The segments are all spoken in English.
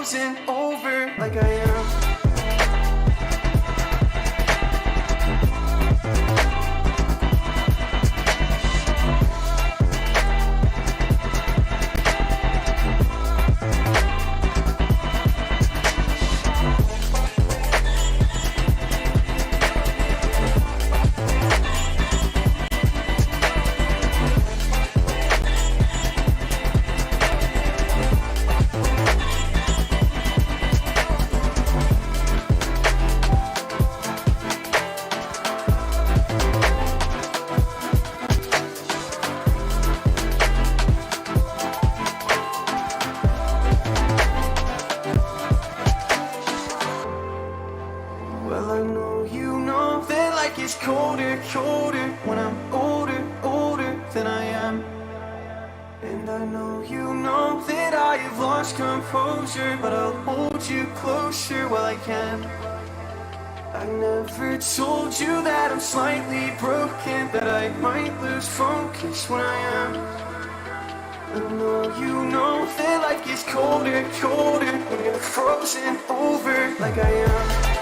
frozen over like I am. Well, I know you know that like it's colder, colder when I'm older, older than I am. And I know you know that I have lost composure, but I'll hold you closer while I can. I never told you that I'm slightly broken, that I might lose focus when I am. I know you know that life gets colder, colder when you're frozen over like I am.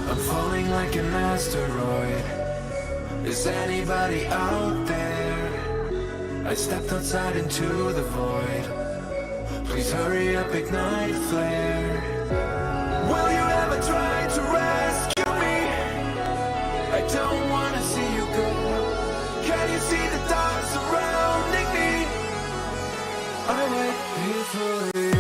I'm falling like an asteroid. Is anybody out there? I stepped outside into the void. Please hurry up, ignite a flare. Will you ever try to rescue me? I don't wanna see you go. Can you see the dark surrounding me? I wait here for you.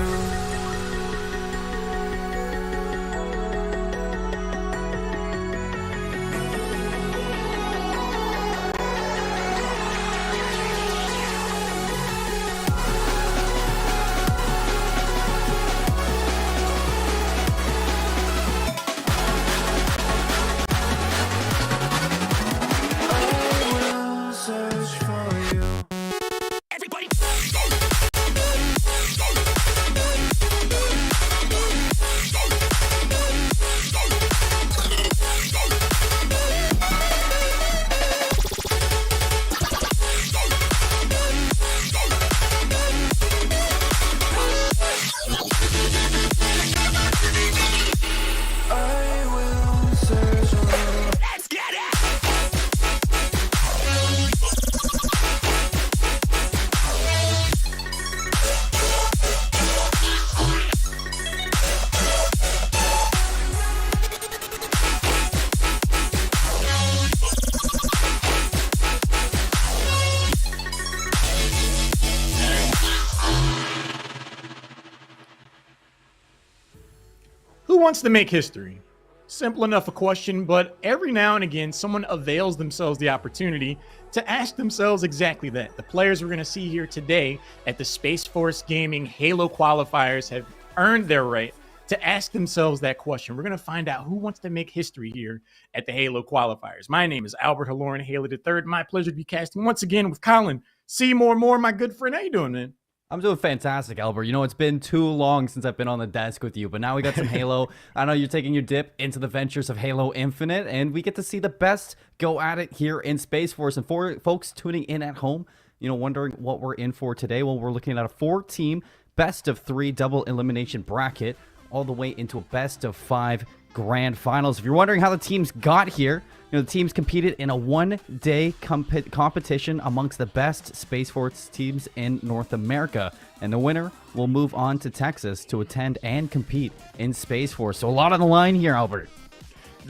Who wants to make history? Simple enough a question, but every now and again, someone avails themselves the opportunity to ask themselves exactly that. The players we're going to see here today at the Space Force Gaming Halo qualifiers have earned their right to ask themselves that question. We're going to find out who wants to make history here at the Halo qualifiers. My name is Albert Haloran, Halo III. My pleasure to be casting once again with Colin Seymour Moore, my good friend. How you doing, man? I'm doing fantastic, Albert. You know, it's been too long since I've been on the desk with you, but now we got some Halo. I know you're taking your dip into the ventures of Halo Infinite, and we get to see the best go at it here in Space Force. And for folks tuning in at home, wondering what we're in for today. Well, we're looking at a 4-team best of 3 double elimination bracket all the way into a best of 5 grand finals. If you're wondering how the teams got here, the teams competed in a one-day competition amongst the best Space Force teams in North America. And the winner will move on to Texas to attend and compete in Space Force. So a lot on the line here, Albert.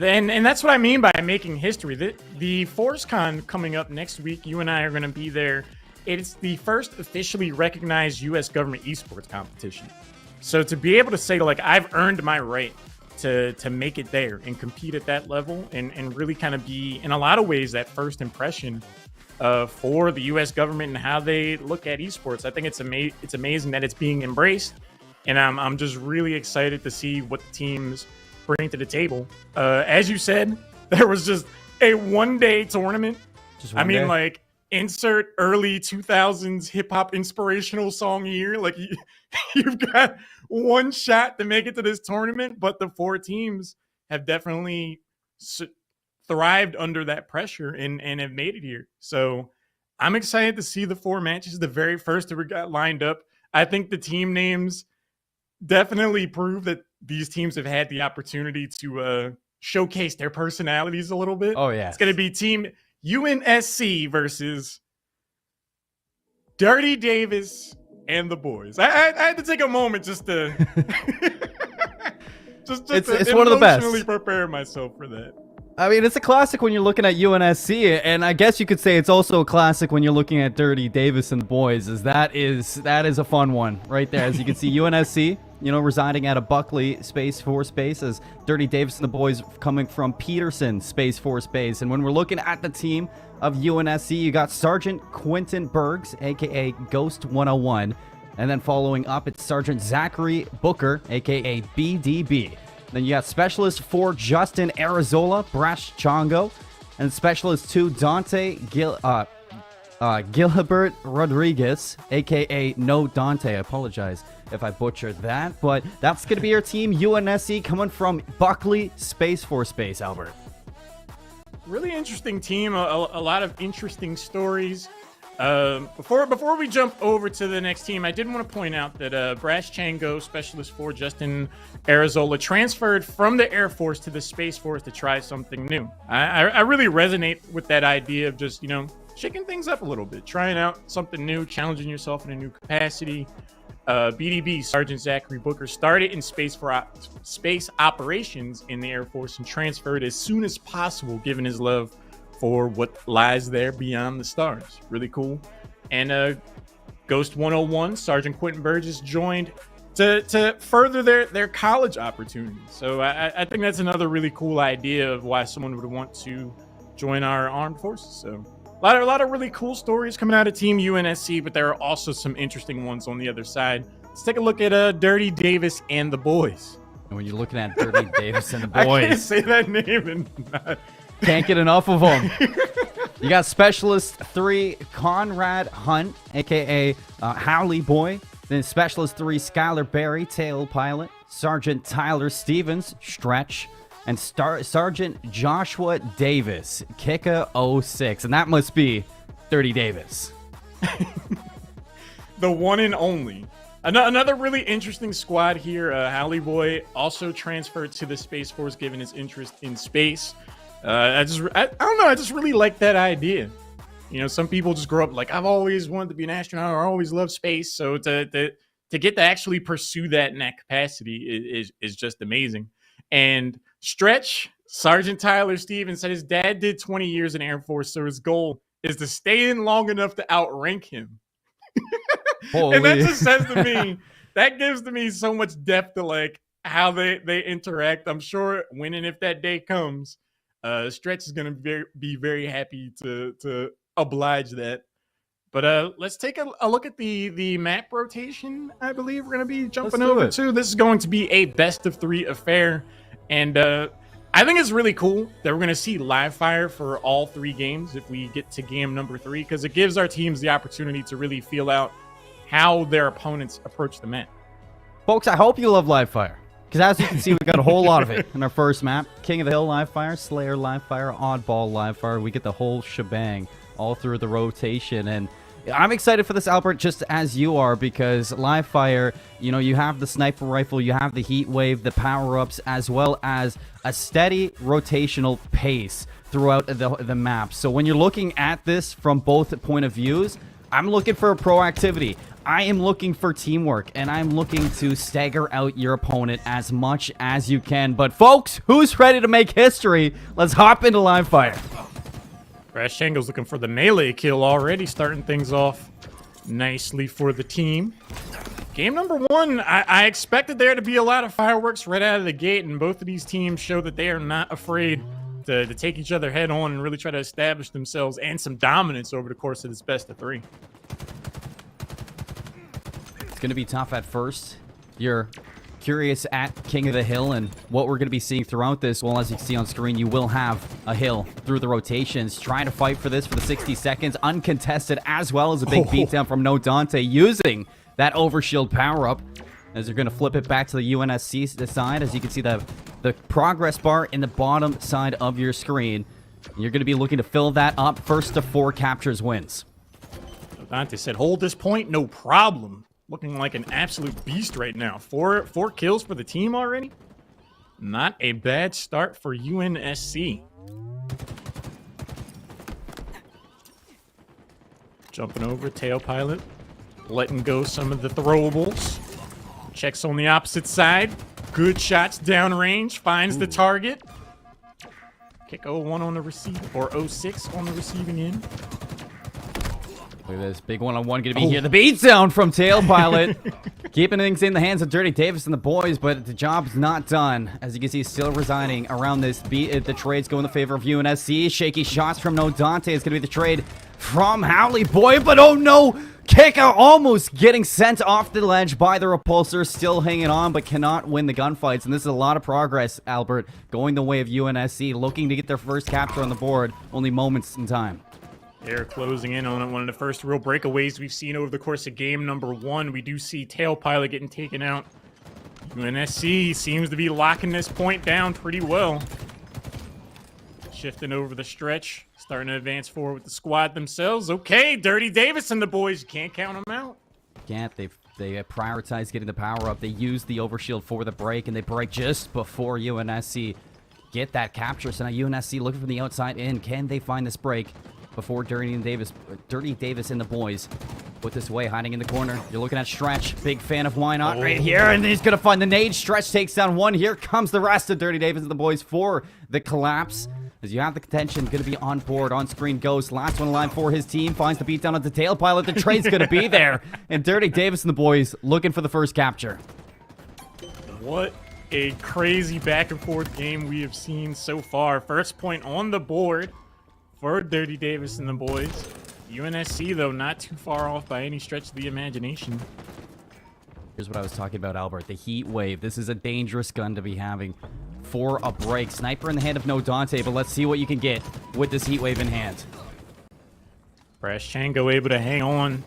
And that's what I mean by making history. The FORCECON coming up next week, you and I are going to be there. It's the first officially recognized U.S. government esports competition. So to be able to say, like, I've earned my right to make it there and compete at that level and really kind of be, in a lot of ways, that first impression for the U.S. government and how they look at esports. I think it's amazing that it's being embraced, and I'm just really excited to see what the teams bring to the table. As you said, there was just a one-day tournament. I mean, like, insert early 2000s hip-hop inspirational song here. Like, you've got one shot to make it to this tournament, but the 4 teams have definitely thrived under that pressure and have made it here. So I'm excited to see the 4 matches, the very first that we got lined up. I think the team names definitely prove that these teams have had the opportunity to showcase their personalities a little bit. Oh, yeah. It's going to be Team UNSC versus Dirty Davis and the boys. I had to take a moment just to it's one of the best. Emotionally prepare myself for that. I mean, it's a classic when you're looking at UNSC, and I guess you could say it's also a classic when you're looking at Dirty Davis and the boys. That is a fun one right there. As you can see, UNSC, residing at a Buckley Space Force base, as Dirty Davis and the boys coming from Peterson Space Force base. And when we're looking at the team of UNSC, you got Sergeant Quentin Bergs, aka Ghost 101, and then following up, it's Sergeant Zachary Booker, aka BDB. Then you got Specialist 4 Justin Arizola, Brash Chongo, and Specialist 2 Dante Gilbert Rodriguez, aka No Dante. I apologize if I butchered that, but that's going to be your team, UNSC, coming from Buckley Space Force Base, Albert. Really interesting team, a lot of interesting stories. Before we jump over to the next team, I did want to point out that Brash Chango, Specialist 4 Justin Arizola, transferred from the Air Force to the Space Force to try something new. I really resonate with that idea of just, shaking things up a little bit, trying out something new, challenging yourself in a new capacity. BDB, Sergeant Zachary Booker, started in space operations in the Air Force and transferred as soon as possible, given his love for what lies there beyond the stars. Really cool. And Ghost 101, Sergeant Quentin Burgess, joined to further their college opportunities. So I think that's another really cool idea of why someone would want to join our armed forces. So a lot of really cool stories coming out of Team UNSC, but there are also some interesting ones on the other side. Let's take a look at Dirty Davis and the boys. And when you're looking at Dirty Davis and the boys, I can't say that name and not... Can't get enough of them. You got Specialist 3 Conrad Hunt, aka Howley Boy. Then Specialist 3 Skylar Berry, Tail Pilot. Sergeant Tyler Stevens, Stretch. And Sergeant Joshua Davis, Kika 06. And that must be Dirty Davis. The one and only. Another really interesting squad here. Howley Boy also transferred to the Space Force given his interest in space. I don't know. I just really like that idea. Some people just grow up like, I've always wanted to be an astronaut or I always loved space. So to get to actually pursue that in that capacity is just amazing. And Stretch, Sergeant Tyler Stevens, said his dad did 20 years in Air Force, so his goal is to stay in long enough to outrank him. And that just says to me, that gives to me so much depth to like how they interact. I'm sure when and if that day comes, Stretch is going to be very happy to oblige that. But let's take a look at the map rotation. I believe we're going to be jumping over to. This is going to be a best of 3 affair. And I think it's really cool that we're going to see live fire for all 3 games if we get to game number 3, because it gives our teams the opportunity to really feel out how their opponents approach the map. Folks, I hope you love live fire. Because as you can see, we got a whole lot of it in our first map. King of the Hill live fire, Slayer live fire, Oddball live fire. We get the whole shebang all through the rotation. And I'm excited for this, Albert, just as you are, because live fire, you know, you have the sniper rifle, you have the heat wave, the power-ups, as well as a steady rotational pace throughout the map. So when you're looking at this from both point of views, I'm looking for proactivity. I am looking for teamwork, and I'm looking to stagger out your opponent as much as you can. But folks, who's ready to make history? Let's hop into live fire. Brashengo's looking for the melee kill already, starting things off nicely for the team. Game number 1, I expected there to be a lot of fireworks right out of the gate, and both of these teams show that they are not afraid to take each other head on and really try to establish themselves and some dominance over the course of this best of 3. It's going to be tough at first. You're curious at King of the Hill and what we're going to be seeing throughout this. Well, as you can see on screen, you will have a hill through the rotations. Trying to fight for this for the 60 seconds. Uncontested, as well as a big beatdown from No Dante using that overshield power-up. As they're going to flip it back to the UNSC side. As you can see the progress bar in the bottom side of your screen. You're going to be looking to fill that up. First to 4 captures wins. No Dante said, hold this point, no problem. Looking like an absolute beast right now. Four kills for the team already. Not a bad start for UNSC. Jumping over, tail pilot. Letting go some of the throwables. Checks on the opposite side. Good shots downrange. Finds the target. Kick 0-1 on the receive, or 0-6 on the receiving end. Look at this. Big one-on-one going to be here. The beatdown from Tail Pilot. Keeping things in the hands of Dirty Davis and the boys, but the job's not done. As you can see, still residing around this beat. The trade's going in the favor of UNSC. Shaky shots from No Dante is going to be the trade from Howley Boy, but oh no! Kick out, almost getting sent off the ledge by the repulsor. Still hanging on, but cannot win the gunfights. And this is a lot of progress, Albert, going the way of UNSC, looking to get their first capture on the board. Only moments in time. They're closing in on it. One of the first real breakaways we've seen over the course of game number 1. We do see Tail Pilot getting taken out. UNSC seems to be locking this point down pretty well. Shifting over the stretch. Starting to advance forward with the squad themselves. Okay, Dirty Davis and the boys. You can't count them out. Can't. They prioritize getting the power up. They use the overshield for the break, and they break just before UNSC get that capture. So now UNSC looking from the outside in. Can they find this break before Dirty Davis and the boys put this away, hiding in the corner? You're looking at Stretch. Big fan of Why Not right here, and he's going to find the nade. Stretch takes down one. Here comes the rest of Dirty Davis and the boys for the collapse. As you have the contention, going to be on board, on screen Ghost. Last one in line for his team. Finds the beatdown on the Tail Pilot. The trade's going to be there. And Dirty Davis and the boys looking for the first capture. What a crazy back and forth game we have seen so far. First point on the board for Dirty Davis and the boys. UNSC, though, not too far off by any stretch of the imagination. Here's what I was talking about, Albert. The heat wave. This is a dangerous gun to be having for a break. Sniper in the hand of No Dante, but let's see what you can get with this heat wave in hand. Brashengo able to hang on,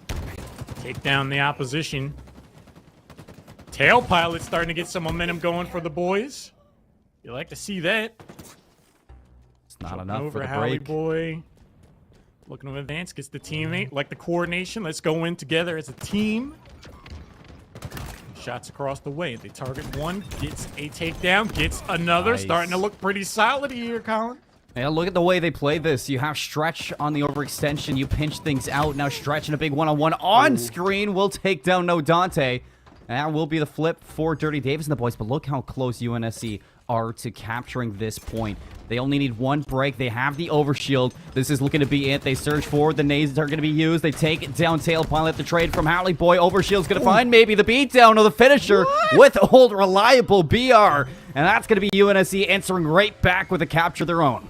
take down the opposition. Tail Pilot starting to get some momentum going for the boys. You like to see that. It's not Jumping enough over for the Howley break. Boy. Looking to advance, gets the teammate. Like the coordination, let's go in together as a team. Shots across the way. They target one, gets a takedown, gets another. Nice. Starting to look pretty solid here, Colin. Yeah, look at the way they play this. You have Stretch on the overextension. You pinch things out. Now Stretch in a big one-on-one on screen will take down No Dante. And that will be the flip for Dirty Davis and the boys. But look how close UNSC are to capturing this point. They only need one break. They have the overshield. This is looking to be it. They surge forward. The nades are going to be used. They take down Tail Pilot. The trade from Howley Boy. Overshield's going to find maybe the beatdown or the finisher with old reliable BR. And that's going to be UNSC answering right back with a capture of their own.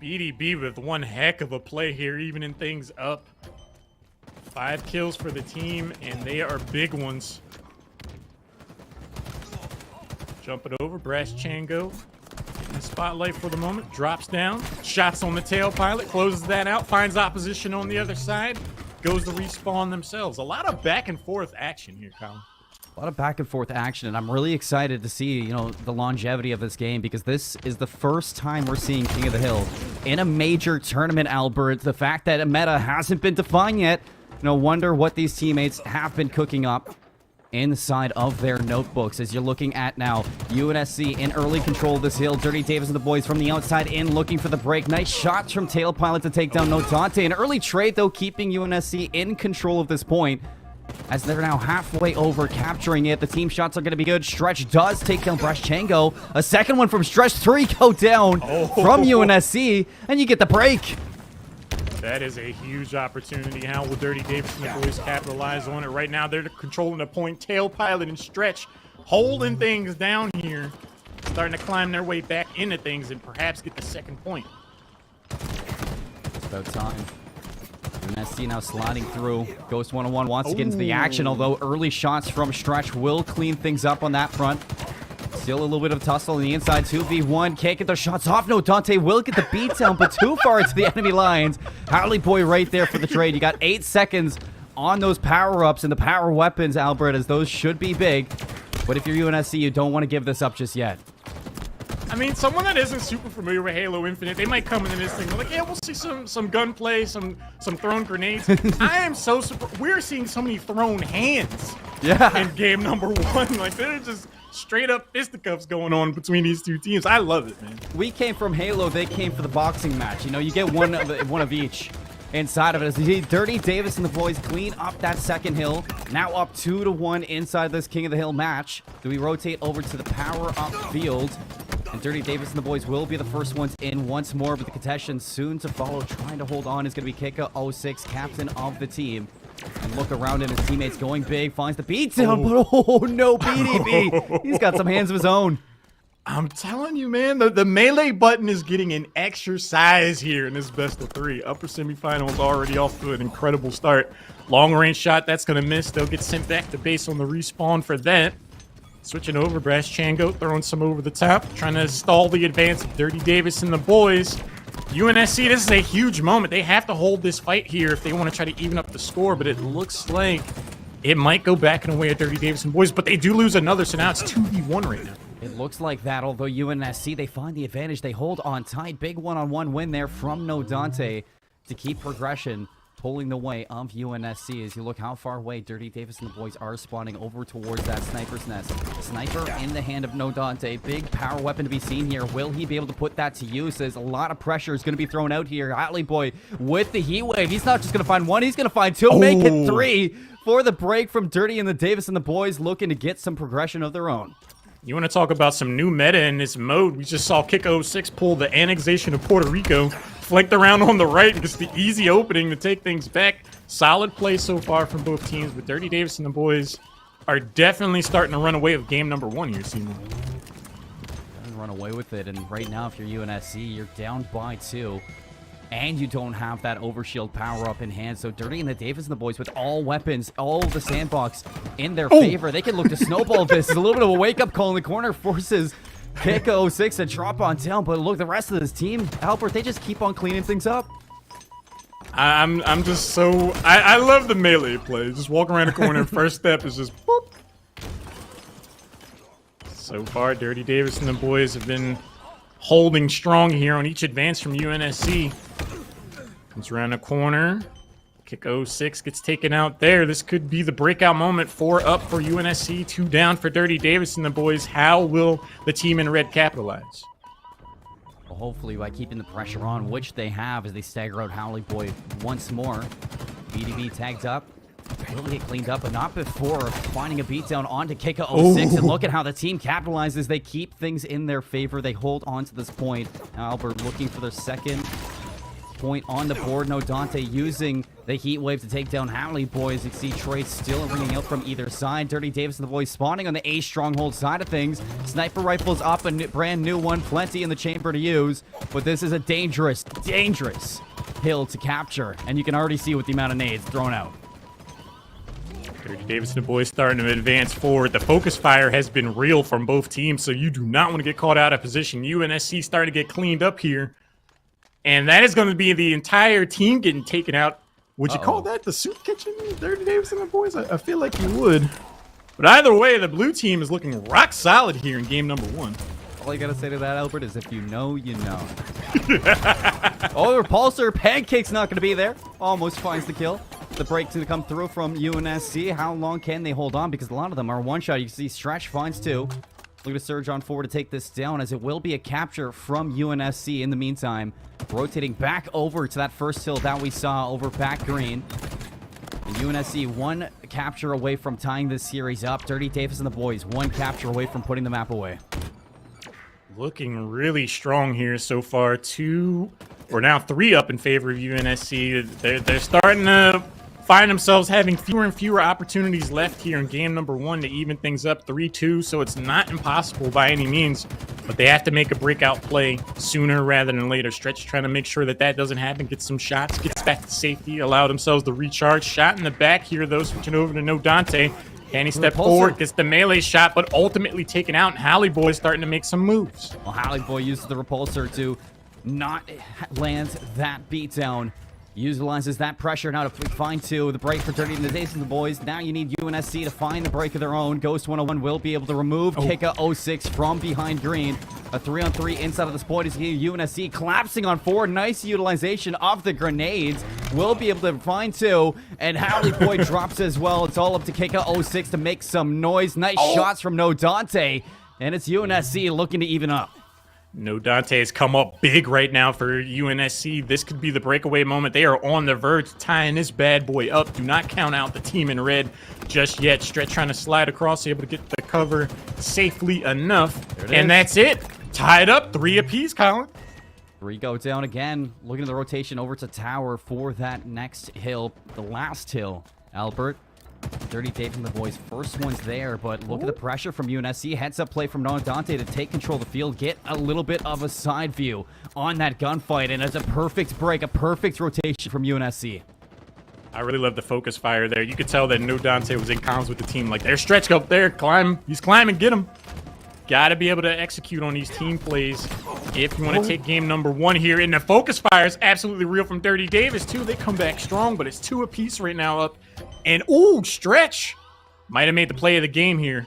BDB with one heck of a play here, evening things up. 5 kills for the team, and they are big ones. Jumping over, Brashengo getting the spotlight for the moment. Drops down, shots on the Tail Pilot, closes that out, finds opposition on the other side, goes to respawn themselves. A lot of back and forth action here, Colin. A lot of back and forth action, and I'm really excited to see, you know, the longevity of this game, because this is the first time we're seeing King of the Hill in a major tournament, Albert. The fact that a meta hasn't been defined yet, No wonder what these teammates have been cooking up inside of their notebooks. As you're looking at now, UNSC in early control of this hill. Dirty Davis and the boys from the outside in, looking for the break. Nice shots from Tail Pilot to take down No Dante. An early trade, though, keeping UNSC in control of this point, as they're now halfway over, capturing it. The team shots are going to be good. Stretch does take down Brashchenko. A second one from Stretch. 3 go down from UNSC, and you get the break. That is a huge opportunity. How will Dirty Davis and the boys capitalize on it? Right now, they're controlling the point. Tail Pilot and Stretch holding things down here, starting to climb their way back into things and perhaps get the second point. It's about time. UNSC now sliding through. Ghost 101 wants to get into the action, although early shots from Stretch will clean things up on that front. Still a little bit of tussle on the inside. 2v1. Can't get their shots off. No, Dante will get the beatdown, but too far into the enemy lines. Howley Boy right there for the trade. You got 8 seconds on those power-ups and the power weapons, Albert, as those should be big. But if you're UNSC, you don't want to give this up just yet. I mean, someone that isn't super familiar with Halo Infinite, they might come into this thing like, yeah, we'll see some gunplay, some thrown grenades. I am so surprised. We're seeing so many thrown hands in game number 1. Like, they're just straight up fisticuffs going on between these two teams. I love it, man. We came from Halo. They came for the boxing match. You know, you get one of each inside of it. As you see Dirty Davis and the boys clean up that second hill. Now up 2-1 inside this King of the Hill match. Do we rotate over to the power-up field? And Dirty Davis and the boys will be the first ones in once more, but the contestant soon to follow, trying to hold on, is going to be Kika06, captain of the team. And look around him, his teammates going big, finds the beatdown, but oh no, BDB. He's got some hands of his own. I'm telling you, man, the melee button is getting an exercise here in this best of 3. Upper semifinals already off to an incredible start. Long range shot, that's going to miss. They'll get sent back to base on the respawn for that. Switching over, Brashchenko throwing some over the top, trying to stall the advance of Dirty Davis and the boys. UNSC, this is a huge moment. They have to hold this fight here if they want to try to even up the score, but it looks like it might go back in a way of Dirty Davis and boys, but they do lose another, so now it's 2v1 right now. It looks like that, although UNSC, they find the advantage. They hold on tight. Big one-on-one win there from No Dante to keep progression pulling the way of UNSC. As you look how far away Dirty Davis and the boys are spawning over towards that sniper's nest. Sniper in the hand of No Dante. Big power weapon to be seen here. Will he be able to put that to use? As a lot of pressure is going to be thrown out here. Howley Boy with the heat wave. He's not just going to find one, he's going to find 2. Make it 3 for the break from Dirty and the Davis and the boys, looking to get some progression of their own. You want to talk about some new meta in this mode? We just saw Kika06 pull the annexation of Puerto Rico, flanked around on the right, just the easy opening to take things back. Solid play so far from both teams, but Dirty Davis and the boys are definitely starting to run away with game number 1 here, Seymour. Run away with it, and right now if you're UNSC, you're down by 2. And you don't have that overshield power-up in hand. So Dirty and the Davis and the boys with all weapons, all the sandbox in their favor. They can look to snowball this. It's a little bit of a wake-up call in the corner. Forces Kika06 to drop on down. But look, the rest of this team, Albert, they just keep on cleaning things up. I'm just so... I love the melee play. Just walk around the corner. First step is just... Boop. So far, Dirty Davis and the boys have been holding strong here on each advance from UNSC. Comes around the corner. Kika06 gets taken out there. This could be the breakout moment. 4 up for UNSC, 2 down for Dirty Davis and the boys. How will the team in red capitalize? Well, hopefully by keeping the pressure on, which they have as they stagger out Howley Boy once more. BDB tagged up. Will get cleaned up, but not before finding a beatdown onto Kika06. And look at how the team capitalizes. They keep things in their favor. They hold on to this point. Albert looking for their second point on the board. No Dante using the heat wave to take down Howley Boys. You see trades still ringing out from either side. Dirty Davis and the boys spawning on the A stronghold side of things. Sniper rifles up, a brand new one, plenty in the chamber to use. But this is a dangerous, dangerous hill to capture. And you can already see with the amount of nades thrown out. Dirty Davis and the boys starting to advance forward. The focus fire has been real from both teams, so you do not want to get caught out of position. UNSC starting to get cleaned up here. And that is going to be the entire team getting taken out. Would you call that the soup kitchen, Dirty Davis and the boys? I feel like you would. But either way, the blue team is looking rock solid here in game number 1. All you got to say to that, Albert, is if you know, you know. Oh, the repulsor. Pancake's not going to be there. Almost finds the kill. The break's going to come through from UNSC. How long can they hold on? Because a lot of them are one shot. You can see Stretch finds two. Look to surge on forward to take this down, as it will be a capture from UNSC in the meantime. Rotating back over to that first hill that we saw over back green. And UNSC one capture away from tying this series up. Dirty Davis and the boys one capture away from putting the map away. Looking really strong here so far. We're now 3 up in favor of UNSC. They're starting to find themselves having fewer and fewer opportunities left here in game number 1 to even things up 3-2, so it's not impossible by any means, but they have to make a breakout play sooner rather than later. Stretch trying to make sure that doesn't happen, get some shots, gets back to safety, allow themselves to recharge. Shot in the back here, though, switching over to No Dante. Can he step forward, gets the melee shot, but ultimately taken out, and Halle Boy starting to make some moves. Well, Halle Boy uses the repulsor to not land that beatdown. Utilizes that pressure now to find two. The break for Dirty Davis and the boys. Now you need UNSC to find the break of their own. Ghost 101 will be able to remove Kika 06 from behind green. A 3-on-3 inside of this point is UNSC collapsing on 4. Nice utilization of the grenades. Will be able to find two. And Halle Boy drops as well. It's all up to Kika 06 to make some noise. Nice shots from No Dante. And it's UNSC looking to even up. No Dante has come up big right now for UNSC. This could be the breakaway moment. They are on the verge of tying this bad boy up. Do not count out the team in red just yet. Stretch trying to slide across, able to get the cover safely enough. And that's it. Tied up, 3 apiece, Colin. 3 go down again. Looking at the rotation over to Tower for that next hill. The last hill, Albert. Dirty Dave and the boys. First one's there, but look at the pressure from UNSC. Heads up play from No Dante to take control of the field. Get a little bit of a side view on that gunfight, and it's a perfect break, a perfect rotation from UNSC. I really love the focus fire there. You could tell that No Dante was in comms with the team. Like, there's Stretch up there. Climb. He's climbing. Get him. Got to be able to execute on these team plays if you want to take game number 1 here. And the focus fire is absolutely real from Dirty Davis, too. They come back strong, but it's 2 apiece right now up. And, ooh, Stretch might have made the play of the game here.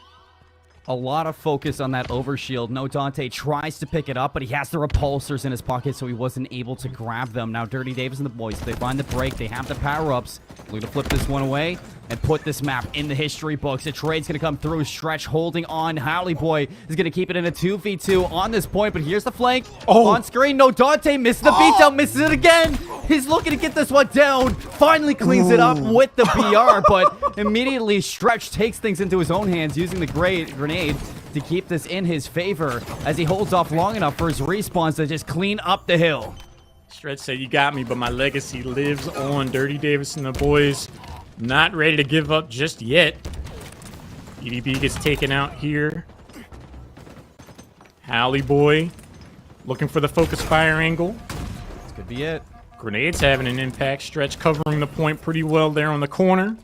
A lot of focus on that overshield. No Dante tries to pick it up, but he has the repulsors in his pocket, so he wasn't able to grab them. Now Dirty Davis and the boys, they find the break. They have the power-ups. We're going to flip this one away and put this map in the history books. A trade's going to come through. Stretch holding on. Halle Boy is going to keep it in a 2v2 on this point, but here's the flank. On screen, No Dante misses the beatdown, misses it again. He's looking to get this one down. Finally cleans it up with the BR, but immediately Stretch takes things into his own hands using the grenade to keep this in his favor as he holds off long enough for his respawns to just clean up the hill. Stretch said, you got me, but my legacy lives on. Dirty Davis and the boys not ready to give up just yet. EDB gets taken out here. Halle Boy looking for the focus fire angle. This could be it. Grenades having an impact. Stretch covering the point pretty well there on the corner.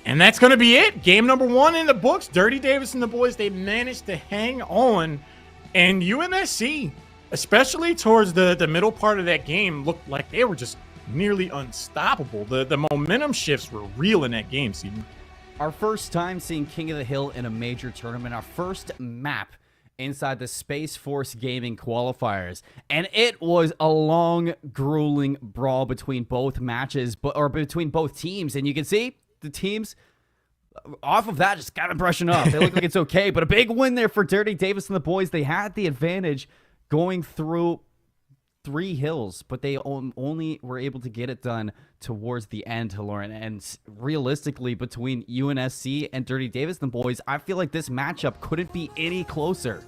And that's going to be it. Game number 1 in the books. Dirty Davis and the boys, they managed to hang on. And UNSC, especially towards the middle part of that game, looked like they were just nearly unstoppable. The momentum shifts were real in that game, Steven. Our first time seeing King of the Hill in a major tournament. Our first map inside the Space Force Gaming qualifiers. And it was a long, grueling brawl between both matches, or between both teams. And you can see the teams off of that just kind of brushing up. They look like it's okay, but a big win there for Dirty Davis and the boys. They had the advantage going through 3 hills, but they only were able to get it done towards the end, Lauren. And realistically, between UNSC and Dirty Davis and the boys, I feel like this matchup couldn't be any closer.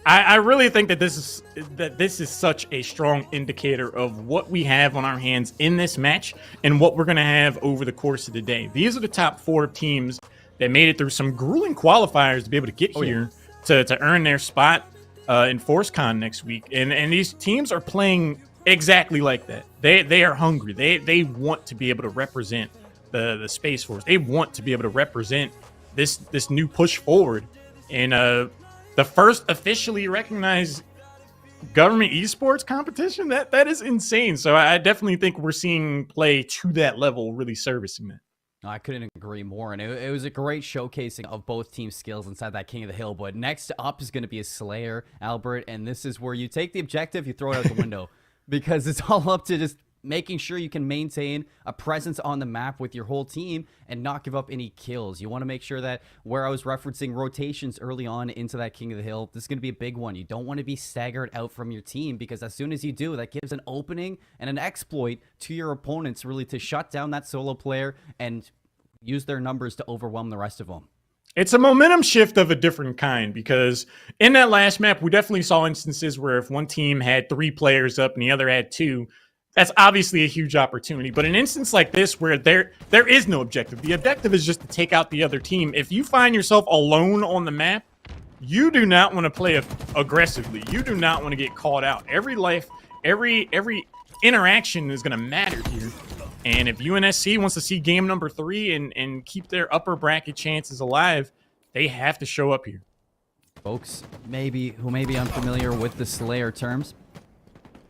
I really think that this is such a strong indicator of what we have on our hands in this match and what we're going to have over the course of the day. These are the top 4 teams that made it through some grueling qualifiers to be able to get here to earn their spot in FORCECON next week. And these teams are playing exactly like that. They are hungry. They want to be able to represent the Space Force. They want to be able to represent this new push forward. And the first officially recognized government esports competition, that is insane. So I definitely think we're seeing play to that level really servicing that. I couldn't agree more, and it was a great showcasing of both team skills inside that King of the Hill. But next up is going to be a Slayer, Albert, and this is where you take the objective, you throw it out the window, because it's all up to just making sure you can maintain a presence on the map with your whole team and not give up any kills. You want to make sure that, where I was referencing rotations early on into that King of the Hill, this is going to be a big one. You don't want to be staggered out from your team, because as soon as you do, that gives an opening and an exploit to your opponents, really, to shut down that solo player and use their numbers to overwhelm the rest of them. It's a momentum shift of a different kind, because in that last map, we definitely saw instances where if one team had 3 players up and the other had 2, that's obviously a huge opportunity. But an instance like this where there is no objective, the objective is just to take out the other team. If you find yourself alone on the map, you do not want to play aggressively. You do not want to get called out. Every life, every interaction is going to matter here. And if UNSC wants to see game number 3 and keep their upper bracket chances alive, they have to show up here. Folks who may be unfamiliar with the Slayer terms,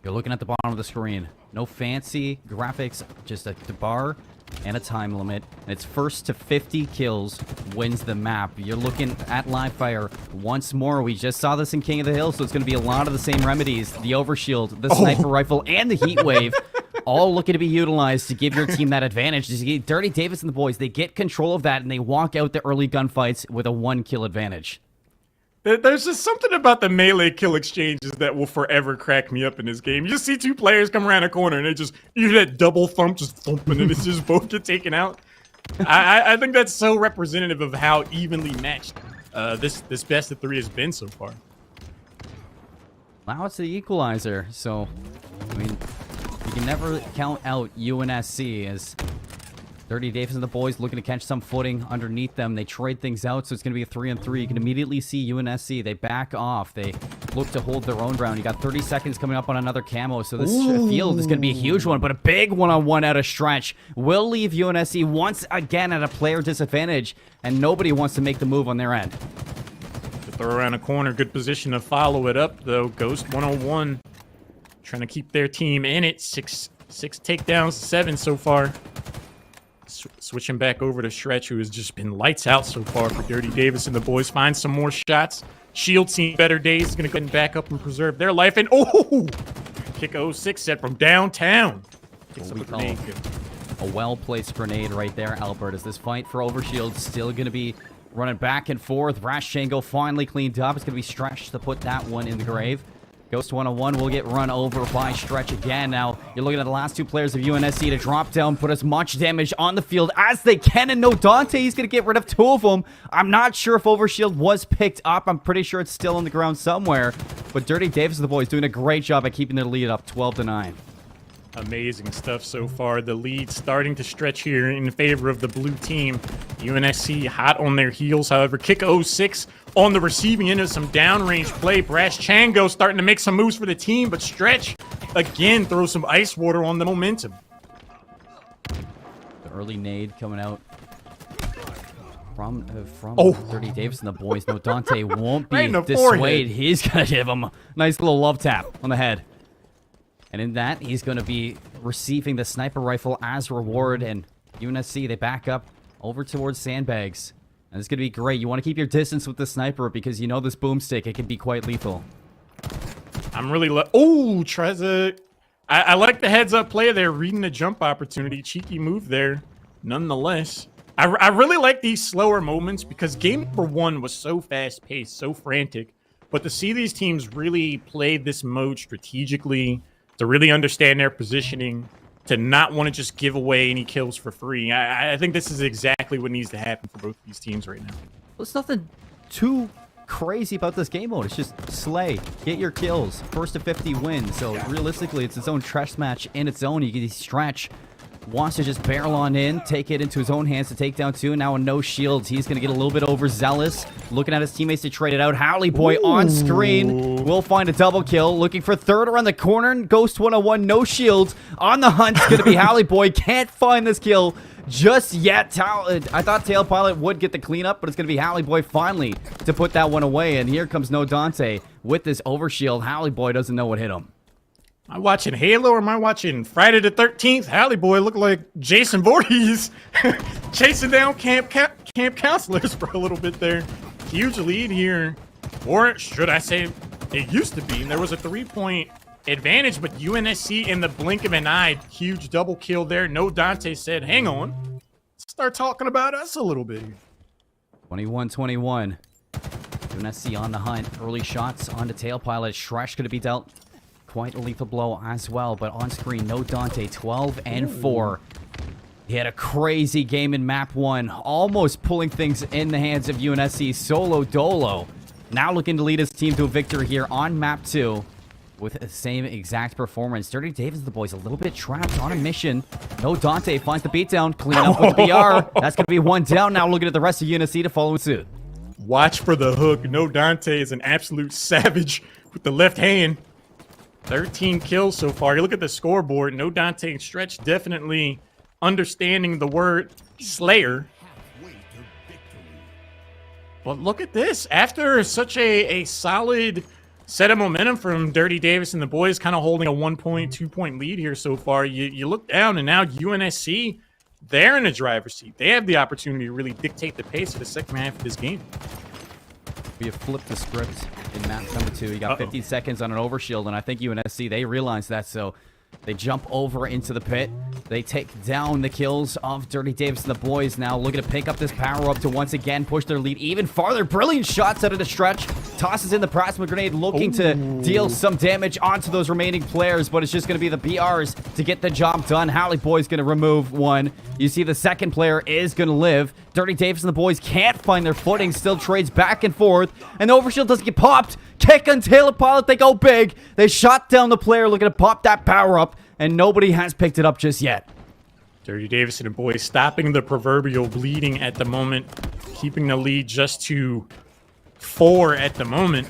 you're looking at the bottom of the screen. No fancy graphics, just a bar and a time limit. And it's first to 50 kills wins the map. You're looking at live fire once more. We just saw this in King of the Hill, so it's going to be a lot of the same remedies. The overshield, the sniper rifle, and the heat wave. All looking to be utilized to give your team that advantage. Dirty Davis and the boys, they get control of that, and they walk out the early gunfights with a 1-kill advantage. There's just something about the melee kill exchanges that will forever crack me up in this game. You just see 2 players come around a corner, and they just, you hear that double thump just thumping, and it's just both get taken out. I think that's so representative of how evenly matched this best of 3 has been so far. Now it's the equalizer, so, I mean, you can never count out UNSC as Dirty Davis and the boys looking to catch some footing underneath them. They trade things out, so it's going to be a 3-on-3. You can immediately see UNSC. They back off. They look to hold their own ground. You got 30 seconds coming up on another camo, so this field is going to be a huge one, but a big one-on-one out of stretch will leave UNSC once again at a player disadvantage, and nobody wants to make the move on their end. Throw around a corner, good position to follow it up, though. Ghost 101 trying to keep their team in it. Six takedowns, 7 so far. Switching back over to Stretch, who has just been lights out so far for Dirty Davis and the boys. Find some more shots. Shield seen better days. Going to go ahead and back up and preserve their life. And kick 06 set from downtown. Gets up a grenade. A well-placed grenade right there, Albert, as this fight for Overshield still going to be running back and forth. Rash Chango finally cleaned up. It's going to be Stretch to put that one in the grave. Ghost 101 will get run over by Stretch again. Now, you're looking at the last 2 players of UNSC to drop down, put as much damage on the field as they can. And no Dante, he's going to get rid of 2 of them. I'm not sure if Overshield was picked up. I'm pretty sure it's still on the ground somewhere. But Dirty Davis and the boys doing a great job at keeping their lead up 12-9. Amazing stuff so far. The lead starting to stretch here in favor of the blue team. UNSC hot on their heels. However, kick 06 on the receiving end of some downrange play. Brash Chango starting to make some moves for the team, but Stretch again throws some ice water on the momentum. The early nade coming out from Dirty Davis and the boys. No, Dante won't be right dissuaded. He's going to give him a nice little love tap on the head. And in that, he's going to be receiving the sniper rifle as reward. And UNSC, they back up over towards sandbags. And it's going to be great. You want to keep your distance with the sniper because you know this boomstick, it can be quite lethal. I'm really... tries to... I like the heads-up play there, reading the jump opportunity. Cheeky move there, nonetheless. I really like these slower moments because game number 1 was so fast-paced, so frantic. But to see these teams really play this mode strategically, to really understand their positioning, to not want to just give away any kills for free. I think this is exactly what needs to happen for both of these teams right now. Well, it's nothing too crazy about this game mode. It's just slay, get your kills, first to 50 wins. So realistically, it's its own chess match in its own. You get Stretch wants to just barrel on in, take it into his own hands to take down 2. Now with no shields, he's going to get a little bit overzealous. Looking at his teammates to trade it out. Howley Boy on screen will find a double kill. Looking for 3rd around the corner. Ghost 101, no shields. On the hunt, it's going to be Howley Boy. Can't find this kill just yet. I thought Tail Pilot would get the cleanup, but it's going to be Howley Boy finally to put that one away. And here comes No Dante with this overshield. Howley Boy doesn't know what hit him. Am I watching Halo or am I watching Friday the 13th? Howley Boy looked like Jason Voorhees chasing down camp counselors for a little bit there. Huge lead here. Or should I say it used to be. And there was a 3-point advantage, but UNSC in the blink of an eye, huge double kill there. No Dante said, hang on, let's start talking about us a little bit here. 21-21. UNSC on the hunt. Early shots onto Tail Pilot. Shresh could be dealt quite a lethal blow as well, but on screen, no Dante. 12-4. He had a crazy game in map 1, almost pulling things in the hands of UNSC. Solo Dolo now looking to lead his team to a victory here on map 2 with the same exact performance. Dirty Davis, the boys, a little bit trapped on a mission. No Dante finds the beatdown, clean up with the BR. That's going to be one down. Now looking at the rest of UNSC to follow suit. Watch for the hook. No Dante is an absolute savage with the left hand. 13 kills so far. You look at the scoreboard. No Dante and Stretch definitely understanding the word Slayer. But look at this. After such a solid set of momentum from Dirty Davis and the boys, kind of holding a 1-point, 2-point lead here so far, you look down and now UNSC, they're in the driver's seat. They have the opportunity to really dictate the pace of the second half of this game. We have flipped the script in map number 2. You got 50 seconds on an overshield, and I think UNSC, they realize that, so they jump over into the pit. They take down the kills of Dirty Davis and the boys. Now looking to pick up this power up to once again push their lead even farther. Brilliant shots out of the Stretch. Tosses in the plasma grenade, looking to deal some damage onto those remaining players, but it's just going to be the BRs to get the job done. Howley Boy's going to remove one. You see the second player is going to live. Dirty Davis and the boys can't find their footing, still trades back and forth, and the overshield doesn't get popped. Kick on Tail Pilot, they go big. They shot down the player looking to pop that power up, and nobody has picked it up just yet. Dirty Davis and the boys stopping the proverbial bleeding at the moment, keeping the lead just to 4 at the moment.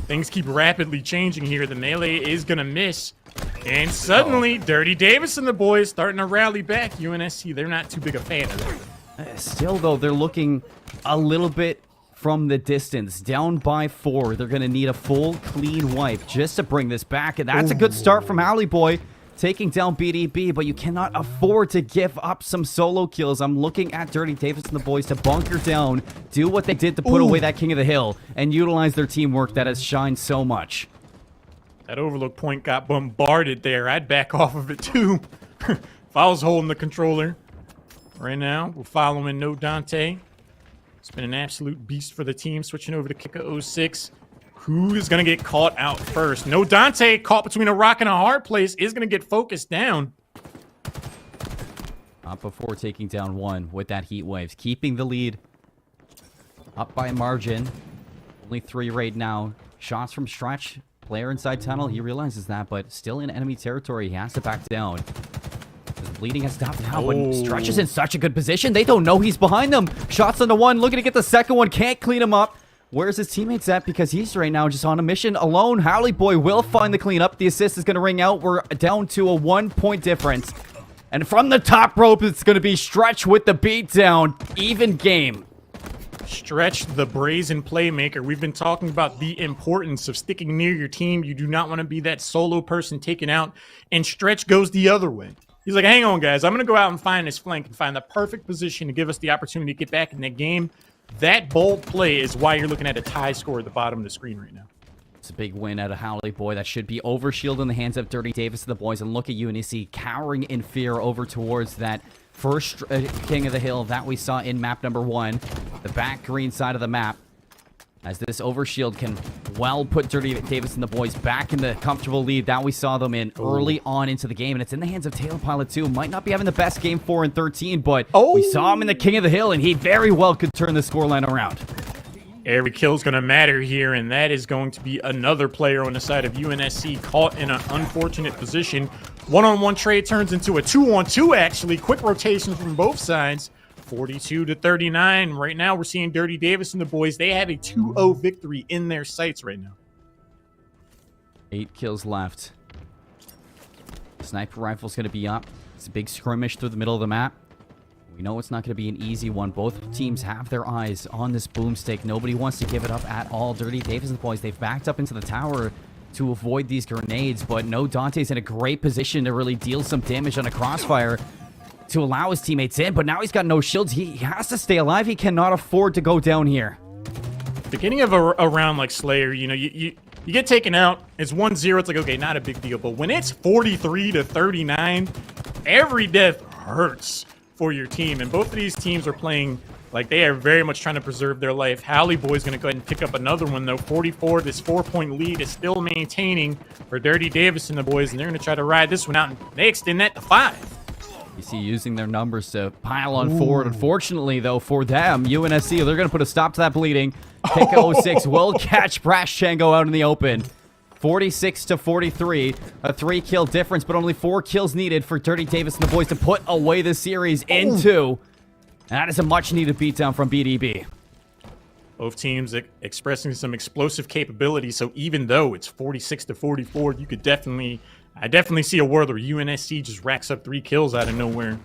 Things keep rapidly changing here. The melee is going to miss. And suddenly, Dirty Davis and the boys starting to rally back. UNSC, they're not too big a fan of that. Still, though, they're looking a little bit from the distance. Down by 4. They're going to need a full, clean wipe just to bring this back. And that's a good start from Howley Boy, taking down BDB, but you cannot afford to give up some solo kills. I'm looking at Dirty Davis and the boys to bunker down, do what they did to put away that King of the Hill, and utilize their teamwork that has shined so much. That overlook point got bombarded there. I'd back off of it too. If I was holding the controller. Right now, we're following No Dante. It's been an absolute beast for the team. Switching over to Kika 06. Who is going to get caught out first? No Dante, caught between a rock and a hard place, is going to get focused down. Not before taking down one with that heat waves. Keeping the lead up by a margin. Only 3 right now. Shots from Stretch. Player inside tunnel. He realizes that, but still in enemy territory. He has to back down. The bleeding has stopped now, but Stretch is in such a good position. They don't know he's behind them. Shots on the one. Looking to get the second one. Can't clean him up. Where's his teammates at? Because he's right now just on a mission alone. Howley Boy will find the cleanup. The assist is going to ring out. We're down to a 1-point difference. And from the top rope, it's going to be Stretch with the beatdown. Even game. Stretch, the brazen playmaker. We've been talking about the importance of sticking near your team. You do not want to be that solo person taken out. And Stretch goes the other way. He's like, hang on, guys. I'm going to go out and find this flank and find the perfect position to give us the opportunity to get back in the game. That bold play is why you're looking at a tie score at the bottom of the screen right now. It's a big win out of Howley Boy. That should be overshield in the hands of Dirty Davis and the boys. And look at UNSC cowering in fear over towards that first King of the Hill that we saw in map number 1. The back green side of the map. As this overshield can well put Dirty Davis and the boys back in the comfortable lead that we saw them in early on into the game. And it's in the hands of Tail Pilot too. Might not be having the best game 4 and 13, but we saw him in the King of the Hill, and he very well could turn the scoreline around. Every kill's going to matter here, and that is going to be another player on the side of UNSC caught in an unfortunate position. One-on-one trade turns into a 2-on-2, actually. Quick rotations from both sides. 42-39. Right now, we're seeing Dirty Davis and the boys. They have a 2-0 victory in their sights right now. 8 kills left. Sniper rifle's going to be up. It's a big skirmish through the middle of the map. We know it's not going to be an easy one. Both teams have their eyes on this boomstick. Nobody wants to give it up at all. Dirty Davis and the boys, they've backed up into the tower to avoid these grenades, but no Dante's in a great position to really deal some damage on a crossfire to allow his teammates in, but now he's got no shields. He has to stay alive. He cannot afford to go down here. Beginning of a round like Slayer, you know, You get taken out, it's 1-0, it's like, okay, not a big deal. But when it's 43-39, every death hurts for your team. And both of these teams are playing like they are very much trying to preserve their life. Halle Boy's going to go ahead and pick up another one, though. 44, this 4-point lead is still maintaining for Dirty Davis and the boys, and they're going to try to ride this one out, and they extend that to 5. You see using their numbers to pile on forward. Unfortunately, though, for them, UNSC, they're going to put a stop to that bleeding. Pick 06 will catch Brashchenko out in the open. 46-43, a 3-kill difference, but only 4 kills needed for Dirty Davis and the boys to put away the series in 2. And that is a much-needed beatdown from BDB. Both teams expressing some explosive capability, so even though it's 46-44, you could I definitely see a world where UNSC just racks up 3 kills out of nowhere,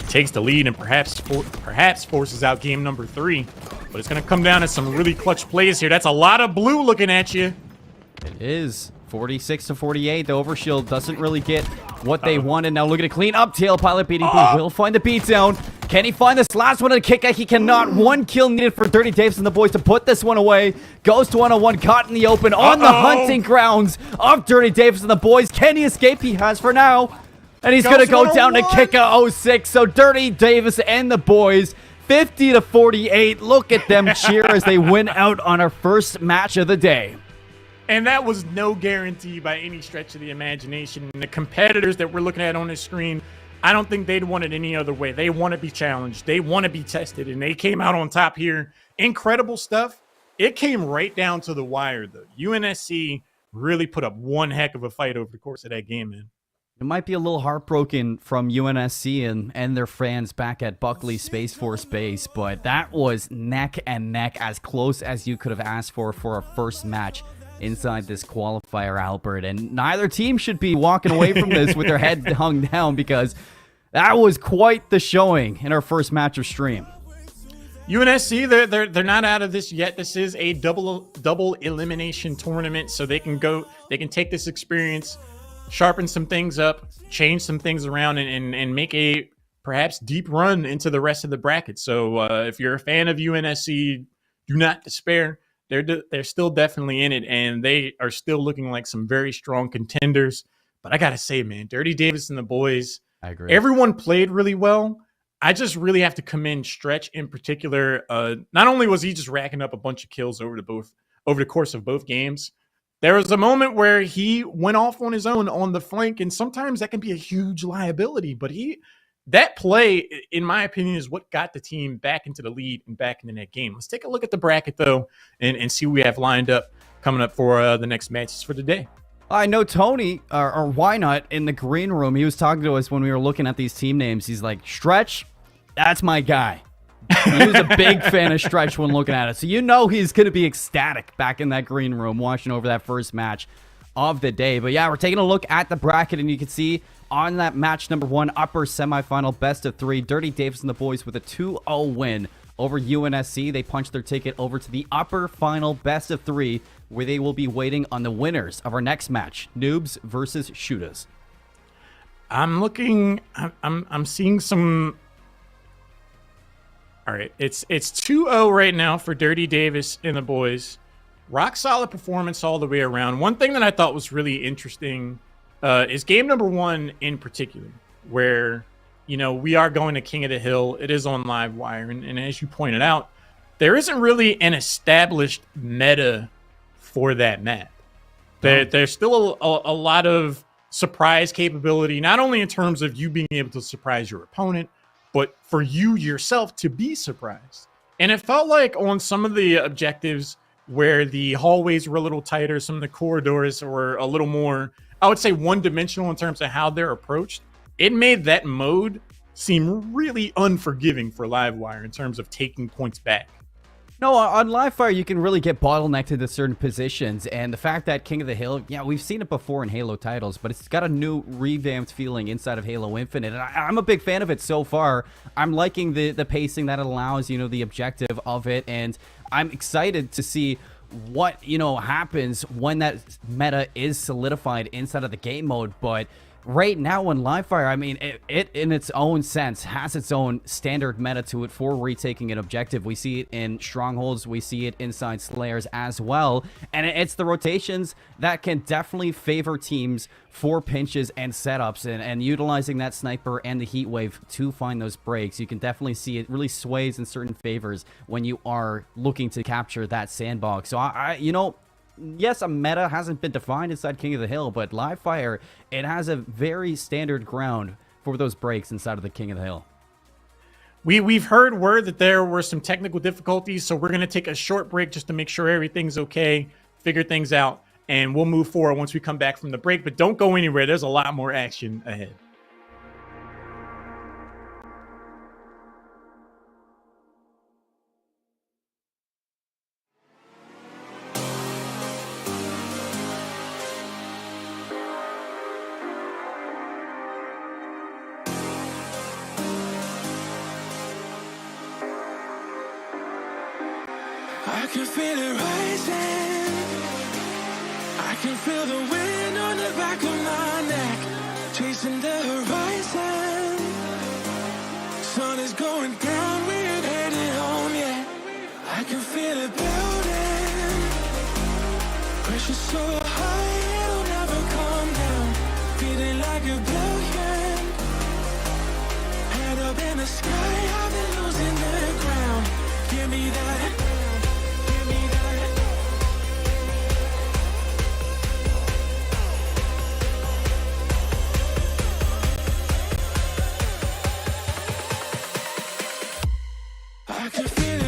takes the lead, and perhaps forces out game number 3. But it's going to come down to some really clutch plays here. That's a lot of blue looking at you. It is 46-48. The overshield doesn't really get what they wanted. Now looking to clean up. Tail Pilot BDB will find the beatdown. Can he find this last one of the kick? He cannot. 1 kill needed for Dirty Davis and the boys to put this one away. Goes to 1-on-1, caught in the open on the hunting grounds of Dirty Davis and the boys. Can he escape? He has for now. And he's going to go down to kick a 06. So Dirty Davis and the boys, 50-48. Look at them cheer as they win out on our first match of the day. And that was no guarantee by any stretch of the imagination. And the competitors that we're looking at on this screen, I don't think they'd want it any other way. They want to be challenged. They want to be tested. And they came out on top here. Incredible stuff. It came right down to the wire, though. UNSC really put up one heck of a fight over the course of that game, man. It might be a little heartbroken from UNSC and their fans back at Buckley Space Force Base, but that was neck and neck, as close as you could have asked for a first match inside this qualifier, Albert. And neither team should be walking away from this with their head hung down, because that was quite the showing in our first match of stream. UNSC, they're not out of this yet. This is a double elimination tournament, so they can take this experience, sharpen some things up, change some things around, and make a perhaps deep run into the rest of the bracket. So if you're a fan of UNSC, do not despair. They're still definitely in it, and they are still looking like some very strong contenders. But I gotta say, man, Dirty Davis and the boys, I agree. Everyone played really well. I just really have to commend Stretch in particular. Not only was he just racking up a bunch of kills over the course of both games, there was a moment where he went off on his own on the flank, and sometimes that can be a huge liability. But that play, in my opinion, is what got the team back into the lead and back into that game. Let's take a look at the bracket, though, and see what we have lined up coming up for the next matches for the day. I know Tony, or Why Not, in the green room, he was talking to us when we were looking at these team names. He's like, Stretch, that's my guy. He was a big fan of Stretch when looking at it. So you know he's going to be ecstatic back in that green room watching over that first match of the day. But yeah, we're taking a look at the bracket, and you can see on that match number 1, upper semifinal, best of 3, Dirty Davis and the boys with a 2-0 win over UNSC. They punched their ticket over to the upper final, best of 3, where they will be waiting on the winners of our next match, Noobs versus Shooters. I'm seeing some. All right, it's 2-0 right now for Dirty Davis and the boys. Rock solid performance all the way around. One thing that I thought was really interesting is game number 1 in particular, where, you know, we are going to King of the Hill. It is on live wire, and as you pointed out, there isn't really an established meta for that map. There's still a lot of surprise capability, not only in terms of you being able to surprise your opponent, but for you yourself to be surprised. And it felt like on some of the objectives where the hallways were a little tighter, some of the corridors were a little more, I would say, one-dimensional in terms of how they're approached, it made that mode seem really unforgiving for Livewire in terms of taking points back. No, on Livefire, you can really get bottlenecked into certain positions, and the fact that King of the Hill, yeah, we've seen it before in Halo titles, but it's got a new revamped feeling inside of Halo Infinite, and I'm a big fan of it so far. I'm liking the pacing that it allows, you know, the objective of it, and I'm excited to see what, you know, happens when that meta is solidified inside of the game mode. But right now on Livefire, I mean, it in its own sense has its own standard meta to it for retaking an objective. We see it in Strongholds, we see it inside Slayers as well, and it's the rotations that can definitely favor teams for pinches and setups, and utilizing that sniper and the heat wave to find those breaks. You can definitely see it really sways in certain favors when you are looking to capture that sandbox. So you know, yes, a meta hasn't been defined inside King of the Hill, but Livefire, it has a very standard ground for those breaks inside of the King of the Hill. We've heard word that there were some technical difficulties, so we're going to take a short break just to make sure everything's okay, figure things out, and we'll move forward once we come back from the break. But don't go anywhere. There's a lot more action ahead. I can feel it rising. I can feel the wind on the back of my neck, chasing the horizon. Sun is going down, we're headed home, yeah. I can feel it building. Pressure so high, it'll never come down. Feeling like a billion. Head up in the sky, I've been losing the ground. Give me that. I can feel it.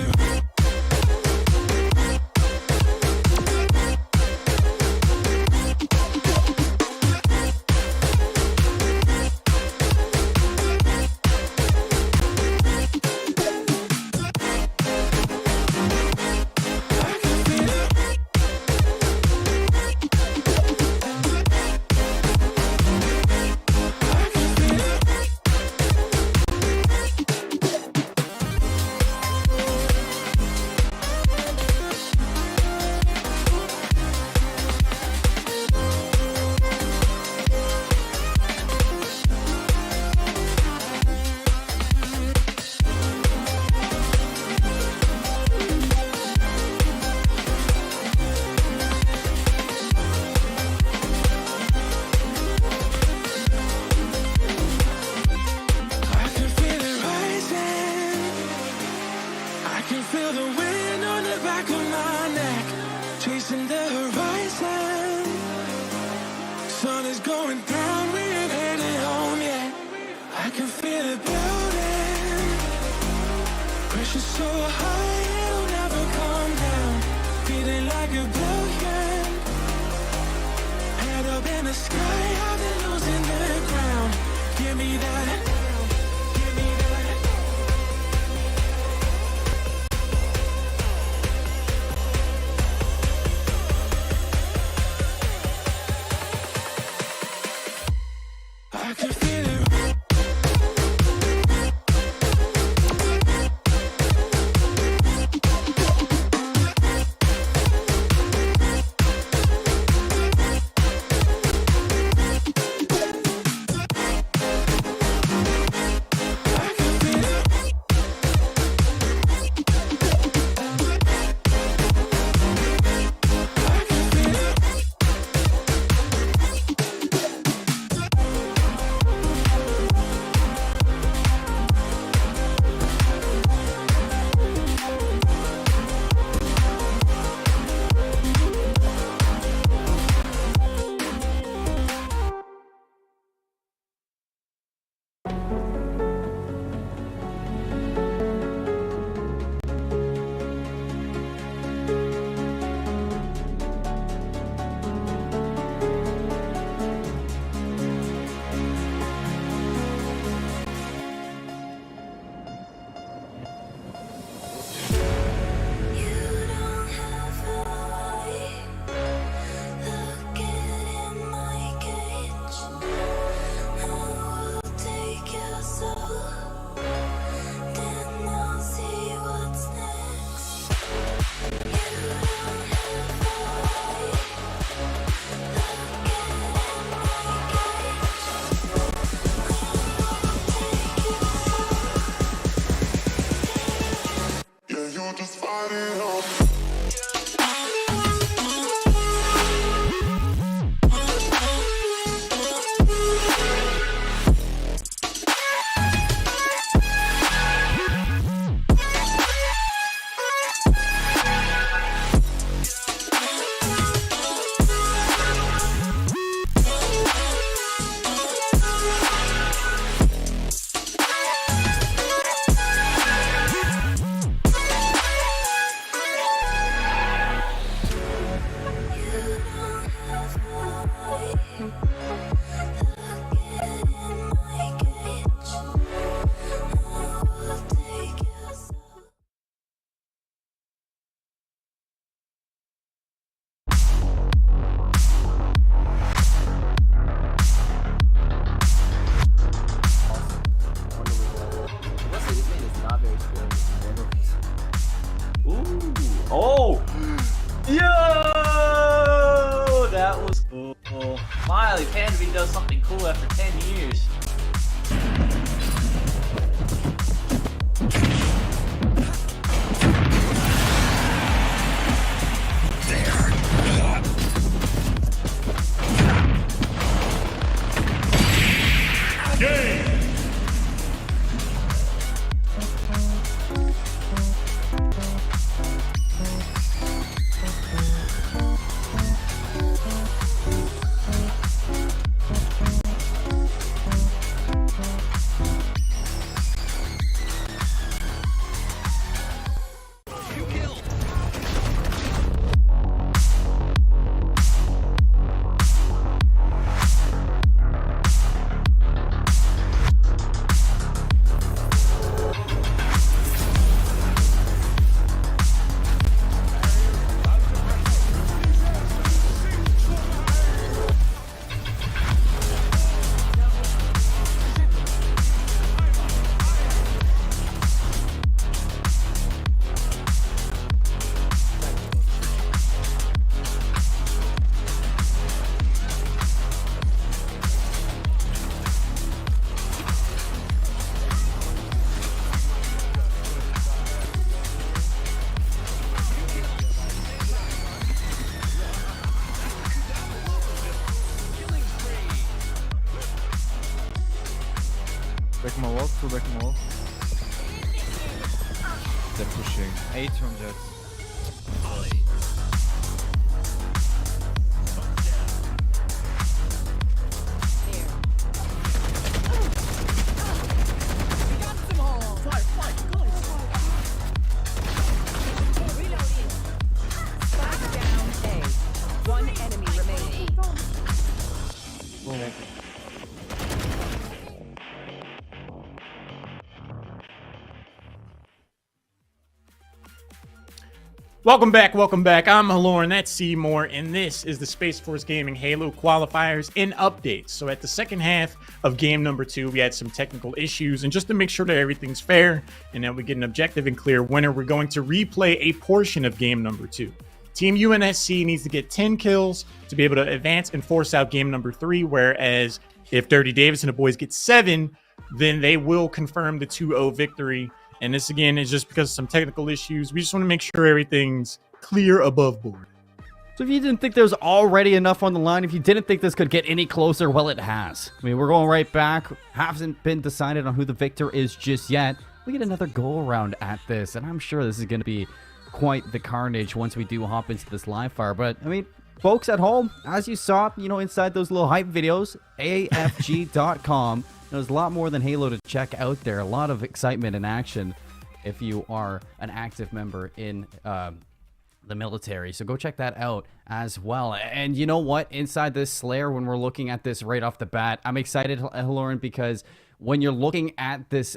Oh! Yo! That was cool. Finally, Panvi does something cool after 10 years. Game! Back my wall, two back my wall. They're pushing. 8 from Jets. One enemy remaining. Welcome back. I'm Haloran, that's Seymour, and this is the Space Force Gaming Halo qualifiers and updates. So at the second half of game number 2, we had some technical issues, and just to make sure that everything's fair and that we get an objective and clear winner, we're going to replay a portion of game number 2. Team UNSC needs to get 10 kills to be able to advance and force out game number 3, whereas if Dirty Davis and the boys get 7, then they will confirm the 2-0 victory. And this, again, is just because of some technical issues. We just want to make sure everything's clear above board. So if you didn't think there was already enough on the line, if you didn't think this could get any closer, well, it has. I mean, we're going right back. Hasn't been decided on who the victor is just yet. We get another go-around at this, and I'm sure this is going to be quite the carnage once we do hop into this live fire. But, I mean, folks at home, as you saw, you know, inside those little hype videos, afg.com, there's a lot more than Halo to check out there. A lot of excitement and action if you are an active member in the military. So go check that out as well. And you know what? Inside this Slayer, when we're looking at this right off the bat, I'm excited, Haloran, because when you're looking at this,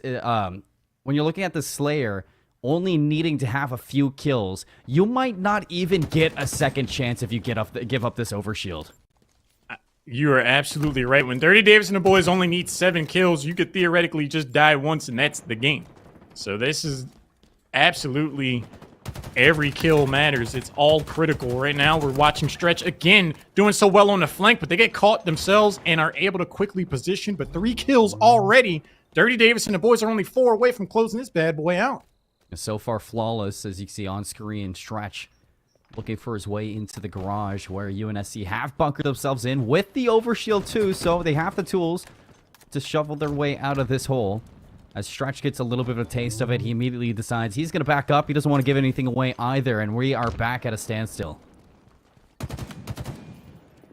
Slayer only needing to have a few kills, you might not even get a second chance if you give up this overshield. You are absolutely right. When Dirty Davis and the boys only need 7 kills, you could theoretically just die once, and that's the game. So this is absolutely every kill matters. It's all critical. Right now, we're watching Stretch again doing so well on the flank, but they get caught themselves and are able to quickly position. But 3 kills already. Dirty Davis and the boys are only 4 away from closing this bad boy out. So far flawless, as you can see on screen. Stretch looking for his way into the garage where UNSC have bunkered themselves in with the overshield too, so they have the tools to shovel their way out of this hole. As Stretch gets a little bit of a taste of it, he immediately decides he's going to back up. He doesn't want to give anything away either, and we are back at a standstill.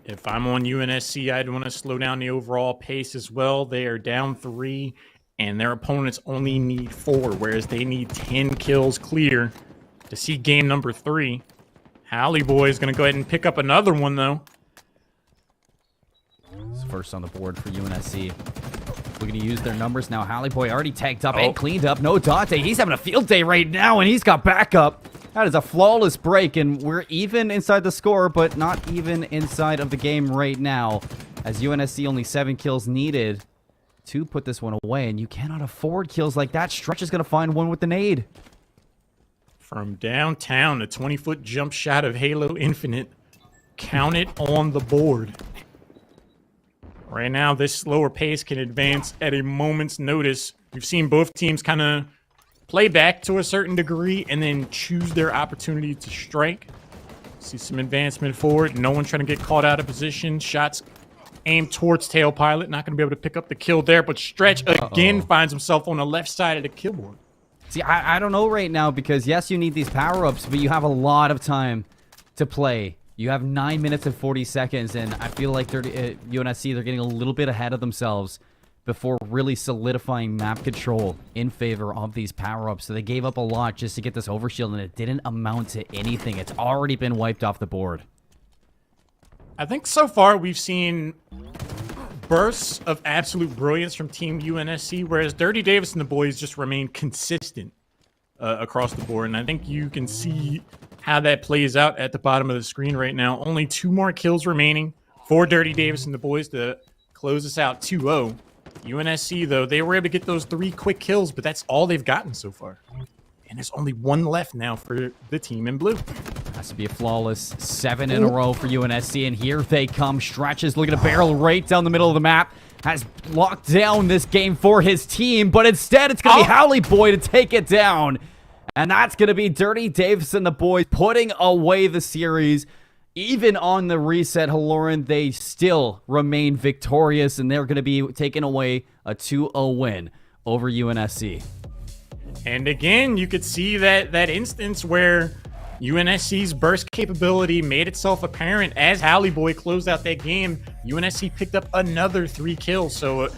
If I'm on UNSC, I'd want to slow down the overall pace as well. They are down 3, and their opponents only need 4, whereas they need 10 kills clear to see game number 3. Hally Boy is going to go ahead and pick up another one, though. It's first on the board for UNSC. We're going to use their numbers now. Hally Boy already tagged up and cleaned up. No Dante. He's having a field day right now, and he's got backup. That is a flawless break, and we're even inside the score, but not even inside of the game right now, as UNSC only 7 kills needed to put this one away, and you cannot afford kills like that. Stretch is going to find one with the nade. From downtown, a 20-foot jump shot of Halo Infinite. Count it on the board. Right now, this slower pace can advance at a moment's notice. We've seen both teams kind of play back to a certain degree and then choose their opportunity to strike. See some advancement forward. No one trying to get caught out of position. Shots aimed towards Tail Pilot. Not going to be able to pick up the kill there, but Stretch again finds himself on the left side of the kill board. See, I don't know right now because, yes, you need these power-ups, but you have a lot of time to play. You have 9 minutes and 40 seconds, and I feel like UNSC, they're getting a little bit ahead of themselves before really solidifying map control in favor of these power-ups. So they gave up a lot just to get this overshield, and it didn't amount to anything. It's already been wiped off the board. I think so far we've seen bursts of absolute brilliance from Team UNSC, whereas Dirty Davis and the boys just remain consistent across the board. And I think you can see how that plays out at the bottom of the screen right now. Only 2 more kills remaining for Dirty Davis and the boys to close us out 2-0. UNSC, though, they were able to get those 3 quick kills, but that's all they've gotten so far. And there's only 1 left now for the team in blue. Has to be a flawless 7 in a row for UNSC, and here they come. Stretch is looking to barrel right down the middle of the map. Has locked down this game for his team, but instead it's going to be Hally Boy to take it down. And that's going to be Dirty Davis and the boys putting away the series. Even on the reset, Haloran, they still remain victorious, and they're going to be taking away a 2-0 win over UNSC. And again, you could see that instance where UNSC's burst capability made itself apparent as Hally Boy closed out that game. UNSC picked up another 3 kills, so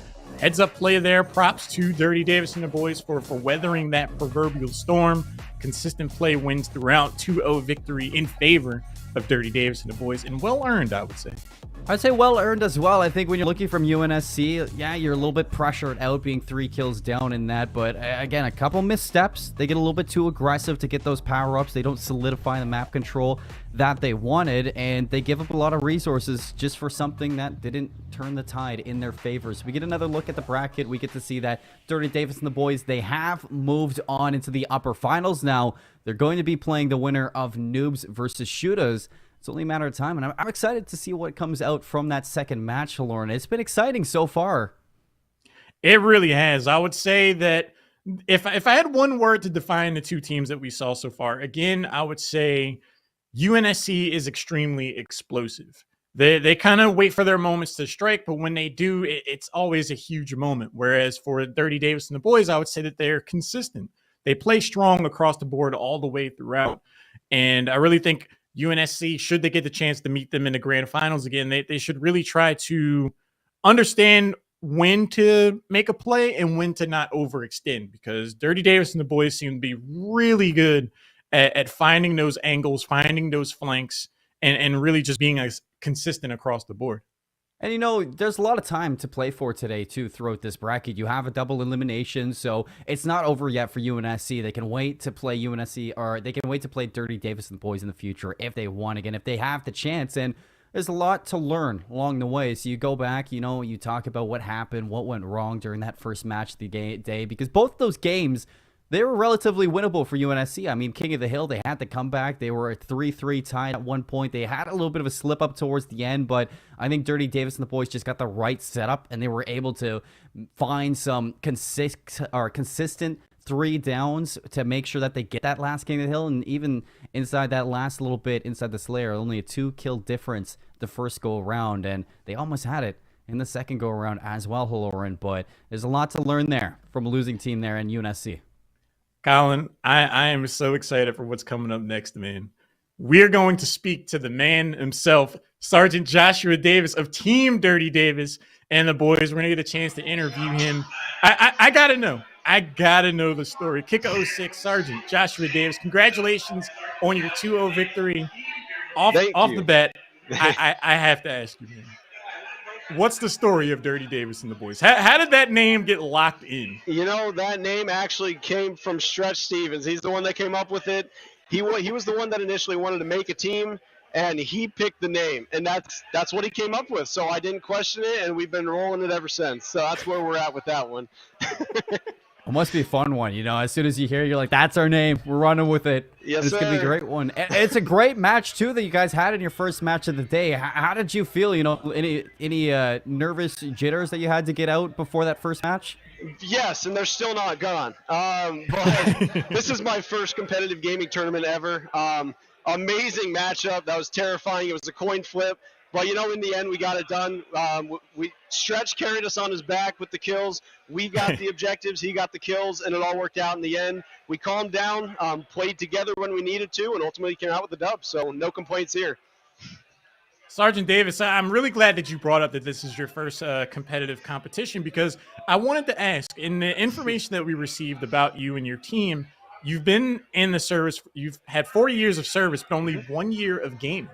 heads up play there. Props to Dirty Davis and the boys for weathering that proverbial storm. Consistent play wins throughout. 2-0 victory in favor of Dirty Davis and the boys, and well earned, I would say. I'd say well earned as well. I think when you're looking from UNSC, yeah, you're a little bit pressured out being 3 kills down in that, but again, a couple missteps. They get a little bit too aggressive to get those power-ups. They don't solidify the map control that they wanted, and they give up a lot of resources just for something that didn't turn the tide in their favor. So we get another look at the bracket. We get to see that Dirty Davis and the boys, they have moved on into the upper finals now. They're going to be playing the winner of Noobs versus Shooters. It's only a matter of time, and I'm excited to see what comes out from that second match, Lauren. It's been exciting so far. It really has. I would say that if I had one word to define the 2 teams that we saw so far, again, I would say UNSC is extremely explosive. They kind of wait for their moments to strike, but when they do, it's always a huge moment. Whereas for Dirty Davis and the boys, I would say that they're consistent. They play strong across the board all the way throughout. And I really think UNSC, should they get the chance to meet them in the grand finals again, they should really try to understand when to make a play and when to not overextend, because Dirty Davis and the boys seem to be really good at finding those angles, finding those flanks, and really just being as consistent across the board. And, you know, there's a lot of time to play for today, too, throughout this bracket. You have a double elimination, so it's not over yet for UNSC. They can wait to play UNSC, or they can wait to play Dirty Davis and the boys in the future if they want again, if they have the chance. And there's a lot to learn along the way. So you go back, you know, you talk about what happened, what went wrong during that first match of the day, because both those games, they were relatively winnable for UNSC. I mean, King of the Hill, they had the comeback. They were 3-3 tied at one point. They had a little bit of a slip up towards the end, but I think Dirty Davis and the boys just got the right setup, and they were able to find some consistent 3 downs to make sure that they get that last king of the hill, and even inside that last little bit inside the Slayer, only a 2 kill difference the first go around, and they almost had it in the second go around as well, Holoran. But there's a lot to learn there from a losing team there in UNSC. Colin, I am so excited for what's coming up next, man. We're going to speak to the man himself, Sergeant Joshua Davis of Team Dirty Davis and the boys. We're going to get a chance to interview him. I got to know. I got to know the story. Kick 06, Sergeant Joshua Davis. Congratulations on your 2-0 victory. Off the bat, I have to ask you, man. What's the story of Dirty Davis and the boys? How did that name get locked in? You know, that name actually came from Stretch Stevens. He's the one that came up with it. He was the one that initially wanted to make a team, and he picked the name, and that's what he came up with. So I didn't question it, and we've been rolling it ever since. So that's where we're at with that one. It must be a fun one, you know. As soon as you hear it, you're like, that's our name. We're running with it. Yes, It's going to be a great one. It's a great match, too, that you guys had in your first match of the day. How did you feel? You know, any nervous jitters that you had to get out before that first match? Yes, and they're still not gone. But this is my first competitive gaming tournament ever. Amazing matchup. That was terrifying. It was a coin flip. But, you know, in the end, we got it done. Stretch carried us on his back with the kills. We got the objectives. He got the kills, and it all worked out in the end. We calmed down, played together when we needed to, and ultimately came out with the dub. So no complaints here. Sergeant Davis, I'm really glad that you brought up that this is your first competitive competition, because I wanted to ask, in the information that we received about you and your team, you've been in the service. You've had 4 years of service, but only 1 year of gaming.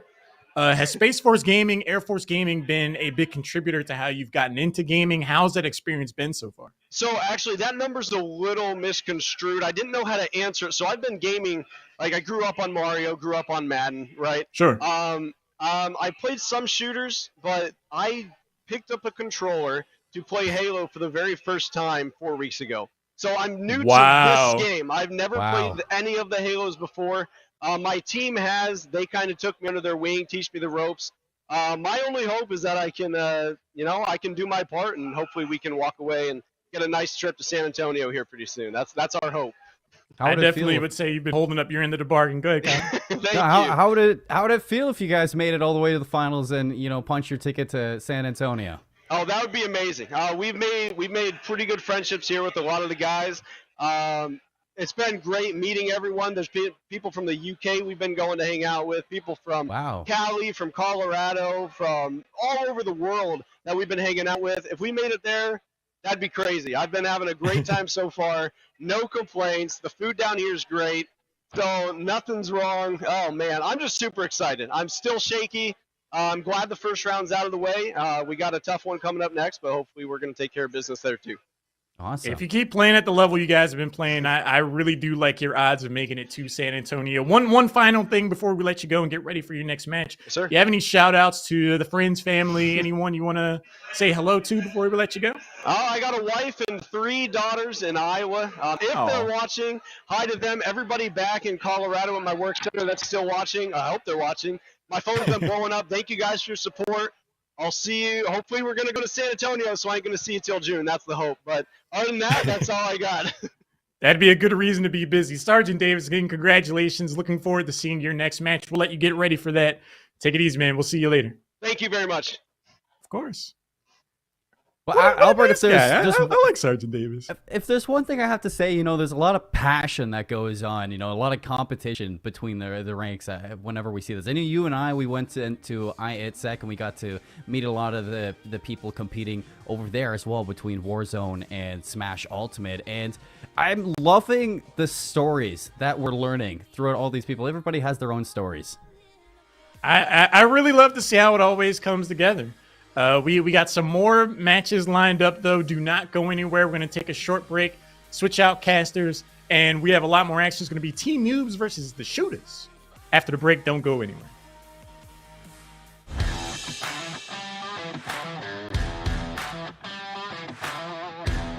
Has Space Force Gaming, Air Force Gaming been a big contributor to how you've gotten into gaming? How's that experience been so far? So actually, that number's a little misconstrued. I didn't know how to answer it. So I've been gaming, like I grew up on Mario, grew up on Madden, right? Sure. I played some shooters, but I picked up a controller to play Halo for the very first time 4 weeks ago. So I'm new to this game. I've never played any of the Halos before. My team has. They kind of took me under their wing, teach me the ropes. My only hope is that I can, I can do my part, and hopefully we can walk away and get a nice trip to San Antonio here pretty soon. That's our hope. I definitely would say you've been holding up your end of the bargain. Good. How would it feel if you guys made it all the way to the finals and punch your ticket to San Antonio? Oh, that would be amazing. We've made pretty good friendships here with a lot of the guys. It's been great meeting everyone. There's people from the UK we've been going to hang out with, people from Cali, from Colorado, from all over the world that we've been hanging out with. If we made it there, that'd be crazy. I've been having a great time so far. No complaints. The food down here is great. So nothing's wrong. Oh, man, I'm just super excited. I'm still shaky. I'm glad the first round's out of the way. We got a tough one coming up next, but hopefully we're going to take care of business there too. Awesome. If you keep playing at the level you guys have been playing, I really do like your odds of making it to San Antonio. One final thing before we let you go and get ready for your next match. Yes, sir. Do you have any shout-outs to the friends, family, anyone you want to say hello to before we let you go? I got a wife and 3 daughters in Iowa. If they're watching, hi to them. Everybody back in Colorado at my work center that's still watching, I hope they're watching. My phone's been blowing up. Thank you guys for your support. I'll see you. Hopefully we're going to go to San Antonio, so I ain't going to see you till June. That's the hope. But other than that, that's all I got. That'd be a good reason to be busy. Sergeant Davis, again, congratulations. Looking forward to seeing your next match. We'll let you get ready for that. Take it easy, man. We'll see you later. Thank you very much. Of course. Well, Albert, if there's I like Sergeant Davis. If there's one thing I have to say, there's a lot of passion that goes on, a lot of competition between the ranks whenever we see this. I know you and I, we went into IITSEC and we got to meet a lot of the people competing over there as well between Warzone and Smash Ultimate. And I'm loving the stories that we're learning throughout all these people. Everybody has their own stories. I really love to see how it always comes together. We got some more matches lined up, though. Do not go anywhere. We're going to take a short break, switch out casters, and we have a lot more action. It's going to be Team Noobs versus the Shooters. After the break, don't go anywhere.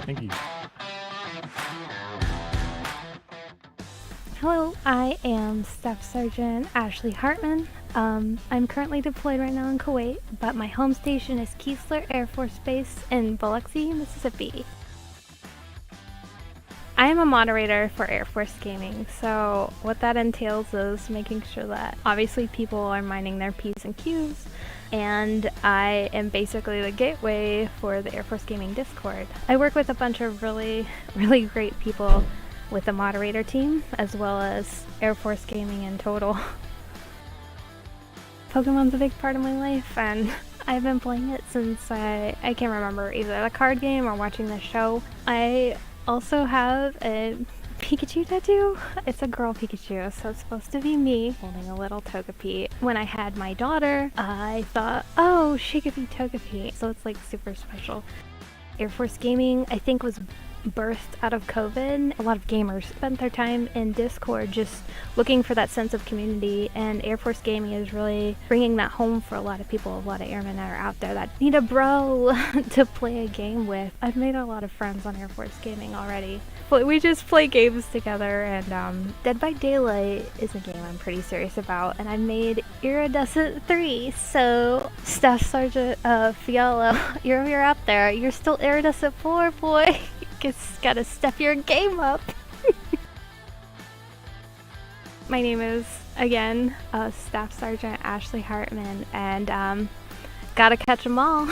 Thank you. Hello, I am Staff Sergeant Ashley Hartman. I'm currently deployed right now in Kuwait, but my home station is Keesler Air Force Base in Biloxi, Mississippi. I am a moderator for Air Force Gaming, so what that entails is making sure that obviously people are minding their P's and Q's, and I am basically the gateway for the Air Force Gaming Discord. I work with a bunch of really great people with the moderator team, as well as Air Force Gaming in total. Pokemon's a big part of my life, and I've been playing it since I can't remember, either the card game or watching the show. I also have a Pikachu tattoo. It's a girl Pikachu, so it's supposed to be me holding a little Togepi. When I had my daughter, I thought, oh, she could be Togepi, so it's like super special. Air Force Gaming, I think, was birthed out of COVID. A lot of gamers spent their time in Discord just looking for that sense of community, and Air Force Gaming is really bringing that home for a lot of people, a lot of airmen that are out there that need a bro to play a game with. I've made a lot of friends on Air Force Gaming already. We just play games together, and Dead by Daylight is a game I'm pretty serious about, and I made Iridescent 3, so Staff Sergeant Fiala, you're out there. You're still Iridescent 4, boy. Just gotta step your game up. My name is, again, Staff Sergeant Ashley Hartman, and gotta catch 'em all.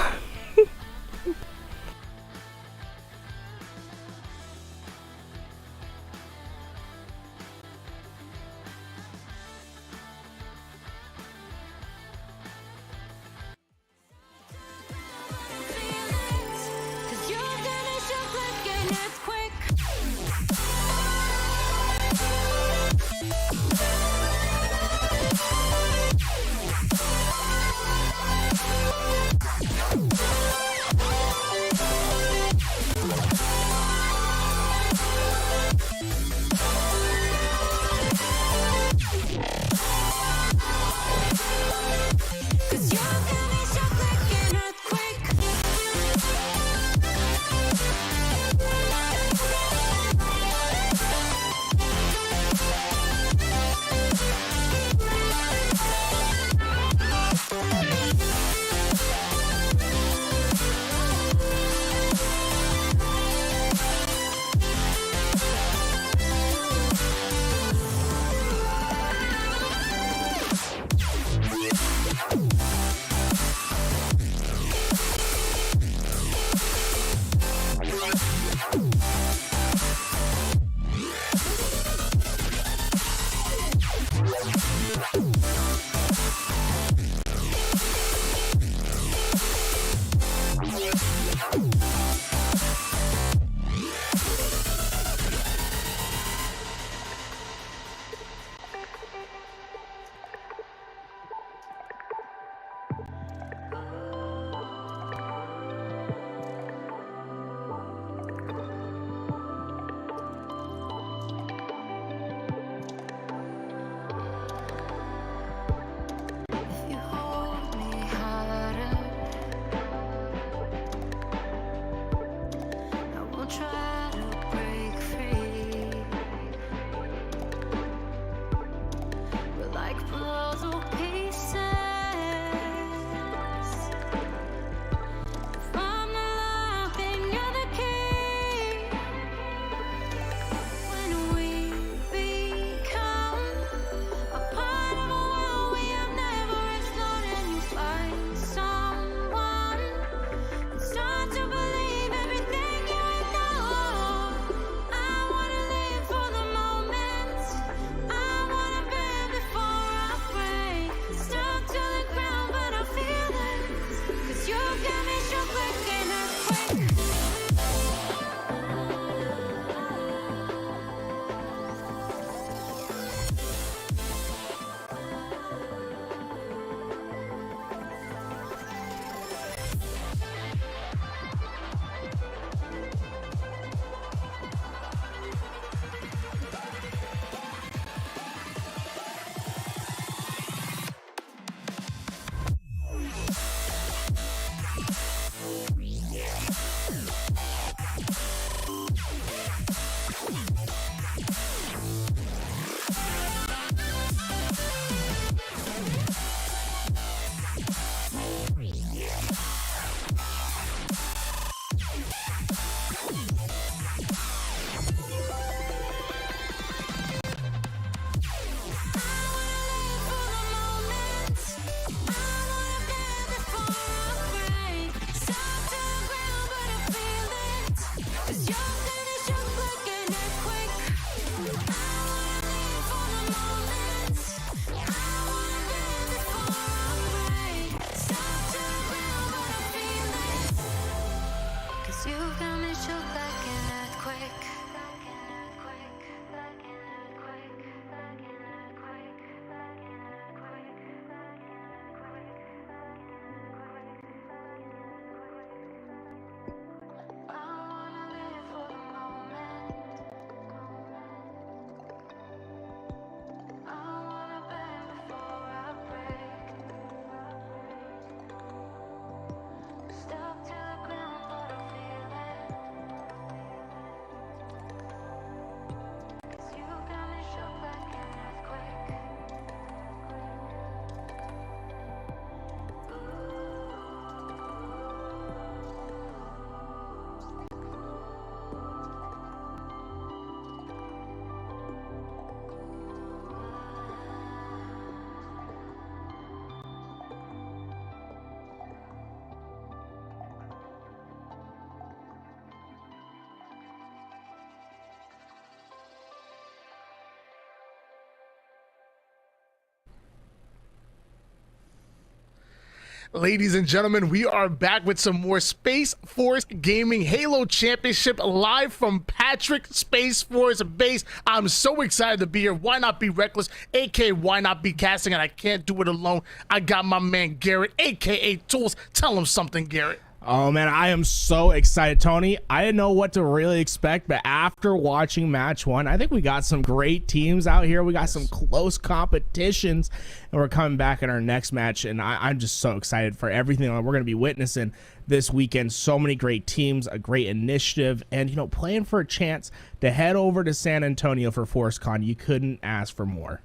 Ladies and gentlemen, we are back with some more Space Force Gaming Halo Championship live from Patrick Space Force Base. I'm so excited to be here. Why not be reckless? aka why not be casting? And I can't do it alone. I got my man Garrett, aka Tools. Tell him something, Garrett. Oh man, I am so excited, Tony. I didn't know what to really expect, but after watching match one, I think we got some great teams out here. We got some close competitions, and we're coming back in our next match, and I'm just so excited for everything that we're going to be witnessing this weekend. So many great teams, a great initiative, and you know, playing for a chance to head over to San Antonio for FORCECON. You couldn't ask for more.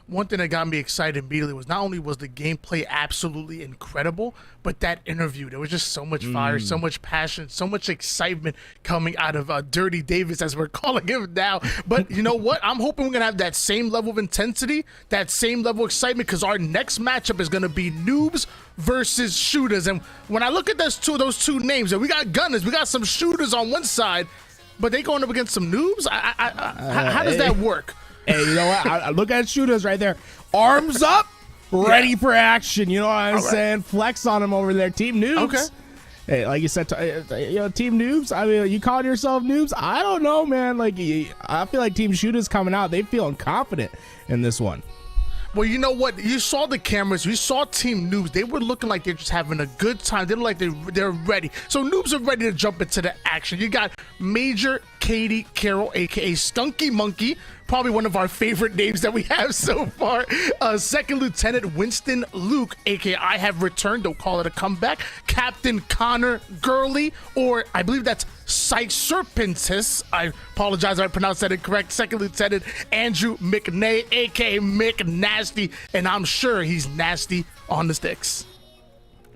One thing that got me excited immediately was not only was the gameplay absolutely incredible, but that interview. There was just so much fire, so much passion, so much excitement coming out of Dirty Davis, as we're calling him now. But you know what? I'm hoping we're going to have that same level of intensity, that same level of excitement, because our next matchup is going to be noobs versus shooters. And when I look at those two names, and we got gunners, we got some shooters on one side, but they going up against some noobs? How does that work? Hey, you know what? I look at shooters right there. Arms up, ready for action. You know what I'm saying? Flex on them over there. Team Noobs. Okay. Hey, like you said, you know, Team Noobs. I mean, you calling yourself noobs? I don't know, man. Like, I feel like Team Shooters coming out, they feeling confident in this one. Well, you know what? You saw the cameras. You saw Team Noobs. They were looking like they're just having a good time. They look like they're ready. So Noobs are ready to jump into the action. You got Major Katie Carroll, a.k.a. Skunky Monkey, probably one of our favorite names that we have so far. Second Lieutenant Winston Luke, a.k.a. I Have Returned. Don't call it a comeback. Captain Connor Gurley, or I believe that's Serpentis. I apologize if I pronounced that incorrect. Second Lieutenant Andrew McNay, a.k.a. Mick Nasty, and I'm sure he's nasty on the sticks.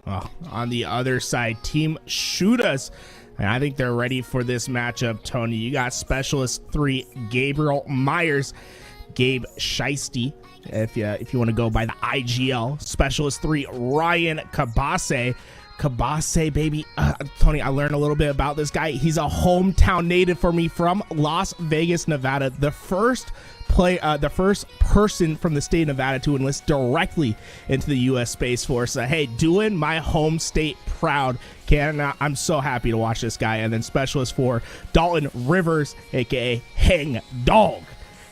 Oh, on the other side, Team Shooters. And I think they're ready for this matchup, Tony. You got Specialist 3, Gabriel Myers, Gabe Shiesty, if you want to go by the IGL. Specialist 3, Ryan Kabase. Kabase, baby. Tony, I learned a little bit about this guy. He's a hometown native for me from Las Vegas, Nevada. The first person from the state of Nevada to enlist directly into the U.S. Space Force. Hey, doing my home state proud. I'm so happy to watch this guy. And then Specialist 4, Dalton Rivers, a.k.a. Hang Dog.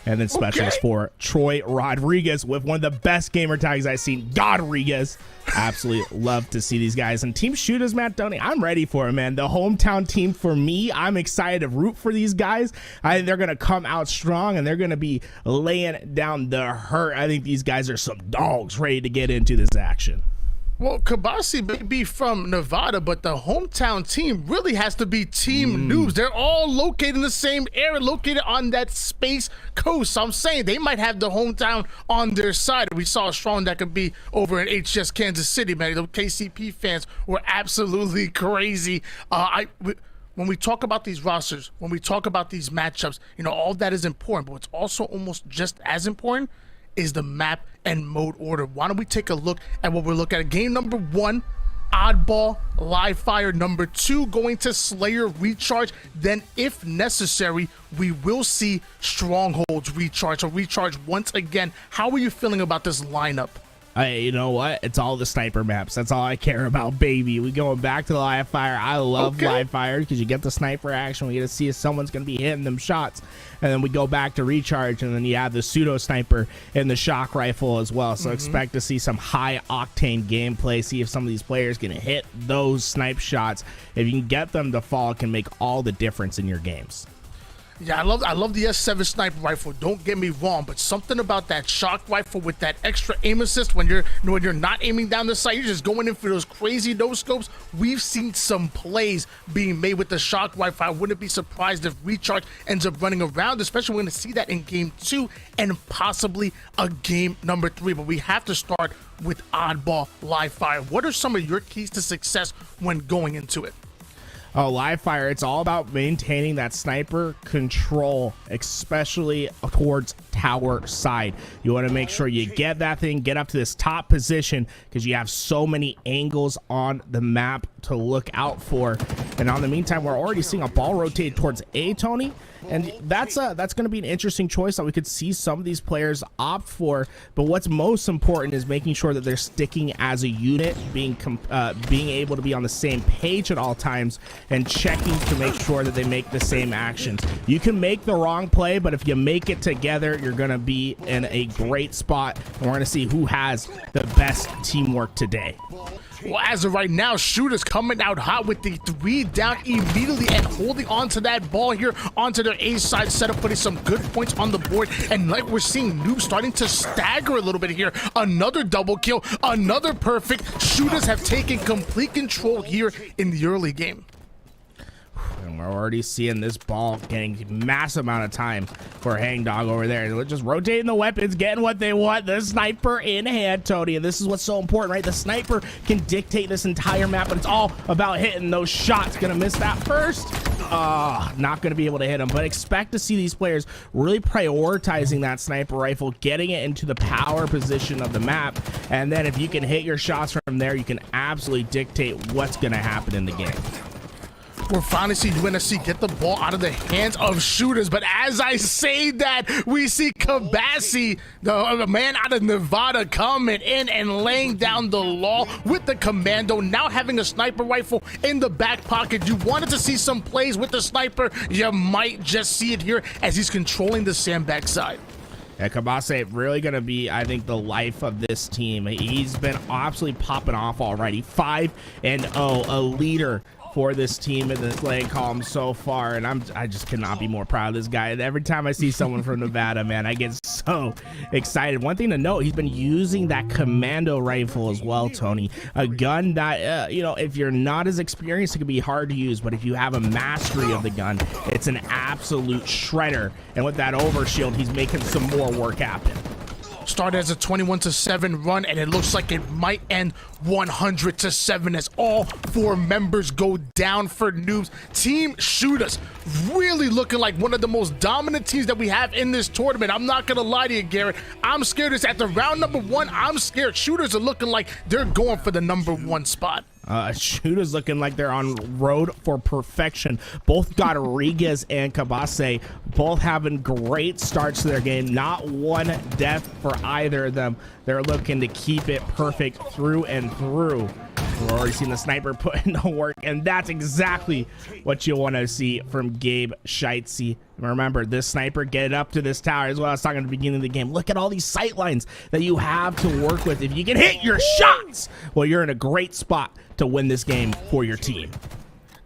And then Specialist 4, Troy Rodriguez, with one of the best gamer tags I've seen, Godriguez. Absolutely love to see these guys. And Team Shooters, Matt Doney, I'm ready for it, man. The hometown team for me. I'm excited to root for these guys. I think they're going to come out strong, and they're going to be laying down the hurt. I think these guys are some dogs ready to get into this action. Well, Kabasi may be from Nevada, but the hometown team really has to be Team Noobs. They're all located in the same area, located on that Space Coast. So I'm saying they might have the hometown on their side. We saw how strong that could be over in HS Kansas City, man. The KCP fans were absolutely crazy. When we talk about these rosters, when we talk about these matchups, you know, all that is important, but what's also almost just as important is the map and mode order. Why don't we take a look at what we're looking at? Game number 1, Oddball Live Fire. Number 2, going to Slayer Recharge. Then, if necessary, we will see Strongholds Recharge. So recharge once again. How are you feeling about this lineup? Hey, you know what? It's all the sniper maps. That's all I care about, baby. We going back to the live fire. I love live fire because you get the sniper action. We get to see if someone's going to be hitting them shots. And then we go back to recharge, and then you have the pseudo sniper and the shock rifle as well. So expect to see some high octane gameplay. See if some of these players can hit those snipe shots. If you can get them to fall, it can make all the difference in your games. Yeah, I love the S7 sniper rifle. Don't get me wrong, but something about that shock rifle with that extra aim assist when you're not aiming down the sight, you're just going in for those crazy no scopes. We've seen some plays being made with the shock rifle. I wouldn't be surprised if Recharge ends up running around, especially we're going to see that in game 2 and possibly a game number 3. But we have to start with Oddball Live Fire. What are some of your keys to success when going into it? Oh, live fire, it's all about maintaining that sniper control, especially towards tower side. You want to make sure you get that thing, get up to this top position, because you have so many angles on the map to look out for. And on the meantime, we're already seeing a ball rotate towards A, Tony. And that's going to be an interesting choice that we could see some of these players opt for. But what's most important is making sure that they're sticking as a unit, being able to be on the same page at all times, and checking to make sure that they make the same actions. You can make the wrong play, but if you make it together, you're going to be in a great spot. And we're going to see who has the best teamwork today. Well, as of right now, Shooters coming out hot with the 3 down immediately and holding on to that ball here onto their A side setup, putting some good points on the board. And like we're seeing, Noob starting to stagger a little bit here. Another double kill, another perfect. Shooters have taken complete control here in the early game. And we're already seeing this ball getting massive amount of time for Hangdog over there. They're just rotating the weapons, getting what they want. The sniper in hand, Tony. And this is what's so important, right? The sniper can dictate this entire map, but it's all about hitting those shots. Gonna miss that first. Not gonna be able to hit them, but expect to see these players really prioritizing that sniper rifle, getting it into the power position of the map. And then if you can hit your shots from there, you can absolutely dictate what's gonna happen in the game. We're finally seeing UNSC get the ball out of the hands of Shooters, but as I say that, we see Kabassi, the man out of Nevada, coming in and laying down the law with the commando, now having a sniper rifle in the back pocket. You wanted to see some plays with the sniper, you might just see it here as he's controlling the sandbag side. Yeah, Kabase really going to be, I think, the life of this team. He's been absolutely popping off already. 5-0, a leader for this team in this lane column so far, and I just cannot be more proud of this guy. And every time I see someone from Nevada, man, I get so excited. One thing to note, he's been using that commando rifle as well, Tony. A gun that, you know, if you're not as experienced, it can be hard to use, but if you have a mastery of the gun, it's an absolute shredder. And with that overshield, he's making some more work happen. Started as a 21-7 run, and it looks like it might end 100-7 as all 4 members go down for Noobs. Team Shooters really looking like one of the most dominant teams that we have in this tournament. I'm not gonna lie to you, Garrett. I'm scared. It's at the round number 1. I'm scared. Shooters are looking like they're going for the number 1 spot. Shooters looking like they're on road for perfection. Both Rodriguez and Kabase both having great starts to their game. Not one death for either of them. They're looking to keep it perfect through and through. We're already seeing the sniper put in the work, and that's exactly what you want to see from Gabe Scheitze. Remember, this sniper getting up to this tower is what I was talking at the beginning of the game. Look at all these sight lines that you have to work with. If you can hit your shots, well, you're in a great spot to win this game for your team.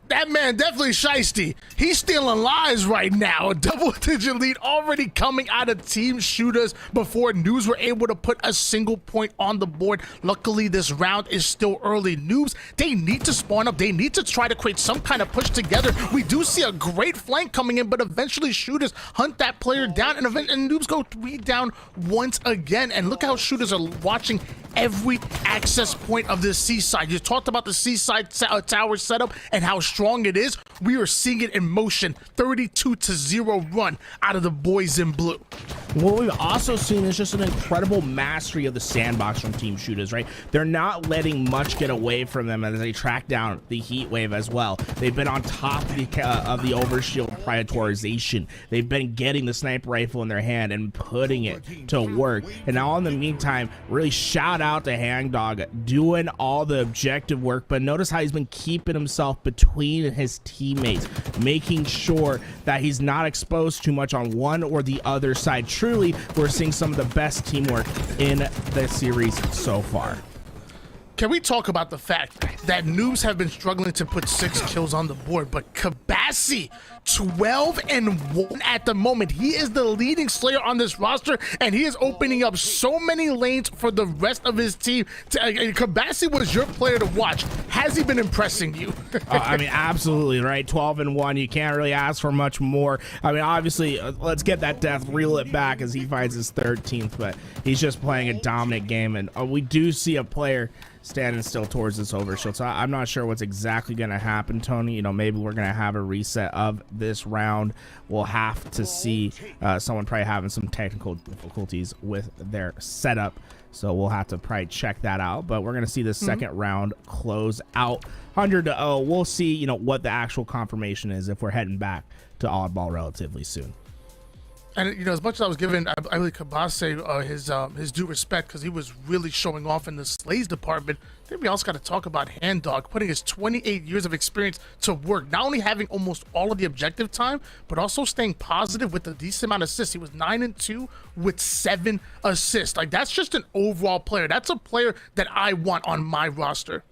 That man definitely shiesty. He's stealing lives right now. A double-digit lead already coming out of Team Shooters before Noobs were able to put a single point on the board. Luckily, this round is still early. Noobs, they need to spawn up. They need to try to create some kind of push together. We do see a great flank coming in, but eventually Shooters hunt that player down, and Noobs go 3 down once again. And look how Shooters are watching every access point of the seaside. You talked about the seaside tower setup and how strong it is. We are seeing it in motion. 32-0 run out of the boys in blue. What we've also seen is just an incredible mastery of the sandbox from Team Shooters, right? They're not letting much get away from them as they track down the heat wave as well. They've been on top of the overshield prioritization. They've been getting the sniper rifle in their hand and putting it to work. And now in the meantime, really shout out to Hangdog doing all the objective work, but notice how he's been keeping himself between his teammates, making sure that he's not exposed too much on one or the other side. Truly, we're seeing some of the best teamwork in the series so far. Can we talk about the fact that Noobs have been struggling to put 6 kills on the board, but Kabassi, 12-1 at the moment. He is the leading slayer on this roster, and he is opening up so many lanes for the rest of his team. Kabassi was your player to watch. Has he been impressing you? I mean, absolutely, right? 12-1. You can't really ask for much more. I mean, obviously, let's get that death, reel it back as he finds his 13th, but he's just playing a dominant game, and we do see a player standing still towards this overshield. So I'm not sure what's exactly going to happen, Tony. You know, maybe we're going to have a reset of this round. We'll have to see. Someone probably having some technical difficulties with their setup. So we'll have to probably check that out. But we're going to see the second round close out 100-0. We'll see, you know, what the actual confirmation is if we're heading back to oddball relatively soon. And, you know, as much as I was giving, I really Kabase his due respect, because he was really showing off in the Slays department. I think we also got to talk about Hand Dog, putting his 28 years of experience to work, not only having almost all of the objective time, but also staying positive with a decent amount of assists. He was 9-2 with 7 assists. Like, that's just an overall player. That's a player that I want on my roster.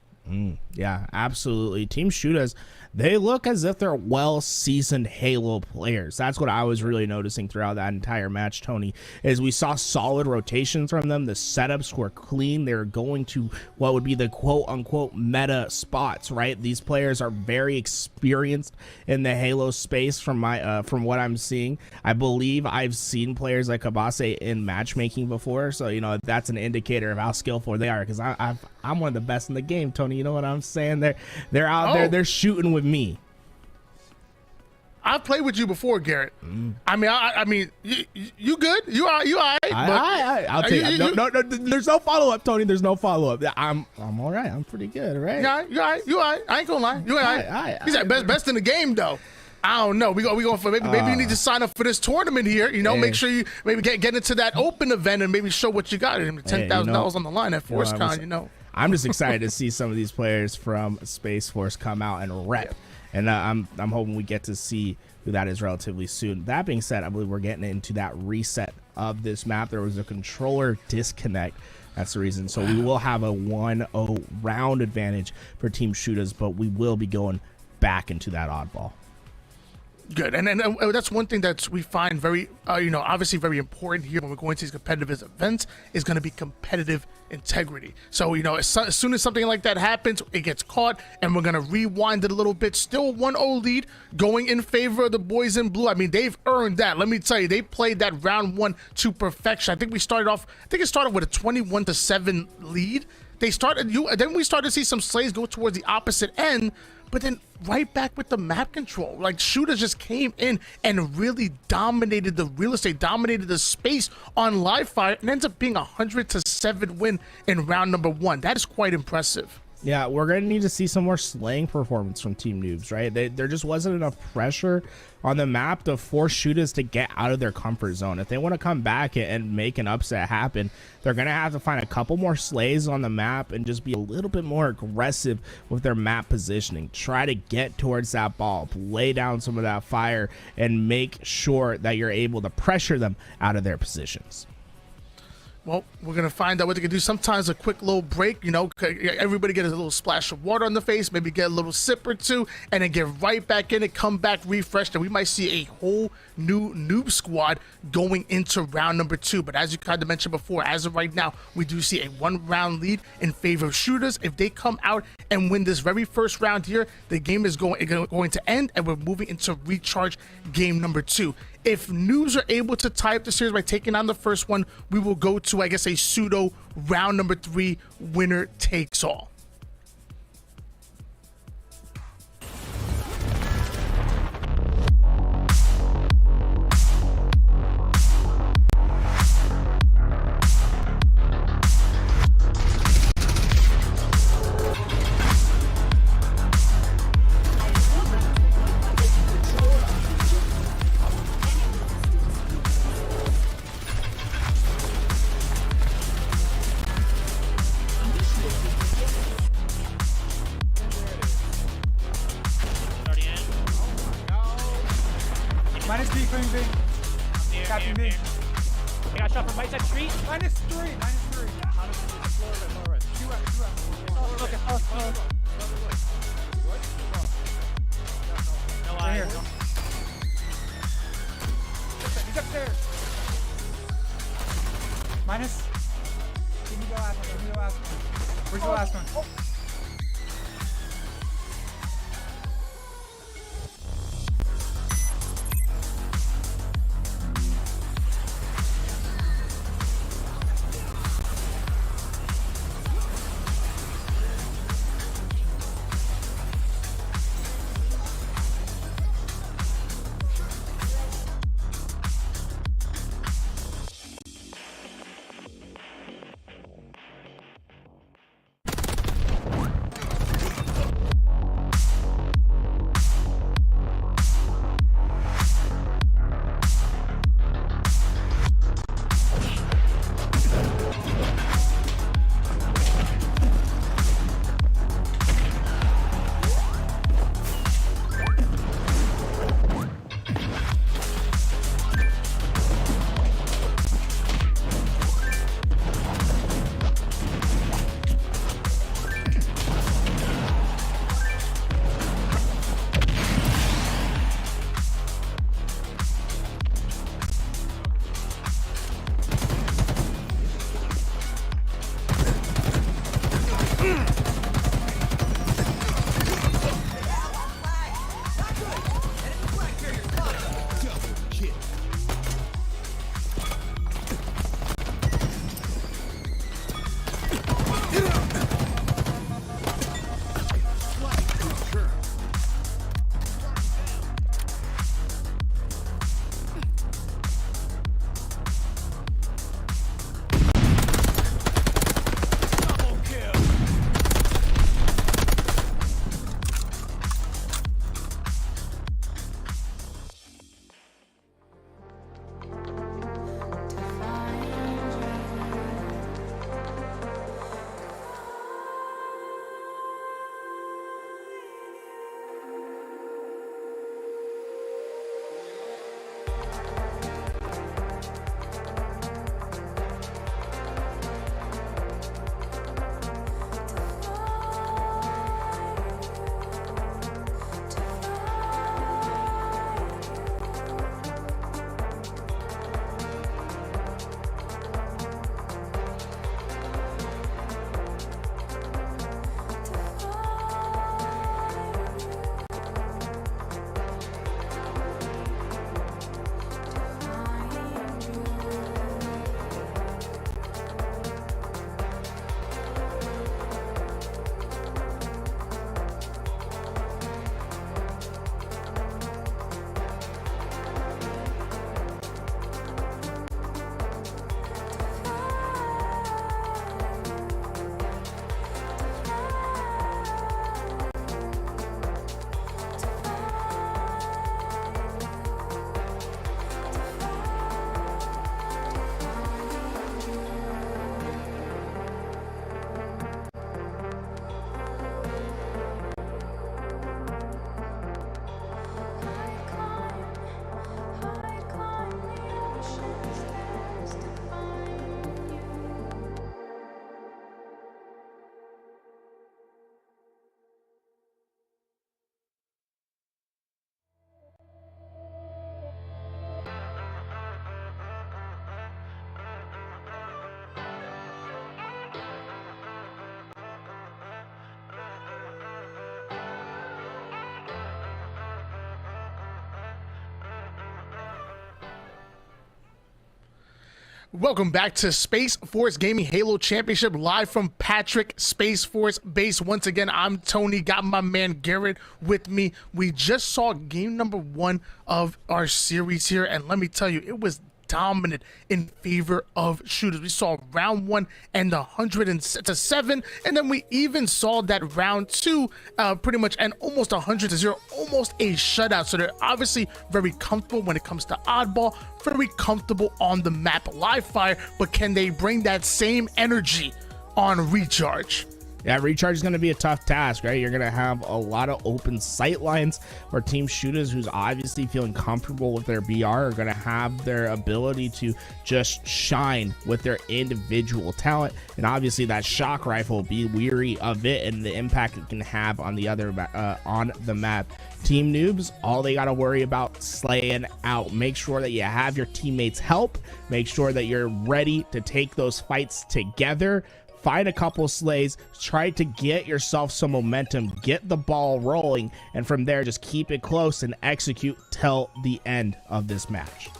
Yeah, absolutely. Team Shooters, they look as if they're well-seasoned Halo players. That's what I was really noticing throughout that entire match, Tony, is we saw solid rotations from them. The setups were clean. They were going to what would be the quote-unquote meta spots, right? These players are very experienced in the Halo space from what I'm seeing. I believe I've seen players like Kabase in matchmaking before, so, you know, that's an indicator of how skillful they are, because I'm one of the best in the game, Tony. You know what I'm saying? They're out there. They're shooting with me. I've played with you before, Garrett. I mean, you good? You all right? I'll take it. No, there's no follow up, Tony. There's no follow up. I'm all right. I'm pretty good, right? You all right? I ain't gonna lie. You all right? He's at best in the game, though. I don't know. We going for maybe you need to sign up for this tournament here. You know, make sure you maybe get into that open event and maybe show what you got. $10,000 on the line at FORCECON. You know. I'm just excited to see some of these players from Space Force come out and rep, and I'm hoping we get to see who that is relatively soon. That being said, I believe we're getting into that reset of this map. There was a controller disconnect. That's the reason. So we will have a 1-0 round advantage for Team Shooters, but we will be going back into that oddball. Good, and that's one thing that we find very, obviously very important here when we're going to these competitive events is going to be competitive integrity. So, you know, as soon as something like that happens, it gets caught, and we're going to rewind it a little bit. Still 1-0 lead going in favor of the boys in blue. I mean, they've earned that. Let me tell you, they played that round 1 to perfection. I think it started with a 21-7 lead. Then we started to see some slays go towards the opposite end, but then right back with the map control. Like, Shooters just came in and really dominated the real estate, dominated the space on live fire, and ends up being a 100-7 win in round number 1. That is quite impressive. Yeah, we're going to need to see some more slaying performance from Team Noobs, right? There just wasn't enough pressure on the map to force Shooters to get out of their comfort zone. If they want to come back and make an upset happen, they're going to have to find a couple more slays on the map and just be a little bit more aggressive with their map positioning. Try to get towards that ball, lay down some of that fire, and make sure that you're able to pressure them out of their positions. Well, we're going to find out what they can do. Sometimes a quick little break, you know, everybody get a little splash of water on the face, maybe get a little sip or two, and then get right back in it, come back refreshed, and we might see a whole new noob squad going into round number 2. But as you kind of mentioned before, as of right now, we do see a 1-round lead in favor of Shooters. If they come out and win this very first round here, the game is going to end, and we're moving into recharge game number 2. If Noobs are able to tie up the series by taking on the first one, we will go to, I guess, a pseudo round number 3, winner takes all. Minus 3, coming B. Copy me. I got shot from right side street. Minus 3. Look at us. No eyes. He's upstairs. Minus. Give me the last one. Where's the last one? Oh. Welcome back to Space Force Gaming Halo Championship live from Patrick Space Force Base. Once again, I'm Tony, got my man Garrett with me. We just saw game number 1 of our series here, and let me tell you, it was dominant in favor of shooters. We saw round 1 and 100-7, and then we even saw that round 2 pretty much and almost 100-0, almost a shutout. So they're obviously very comfortable when it comes to oddball, very comfortable on the map live fire, but can they bring that same energy on recharge? Yeah, recharge is going to be a tough task, right? You're going to have a lot of open sight lines where team shooters who's obviously feeling comfortable with their BR are going to have their ability to just shine with their individual talent. And obviously that shock rifle, be weary of it and the impact it can have on the other on the map. Team noobs, all they got to worry about slaying out. Make sure that you have your teammates help. Make sure that you're ready to take those fights together. Find a couple slays, try to get yourself some momentum, get the ball rolling, and from there just keep it close and execute till the end of this match.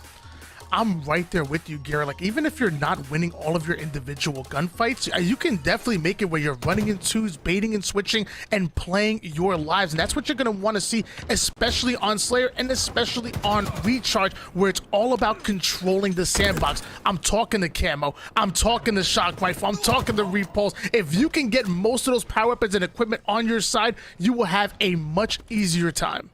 I'm right there with you, Garrett. Like, even if you're not winning all of your individual gunfights, you can definitely make it where you're running in twos, baiting and switching, and playing your lives. And that's what you're going to want to see, especially on Slayer and especially on Recharge, where it's all about controlling the sandbox. I'm talking the camo, I'm talking the shock rifle, I'm talking the repulse. If you can get most of those power weapons and equipment on your side, you will have a much easier time.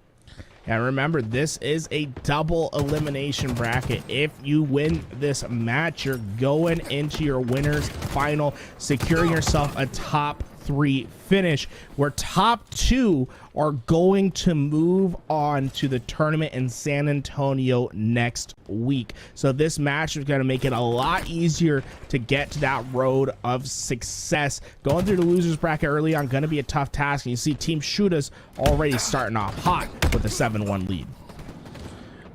And remember, this is a double elimination bracket. If you win this match, you're going into your winners final, securing yourself a top 3 finish, where top 2 are going to move on to the tournament in San Antonio next week. So this match is going to make it a lot easier to get to that road of success. Going through the losers bracket early on going to be a tough task, and you see Team Shooters already starting off hot with a 7-1 lead.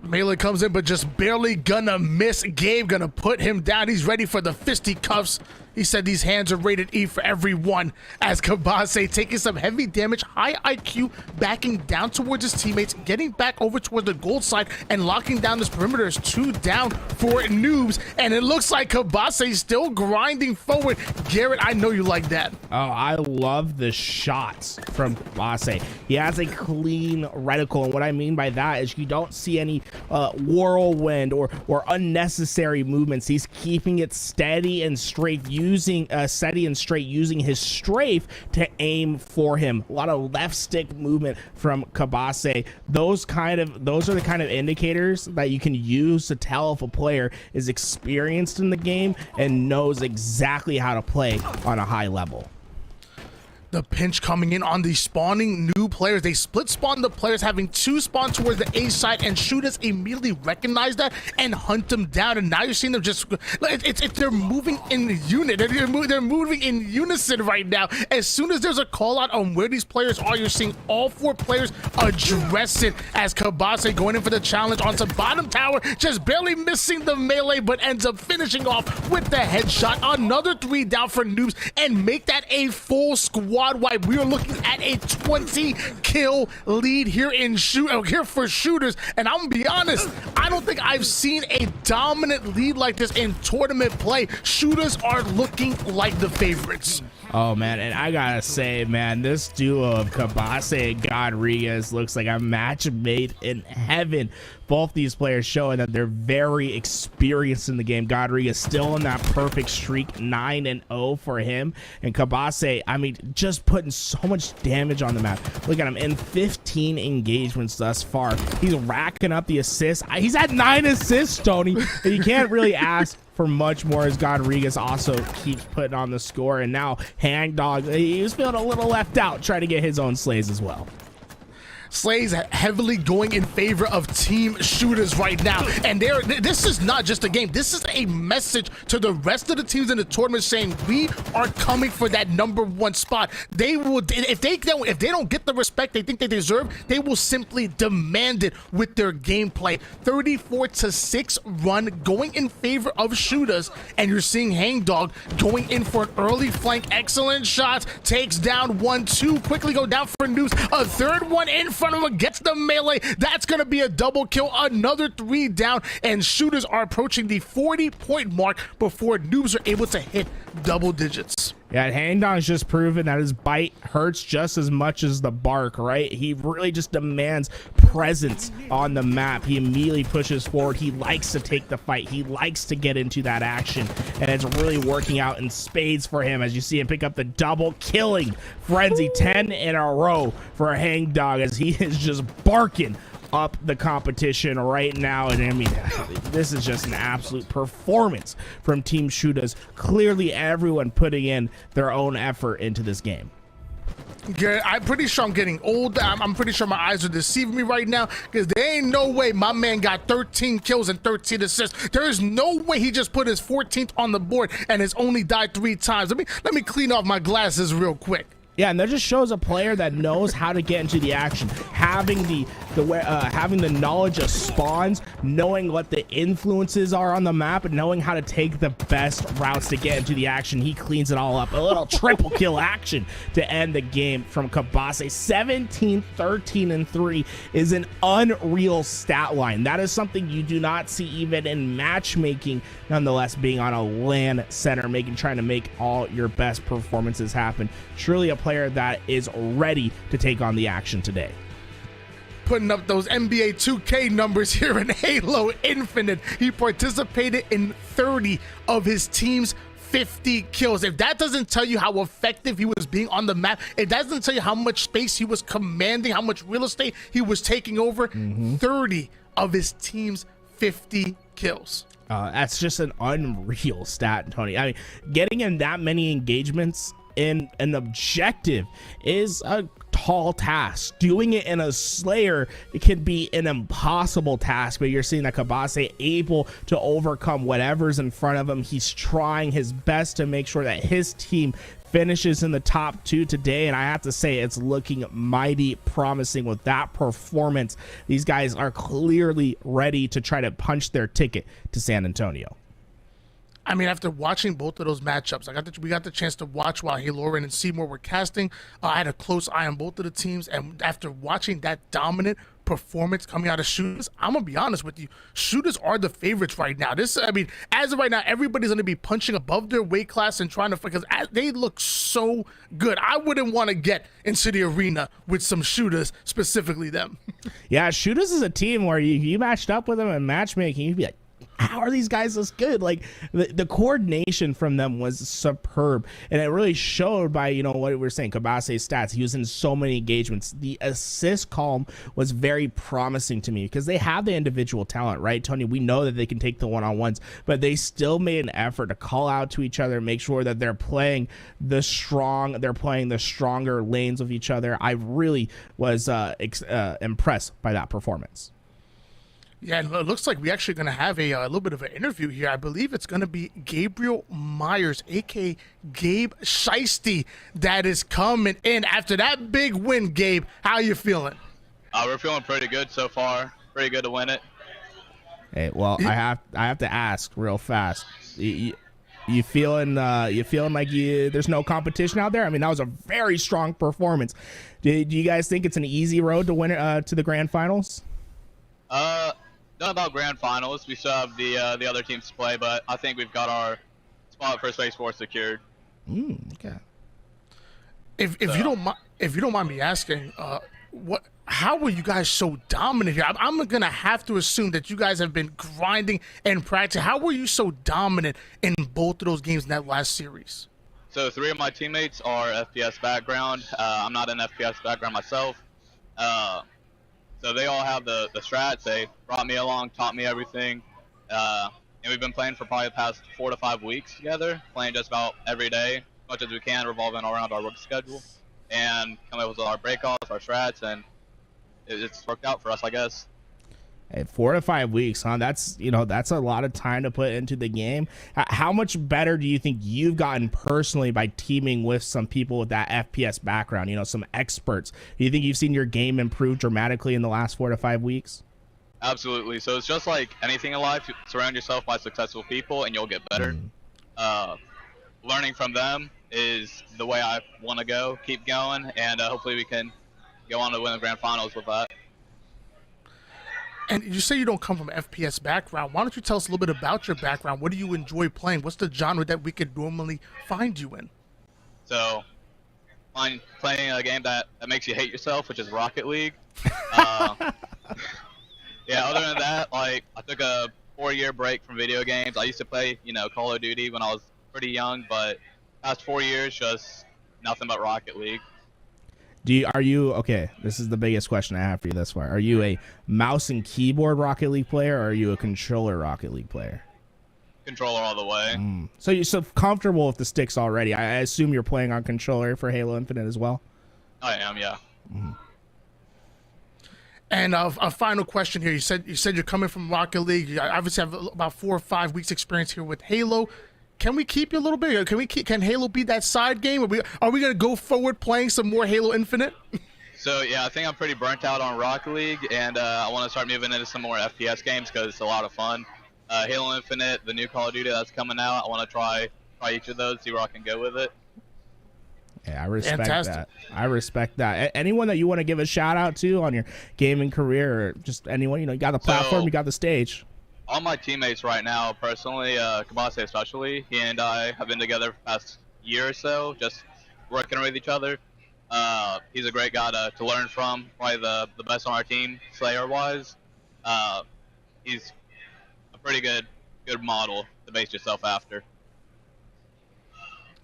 Melee comes in, but just barely gonna miss. Gabe gonna put him down. He's ready for the fisticuffs. He said these hands are rated E for everyone, as Kabase taking some heavy damage, high IQ, backing down towards his teammates, getting back over towards the gold side and locking down this perimeter. Is 2 down for noobs, and it looks like Kabase still grinding forward. Garrett, I know you like that. Oh, I love the shots from Kabase. He has a clean reticle, and what I mean by that is you don't see any whirlwind or unnecessary movements. He's keeping it steady and straight, using steady and straight, using his strafe to aim for him. A lot of left stick movement from Kabase. Those are the kind of indicators that you can use to tell if a player is experienced in the game and knows exactly how to play on a high level. The pinch coming in on the spawning new players. They split spawn the players, having 2 spawn towards the A side, and shooters immediately recognize that and hunt them down. And now you're seeing them just, they're moving in unit. They're moving in unison right now. As soon as there's a call out on where these players are, you're seeing all 4 players address it, as Kabase going in for the challenge on some bottom tower, just barely missing the melee, but ends up finishing off with the headshot. Another 3 down for noobs, and make that a full squad wipe. We are looking at a 20 kill lead here for shooters, and I'm gonna be honest, I don't think I've seen a dominant lead like this in tournament play. Shooters are looking like the favorites. Oh man, and I gotta say, man, this duo of Kabase and Godriguez looks like a match made in heaven. Both these players showing that they're very experienced in the game. Godriguez still in that perfect streak, 9-0 for him, and Kabase, I mean, just putting so much damage on the map. Look at him in 15 engagements thus far. He's racking up the assists. He's had 9 assists, Tony, and you can't really ask for much more, as Godriguez also keeps putting on the score. And now Hangdog, he was feeling a little left out, trying to get his own slays as well. Slays heavily going in favor of team shooters right now, and this is not just a game, this is a message to the rest of the teams in the tournament saying we are coming for that #1 spot. They will, if they don't get the respect they think they deserve, they will simply demand it with their gameplay. 34-6 run going in favor of shooters, and you're seeing Hangdog going in for an early flank. Excellent shots, takes down 1-2, quickly go down for noobs. A 3rd one in front of him, gets the melee. That's going to be a double kill, another 3 down, and shooters are approaching the 40-point mark before noobs are able to hit double digits. Yeah, Hangdong's just proven that his bite hurts just as much as the bark, right? He really just demands presence on the map. He immediately pushes forward. He likes to take the fight. He likes to get into that action, and it's really working out in spades for him as you see him pick up the double killing frenzy. 10 in a row for Hangdong as he is just barking up the competition right now. And I mean, this is just an absolute performance from Team Shooters. Clearly everyone putting in their own effort into this game. Yeah, I'm pretty sure I'm getting old. I'm pretty sure my eyes are deceiving me right now, because there ain't no way my man got 13 kills and 13 assists. There is no way he just put his 14th on the board and has only died 3 times. Let me clean off my glasses real quick. Yeah, and that just shows a player that knows how to get into the action, having the knowledge of spawns, knowing what the influences are on the map, and knowing how to take the best routes to get into the action. He cleans it all up. A little triple kill action to end the game from Kabase. 17, 13, and 3 is an unreal stat line. That is something you do not see even in matchmaking. Nonetheless, being on a LAN center, trying to make all your best performances happen. Truly a player that is ready to take on the action today. Putting up those NBA 2K numbers here in Halo Infinite. He participated in 30 of his team's 50 kills. If that doesn't tell you how effective he was being on the map, it doesn't tell you how much space he was commanding, how much real estate he was taking over. 30 of his team's 50 kills. That's just an unreal stat, Tony. I mean, getting in that many engagements in an objective is a tall task. Doing it in a Slayer, it can be an impossible task, but you're seeing that Kabase able to overcome whatever's in front of him. He's trying his best to make sure that his team finishes in the top 2 today, and I have to say it's looking mighty promising with that performance. These guys are clearly ready to try to punch their ticket to San Antonio. I mean, after watching both of those matchups, we got the chance to watch while Haloran and Seymour were casting. I had a close eye on both of the teams, and after watching that dominant performance coming out of Shooters, I'm gonna be honest with you, Shooters are the favorites right now. As of right now, everybody's gonna be punching above their weight class and trying to, because they look so good. I wouldn't want to get into the arena with some Shooters, specifically them. Yeah, Shooters is a team where you matched up with them in matchmaking, you'd be like, how are these guys this good? Like the coordination from them was superb, and it really showed by what we were saying. Kabase's stats, he was in so many engagements. The assist column was very promising to me because they have the individual talent, right, Tony? We know that they can take the one-on-ones, but they still made an effort to call out to each other, make sure that they're playing the stronger lanes of each other. I really was impressed by that performance. Yeah, it looks like we actually going to have a little bit of an interview here. I believe it's going to be Gabriel Myers, a.k.a. Gabe Shiesty, that is coming in after that big win. Gabe, how you feeling? We're feeling pretty good so far. Pretty good to win it. Hey, well, I have to ask real fast. You feeling like there's no competition out there? I mean, that was a very strong performance. Do you guys think it's an easy road to win to the grand finals? Not about grand finals. We still have the other teams to play, but I think we've got our spot at first place for secured. Okay. If you don't mind me asking, how were you guys so dominant here? I'm gonna have to assume that you guys have been grinding and practicing. How were you so dominant in both of those games in that last series? So 3 of my teammates are FPS background. I'm not an FPS background myself. So they all have the strats. They brought me along, taught me everything. And we've been playing for probably the past 4 to 5 weeks together, playing just about every day, as much as we can, revolving around our work schedule, and coming up with our breakoffs, our strats, and it's worked out for us, I guess. Hey, 4 to 5 weeks, huh? That's a lot of time to put into the game. How much better do you think you've gotten personally by teaming with some people with that FPS background? Some experts. Do you think you've seen your game improve dramatically in the last 4 to 5 weeks? Absolutely. So it's just like anything in life. You surround yourself by successful people, and you'll get better. Learning from them is the way I want to go. Keep going, and hopefully we can go on to win the grand finals with that. And you say you don't come from an FPS background. Why don't you tell us a little bit about your background? What do you enjoy playing? What's the genre that we could normally find you in? So, I'm playing a game that makes you hate yourself, which is Rocket League. Yeah, other than that, like, I took a 4-year break from video games. I used to play, Call of Duty when I was pretty young, but past 4 years, just nothing but Rocket League. Okay, this is the biggest question I have for you thus far. Are you a mouse and keyboard Rocket League player, or are you a controller Rocket League player? Controller all the way. So you're so comfortable with the sticks already. I assume you're playing on controller for Halo Infinite as well? I am, yeah. And a final question here. You said you're coming from Rocket League. You obviously have about 4 or 5 weeks experience here with Halo. Can we keep you a little bit? Can Halo be that side game? Are we going to go forward playing some more Halo Infinite? So, yeah, I think I'm pretty burnt out on Rocket League, and I want to start moving into some more FPS games because it's a lot of fun. Halo Infinite, the new Call of Duty that's coming out, I want to try each of those, see where I can go with it. Yeah, I respect Fantastic. that. I respect that. Anyone that you want to give a shout out to on your gaming career, or just anyone, you got the platform, you got the stage. All my teammates right now, personally, Kabase especially, he and I have been together for the past year or so, just working with each other. He's a great guy to learn from, probably the best on our team, Slayer-wise. He's a pretty good model to base yourself after.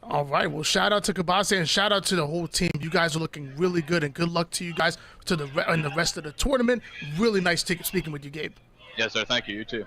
All right. Well, shout out to Kabase and shout out to the whole team. You guys are looking really good, and good luck to you guys in the rest of the tournament. Really nice speaking with you, Gabe. Yes, sir. Thank you. You too.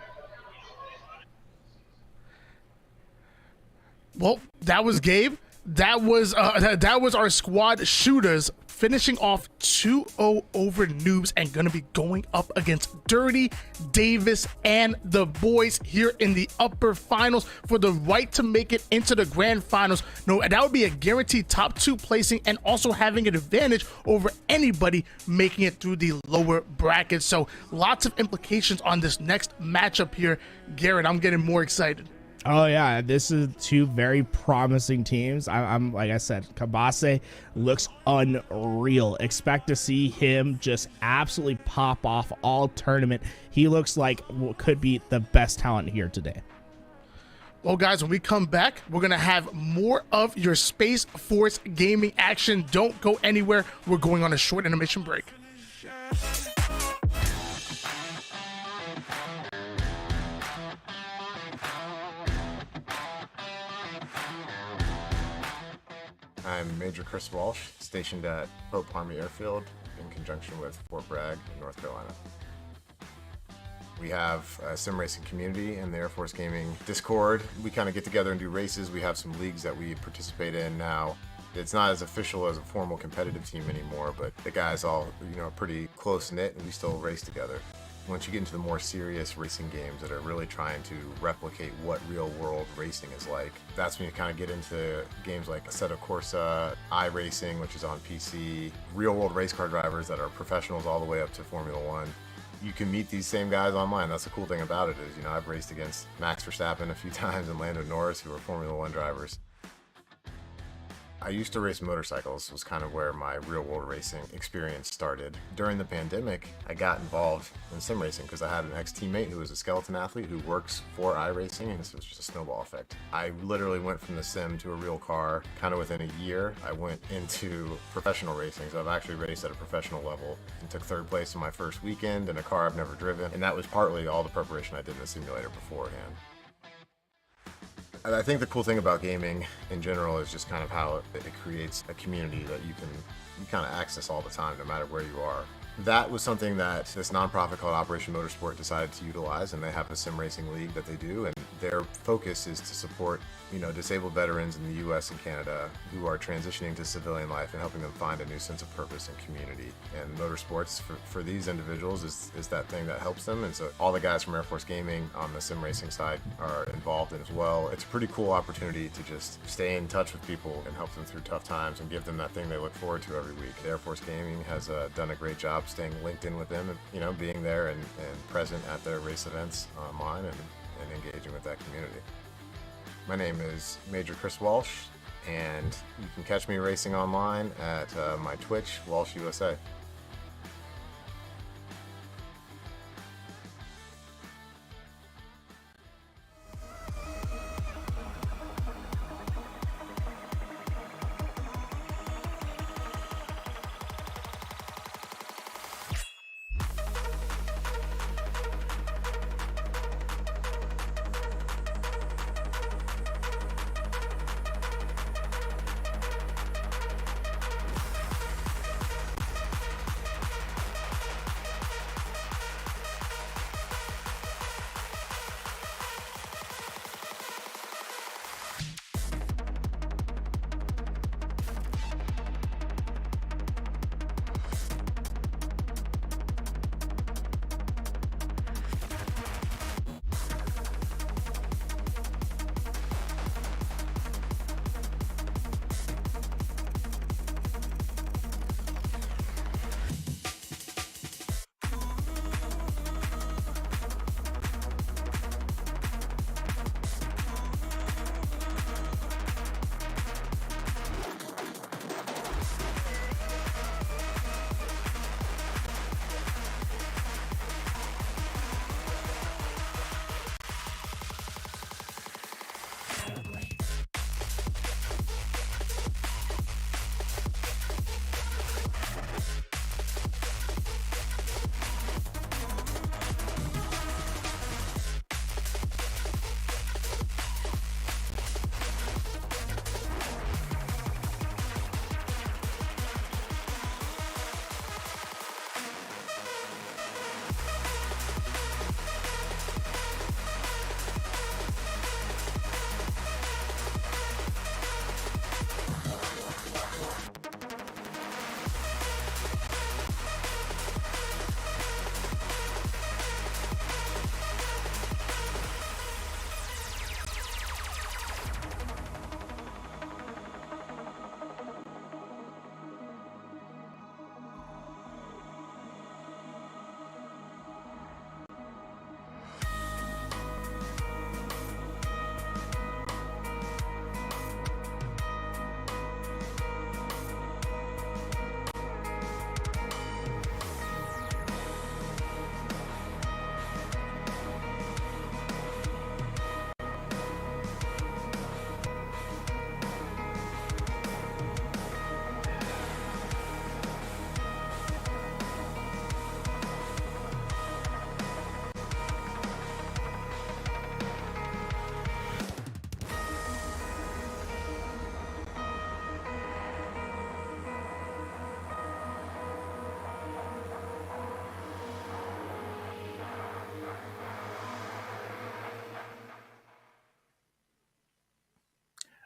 Well, that was Gabe. That was our squad shooters finishing off 2-0 over Noobs and gonna be going up against Dirty, Davis, and the boys here in the upper finals for the right to make it into the grand finals. No, that would be a guaranteed top 2 placing and also having an advantage over anybody making it through the lower brackets. So lots of implications on this next matchup here. Garrett, I'm getting more excited. Oh yeah, this is 2 very promising teams. I'm like I said, Kabase looks unreal. Expect to see him just absolutely pop off all tournament. He looks like what could be the best talent here today. Well, guys, when we come back, we're going to have more of your Space Force gaming action. Don't go anywhere. We're going on a short intermission break. I'm Major Chris Walsh, stationed at Pope Army Airfield in conjunction with Fort Bragg in North Carolina. We have a sim racing community in the Air Force Gaming Discord. We kind of get together and do races. We have some leagues that we participate in now. It's not as official as a formal competitive team anymore, but the guys all, pretty close-knit, and we still race together. Once you get into the more serious racing games that are really trying to replicate what real-world racing is like, that's when you kind of get into games like Assetto Corsa, iRacing, which is on PC, real-world race car drivers that are professionals all the way up to Formula One. You can meet these same guys online. That's the cool thing about it is, I've raced against Max Verstappen a few times and Lando Norris, who are Formula One drivers. I used to race motorcycles, was kind of where my real-world racing experience started. During the pandemic, I got involved in sim racing because I had an ex-teammate who was a skeleton athlete who works for iRacing, and this was just a snowball effect. I literally went from the sim to a real car kind of within a year. I went into professional racing, so I've actually raced at a professional level and took 3rd place in my first weekend in a car I've never driven, and that was partly all the preparation I did in the simulator beforehand. I think the cool thing about gaming in general is just kind of how it creates a community that you kind of access all the time, no matter where you are. That was something that this nonprofit called Operation Motorsport decided to utilize, and they have a sim racing league that they do, and their focus is to support, disabled veterans in the U.S. and Canada who are transitioning to civilian life and helping them find a new sense of purpose and community. And motorsports for these individuals is that thing that helps them, and so all the guys from Air Force Gaming on the sim racing side are involved in as well. It's a pretty cool opportunity to just stay in touch with people and help them through tough times and give them that thing they look forward to every week. Air Force Gaming has done a great job staying linked in with them and being there and present at their race events online and engaging with that community. My name is Major Chris Walsh, and you can catch me racing online at my Twitch, Walsh USA.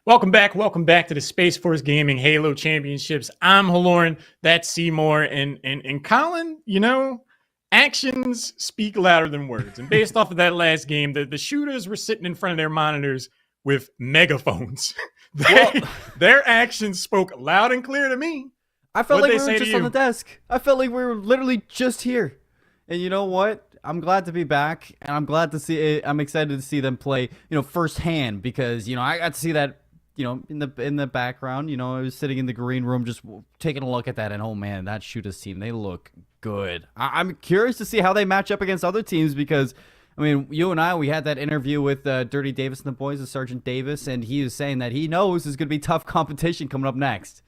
Welcome back to the Space Force Gaming Halo Championships. I'm Halorn, that's Seymour, and Colin, actions speak louder than words. And based off of that last game, the shooters were sitting in front of their monitors with megaphones. Their actions spoke loud and clear to me. I felt like we were just on the desk. I felt like we were literally just here. And you know what? I'm glad to be back, and I'm glad to see it. I'm excited to see them play, firsthand, because, I got to see that, in the background. I was sitting in the green room just taking a look at that, and oh man, that shooters team, they look good. I'm curious to see how they match up against other teams, because you and I, we had that interview with Dirty Davis and the boys, with Sergeant Davis, and he was saying that he knows there's going to be tough competition coming up next.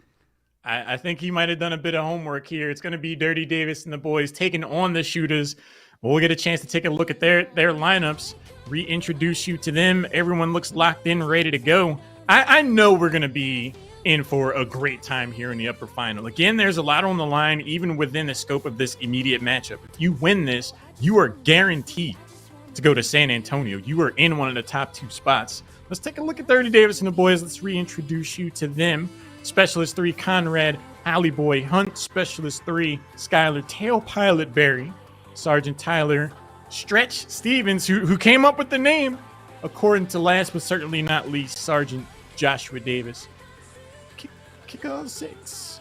I think he might have done a bit of homework here. It's going to be Dirty Davis and the boys taking on the shooters. We'll get a chance to take a look at their lineups, reintroduce you to them. Everyone looks locked in, ready to go. I know we're going to be in for a great time here in the upper final. Again, there's a lot on the line, even within the scope of this immediate matchup. If you win this, you are guaranteed to go to San Antonio. You are in one of the top 2 spots. Let's take a look at Dirty Davis and the boys. Let's reintroduce you to them. Specialist 3, Conrad Hollyboy Hunt. Specialist 3, Skylar Tailpilot Berry. Sergeant Tyler Stretch Stevens, who came up with the name, according to last but certainly not least, Sergeant Joshua Davis. Kick 06.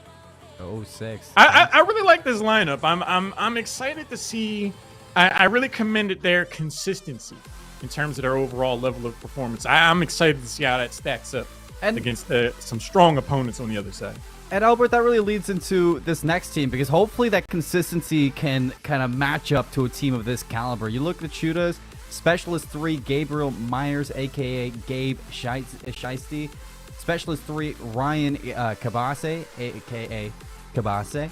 06. I really like this lineup. I'm excited to see. I really commended their consistency in terms of their overall level of performance. I'm excited to see how that stacks up against some strong opponents on the other side. And Albert, that really leads into this next team, because hopefully that consistency can kind of match up to a team of this caliber. You look at the shooters, Specialist 3, Gabriel Myers, a.k.a. Gabe Shiesty. Specialist 3, Ryan Kabase, a.k.a. Kabase.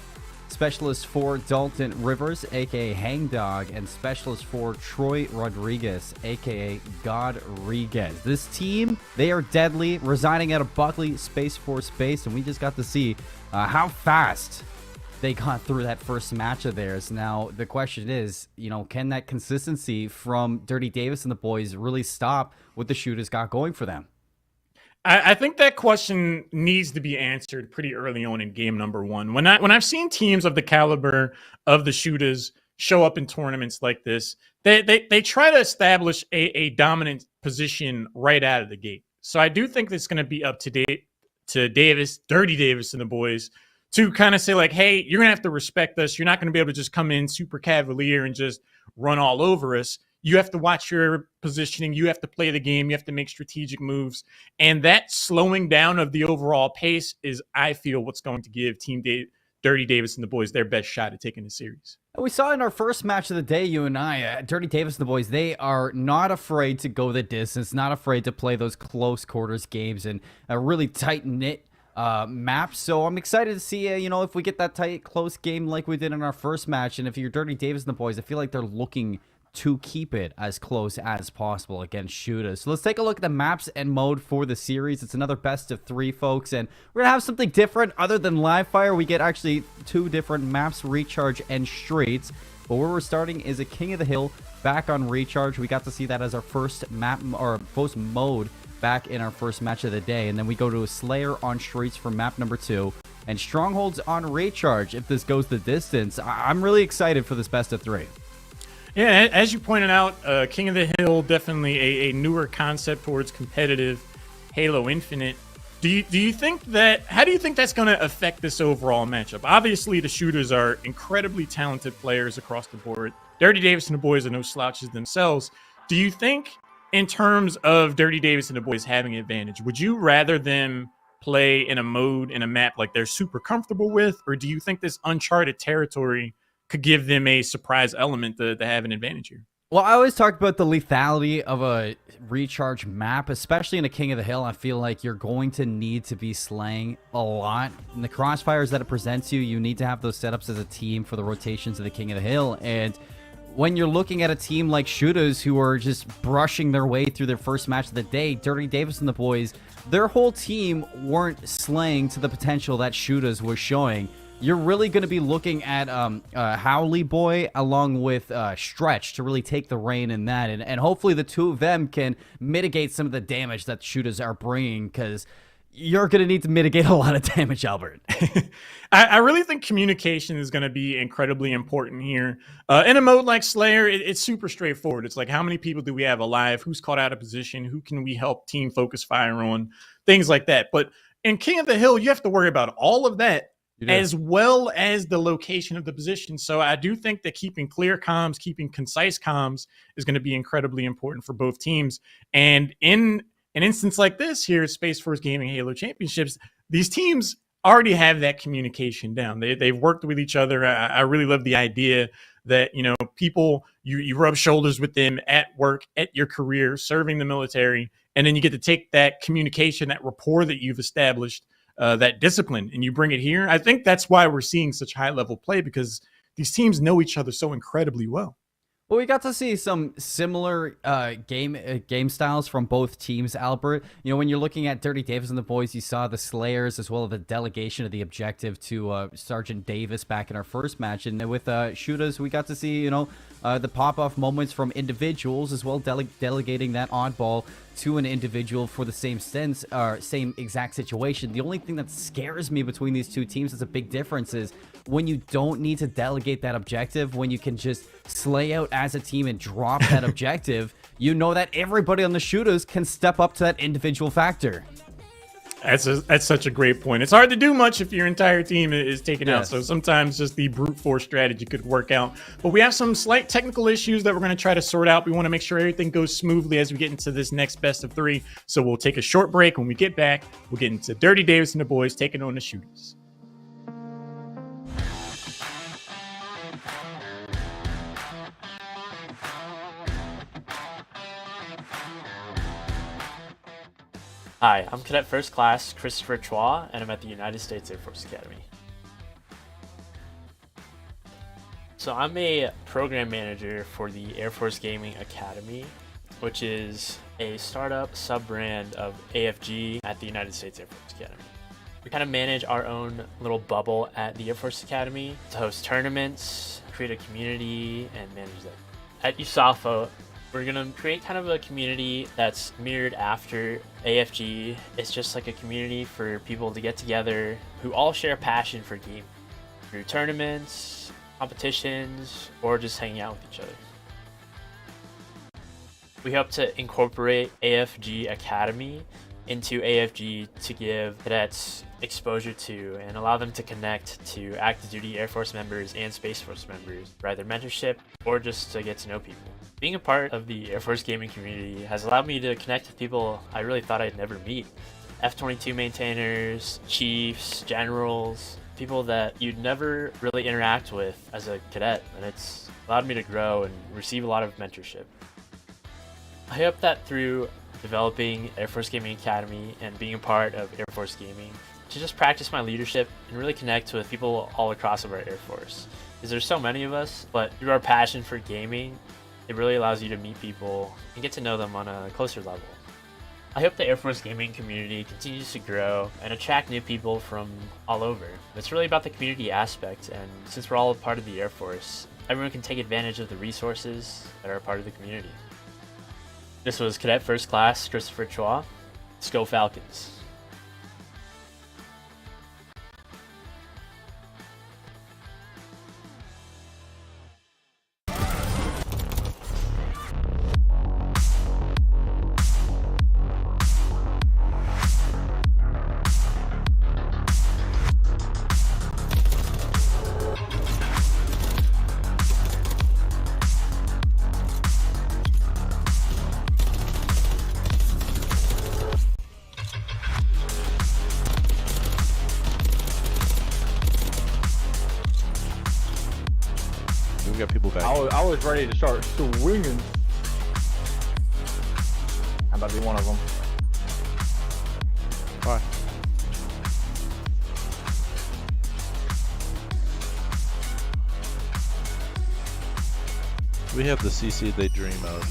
Specialist 4, Dalton Rivers, a.k.a. Hangdog. And Specialist 4, Troy Rodriguez, a.k.a. Godriguez. This team, they are deadly, residing out of Buckley Space Force Base, and we just got to see how fast they got through that first match of theirs. Now, the question is, can that consistency from Dirty Davis and the boys really stop what the shooters got going for them? I think that question needs to be answered pretty early on in game number 1. When I've seen teams of the caliber of the shooters show up in tournaments like this, they try to establish a dominant position right out of the gate. So I do think it's going to be up to Davis, Dirty Davis and the boys, to kind of say like, hey, you're going to have to respect us. You're not going to be able to just come in super cavalier and just run all over us. You have to watch your positioning. You have to play the game. You have to make strategic moves. And that slowing down of the overall pace is, I feel, what's going to give Team Dirty Davis and the boys their best shot at taking the series. We saw in our first match of the day, you and I, Dirty Davis and the boys, they are not afraid to go the distance, not afraid to play those close quarters games and a really tight-knit map. So I'm excited to see, if we get that tight, close game like we did in our first match. And if you're Dirty Davis and the boys, I feel like they're looking to keep it as close as possible against shooters. So let's take a look at the maps and mode for the series. It's another best of 3, folks, and we're gonna have something different other than live fire. We get actually 2 different maps, Recharge and Streets. But where we're starting is a King of the Hill back on Recharge. We got to see that as our first map, or first mode, back in our first match of the day. And then we go to a Slayer on Streets for map number 2, and Strongholds on Recharge if this goes the distance. I'm really excited for this best of 3. Yeah, as you pointed out, King of the Hill, definitely a newer concept towards competitive Halo Infinite. Do you think that, how do you think that's going to affect this overall matchup? Obviously, the shooters are incredibly talented players across the board. Dirty Davis and the boys are no slouches themselves. Do you think, in terms of Dirty Davis and the boys having an advantage, would you rather them play in a mode, in a map like they're super comfortable with, or do you think this uncharted territory could give them a surprise element to have an advantage here? Well, I always talk about the lethality of a Recharge map, especially in a King of the Hill. I feel like you're going to need to be slaying a lot. In the crossfires that it presents you, you need to have those setups as a team for the rotations of the King of the Hill. And when you're looking at a team like shooters who are just brushing their way through their first match of the day, Dirty Davis and the boys, their whole team weren't slaying to the potential that shooters was showing. you're really going to be looking at Howley Boy along with Stretch to really take the reign in that. And hopefully the two of them can mitigate some of the damage that shooters are bringing, because you're going to need to mitigate a lot of damage, Albert. I really think communication is going to be incredibly important here. In a mode like Slayer, it's super straightforward. It's like, how many people do we have alive? Who's caught out of position? Who can we help team focus fire on? Things like that. But in King of the Hill, you have to worry about all of that as well as the location of the position. So I do think that keeping clear comms, keeping concise comms is going to be incredibly important for both teams. And in an instance like this here at Space Force Gaming Halo Championships, these teams already have that communication down. They've worked with each other. I really love the idea that, you know, people, you rub shoulders with them at work, at your career, serving the military, and then you get to take that communication, that rapport that you've established, that discipline, and you bring it here. I think that's why we're seeing such high level play, because these teams know each other so incredibly well. Well, we got to see some similar game styles from both teams, Albert. You know, when you're looking at Dirty Davis and the boys, you saw the Slayers as well as the delegation of the objective to Sergeant Davis back in our first match. And with shooters, we got to see, you know, the pop-off moments from individuals as well, delegating that oddball to an individual for the same sense, or same exact situation. The only thing that scares me between these two teams is a big difference is when you don't need to delegate that objective, when you can just slay out as a team and drop that objective, you know that everybody on the shooters can step up to that individual factor. That's such a great point. It's hard to do much if your entire team is taken out. So sometimes just the brute force strategy could work out. But we have some slight technical issues that we're going to try to sort out. We want to make sure everything goes smoothly as we get into this next best of 3. So we'll take a short break. When we get back, we'll get into Dirty Davis and the boys taking on the shooters. Hi, I'm Cadet First Class Christopher Chua, and I'm at the United States Air Force Academy. So I'm a program manager for the Air Force Gaming Academy, which is a startup sub-brand of AFG at the United States Air Force Academy. We kind of manage our own little bubble at the Air Force Academy to host tournaments, create a community, and manage that. At USAFA, we're gonna create kind of a community that's mirrored after AFG. It's just like a community for people to get together who all share a passion for gaming through tournaments, competitions, or just hanging out with each other. We hope to incorporate AFG Academy into AFG to give cadets exposure to and allow them to connect to active duty Air Force members and Space Force members for either mentorship or just to get to know people. Being a part of the Air Force gaming community has allowed me to connect with people I really thought I'd never meet. F-22 maintainers, chiefs, generals, people that you'd never really interact with as a cadet, and it's allowed me to grow and receive a lot of mentorship. I hope that through developing Air Force Gaming Academy and being a part of Air Force Gaming, to just practice my leadership and really connect with people all across of our Air Force. Because there's so many of us, but through our passion for gaming, it really allows you to meet people and get to know them on a closer level. I hope the Air Force gaming community continues to grow and attract new people from all over. It's really about the community aspect, and since we're all a part of the Air Force, everyone can take advantage of the resources that are a part of the community. This was Cadet First Class Christopher Chua. Let's go Falcons. We got people back. I was ready to start swinging. I'm about to be one of them. Bye. We have the CC they dream of.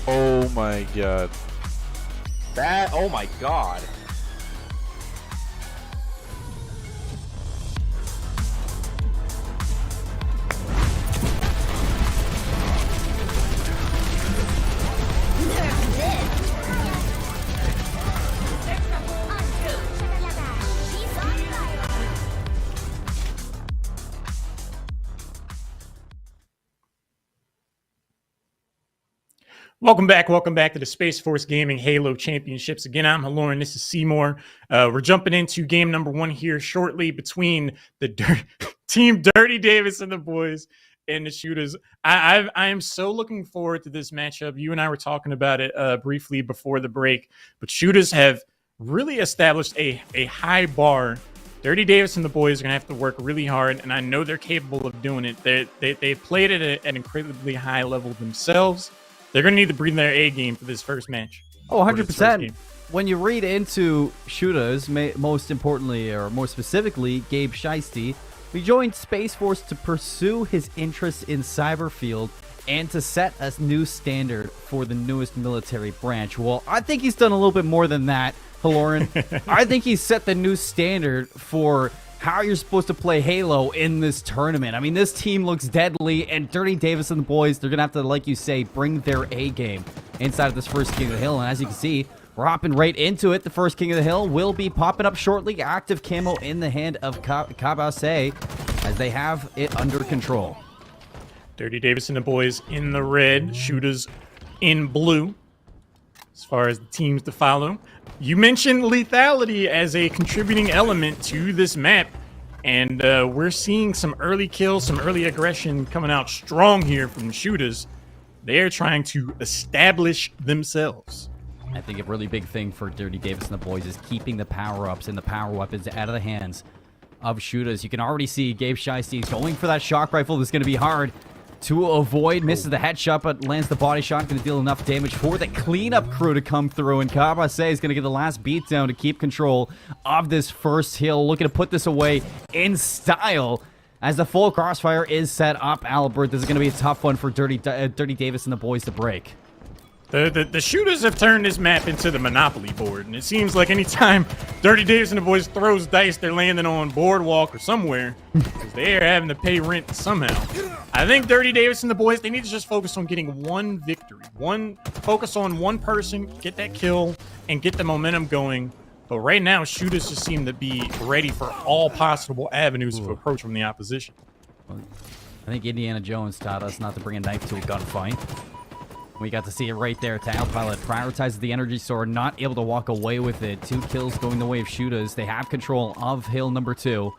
Oh my god. That, oh my god. Welcome back to the Space Force Gaming Halo Championships. Again, I'm Haloran, this is Seymour. We're jumping into game number 1 here shortly between the Team Dirty Davis and the boys and the Shooters. I am so looking forward to this matchup. You and I were talking about it briefly before the break, but Shooters have really established a high bar. Dirty Davis and the boys are going to have to work really hard, and I know they're capable of doing it. They played it at an incredibly high level themselves. They're going to need to bring their A game for this first match. Oh, 100%. When you read into Shooters, most importantly, or more specifically, Gabe Shiesty, he joined Space Force to pursue his interests in Cyberfield and to set a new standard for the newest military branch. Well, I think he's done a little bit more than that, Haloran. I think he's set the new standard for how you're supposed to play Halo in this tournament. I mean, this team looks deadly, and Dirty Davis and the boys, they're going to have to, like you say, bring their A game inside of this first King of the Hill. And as you can see, we're hopping right into it. The first King of the Hill will be popping up shortly. Active camo in the hand of Kabase as they have it under control. Dirty Davis and the boys in the red, Shooters in blue. As far as the teams to follow, you mentioned lethality as a contributing element to this map, and we're seeing some early kills, some early aggression coming out strong here from the Shooters. They're trying to establish themselves. I think a really big thing for Dirty Davis and the boys is keeping the power-ups and the power weapons out of the hands of Shooters. You can already see Gabe Shiesty going for that shock rifle. This is going to be hard to avoid. Misses the headshot, but lands the body shot. Going to deal enough damage for the cleanup crew to come through. And Kabase is going to get the last beatdown to keep control of this first hill. Looking to put this away in style as the full crossfire is set up. Albert, this is going to be a tough one for Dirty Davis and the boys to break. The Shooters have turned this map into the Monopoly board, and it seems like anytime Dirty Davis and the boys throws dice, they're landing on Boardwalk or somewhere, because they're having to pay rent somehow. I think Dirty Davis and the boys, they need to just focus on getting one victory. Focus on one person, get that kill, and get the momentum going. But right now, Shooters just seem to be ready for all possible avenues of approach from the opposition. I think Indiana Jones taught us not to bring a knife to a gunfight. We got to see it right there. Tile Pilot prioritizes the energy sword, not able to walk away with it. 2 kills going the way of Shooters. They have control of hill number 2.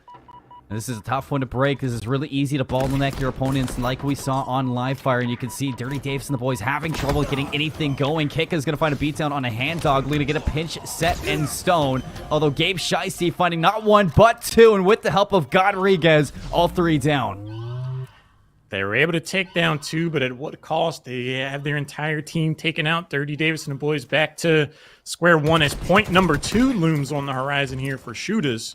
And this is a tough one to break. This is really easy to bottleneck your opponents like we saw on live fire. And you can see Dirty Davis and the boys having trouble getting anything going. Kika is going to find a beatdown on a hand dog, leading to get a pinch set in stone. Although Gabe Shiesty finding not 1 but 2. And with the help of Godriguez, all 3 down. They were able to take down 2, but at what cost? They have their entire team taken out. Dirty Davis and the boys back to square one as point number 2 looms on the horizon here for Shooters,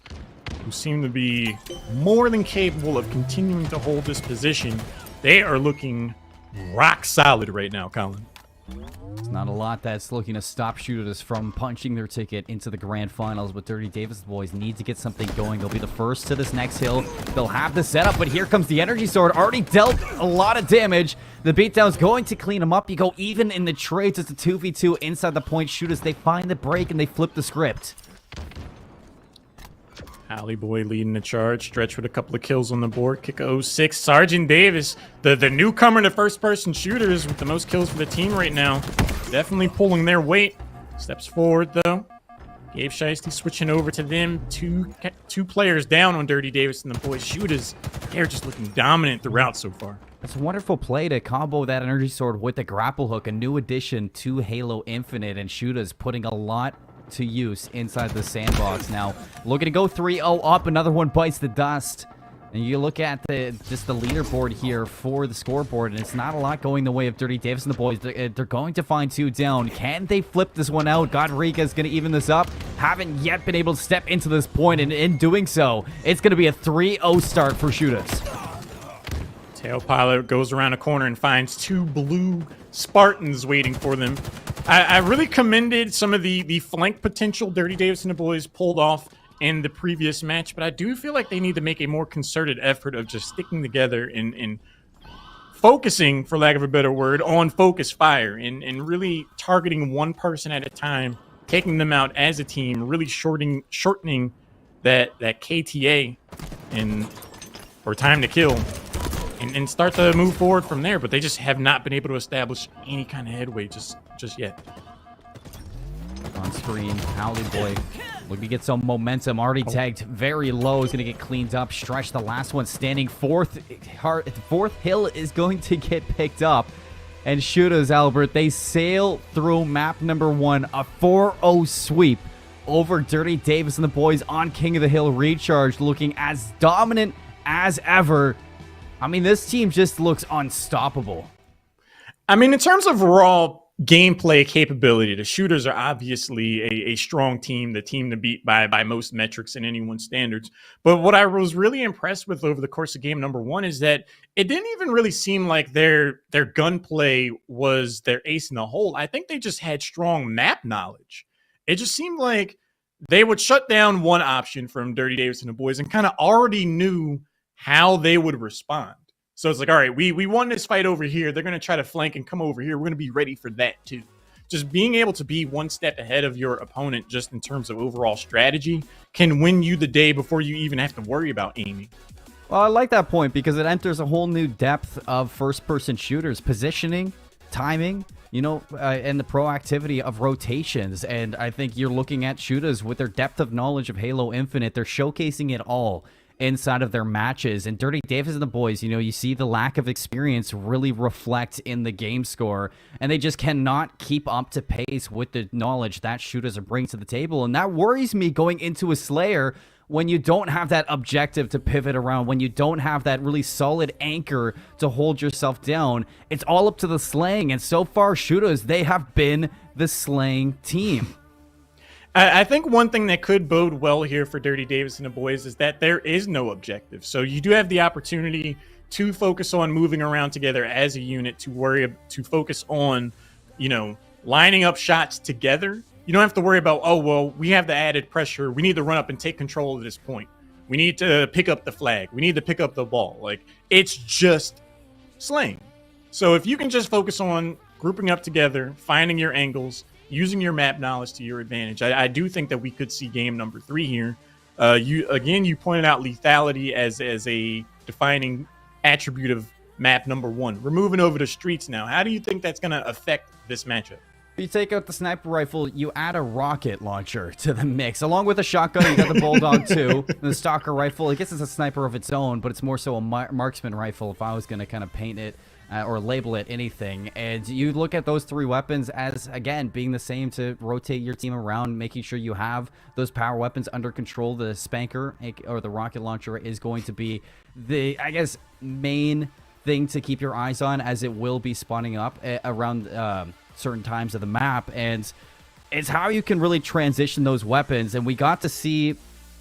who seem to be more than capable of continuing to hold this position. They are looking rock solid right now, Colin. It's not a lot that's looking to stop Shooters from punching their ticket into the grand finals, but Dirty Davis boys need to get something going. They'll be the first to this next hill. They'll have the setup, but here comes the energy sword. Already dealt a lot of damage. The beatdown's going to clean them up. You go even in the trades. It's a 2v2 inside the point. Shooters, they find the break and they flip the script. Alley Boy leading the charge. Stretch with a couple of kills on the board. Kick 06. Sergeant Davis, the newcomer to first-person shooters with the most kills for the team right now. Definitely pulling their weight. Steps forward, though. Gabe Shiesty switching over to them. Two players down on Dirty Davis and the boys. Shooters, they're just looking dominant throughout so far. It's a wonderful play to combo that energy sword with the grapple hook. A new addition to Halo Infinite, and Shooters putting a lot to use inside the sandbox. Now looking to go 3-0 up. Another one bites the dust, and you look at just the leaderboard here for the scoreboard, and it's not a lot going the way of Dirty Davis and the boys. They're going to find 2 down. Can they flip this one out? Godrica is going to even this up. Haven't yet been able to step into this point, and in doing so, it's going to be a 3-0 start for Shooters. Tail Pilot goes around a corner and finds 2 blue Spartans waiting for them. I really commended some of the flank potential Dirty Davis and the boys pulled off in the previous match, but I do feel like they need to make a more concerted effort of just sticking together and focusing, for lack of a better word, on focus fire and really targeting one person at a time, taking them out as a team, really shortening that KTA or time to kill, and start to move forward from there. But they just have not been able to establish any kind of headway just yet. On screen, Howley Boy looking to get some momentum. Already tagged very low. Is going to get cleaned up. Stretch, the last one standing. Fourth hill is going to get picked up. And Shooters, Albert, they sail through map number 1. A 4-0 sweep over Dirty Davis and the boys on King of the Hill Recharge, looking as dominant as ever. I mean, this team just looks unstoppable. I mean, in terms of raw gameplay capability, the Shooters are obviously a strong team, the team to beat by most metrics and anyone's standards. But what I was really impressed with over the course of game number 1 is that it didn't even really seem like their gunplay was their ace in the hole. I think they just had strong map knowledge. It just seemed like they would shut down one option from Dirty Davis and the boys and kind of already knew how they would respond. So it's like, all right, we won this fight over here. They're going to try to flank and come over here. We're going to be ready for that too. Just being able to be one step ahead of your opponent just in terms of overall strategy can win you the day before you even have to worry about aiming. Well, I like that point because it enters a whole new depth of first-person shooters. Positioning, timing, and the proactivity of rotations. And I think you're looking at shooters with their depth of knowledge of Halo Infinite. They're showcasing it all inside of their matches. And Dirty Davis and the boys, you see the lack of experience really reflect in the game score, and they just cannot keep up to pace with the knowledge that shooters are bringing to the table. And that worries me going into a Slayer when you don't have that objective to pivot around, when you don't have that really solid anchor to hold yourself down. It's all up to the slaying, and so far shooters, they have been the slaying team. I think one thing that could bode well here for Dirty Davis and the boys is that there is no objective. So you do have the opportunity to focus on moving around together as a unit, to focus on, lining up shots together. You don't have to worry about, oh, well, we have the added pressure. We need to run up and take control of this point. We need to pick up the flag. We need to pick up the ball. Like, it's just slaying. So if you can just focus on grouping up together, finding your angles, using your map knowledge to your advantage, I do think that we could see game number 3 here. You pointed out lethality as a defining attribute of map number 1. We're moving over to streets now. How do you think that's going to affect this matchup? You take out the sniper rifle, you add a rocket launcher to the mix. Along with a shotgun, you got the Bulldog 2. The Stalker rifle, I guess it's a sniper of its own, but it's more so a marksman rifle if I was going to kind of paint it or label it anything. And you look at those 3 weapons as, again, being the same to rotate your team around, making sure you have those power weapons under control. The Spanker or the rocket launcher is going to be the, I guess, main thing to keep your eyes on, as it will be spawning up around certain times of the map. And it's how you can really transition those weapons. And we got to see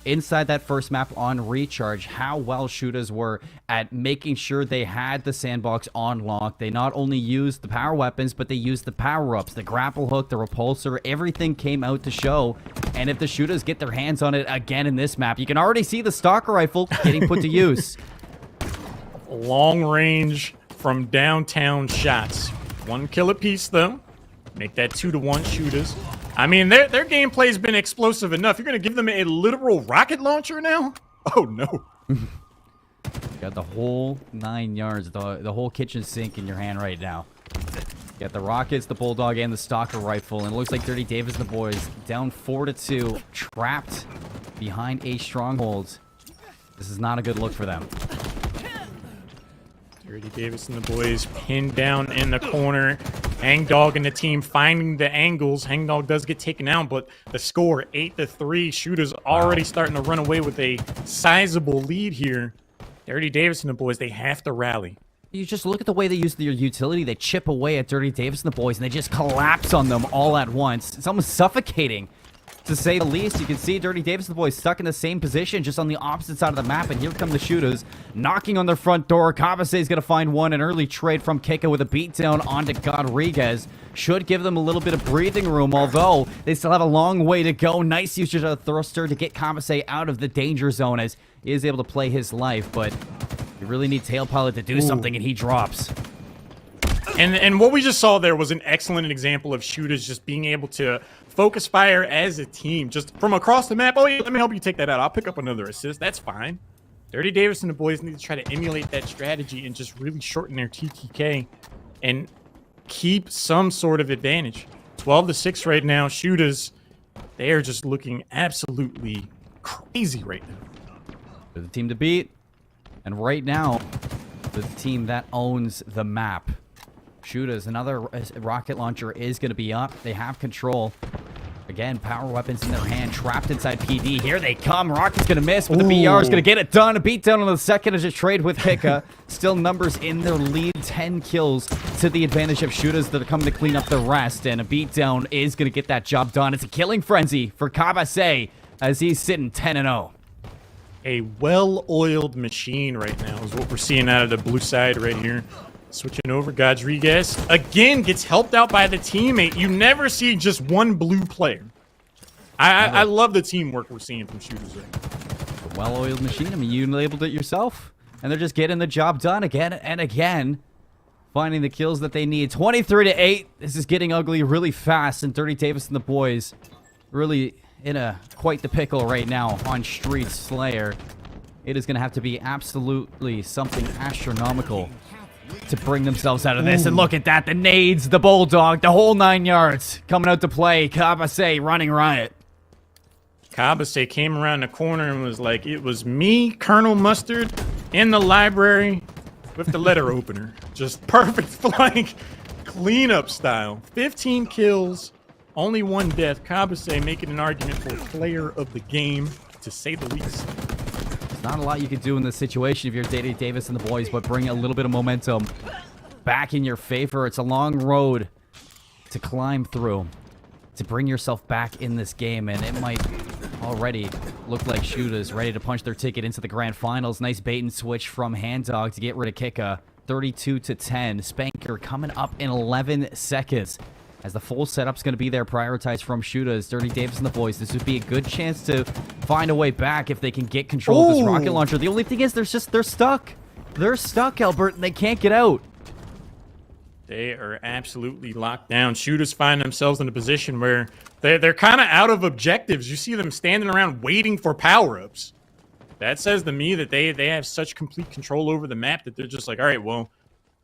inside that first map on Recharge how well shooters were at making sure they had the sandbox on lock. They not only used the power weapons, but they used the power-ups, the grapple hook, the repulsor. Everything came out to show. And if the shooters get their hands on it again in this map, you can already see the Stalker rifle getting put to use. Long range from downtown shots. 1 kill apiece though. Make that 2-to-1 shooters. I mean, their gameplay's been explosive enough. You're going to give them a literal rocket launcher now? Oh, no. Got the whole 9 yards, the whole kitchen sink in your hand right now. Got the rockets, the Bulldog, and the Stalker rifle. And it looks like Dirty Davis and the boys down 4-2, trapped behind a stronghold. This is not a good look for them. Dirty Davis and the boys pinned down in the corner. Hangdog and the team finding the angles. Hangdog does get taken out, but the score 8-3. Shooters already starting to run away with a sizable lead here. Dirty Davis and the boys, they have to rally. You just look at the way they use their utility. They chip away at Dirty Davis and the boys, and they just collapse on them all at once. It's almost suffocating to say the least. You can see Dirty Davis and the boys stuck in the same position, just on the opposite side of the map, and here come the shooters knocking on their front door. Kabase is going to find one. An early trade from Kika with a beatdown onto Godriguez. Should give them a little bit of breathing room, although they still have a long way to go. Nice usage of the thruster to get Kabase out of the danger zone as he is able to play his life, but you really need Tail Pilot to do something, and he drops. And what we just saw there was an excellent example of shooters just being able to focus fire as a team, just from across the map. Oh, yeah, let me help you take that out. I'll pick up another assist. That's fine. Dirty Davis and the boys need to try to emulate that strategy and just really shorten their TTK and keep some sort of advantage. 12-6 right now. Shooters, they are just looking absolutely crazy right now. They're the team to beat. And right now, the team that owns the map. Shooters, another rocket launcher is going to be up. They have control. Again, power weapons in their hand, trapped inside PD. Here they come. Rocket's going to miss, but the BR is going to get it done. A beatdown on the second as a trade with Hika. Still numbers in their lead. 10 kills to the advantage of shooters that are coming to clean up the rest. And a beatdown is going to get that job done. It's a killing frenzy for Kabase as he's sitting 10-0. A well-oiled machine right now is what we're seeing out of the blue side right here. Switching over, Godriguez again gets helped out by the teammate. You never see just one blue player. I love the teamwork we're seeing from shooters right now. A well-oiled machine. I mean, you labeled it yourself. And they're just getting the job done again and again. Finding the kills that they need. 23-8. This is getting ugly really fast. And Dirty Davis and the boys really in quite the pickle right now on Street Slayer. It is going to have to be absolutely something astronomical to bring themselves out of this. And look at that. The nades, the bulldog, the whole 9 yards coming out to play. Kabase running riot. Kabase came around the corner and was like, it was me, Colonel Mustard, in the library with the letter opener. Just perfect flank cleanup style. 15 kills, only 1 death. Kabase making an argument for player of the game, to say the least. Not a lot you could do in this situation if you're Dirty Davis and the boys, but bring a little bit of momentum back in your favor. It's a long road to climb through to bring yourself back in this game, and it might already look like shooters ready to punch their ticket into the grand finals. Nice bait and switch from Handdog to get rid of Kika. 32-10. Spanker coming up in 11 seconds. As the full setup's going to be there, prioritized from shooters. Dirty Davis and the boys. This would be a good chance to find a way back if they can get control of this rocket launcher. The only thing is, they're stuck. They're stuck, Albert, and they can't get out. They are absolutely locked down. Shooters find themselves in a position where they're kind of out of objectives. You see them standing around waiting for power-ups. That says to me that they have such complete control over the map that they're just like, all right, well,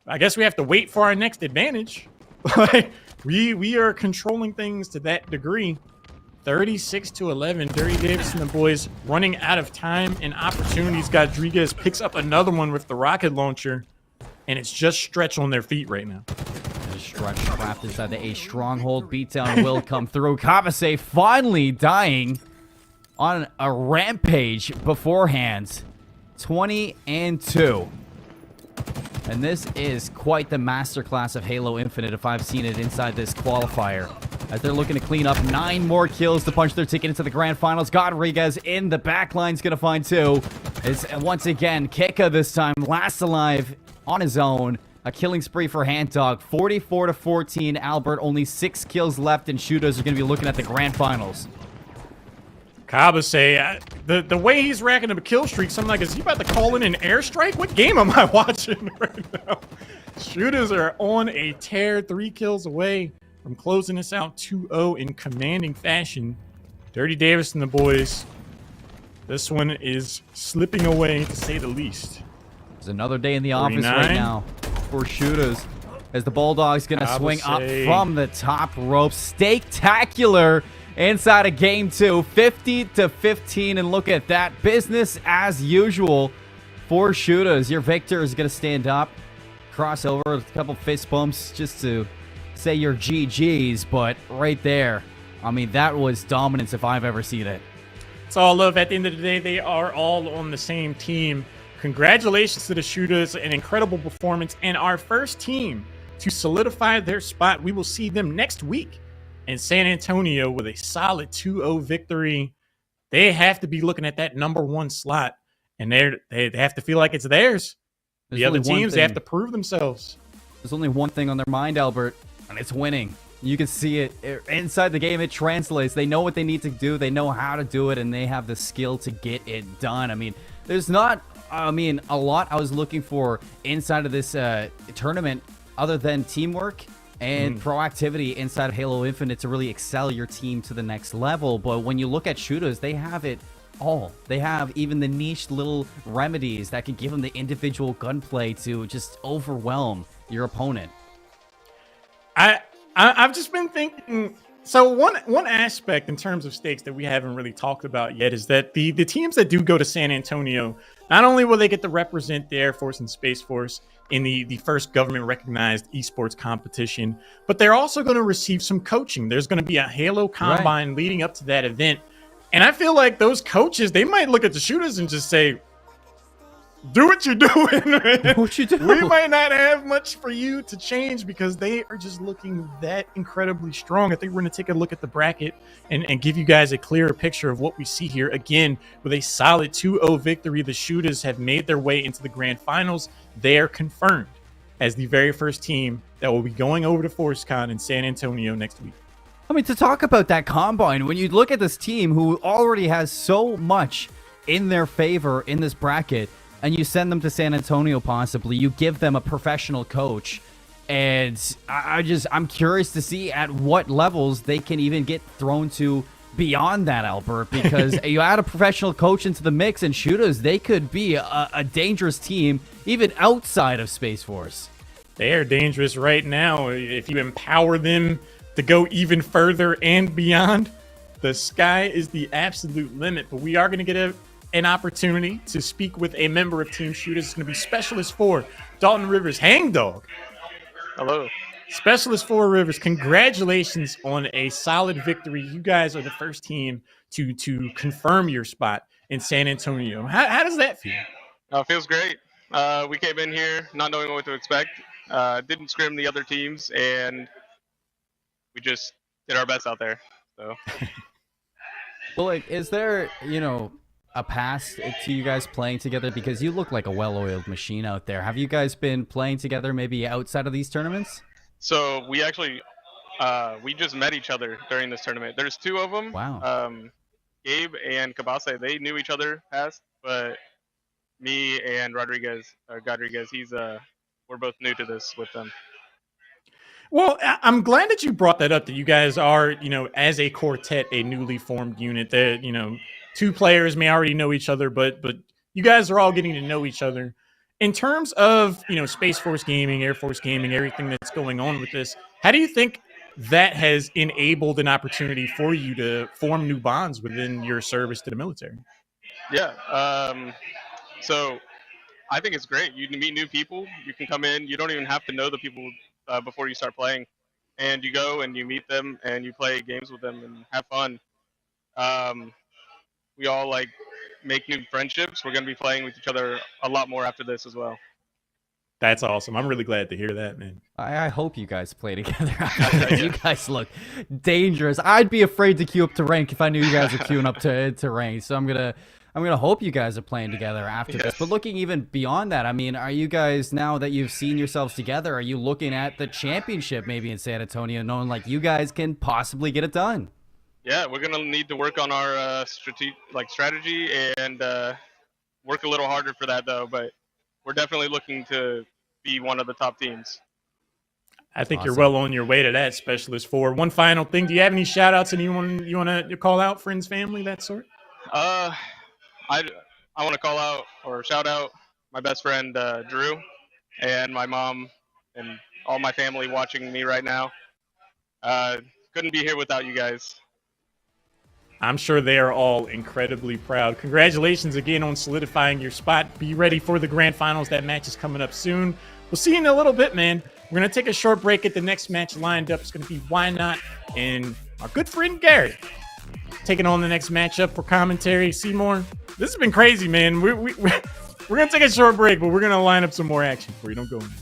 I guess we have to wait for our next advantage. Like, we are controlling things to that degree. 36-11. Dirty Davis and the boys running out of time and opportunities. Godriguez picks up another one with the rocket launcher, and it's just Stretch on their feet right now. Stretch trapped inside the A stronghold. Beatdown will come through. Kabase finally dying on a rampage beforehand. 20-2. And this is quite the masterclass of Halo Infinite if I've seen it inside this qualifier. As they're looking to clean up 9 more kills to punch their ticket into the grand finals. Godriguez in the backline's going to find 2. It's once again Kika this time, last alive on his own. A killing spree for Handdog. 44-14. Albert, only 6 kills left, and shooters are going to be looking at the grand finals. Kabase, the way he's racking up kill streaks, I'm like, is he about to call in an airstrike? What game am I watching right now? Shooters are on a tear, 3 kills away from closing this out 2-0 in commanding fashion. Dirty Davis and the boys, this one is slipping away to say the least. There's another day in the office 49. right now for shooters. As the Bulldog's going to swing up from the top rope. Steak-tacular inside of game 2. 50-15, and look at that. Business as usual for shooters. Your victor is going to stand up, cross over with a couple fist bumps just to say your GGs, but right there, I mean, that was dominance if I've ever seen it. It's all love. At the end of the day, they are all on the same team. Congratulations to the shooters. An incredible performance, and our first team to solidify their spot. We will see them next week and San Antonio with a solid 2-0 victory. They have to be looking at that number 1 slot, and they have to feel like it's theirs. The other teams, they have to prove themselves. There's only one thing on their mind, Albert, and it's winning. You can see it inside the game. It translates. They know what they need to do. They know how to do it, and they have the skill to get it done. I mean, there's not, a lot I was looking for inside of this tournament other than teamwork and proactivity inside of Halo Infinite to really excel your team to the next level. But when you look at shooters, they have it all. They have even the niche little remedies that can give them the individual gunplay to just overwhelm your opponent. I've just been thinking. So one aspect in terms of stakes that we haven't really talked about yet is that the teams that do go to San Antonio, not only will they get to represent the Air Force and Space Force in the first government-recognized esports competition, but they're also going to receive some coaching. There's going to be a Halo Combine leading up to that event. And I feel like those coaches, they might look at the shooters and just say, do what you're doing. Do what you do. We might not have much for you to change because they are just looking that incredibly strong. I think we're going to take a look at the bracket and give you guys a clearer picture of what we see here. Again, with a solid 2-0 victory, the shooters have made their way into the grand finals. They are confirmed as the very first team that will be going over to FORCECON in San Antonio next week. I mean, to talk about that combine, when you look at this team who already has so much in their favor in this bracket, and you send them to San Antonio, possibly, you give them a professional coach, and I'm curious to see at what levels they can even get thrown to beyond that, Albert, because you add a professional coach into the mix, and shooters, they could be a dangerous team even outside of Space Force. They are dangerous right now. If you empower them to go even further and beyond, the sky is the absolute limit. But we are going to get an opportunity to speak with a member of Team Shooters. It's going to be Specialist 4, Dalton Rivers. Hangdog. Hello. Specialist 4 Rivers, congratulations on a solid victory. You guys are the first team to confirm your spot in San Antonio. How does that feel? It feels great. We came in here not knowing what to expect. Didn't scrim the other teams, and we just did our best out there. So. Well, like, is there, a past to you guys playing together? Because you look like a well-oiled machine out there. Have you guys been playing together maybe outside of these tournaments? So we actually, we just met each other during this tournament. There's 2 of them. Wow. Gabe and Cabase, they knew each other past, but me and Godriguez, we're both new to this with them. Well, I'm glad that you brought that up, that you guys are, as a quartet, a newly formed unit. That, 2 players may already know each other, but you guys are all getting to know each other. In terms of, Space Force Gaming, Air Force Gaming, everything that's going on with this, how do you think that has enabled an opportunity for you to form new bonds within your service to the military? Yeah. So I think it's great. You can meet new people. You can come in. You don't even have to know the people before you start playing. And you go and you meet them and you play games with them and have fun. We all make new friendships. We're going to be playing with each other a lot more after this as well. That's awesome. I'm really glad to hear that, man. I hope you guys play together. You guys look dangerous. I'd be afraid to queue up to rank if I knew you guys were queuing up to rank. So I'm gonna hope you guys are playing together after this. But looking even beyond that, I mean, are you guys, now that you've seen yourselves together, are you looking at the championship maybe in San Antonio, knowing like you guys can possibly get it done? Yeah, we're gonna need to work on our strategy and work a little harder for that though. But we're definitely looking to be one of the top teams. I think you're well on your way to that, Specialist 4. One final thing. Do you have any shout-outs? Anyone you want to call out? Friends, family, that sort? I want to call out or shout out my best friend, Drew, and my mom and all my family watching me right now. Couldn't be here without you guys. I'm sure they are all incredibly proud. Congratulations again on solidifying your spot. Be ready for the grand finals. That match is coming up soon. We'll see you in a little bit, man. We're going to take a short break at the next match lined up. It's going to be Why Not and our good friend Gary taking on the next matchup for commentary. Seymour, this has been crazy, man. We're going to take a short break, but we're going to line up some more action for you. Don't go anywhere.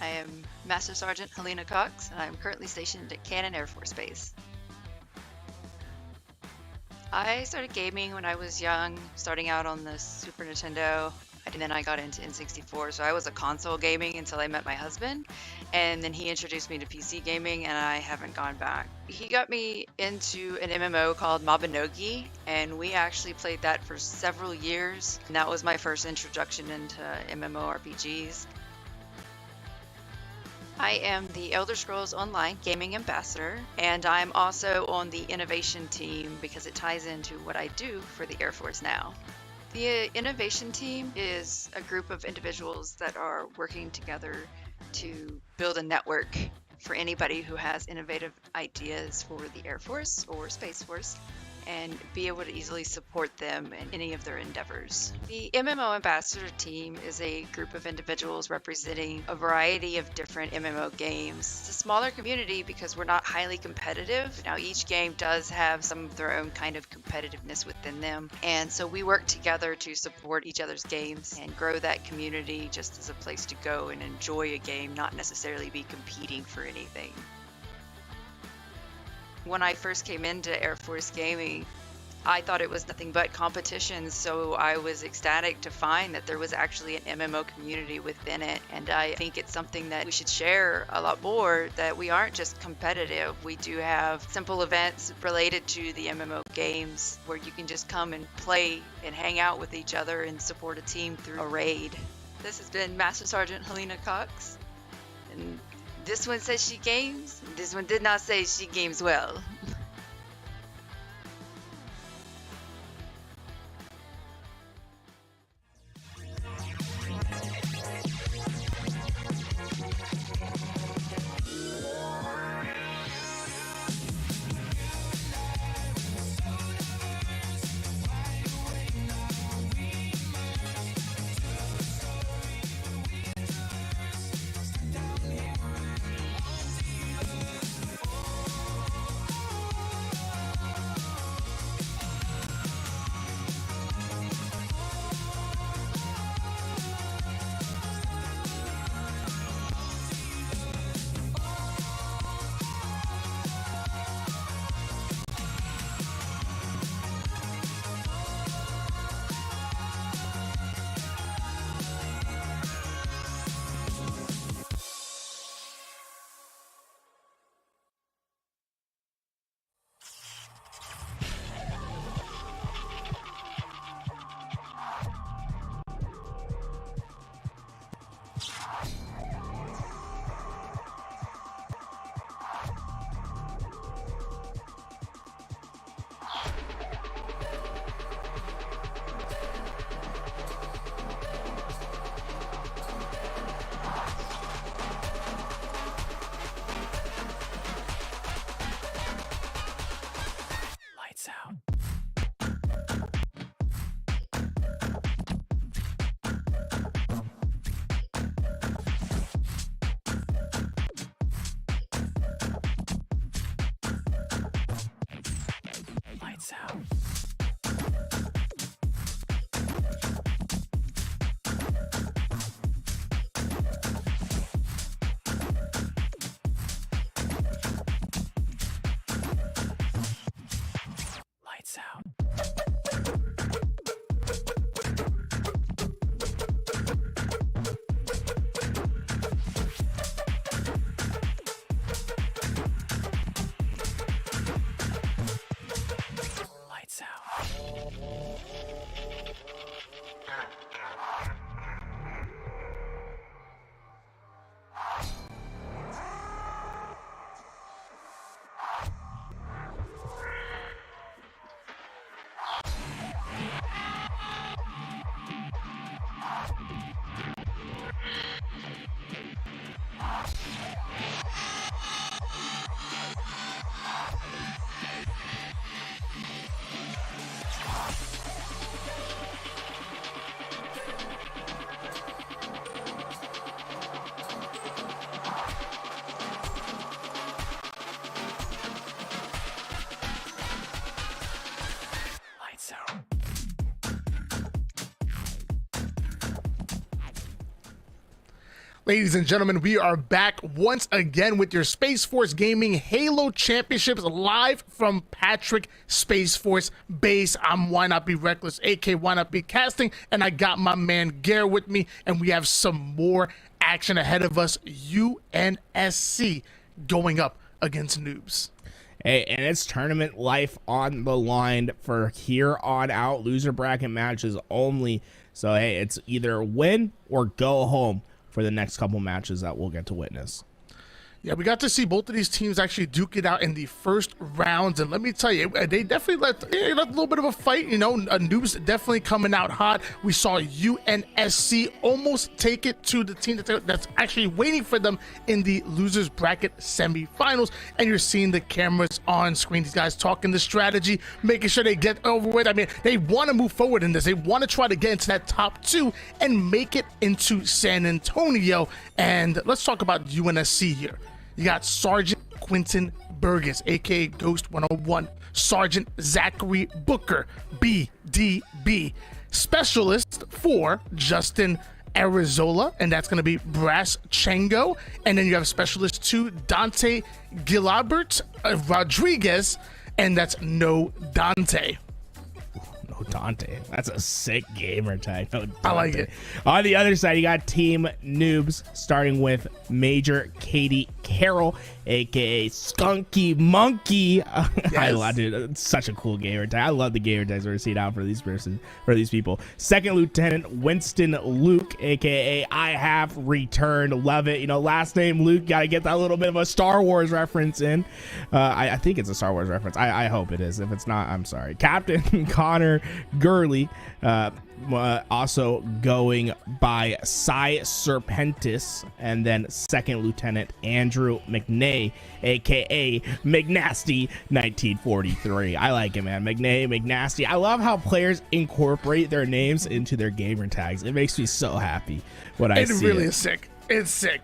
I am Master Sergeant Helena Cox, and I'm currently stationed at Cannon Air Force Base. I started gaming when I was young, starting out on the Super Nintendo, and then I got into N64, so I was a console gaming until I met my husband, and then he introduced me to PC gaming, and I haven't gone back. He got me into an MMO called Mabinogi, and we actually played that for several years, and that was my first introduction into MMORPGs. I am the Elder Scrolls Online Gaming Ambassador, and I'm also on the innovation team because it ties into what I do for the Air Force now. The innovation team is a group of individuals that are working together to build a network for anybody who has innovative ideas for the Air Force or Space Force, and be able to easily support them in any of their endeavors. The MMO Ambassador team is a group of individuals representing a variety of different MMO games. It's a smaller community because we're not highly competitive. Now, each game does have some of their own kind of competitiveness within them, and so we work together to support each other's games and grow that community just as a place to go and enjoy a game, not necessarily be competing for anything. When I first came into Air Force Gaming, I thought it was nothing but competition, so I was ecstatic to find that there was actually an MMO community within it, and I think it's something that we should share a lot more, that we aren't just competitive. We do have simple events related to the MMO games where you can just come and play and hang out with each other and support a team through a raid. This has been Master Sergeant Helena Cox, and this one says she games. This one did not say she games well. Ladies and gentlemen, we are back once again with your Space Force Gaming Halo Championships live from Patrick Space Force Base. I'm Why Not Be Reckless, aka Why Not Be Casting, and I got my man Garrett with me, and we have some more action ahead of us. UNSC going up against Noobs. Hey, and it's tournament life on the line for here on out. Loser bracket matches only. So, hey, it's either win or go home for the next couple matches that we'll get to witness. Yeah, we got to see both of these teams actually duke it out in the first rounds, and let me tell you, they definitely let a little bit of a fight. You know, Noobs definitely coming out hot. We saw UNSC almost take it to the team that's actually waiting for them in the losers bracket semifinals, and you're seeing the cameras on screen. These guys talking the strategy, making sure they get over with. I mean, they want to move forward in this. They want to try to get into that top 2 and make it into San Antonio. And let's talk about UNSC here. You got Sergeant Quentin Burgess, aka Ghost 101, Sergeant Zachary Booker, BDB, Specialist for Justin Arizola, and that's going to be Brass Chango, and then you have Specialist 2, Dante Gilabert Rodriguez, and that's No Dante. No Dante. That's a sick gamer tag. No Dante. I like it. On the other side, you got Team Noobs, starting with Major Katie Carroll, aka Skunky Monkey. Yes. I love it. It's such a cool gamer tag. I love the gamer tags we're seeing out for these people. Second Lieutenant Winston Luke, aka I Have Returned. Love it. You know, last name Luke. Got to get that little bit of a Star Wars reference in. I think it's a Star Wars reference. I hope it is. If it's not, I'm sorry. Captain Connor Gurley, also going by Cy Serpentis, and then Second Lieutenant Andrew McNay, aka McNasty 1943. I like it, man. McNay, McNasty. I love how players incorporate their names into their gamer tags. It makes me so happy when I see it. It really is sick. It's sick.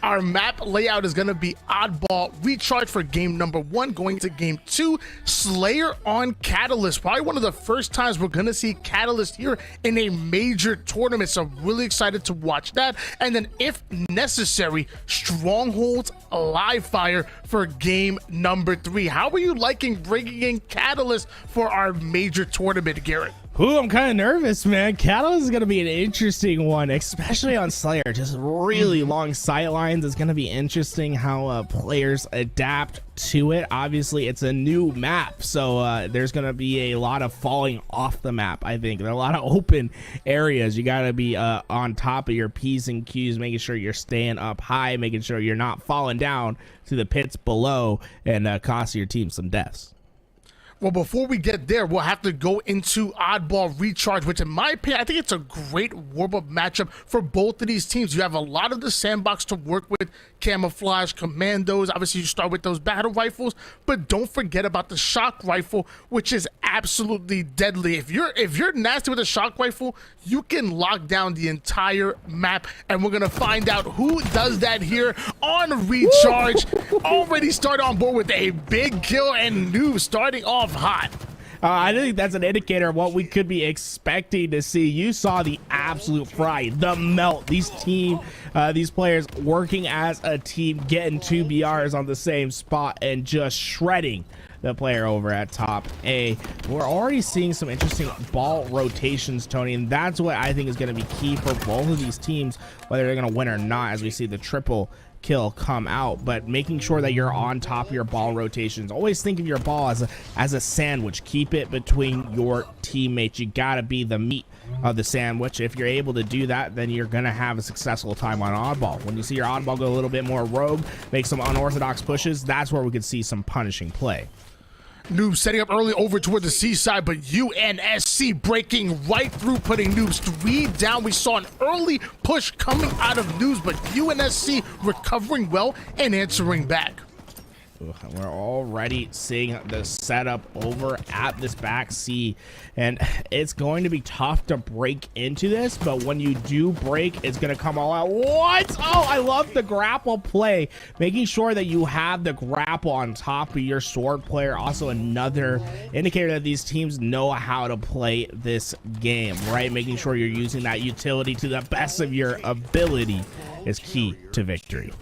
Our map layout is going to be Oddball Recharge for game number 1, going to game 2, Slayer on Catalyst. Probably one of the first times we're going to see Catalyst here in a major tournament, so I'm really excited to watch that. And then, if necessary, Strongholds Live Fire for game number 3. How are you liking bringing in Catalyst for our major tournament, Garrett? Ooh, I'm kind of nervous, man. Catalyst is going to be an interesting one, especially on Slayer. Just really long sight lines. It's going to be interesting how players adapt to it. Obviously, it's a new map, so there's going to be a lot of falling off the map, I think. There are a lot of open areas. You got to be on top of your P's and Q's, making sure you're staying up high, making sure you're not falling down to the pits below and costing your team some deaths. Well, before we get there, we'll have to go into Oddball Recharge, which in my opinion, I think it's a great warm-up matchup for both of these teams. You have a lot of the sandbox to work with, camouflage, commandos. Obviously, you start with those battle rifles, but don't forget about the shock rifle, which is absolutely deadly. If you're nasty with a shock rifle, you can lock down the entire map, and we're gonna find out who does that here on Recharge. Already started on board with a big kill, and Noob starting off hot. I think that's an indicator of what we could be expecting to see. You saw the absolute fry, the melt. These players working as a team, getting 2 BRs on the same spot and just shredding the player over at top A. We're already seeing some interesting ball rotations, Tony, and that's what I think is going to be key for both of these teams, whether they're going to win or not, as we see the triple kill come out. But making sure that you're on top of your ball rotations. Always think of your ball as a sandwich. Keep it between your teammates. You gotta be the meat of the sandwich. If you're able to do that, then you're gonna have a successful time on oddball. When you see your oddball go a little bit more rogue, make some unorthodox pushes, that's where we could see some punishing play. Noobs setting up early over toward the seaside, but UNSC breaking right through, putting Noobs 3 down. We saw an early push coming out of Noobs, but UNSC recovering well and answering back. We're already seeing the setup over at this back C, and it's going to be tough to break into this, but when you do break, it's going to come all out. What? Oh, I love the grapple play, making sure that you have the grapple on top of your sword player. Also another indicator that these teams know how to play this game, right? Making sure you're using that utility to the best of your ability is key to victory.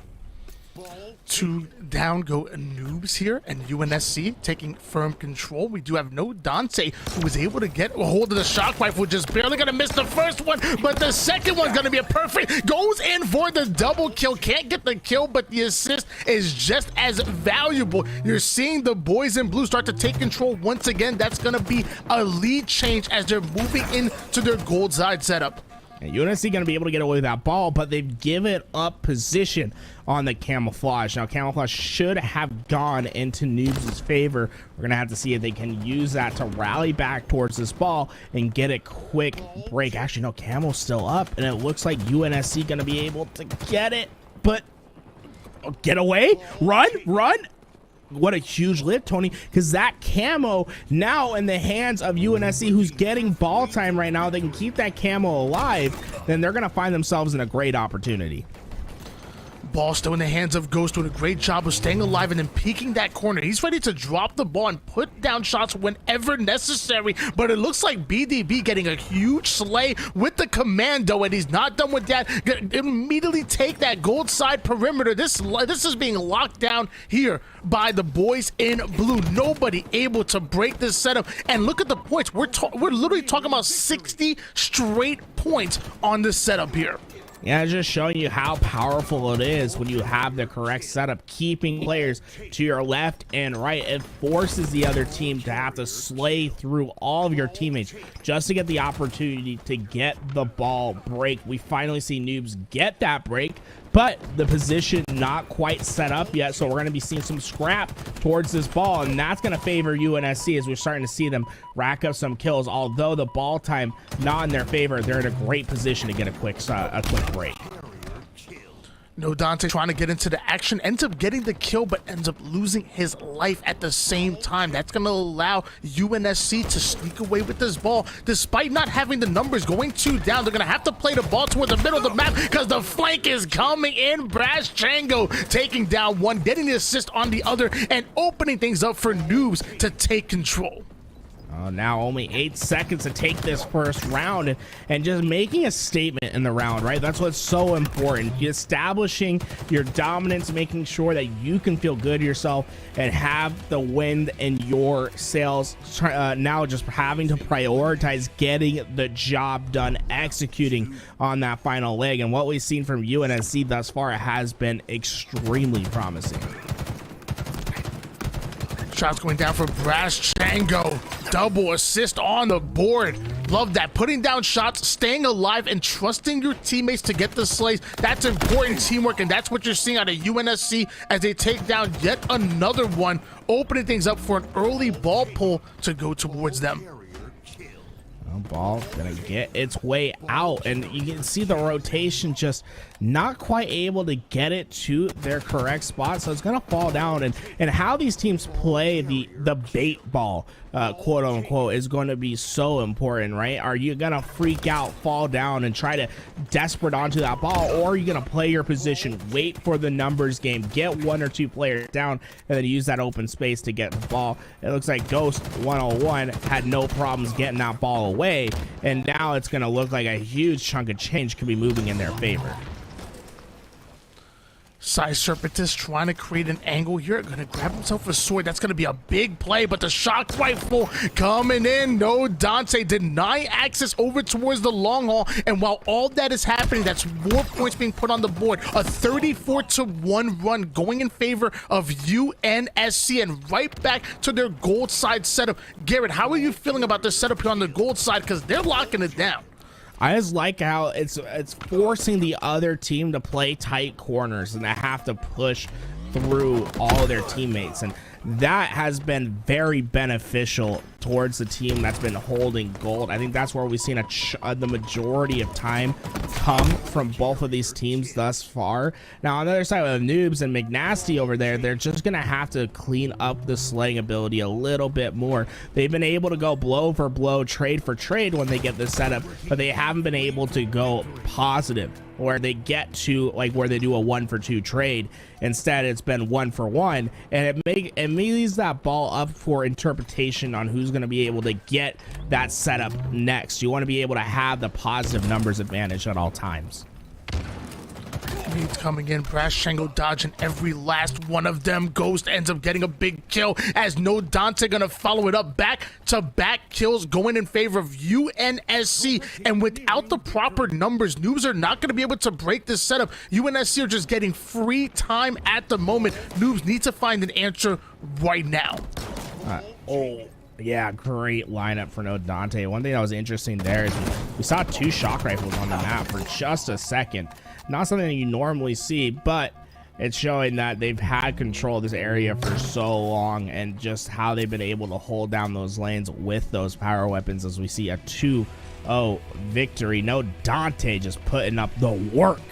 2 down go Noobs here, and UNSC taking firm control. We do have no Dante, who was able to get a hold of the shock rifle, just barely gonna miss the first one, but the second one's gonna be a perfect, goes in for the double kill. Can't get the kill, but the assist is just as valuable. You're seeing the boys in blue start to take control once again. That's gonna be a lead change as they're moving into their gold side setup. UNSC going to be able to get away with that ball, but they've given up position on the camouflage. Now, camouflage should have gone into Noobs' favor. We're going to have to see if they can use that to rally back towards this ball and get a quick break. Actually, no, camo's still up, and it looks like UNSC going to be able to get it, but get away, run. What a huge lift, Tony, because that camo now in the hands of UNSC, who's getting ball time right now. They can keep that camo alive, then they're going to find themselves in a great opportunity. Ball still in the hands of Ghost, doing a great job of staying alive and then peeking that corner. He's ready to drop the ball and put down shots whenever necessary, but it looks like BDB getting a huge slay with the commando, and he's not done with that. Immediately take that gold side perimeter. This is being locked down here by the boys in blue. Nobody able to break this setup, and look at the points. We're literally talking about 60 straight points on this setup here. Yeah, just showing you how powerful it is when you have the correct setup, keeping players to your left and right. It forces the other team to have to slay through all of your teammates just to get the opportunity to get the ball break. We finally see Noobs get that break, but the position not quite set up yet, so we're going to be seeing some scrap towards this ball, and that's going to favor UNSC as we're starting to see them rack up some kills. Although the ball time not in their favor, they're in a great position to get a quick break. No Dante trying to get into the action, ends up getting the kill, but ends up losing his life at the same time. That's going to allow UNSC to sneak away with this ball. Despite not having the numbers, going 2 down, they're going to have to play the ball toward the middle of the map because the flank is coming in. Brass Chango taking down one, getting the assist on the other, and opening things up for Noobs to take control. Now only 8 seconds to take this first round and just making a statement in the round, right? That's what's so important. Establishing your dominance, making sure that you can feel good yourself and have the wind in your sails. Now just having to prioritize getting the job done, executing on that final leg. And what we've seen from UNSC thus far has been extremely promising. Shots going down for Brass Chango. Double assist on the board. Love that. Putting down shots, staying alive, and trusting your teammates to get the slays. That's important teamwork, and that's what you're seeing out of UNSC as they take down yet another one, opening things up for an early ball pull to go towards them. Ball gonna get its way out, and you can see the rotation just not quite able to get it to their correct spot, so it's gonna fall down. And how these teams play the bait ball, quote unquote, is going to be so important, right? Are you gonna freak out, fall down, and try to desperate onto that ball, or are you gonna play your position, wait for the numbers game, get 1 or 2 players down, and then use that open space to get the ball? It looks like Ghost 101 had no problems getting that ball away, and now it's gonna look like a huge chunk of change could be moving in their favor. Side Serpentist trying to create an angle here. Gonna grab himself a sword. That's gonna be a big play, but the shock rifle coming in. No Dante denying access over towards the long haul. And while all that is happening, that's more points being put on the board. A 34-1 run going in favor of UNSC, and right back to their gold side setup. Garrett, how are you feeling about this setup here on the gold side? Because they're locking it down. I just like how it's forcing the other team to play tight corners and they have to push through all of their teammates, and that has been very beneficial towards the team that's been holding gold. I think that's where we've seen the majority of time come from both of these teams thus far. Now on the other side with Noobs and McNasty over there, they're just gonna have to clean up the slaying ability a little bit more. They've been able to go blow for blow, trade for trade when they get this setup, but they haven't been able to go positive where they get to like where they do a 1-for-2 trade. Instead it's been 1-for-1, and it leaves that ball up for interpretation on who's going to be able to get that setup next. You want to be able to have the positive numbers advantage at all times. Needs coming in, Brass Shango dodging every last one of them. Ghost ends up getting a big kill as No Dante gonna follow it up. Back-to-back kills going in favor of UNSC, and without the proper numbers, Noobs are not gonna be able to break this setup. UNSC are just getting free time at the moment. Noobs need to find an answer right now. Yeah, great lineup for No Dante. One thing that was interesting there is we saw 2 shock rifles on the map for just a second. Not something that you normally see, but it's showing that they've had control of this area for so long, and just how they've been able to hold down those lanes with those power weapons as we see a 2-0 victory. No Dante just putting up the work.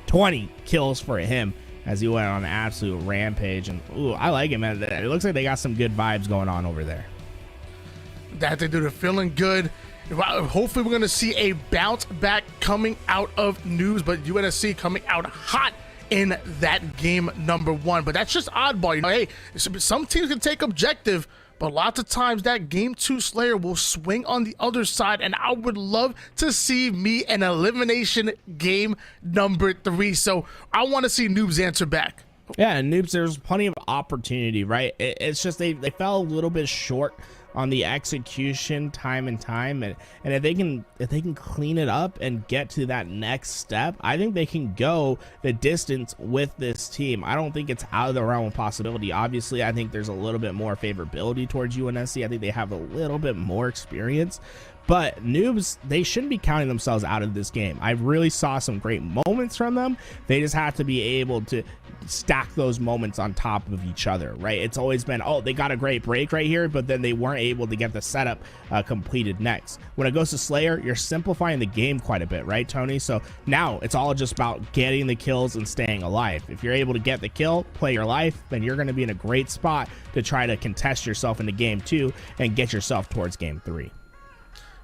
20 kills for him as he went on an absolute rampage. And ooh, I like it, man. It looks like they got some good vibes going on over there. That they do, they're feeling good. Hopefully we're going to see a bounce back coming out of Noobs, but UNSC coming out hot in that game number 1. But that's just oddball. You know, hey, some teams can take objective, but lots of times that game 2 Slayer will swing on the other side, and I would love to see me an elimination game number 3. So I want to see Noobs answer back. Yeah, and Noobs, there's plenty of opportunity, right? It's just they fell a little bit short on the execution time and time, and if they can clean it up and get to that next step, I think they can go the distance with this team. I don't think it's out of the realm of possibility. Obviously, I think there's a little bit more favorability towards UNSC. I think they have a little bit more experience, but Noobs, they shouldn't be counting themselves out of this game. I really saw some great moments from them. They just have to be able to stack those moments on top of each other, right? It's always been, oh, they got a great break right here, but then they weren't able to get the setup completed next. When it goes to Slayer, you're simplifying the game quite a bit, right, Tony? So now it's all just about getting the kills and staying alive. If you're able to get the kill, play your life, then you're going to be in a great spot to try to contest yourself into game 2 and get yourself towards game 3.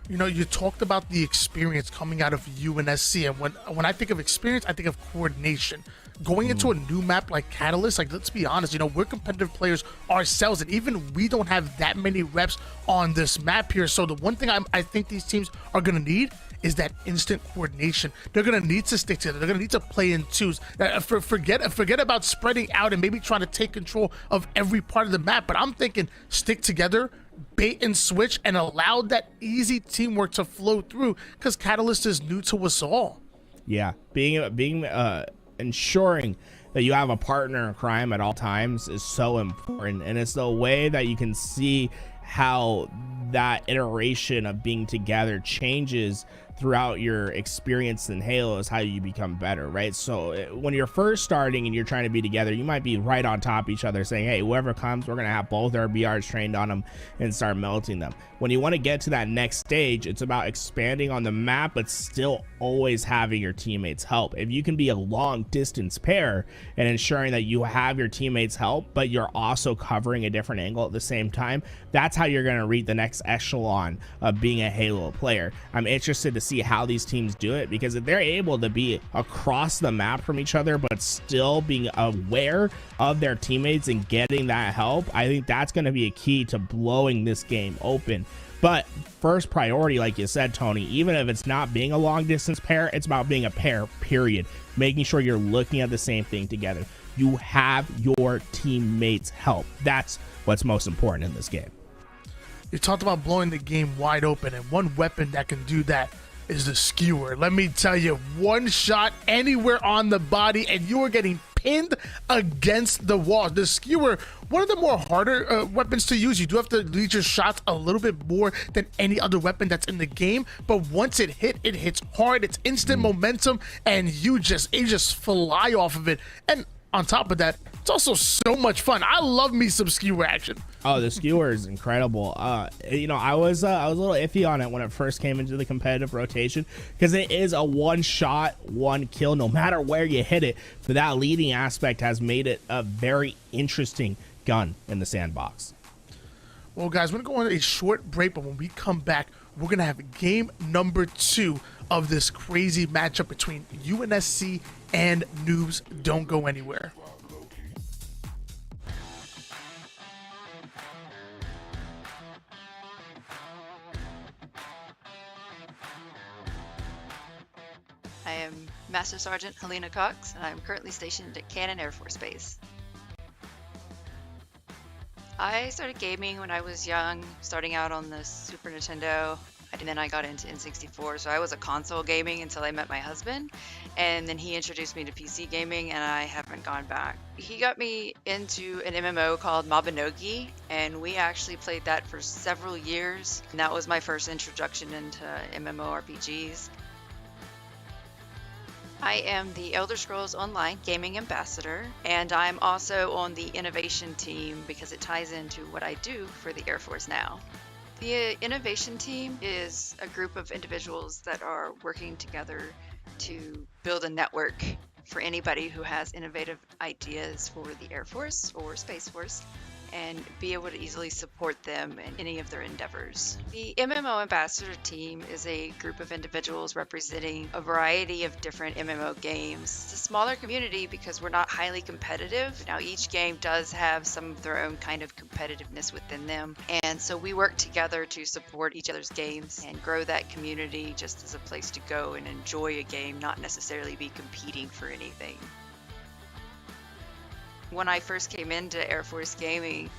You know, you talked about the experience coming out of UNSC, and when I think of experience, I think of coordination. Going into a new map like Catalyst, like, let's be honest, you know, we're competitive players ourselves, and even we don't have that many reps on this map here. So the one thing I think these teams are going to need is that instant coordination. They're going to need to stick together. They're going to need to play in twos. Forget about spreading out and maybe trying to take control of every part of the map, but I'm thinking stick together, bait and switch, and allow that easy teamwork to flow through, because Catalyst is new to us all. Yeah, ensuring that you have a partner in crime at all times is so important, and it's the way that you can see how that iteration of being together changes throughout your experience in Halo is how you become better, right? So when you're first starting and you're trying to be together, you might be right on top of each other saying, hey, whoever comes, we're going to have both our BRs trained on them and start melting them. When you want to get to that next stage, it's about expanding on the map, but still always having your teammates help. If you can be a long distance pair and ensuring that you have your teammates help, but you're also covering a different angle at the same time, that's how you're going to reach the next echelon of being a Halo player. I'm interested to see how these teams do it, because if they're able to be across the map from each other but still being aware of their teammates and getting that help, I think that's going to be a key to blowing this game open. But first priority, like you said, Tony, even if it's not being a long distance pair, it's about being a pair, period. Making sure you're looking at the same thing together. You have your teammates help. That's what's most important in this game. You talked about blowing the game wide open, and one weapon that can do that is the skewer. Let me tell you, one shot anywhere on the body and you are getting pinned against the wall. The skewer, one of the more harder weapons to use. You do have to lead your shots a little bit more than any other weapon that's in the game, but once it hits hard. It's instant momentum, and you just fly off of it. And on top of that, it's also so much fun. I love me some skewer action. Oh, the skewer is incredible. You know, I was a little iffy on it when it first came into the competitive rotation because it is a one shot, one kill, no matter where you hit it. So that leading aspect has made it a very interesting gun in the sandbox. Well, guys, we're going to go on a short break, but when we come back, we're going to have game number 2 of this crazy matchup between UNSC and Noobs. Don't go anywhere. I am Master Sergeant Helena Cox, and I'm currently stationed at Cannon Air Force Base. I started gaming when I was young, starting out on the Super Nintendo, and then I got into N64, so I was a console gaming until I met my husband, and then he introduced me to PC gaming, and I haven't gone back. He got me into an MMO called Mabinogi, and we actually played that for several years, and that was my first introduction into MMORPGs. I am the Elder Scrolls Online Gaming Ambassador, and I'm also on the innovation team because it ties into what I do for the Air Force now. The innovation team is a group of individuals that are working together to build a network for anybody who has innovative ideas for the Air Force or Space Force, and be able to easily support them in any of their endeavors. The MMO Ambassador team is a group of individuals representing a variety of different MMO games. It's a smaller community because we're not highly competitive. Now, each game does have some of their own kind of competitiveness within them, and so we work together to support each other's games and grow that community just as a place to go and enjoy a game, not necessarily be competing for anything. When I first came into Air Force Gaming,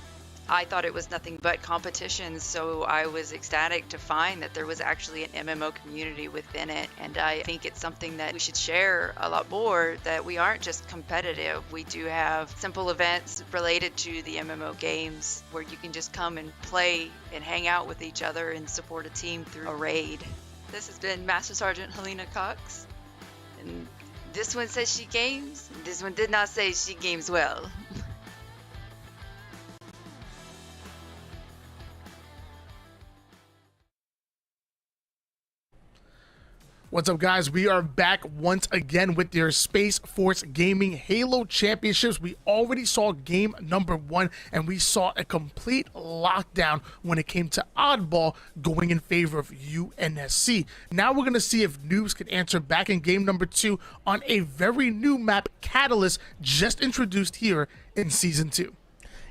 I thought it was nothing but competition, so I was ecstatic to find that there was actually an MMO community within it, and I think it's something that we should share a lot more, that we aren't just competitive. We do have simple events related to the MMO games where you can just come and play and hang out with each other and support a team through a raid. This has been Master Sergeant Helena Cox, and this one says she games. This one did not say she games well. What's up, guys? We are back once again with your Space Force Gaming Halo Championships. We already saw game number 1, and we saw a complete lockdown when it came to Oddball going in favor of UNSC. Now we're going to see if Noobs can answer back in game number 2 on a very new map, Catalyst, just introduced here in Season 2.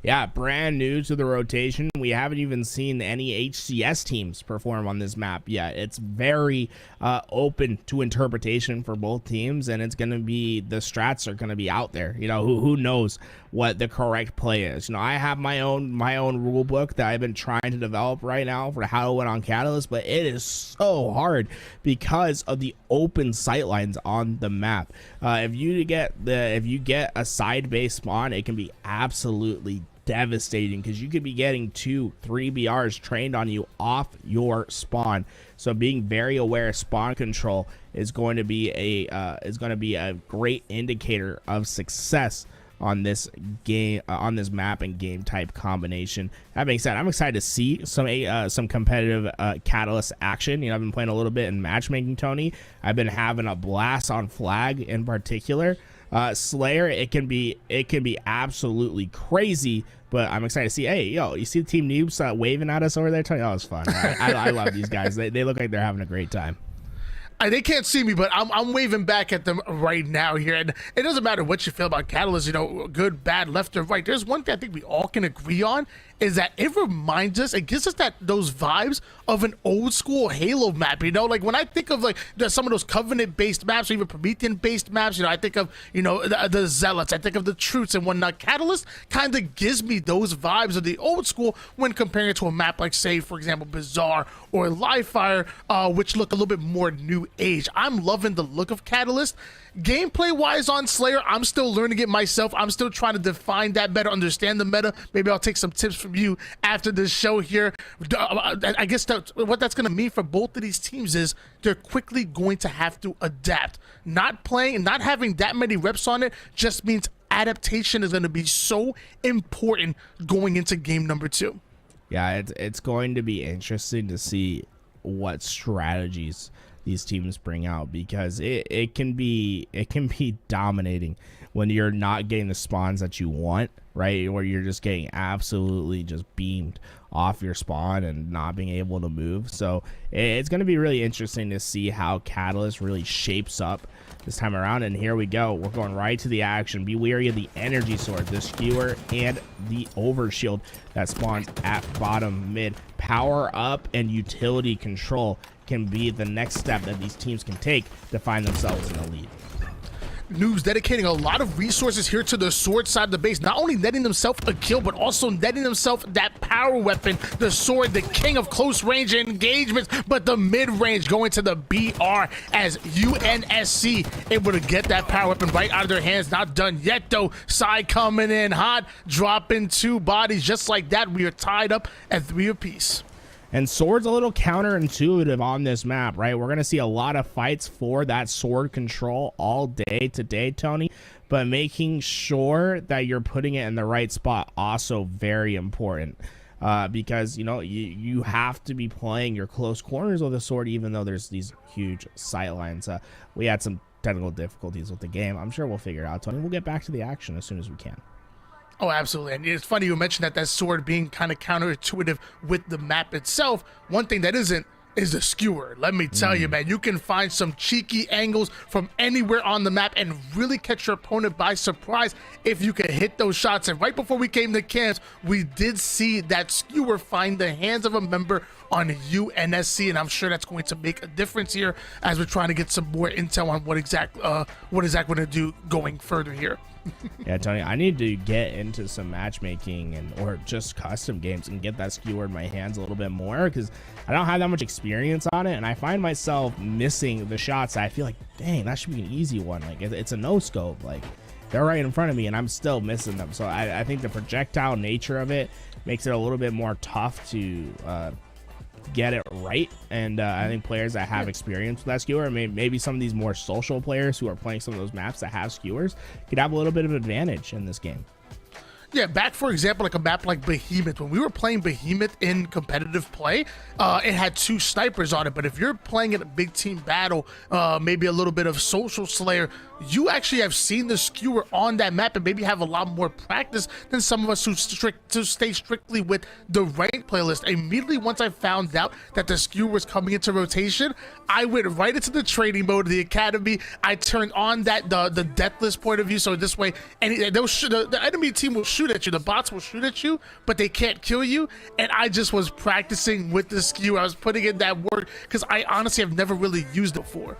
Yeah, brand new to the rotation. We haven't even seen any HCS teams perform on this map yet. It's very open to interpretation for both teams, and it's going to be, the strats are going to be out there. You know, who knows what the correct play is. You know, I have my own rule book that I've been trying to develop right now for how to win on Catalyst, but it is so hard because of the open sightlines on the map. If you get a side base spawn, it can be absolutely devastating because you could be getting 2-3 BRs trained on you off your spawn. So being very aware of spawn control is going to be a great indicator of success on this game, on this map and game type combination. That being said, I'm excited to see some competitive Catalyst action. You know, I've been playing a little bit in matchmaking, Tony. I've been having a blast on Flag in particular. Slayer, it can be absolutely crazy, but I'm excited to see. Hey, yo, you see the Team Noobs waving at us over there, Tony? That was fun. I love these guys. They look like they're having a great time. They can't see me, but I'm waving back at them right now here. And it doesn't matter what you feel about Catalyst, you know, good, bad, left or right. There's one thing I think we all can agree on, is that it reminds us, it gives us those vibes of an old school Halo map. You know, like when I think of like some of those Covenant-based maps or even Promethean-based maps, you know, I think of, you know, the Zealots, I think of the Troops and whatnot. Catalyst kind of gives me those vibes of the old school when comparing it to a map like, say, for example, Bazaar or Livefire, which look a little bit more new age. I'm loving the look of Catalyst. Gameplay wise on Slayer, I'm still learning it myself. I'm still trying to define that better, understand the meta. Maybe I'll take some tips from you after this show here. I guess what that's going to mean for both of these teams is they're quickly going to have to adapt. Not having that many reps on it just means adaptation is going to be so important going into game number 2. Yeah, it's going to be interesting to see what strategies these teams bring out, because it can be dominating when you're not getting the spawns that you want, right? Or you're just getting absolutely just beamed off your spawn and not being able to move. So it's going to be really interesting to see how Catalyst really shapes up this time around. And here we go. We're going right to the action. Be wary of the energy sword, the skewer, and the overshield that spawns at bottom mid. Power up and utility control can be the next step that these teams can take to find themselves in the lead. Noobs dedicating a lot of resources here to the sword side of the base, not only netting themselves a kill, but also netting themselves that power weapon, the sword, the king of close range engagements, but the mid-range going to the BR as UNSC able to get that power weapon right out of their hands. Not done yet though. Side coming in hot, dropping 2 bodies just like that. We are tied up at 3 apiece. And sword's a little counterintuitive on this map, right? We're going to see a lot of fights for that sword control all day today, Tony. But making sure that you're putting it in the right spot, also very important. Because, you know, you have to be playing your close corners with the sword, even though there's these huge sight lines. We had some technical difficulties with the game. I'm sure we'll figure it out, Tony. We'll get back to the action as soon as we can. Oh, absolutely. And it's funny you mentioned that sword being kind of counterintuitive with the map itself. One thing that isn't is the skewer. Let me tell you, man, you can find some cheeky angles from anywhere on the map and really catch your opponent by surprise if you can hit those shots. And right before we came to camps, we did see that skewer find the hands of a member on UNSC, and I'm sure that's going to make a difference here as we're trying to get some more intel on what exactly we're going to do going further here. Yeah, Tony, I need to get into some matchmaking or just custom games and get that skewer in my hands a little bit more, because I don't have that much experience on it, and I find myself missing the shots. I feel like, dang, that should be an easy one. Like, it's a no scope. Like, they're right in front of me and I'm still missing them. So I think the projectile nature of it makes it a little bit more tough to get it right. And I think players that have experience with that skewer, maybe some of these more social players who are playing some of those maps that have skewers, could have a little bit of advantage in this game. Yeah, back, for example, like a map like Behemoth. When we were playing Behemoth in competitive play, it had 2 snipers on it. But if you're playing in a big team battle, maybe a little bit of Social Slayer, you actually have seen the skewer on that map and maybe have a lot more practice than some of us who stay strictly with the ranked playlist. Immediately once I found out that the skewer was coming into rotation, I went right into the training mode of the academy. I turned on that the deathless point of view, so this way the enemy team will shoot at you, the bots will shoot at you, but they can't kill you. And I just was practicing with the skewer. I was putting in that work because I honestly have never really used it before.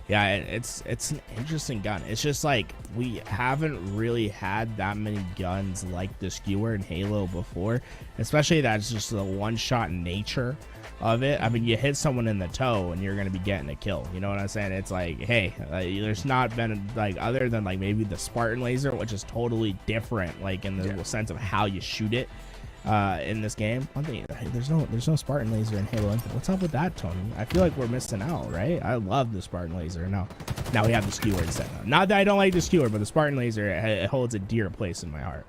Yeah, it's an interesting gun. It's just like we haven't really had that many guns like the skewer in Halo before, especially that's just the one-shot nature of it. I mean, you hit someone in the toe and you're going to be getting a kill. You know what I'm saying? It's like, hey, there's not been, like, other than like maybe the Spartan laser, which is totally different, like in the sense of how you shoot it. In this game, one thing, there's no Spartan laser in Halo Infinite. What's up with that, Tony? I feel like we're missing out, right? I love the Spartan laser. Now we have the skewer instead. Not that I don't like the skewer, but the Spartan laser, it holds a dear place in my heart.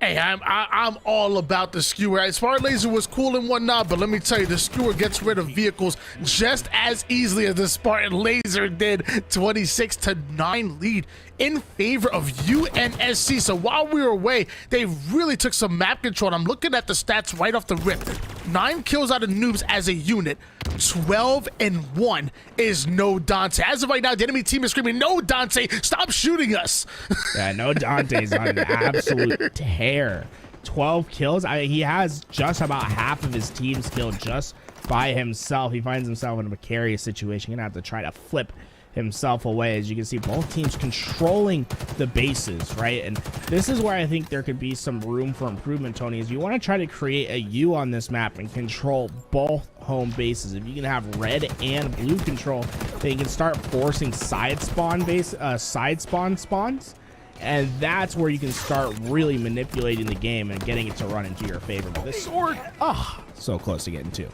Hey, I'm all about the skewer. Spartan laser was cool and whatnot, but let me tell you, the skewer gets rid of vehicles just as easily as the Spartan laser did. 26-9 lead in favor of UNSC. So while we were away, they really took some map control. I'm looking at the stats right off the rip. 9 kills out of Noobs as a unit. 12-1 is No Dante. As of right now, the enemy team is screaming, "No Dante, stop shooting us!" Yeah, No Dante's on an absolute tear. 12 kills. He has just about half of his team's killed just by himself. He finds himself in a precarious situation. Gonna have to try to flip himself away. As you can see, both teams controlling the bases, right? And this is where I think there could be some room for improvement, Tony, is you want to try to create a U on this map and control both home bases. If you can have red and blue control, then you can start forcing side spawn spawns, and that's where you can start really manipulating the game and getting it to run into your favor. But this sword, so close to getting 2.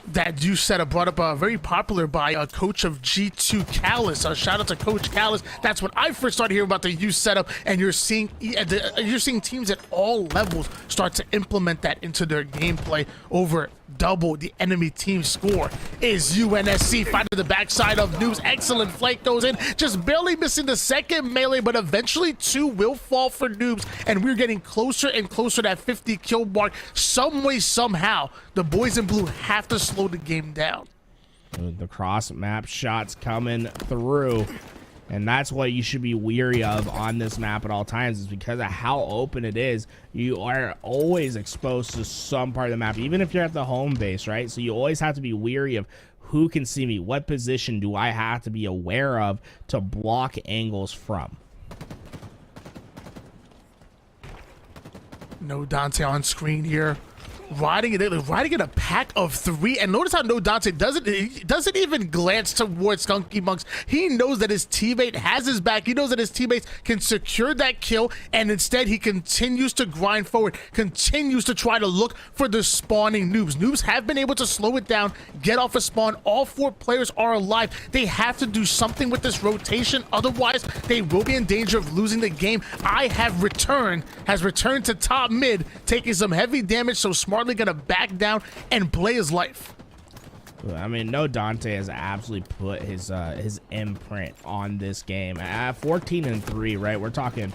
that you setup brought up very popular by a coach of G2 Callus. Shout out to Coach Callus. That's when I first started hearing about the youth setup, and you're seeing teams at all levels start to implement that into their gameplay. Over double the enemy team score is UNSC fighting the backside of Noobs. Excellent flank goes in, just barely missing the second melee, but eventually 2 will fall for Noobs, and we're getting closer and closer to that 50 kill mark. Some way, somehow, the boys in blue have to slow the game down. The cross map shots coming through, and that's what you should be weary of on this map at all times, is because of how open it is. You are always exposed to some part of the map, even if you're at the home base, right? So you always have to be weary of who can see me, what position do I have to be aware of to block angles from. No Dante on screen here. Riding in a pack of 3, and notice how No Dante doesn't even glance towards Skunky Monks. He knows that his teammate has his back. He knows that his teammates can secure that kill, and instead he continues to grind forward, continues to try to look for the spawning Noobs. Noobs have been able to slow it down, get off a spawn. All 4 players are alive. They have to do something with this rotation, otherwise they will be in danger of losing the game. has returned to top mid, taking some heavy damage, so Smartly gonna back down and play his life. I mean, No Dante has absolutely put his imprint on this game. At 14-3, right? We're talking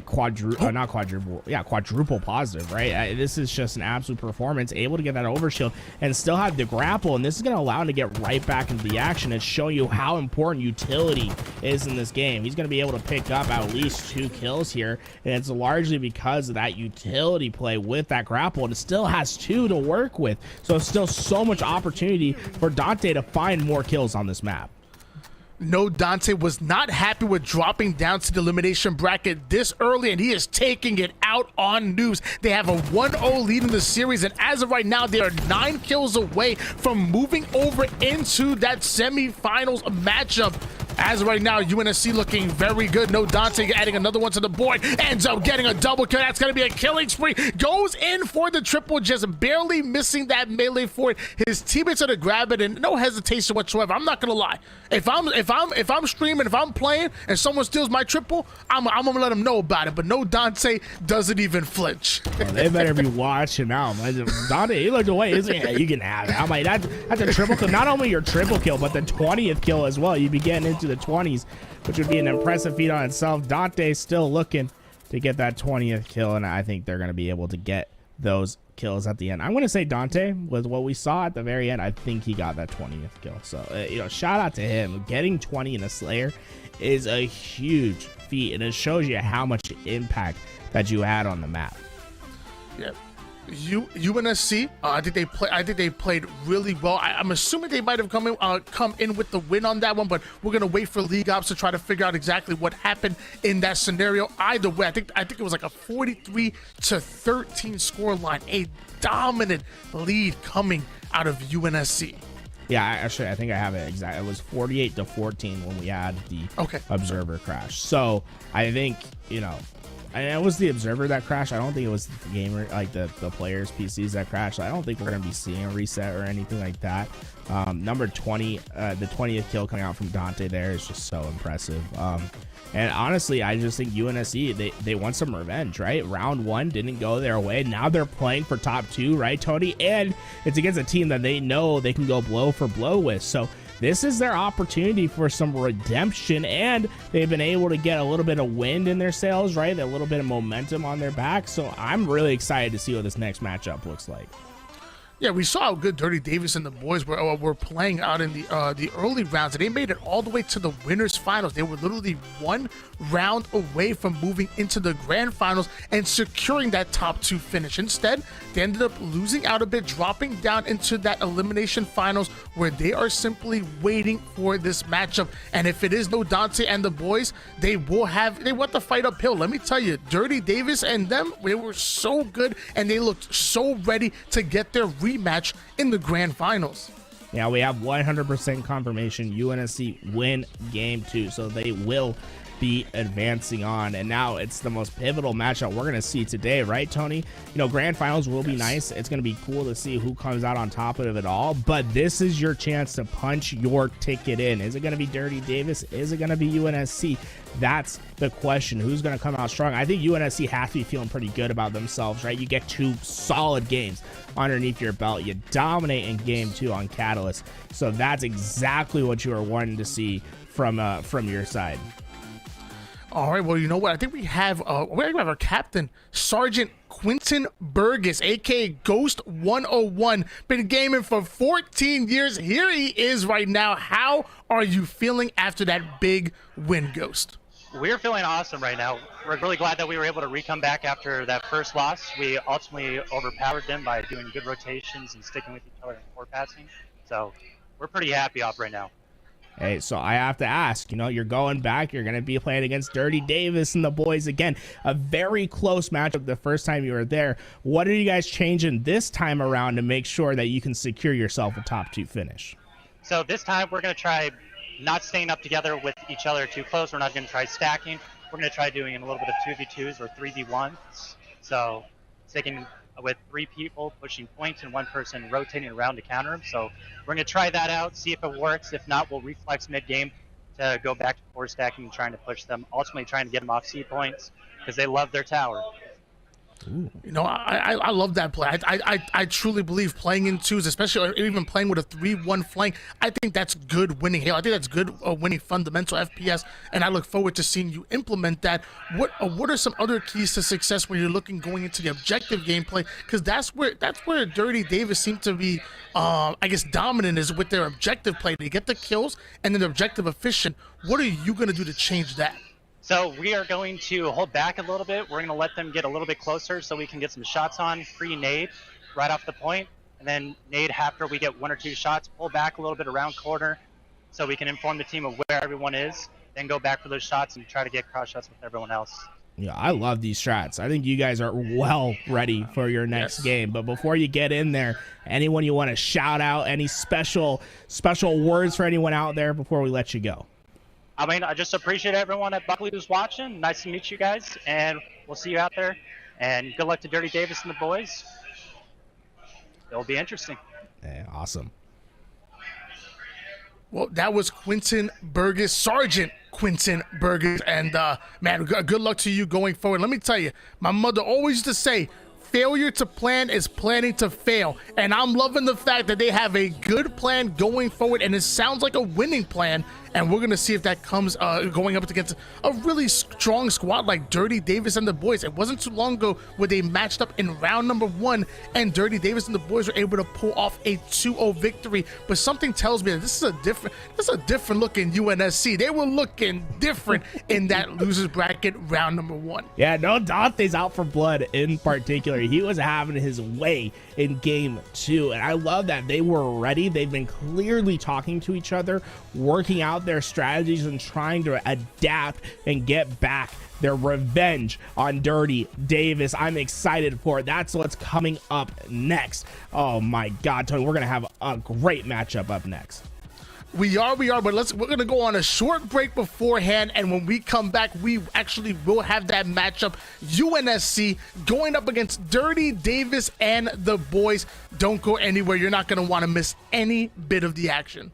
quadruple positive, right? This is just an absolute performance, able to get that overshield and still have the grapple, and this is going to allow him to get right back into the action and show you how important utility is in this game. He's going to be able to pick up at least 2 kills here, and it's largely because of that utility play with that grapple, and it still has 2 to work with, so still so much opportunity for Dante to find more kills on this map. No Dante was not happy with dropping down to the elimination bracket this early, and he is taking it out on Noobs. They have a 1-0 lead in the series, and as of right now, they are 9 kills away from moving over into that semifinals matchup. As of right now, UNSC looking very good. No Dante adding another one to the board, ends up getting a double kill. That's going to be a killing spree. Goes in for the triple, just barely missing that melee for it. His teammates are to grab it, and no hesitation whatsoever. I'm not going to lie. If I'm streaming, if I'm playing, and someone steals my triple, I'm gonna let them know about it. But No Dante doesn't even flinch. Well, they better be watching out. Dante, he looked away. You can have it. I'm like, that's a triple kill. Not only your triple kill, but the 20th kill as well. You'd be getting into the 20s, which would be an impressive feat on itself. Dante's still looking to get that 20th kill, and I think they're gonna be able to get those kills at the end. I'm going to say Dante, with what we saw at the very end, I think he got that 20th kill. So, shout out to him. Getting 20 in a Slayer is a huge feat, and it shows you how much impact that you had on the map. Yeah. UNSC, I think they played really well. I'm assuming they might have come in with the win on that one, but we're gonna wait for League Ops to try to figure out exactly what happened in that scenario. Either way, I think it was like a 43-13 score line, a dominant lead coming out of UNSC. Yeah, actually, I think I have it exactly. It was 48-14 when we had the observer crash. So I think and it was the observer that crashed. I don't think it was the gamer, like the players' PCs that crashed. I don't think we're gonna be seeing a reset or anything like that. Number 20, the 20th kill coming out from Dante there is just so impressive. And honestly, I just think UNSC, they want some revenge, right? Round 1 didn't go their way. Now they're playing for top 2, right, Tony? And it's against a team that they know they can go blow for blow with. So this is their opportunity for some redemption, and they've been able to get a little bit of wind in their sails, right? A little bit of momentum on their back. So I'm really excited to see what this next matchup looks like. Yeah, we saw how good Dirty Davis and the boys were playing out in the early rounds, and they made it all the way to the winners finals. They were literally 1 round away from moving into the grand finals and securing that top 2 finish. Instead, they ended up losing out a bit, dropping down into that elimination finals, where they are simply waiting for this matchup. And if it is No Dante and the boys, they want the fight uphill. Let me tell you, Dirty Davis and them, they were so good, and they looked so ready to get their rematch in the grand finals. Yeah, we have 100% confirmation UNSC win game 2, so they will be advancing on. And now it's the most pivotal matchup we're going to see today, right, Tony? You know, grand finals will be nice. It's going to be cool to see who comes out on top of it all, but this is your chance to punch your ticket in. Is it going to be Dirty Davis? Is it going to be UNSC? That's the question. Who's going to come out strong? I think UNSC has to be feeling pretty good about themselves, right? You get 2 solid games underneath your belt. You dominate in game 2 on Catalyst. So that's exactly what you are wanting to see from your side. All right, well, you know what? I think we have our captain, Sergeant Quentin Burgess, aka Ghost 101. Been gaming for 14 years. Here he is right now. How are you feeling after that big win, Ghost? We're feeling awesome right now. We're really glad that we were able to come back after that first loss. We ultimately overpowered them by doing good rotations and sticking with each other in core passing. So we're pretty happy off right now. Hey, so I have to ask, you know, you're going back, you're going to be playing against Dirty Davis and the boys again. A very close matchup the first time you were there. What are you guys changing this time around to make sure that you can secure yourself a top 2 finish? So this time we're going to try not staying up together with each other too close. We're not going to try stacking. We're going to try doing a little bit of 2v2s or 3v1s. So sticking with 3 people pushing points and 1 person rotating around to counter them. So we're going to try that out, see if it works. If not, we'll reflex mid-game to go back to 4 stacking and trying to push them, ultimately trying to get them off C points because they love their tower. Ooh. You know, I love that play. I truly believe playing in 2s, especially even playing with a 3-1 flank, I think that's good winning Halo. I think that's good winning fundamental FPS, and I look forward to seeing you implement that. What are some other keys to success when you're going into the objective gameplay? Because that's where Dirty Davis seemed to be, I guess, dominant is with their objective play. They get the kills and then the objective efficient. What are you going to do to change that? So we are going to hold back a little bit. We're going to let them get a little bit closer so we can get some shots on pre-nade right off the point. And then nade after we get 1 or 2 shots, pull back a little bit around corner so we can inform the team of where everyone is, then go back for those shots and try to get cross shots with everyone else. Yeah, I love these strats. I think you guys are well ready for your next game. But before you get in there, anyone you want to shout out, any special words for anyone out there before we let you go? I mean, I just appreciate everyone at Buckley who's watching. Nice to meet you guys, and we'll see you out there. And good luck to Dirty Davis and the boys. It'll be interesting. Yeah, awesome. Well, that was Quentin Burgess, Sergeant Quentin Burgess, and man, good luck to you going forward. Let me tell you, my mother always used to say, failure to plan is planning to fail. And I'm loving the fact that they have a good plan going forward, and it sounds like a winning plan. And we're going to see if that comes going up against a really strong squad like Dirty Davis and the boys. It wasn't too long ago where they matched up in round number 1, and Dirty Davis and the boys were able to pull off a 2-0 victory. But something tells me that this is a different looking UNSC. They were looking different in that losers bracket round number 1. Yeah, no, Dante's out for blood in particular. He was having his way in game 2, and I love that they were ready. They've been clearly talking to each other, working out their strategies and trying to adapt and get back their revenge on Dirty Davis. I'm excited for it. That's what's coming up next. Oh my God, Tony, we're gonna have a great matchup up next. We are, but we're gonna go on a short break beforehand, and when we come back, we actually will have that matchup. UNSC going up against Dirty Davis and the boys. Don't go anywhere. You're not gonna want to miss any bit of the action.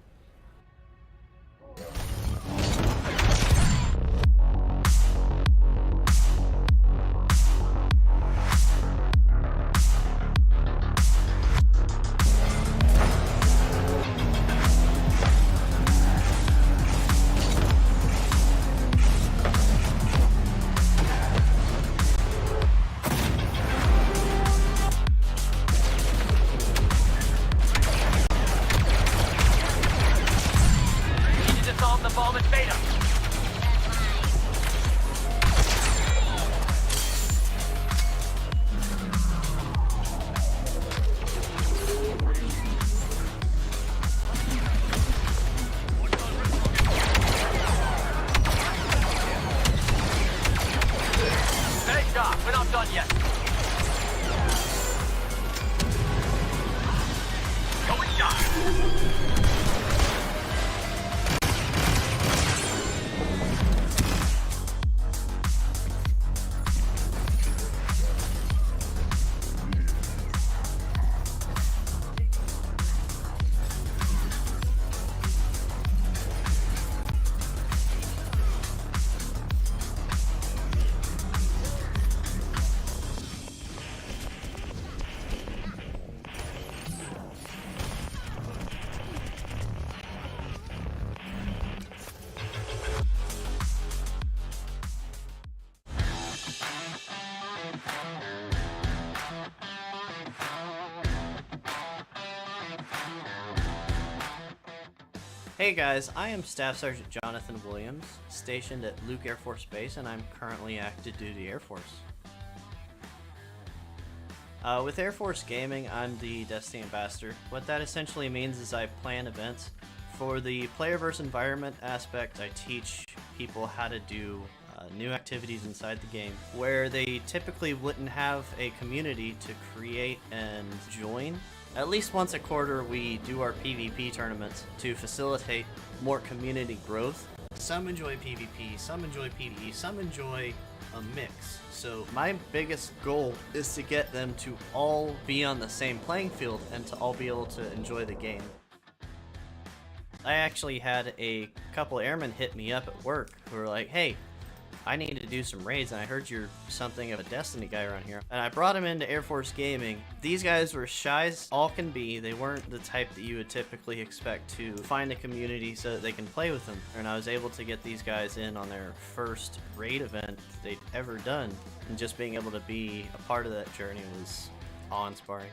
Hey guys, I am Staff Sergeant Jonathan Williams, stationed at Luke Air Force Base, and I'm currently active duty Air Force. With Air Force Gaming, I'm the Destiny Ambassador. What that essentially means is I plan events. For the player versus environment aspect, I teach people how to do new activities inside the game, where they typically wouldn't have a community to create and join. At least once a quarter, we do our PvP tournaments to facilitate more community growth. Some enjoy PvP, some enjoy PvE, some enjoy a mix. So my biggest goal is to get them to all be on the same playing field and to all be able to enjoy the game. I actually had a couple airmen hit me up at work who were like, hey, I need to do some raids and I heard you're something of a Destiny guy around here. And I brought him into Air Force Gaming. These guys were shy as all can be. They weren't the type that you would typically expect to find a community so that they can play with them. And I was able to get these guys in on their first raid event they'd ever done. And just being able to be a part of that journey was awe-inspiring.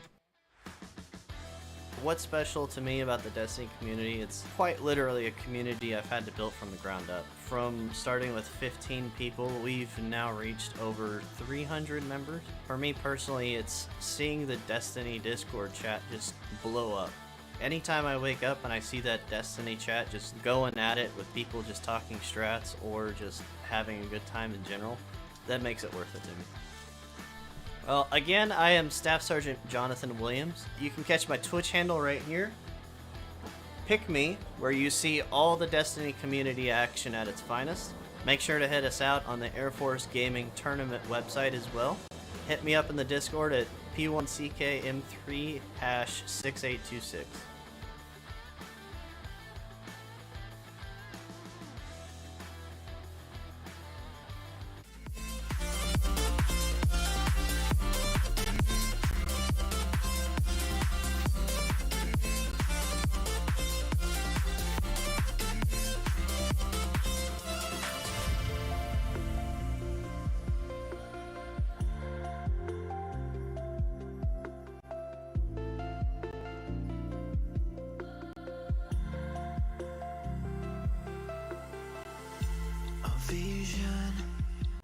What's special to me about the Destiny community, it's quite literally a community I've had to build from the ground up. From starting with 15 people, we've now reached over 300 members. For me personally, it's seeing the Destiny Discord chat just blow up. Anytime I wake up and I see that Destiny chat just going at it with people just talking strats or just having a good time in general, that makes it worth it to me. Well, again, I am Staff Sergeant Jonathan Williams. You can catch my Twitch handle right here. Pick Me, where you see all the Destiny community action at its finest. Make sure to hit us out on the Air Force Gaming Tournament website as well. Hit me up in the Discord at P1CKM3-6826. Vision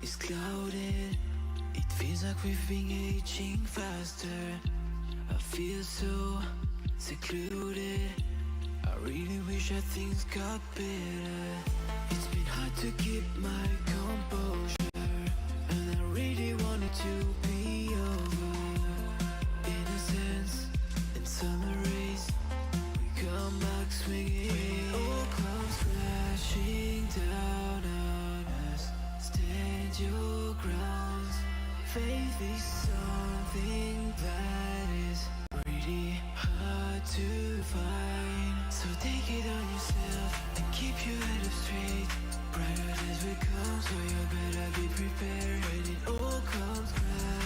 is clouded. It feels like we've been aging faster. I feel so secluded. I really wish that things got better. It's been hard to keep my composure, and I really wanted to be over. In a sense, in summer race, we come back swinging. When it all comes crashing down on us, stand your ground. Faith is something that is really hard to find. So take it on yourself and keep your head up straight. Brighter days will come, so you better be prepared when it all comes back.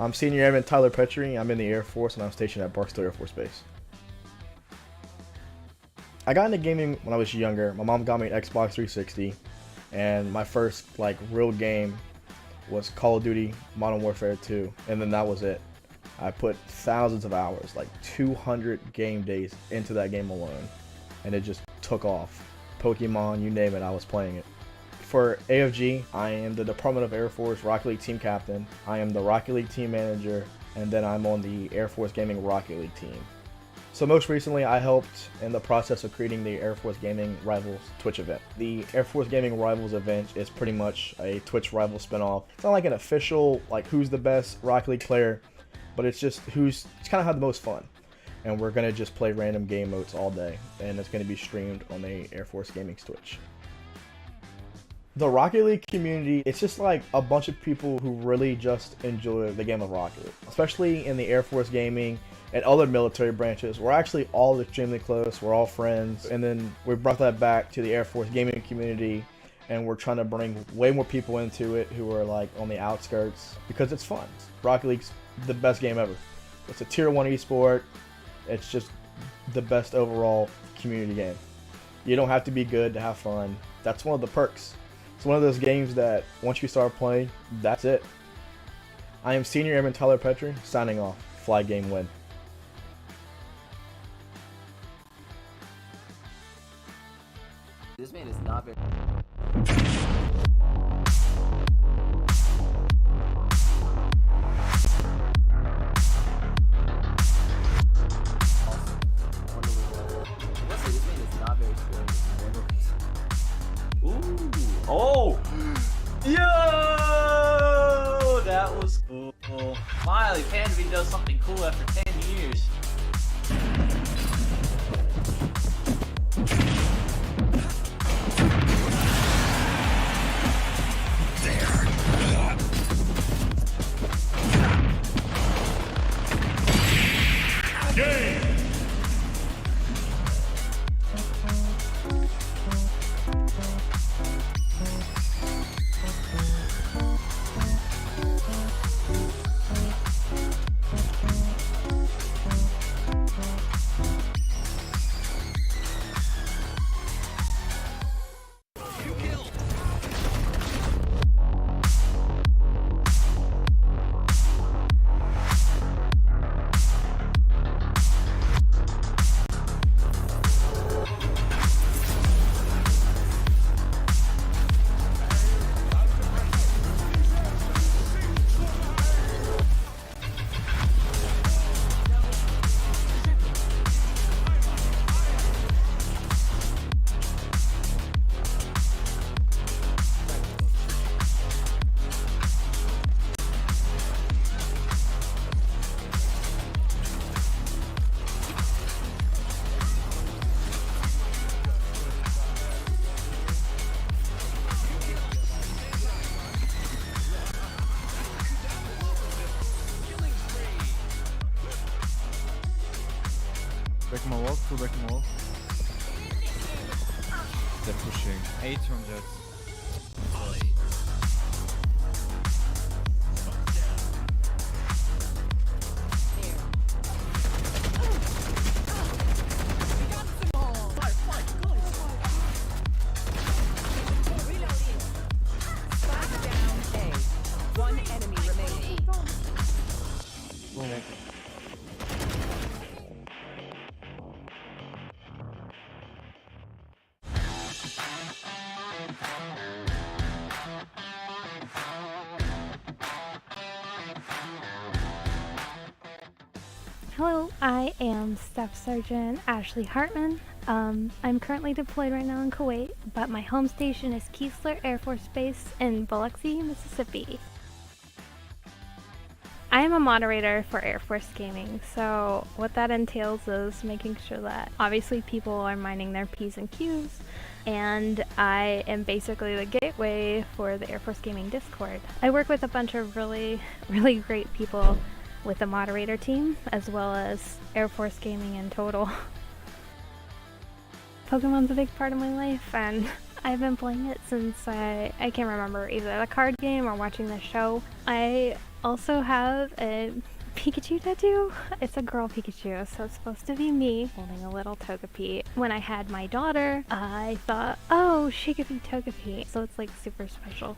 I'm Senior Airman Tyler Petrie. I'm in the Air Force and I'm stationed at Barksdale Air Force Base. I got into gaming when I was younger. My mom got me an Xbox 360 and my first real game was Call of Duty Modern Warfare 2, and then that was it. I put thousands of hours, 200 game days into that game alone, and it just took off. Pokemon, you name it, I was playing it. For AFG, I am the Department of Air Force Rocket League team captain. I am the Rocket League team manager, and then I'm on the Air Force Gaming Rocket League team. So most recently, I helped in the process of creating the Air Force Gaming Rivals Twitch event. The Air Force Gaming Rivals event is pretty much a Twitch rival spinoff. It's not like an official, who's the best Rocket League player, but it's just it's kind of had the most fun. And we're gonna just play random game modes all day, and it's gonna be streamed on the Air Force Gaming's Twitch. The Rocket League community, it's just a bunch of people who really just enjoy the game of Rocket League, especially in the Air Force Gaming and other military branches. We're actually all extremely close. We're all friends. And then we brought that back to the Air Force gaming community, and we're trying to bring way more people into it who are on the outskirts because it's fun. Rocket League's the best game ever. It's a tier 1 esport. It's just the best overall community game. You don't have to be good to have fun. That's one of the perks. It's one of those games that once you start playing, that's it. I am Senior Airman Tyler Petrie, signing off. Fly game win. This man is not very... Ooh. Oh! Yo! That was cool. Finally, Canopy does something cool after 10 years. Game! Back my wall, two back my wall. They're pushing. 8 from Jets. One enemy remaining. Hello, I am Staff Sergeant Ashley Hartman. I'm currently deployed right now in Kuwait, but my home station is Keesler Air Force Base in Biloxi, Mississippi. I am a moderator for Air Force Gaming, so what that entails is making sure that obviously people are minding their P's and Q's, and I am basically the gateway for the Air Force Gaming Discord. I work with a bunch of really great people with the moderator team, as well as Air Force Gaming in total. Pokemon's a big part of my life, and I've been playing it since I can't remember, either the card game or watching the show. I also have a Pikachu tattoo. It's a girl Pikachu, so it's supposed to be me holding a little Togepi. When I had my daughter, I thought, oh, she could be Togepi, so it's like super special.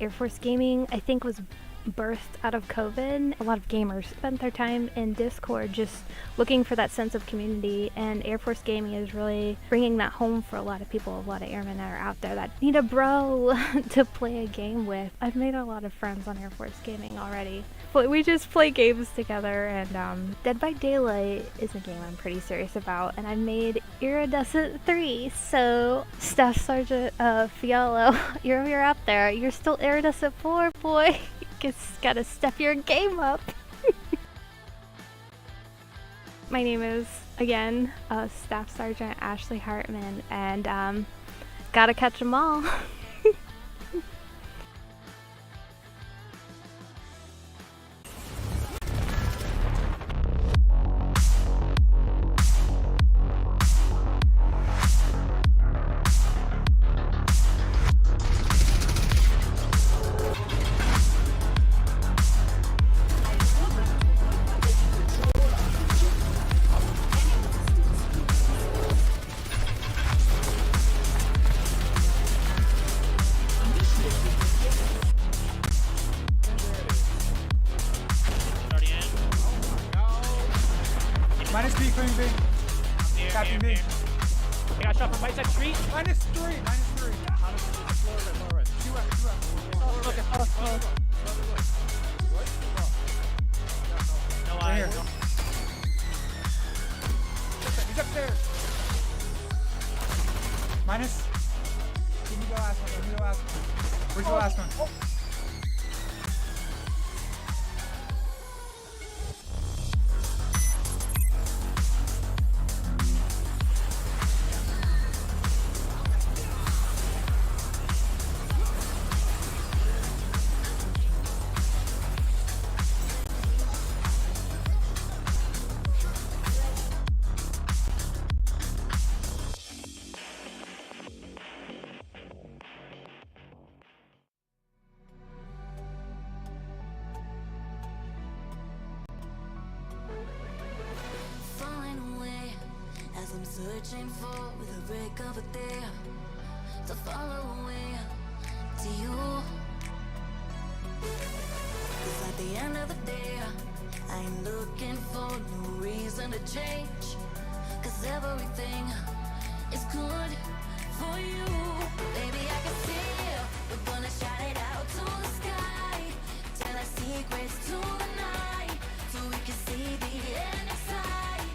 Air Force Gaming, I think, was birthed out of COVID. A lot of gamers spent their time in Discord just looking for that sense of community, and Air Force Gaming is really bringing that home for a lot of people. A lot of airmen that are out there that need a bro to play a game with. I've made a lot of friends on Air Force Gaming already. But we just play games together, and Dead by Daylight is a game I'm pretty serious about, and I made Iridescent 3, so Staff Sergeant Fialo, you're out there. You're still Iridescent 4, boy. Just gotta step your game up. My name is, again, Staff Sergeant Ashley Hartman, and gotta catch 'em all. Minus B, clean B. Copy B. I got shot from right side street. Minus 3. Lower right. 2 up. No eye. He's upstairs. Minus. Give me the last one. Where's the last one? Oh. I'm searching for with a break of a day to follow away to you. 'Cause at the end of the day, I ain't looking for no reason to change. 'Cause everything is good for you. Baby, I can see we're gonna shout it out to the sky. Tell our secrets to the night, so we can see the end inside.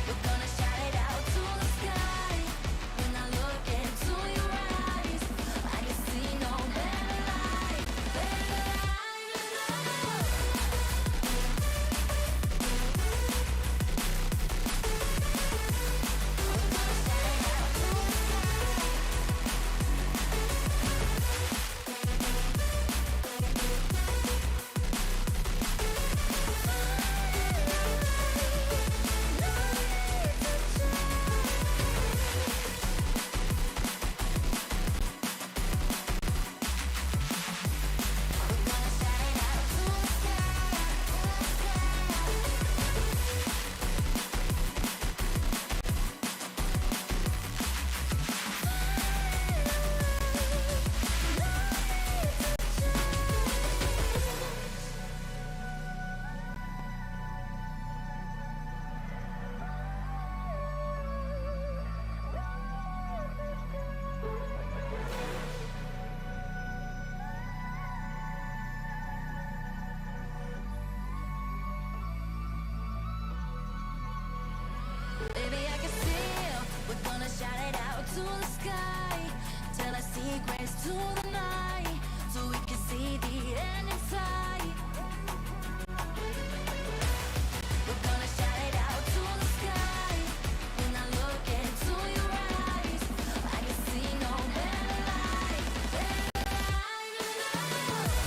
We're gonna shout it out to the sky. When I look into your eyes, I can see no better light, better light than love. Baby, I can see we're gonna shout it out to the sky. Tell our secrets to the night, so we can see the end inside. We're gonna shout it out to the sky. When I look into your eyes, I can see no better light, better light than love.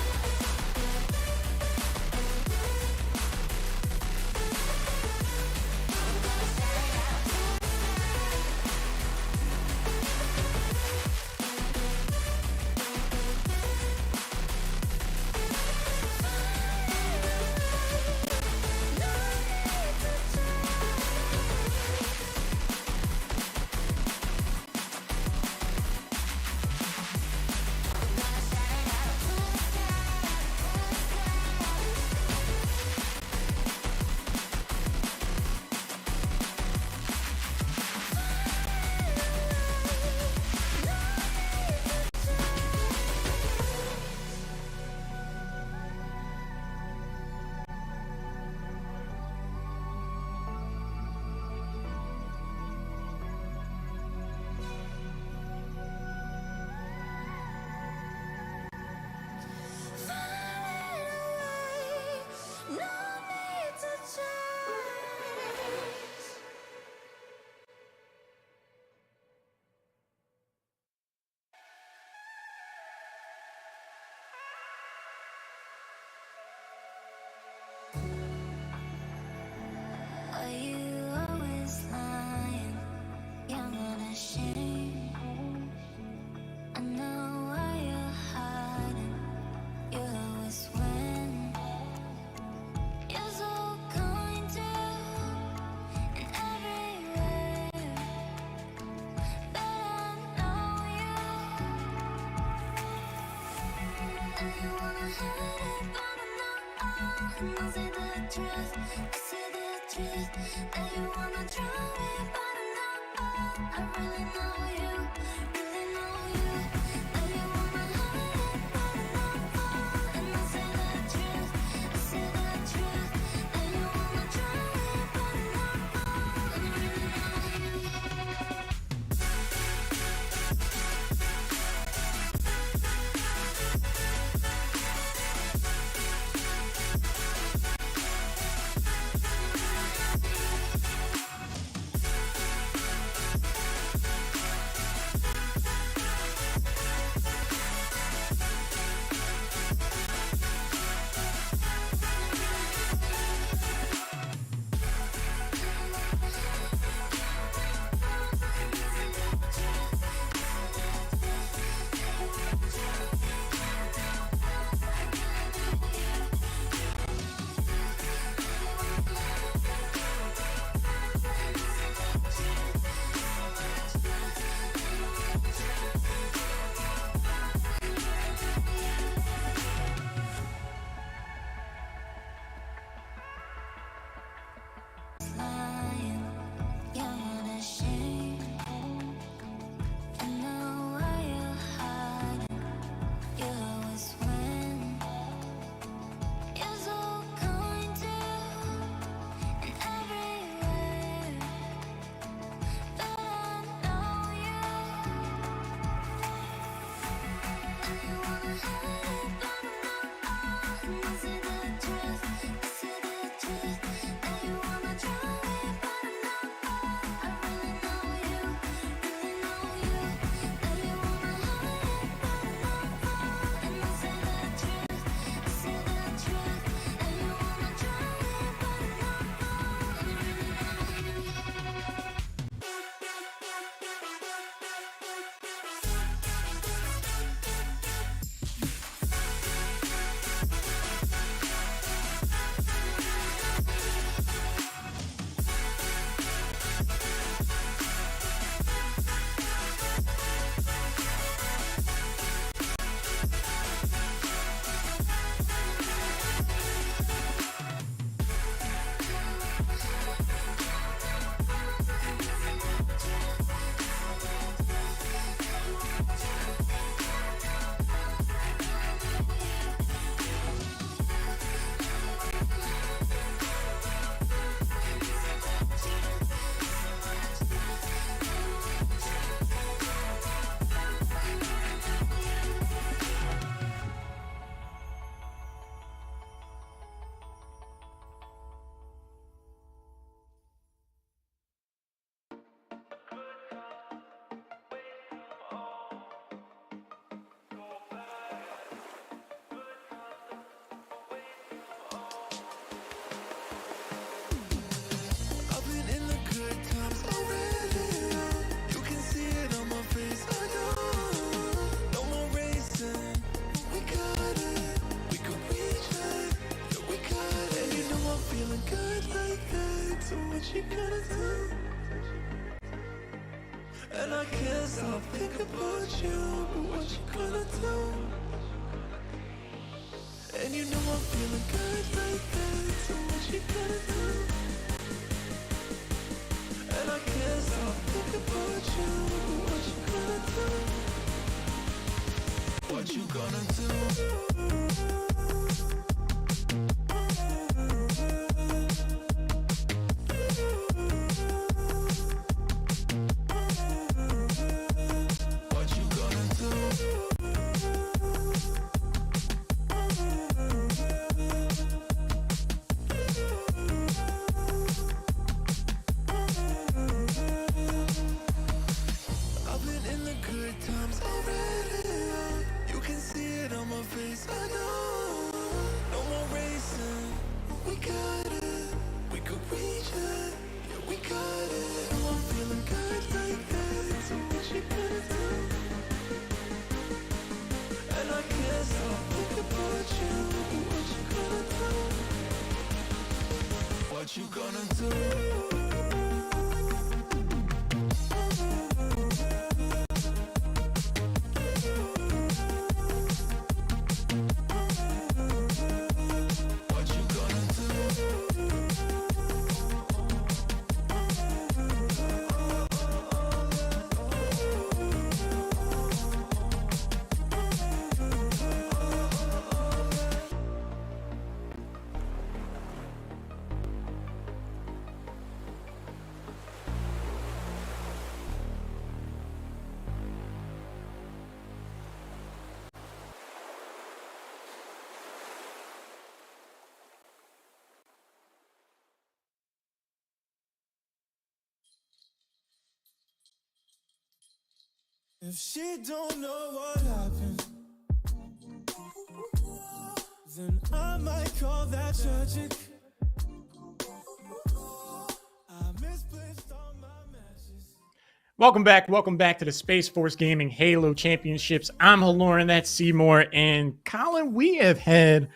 And I can't stop thinking about you, but what you gonna do? And you know I'm feeling good like that, so what you gonna do? And I can't stop thinking about you, but what you gonna do? What you gonna do? What you gonna do? If she don't know what happened, then I might call that tragic. I misplaced all my matches. Welcome back to the Space Force Gaming Halo Championships. I'm Haloran, that's Seymour, and Colin, we have had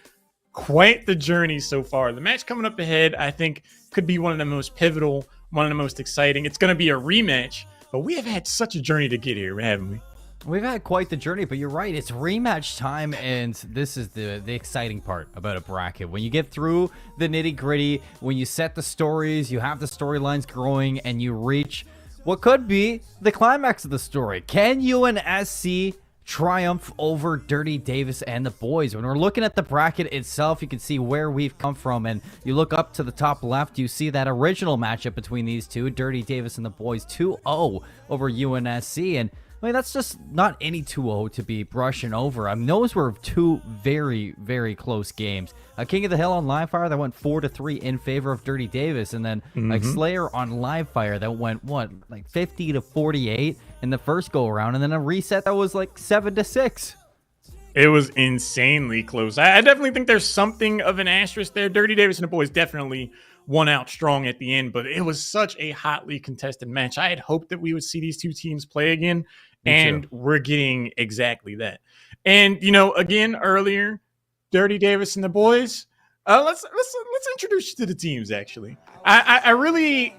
quite the journey so far. The match coming up ahead, I think, could be one of the most pivotal, one of the most exciting. It's going to be a rematch, but we have had such a journey to get here, haven't we? We've had quite the journey, but you're right. It's rematch time, and this is the exciting part about a bracket. When you get through the nitty-gritty, when you set the stories, you have the storylines growing, and you reach what could be the climax of the story. Can UNSC triumph over Dirty Davis and the boys? When we're looking at the bracket itself, you can see where we've come from, and you look up to the top left, you see that original matchup between these two, Dirty Davis and the boys, 2-0 over UNSC, and I mean, that's just not any 2-0 to be brushing over. I mean, those were two very, very close games. King of the Hill on Livefire, that went 4-3 in favor of Dirty Davis. And then like Slayer on Livefire, that went, what, like 50-48 in the first go-around. And then a reset that was like 7-6. It was insanely close. I definitely think there's something of an asterisk there. Dirty Davis and the boys definitely won out strong at the end, but it was such a hotly contested match. I had hoped that we would see these two teams play again, and we're getting exactly that. And, you know, again, earlier, Dirty Davis and the boys, let's introduce you to the teams, actually. I really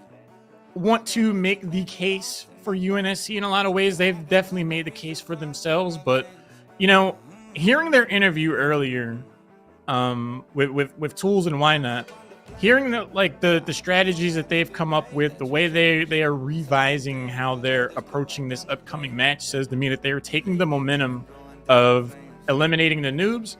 want to make the case for UNSC in a lot of ways. They've definitely made the case for themselves, but, you know, hearing their interview earlier with Tools and Why Not, hearing the strategies that they've come up with, the way they are revising how they're approaching this upcoming match says to me that they're taking the momentum of eliminating the noobs,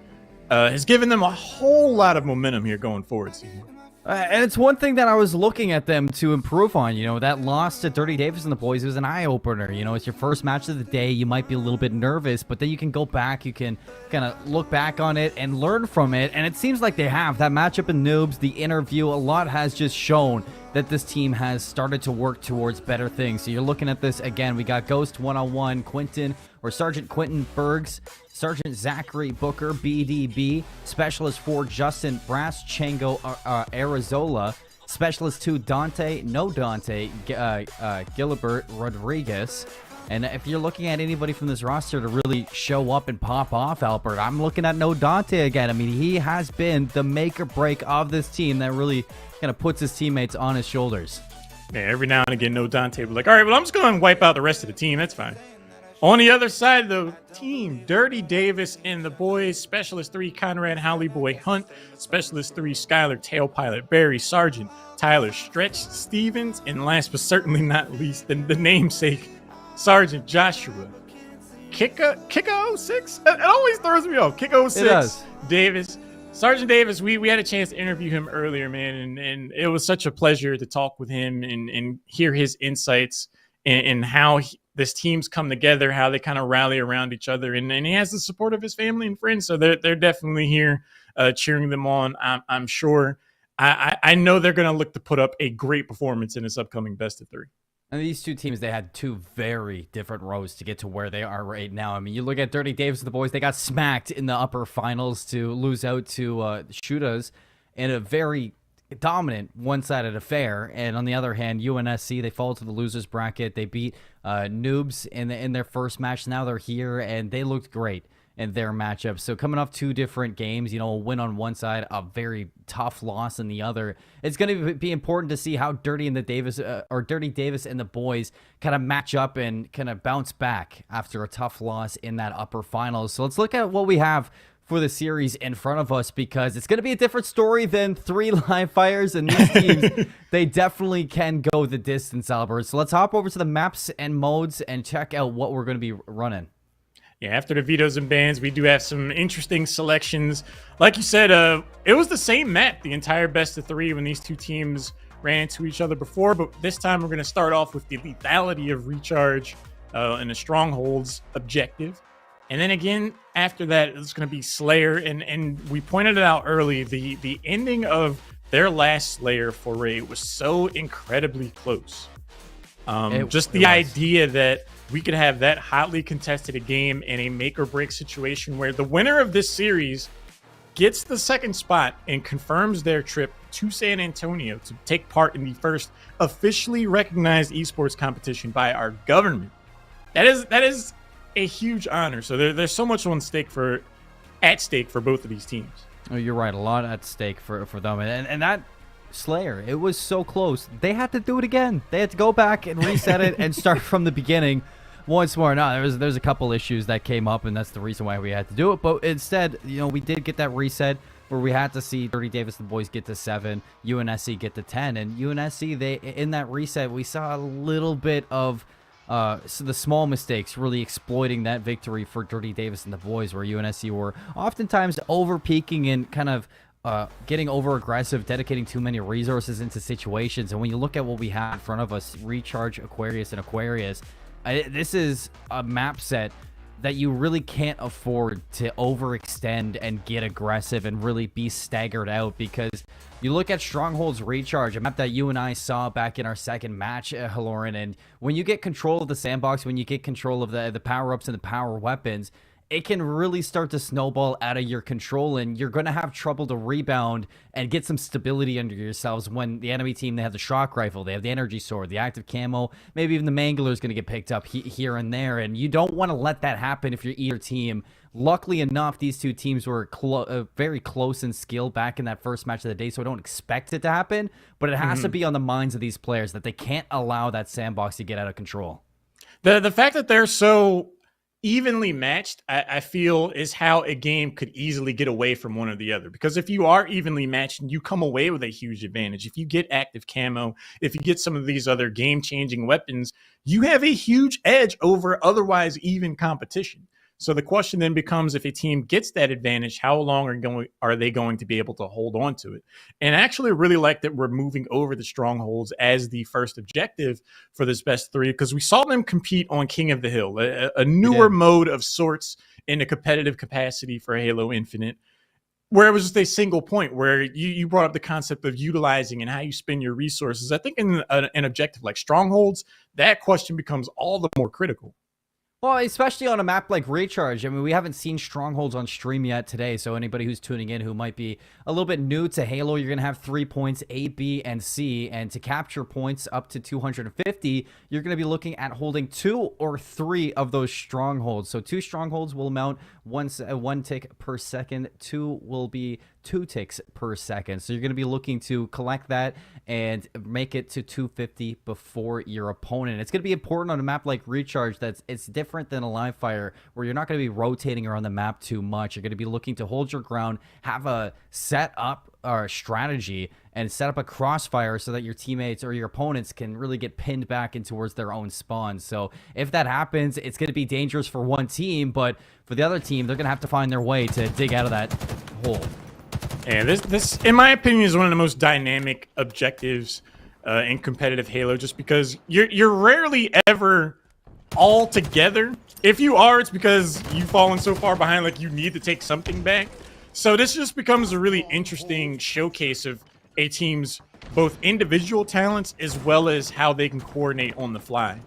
has given them a whole lot of momentum here going forward, Seymour. And it's one thing that I was looking at them to improve on. You know, that loss to Dirty Davis and the boys was an eye-opener. You know, it's your first match of the day. You might be a little bit nervous, but then you can go back. You can kind of look back on it and learn from it. And it seems like they have. That matchup in Noobs, the interview, a lot has just shown that this team has started to work towards better things. So you're looking at this again. We got Ghost 101, Quentin, or Sergeant Quentin Bergs, Sergeant Zachary Booker, BDB, Specialist 4, Justin Brass, Chango Arizola, Specialist 2, Dante, no Dante, Gilbert Rodriguez. And if you're looking at anybody from this roster to really show up and pop off, Albert, I'm looking at no Dante again. I mean, he has been the make or break of this team that really kind of puts his teammates on his shoulders. Yeah, every now and again, no Dante was like, all right, well, I'm just going to wipe out the rest of the team. That's fine. On the other side of the team, Dirty Davis and the boys, Specialist 3, Conrad Howley Boy Hunt, Specialist 3, Skylar Tail Pilot Barry, Sergeant Tyler Stretch Stevens, and last but certainly not least, the namesake, Sergeant Joshua Kicko 06? It always throws me off. Kicko 06 Davis. Sergeant Davis, we had a chance to interview him earlier, man, and it was such a pleasure to talk with him and hear his insights and how this team's come together, how they kind of rally around each other, and he has the support of his family and friends, so they're definitely here cheering them on. I'm sure. I know they're going to look to put up a great performance in this upcoming best of 3. And these two teams, they had two very different roads to get to where they are right now. I mean, you look at Dirty Davis and the boys, they got smacked in the upper finals to lose out to Shooters in a very dominant one-sided affair. And on the other hand, UNSC, they fall to the losers bracket. They beat Noobs in their first match. Now they're here, and they looked great in their matchup. So coming off two different games, you know, a win on one side, a very tough loss in the other. It's going to be important to see how Dirty Davis and the boys kind of match up and kind of bounce back after a tough loss in that upper finals. So let's look at what we have for the series in front of us, because it's going to be a different story than 3 live fires, and these teams, they definitely can go the distance, Albert. So let's hop over to the maps and modes and check out what we're going to be running. Yeah, after the vetoes and bans, we do have some interesting selections. Like you said, it was the same map the entire best of 3 when these two teams ran into each other before, but this time we're going to start off with the lethality of Recharge and the Strongholds objective. And then again, after that, it's going to be Slayer. And we pointed it out early, the ending of their last Slayer foray was so incredibly close. Just the idea that we could have that hotly contested a game in a make or break situation where the winner of this series gets the second spot and confirms their trip to San Antonio to take part in the first officially recognized esports competition by our government. That is a huge honor. So there's so much at stake for both of these teams. Oh, you're right. A lot at stake for them. And that Slayer, it was so close. They had to do it again. They had to go back and reset it and start from the beginning once more. No, there's a couple issues that came up, and that's the reason why we had to do it. But instead, we did get that reset where we had to see Dirty Davis and the boys get to 7, UNSC get to 10. And UNSC, in that reset, we saw a little bit of so the small mistakes really exploiting that victory for Dirty Davis and the boys, where UNSC were oftentimes over peaking and kind of getting over aggressive, dedicating too many resources into situations. And when you look at what we have in front of us, Recharge, Aquarius, and Aquarius, this is a map set that you really can't afford to overextend and get aggressive and really be staggered out, because you look at Stronghold's Recharge, a map that you and I saw back in our second match, Haloran, and when you get control of the sandbox, when you get control of the power-ups and the power weapons, it can really start to snowball out of your control, and you're going to have trouble to rebound and get some stability under yourselves when the enemy team, they have the shock rifle, they have the energy sword, the active camo, maybe even the mangler is going to get picked up here and there, and you don't want to let that happen if you're either team. Luckily enough, these two teams were very close in skill back in that first match of the day, so I don't expect it to happen, but it has to be on the minds of these players that they can't allow that sandbox to get out of control. The fact that they're so evenly matched, I feel, is how a game could easily get away from one or the other. Because if you are evenly matched and you come away with a huge advantage, if you get active camo, if you get some of these other game-changing weapons, you have a huge edge over otherwise even competition. So the question then becomes, if a team gets that advantage, how long are they going to be able to hold on to it? And I actually really like that we're moving over the strongholds as the first objective for this best 3, because we saw them compete on King of the Hill, a newer mode of sorts in a competitive capacity for Halo Infinite, where it was just a single point, where you brought up the concept of utilizing and how you spend your resources. I think in an objective like Strongholds, that question becomes all the more critical. Well, especially on a map like Recharge. I mean, we haven't seen Strongholds on stream yet today, so anybody who's tuning in who might be a little bit new to Halo, you're going to have 3 points, A, B, and C, and to capture points up to 250, you're going to be looking at holding 2 or 3 of those Strongholds. So 2 Strongholds will mount 1 tick per second, 2 will be 2 ticks per second. So you're going to be looking to collect that and make it to 250 before your opponent. It's going to be important on a map like Recharge it's different than a live fire, where you're not going to be rotating around the map too much. You're going to be looking to hold your ground, have a set up or strategy, and set up a crossfire so that your teammates or your opponents can really get pinned back in towards their own spawn. So if that happens, it's going to be dangerous for one team, but for the other team, they're going to have to find their way to dig out of that hole. And this, in my opinion, is one of the most dynamic objectives in competitive Halo, just because you're rarely ever all together. If you are, it's because you've fallen so far behind, like you need to take something back. So this just becomes a really interesting showcase of a team's both individual talents as well as how they can coordinate on the fly.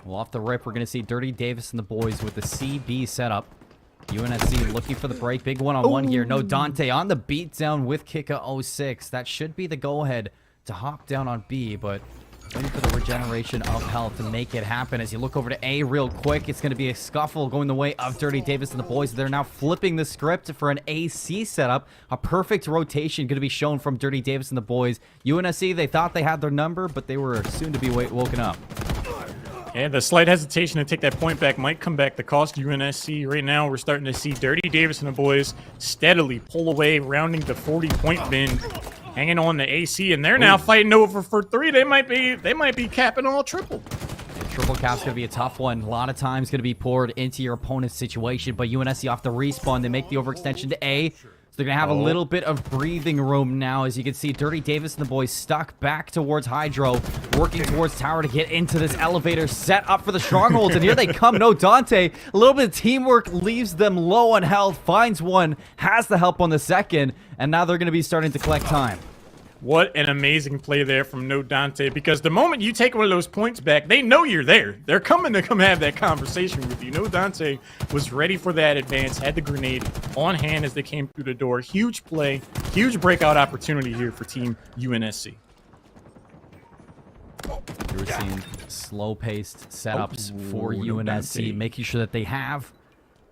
Well, off the rip, we're going to see Dirty Davis and the boys with the CB setup. UNSC looking for the break. Big one-on-one here. No Dante on the beatdown with Kika 06. That should be the go-ahead to hop down on B, but waiting for the regeneration of health to make it happen. As you look over to A real quick, it's going to be a scuffle going the way of Dirty Davis and the boys. They're now flipping the script for an AC setup. A perfect rotation going to be shown from Dirty Davis and the boys. UNSC, they thought they had their number, but they were soon to be woken up. And the slight hesitation to take that point back might come back to cost UNSC. Right now, we're starting to see Dirty Davis and the boys steadily pull away, rounding the 40-point bin, hanging on the AC, and they're now fighting over for 3. They might be capping all triple. Triple cap's going to be a tough one. A lot of time's going to be poured into your opponent's situation, but UNSC off the respawn, they make the overextension to A. So they're going to have a little bit of breathing room now. As you can see, Dirty Davis and the boys stuck back towards Hydro, working towards tower to get into this elevator, set up for the strongholds. And here they come. No Dante. A little bit of teamwork leaves them low on health. Finds one, has the help on the second. And now they're going to be starting to collect time. What an amazing play there from No Dante, because the moment you take one of those points back, they know you're there. They're coming to come have that conversation with you. No Dante was ready for that advance, had the grenade on hand as they came through the door. Huge play, huge breakout opportunity here for Team UNSC. You're seeing slow-paced setups for no UNSC, Dante. making sure that they have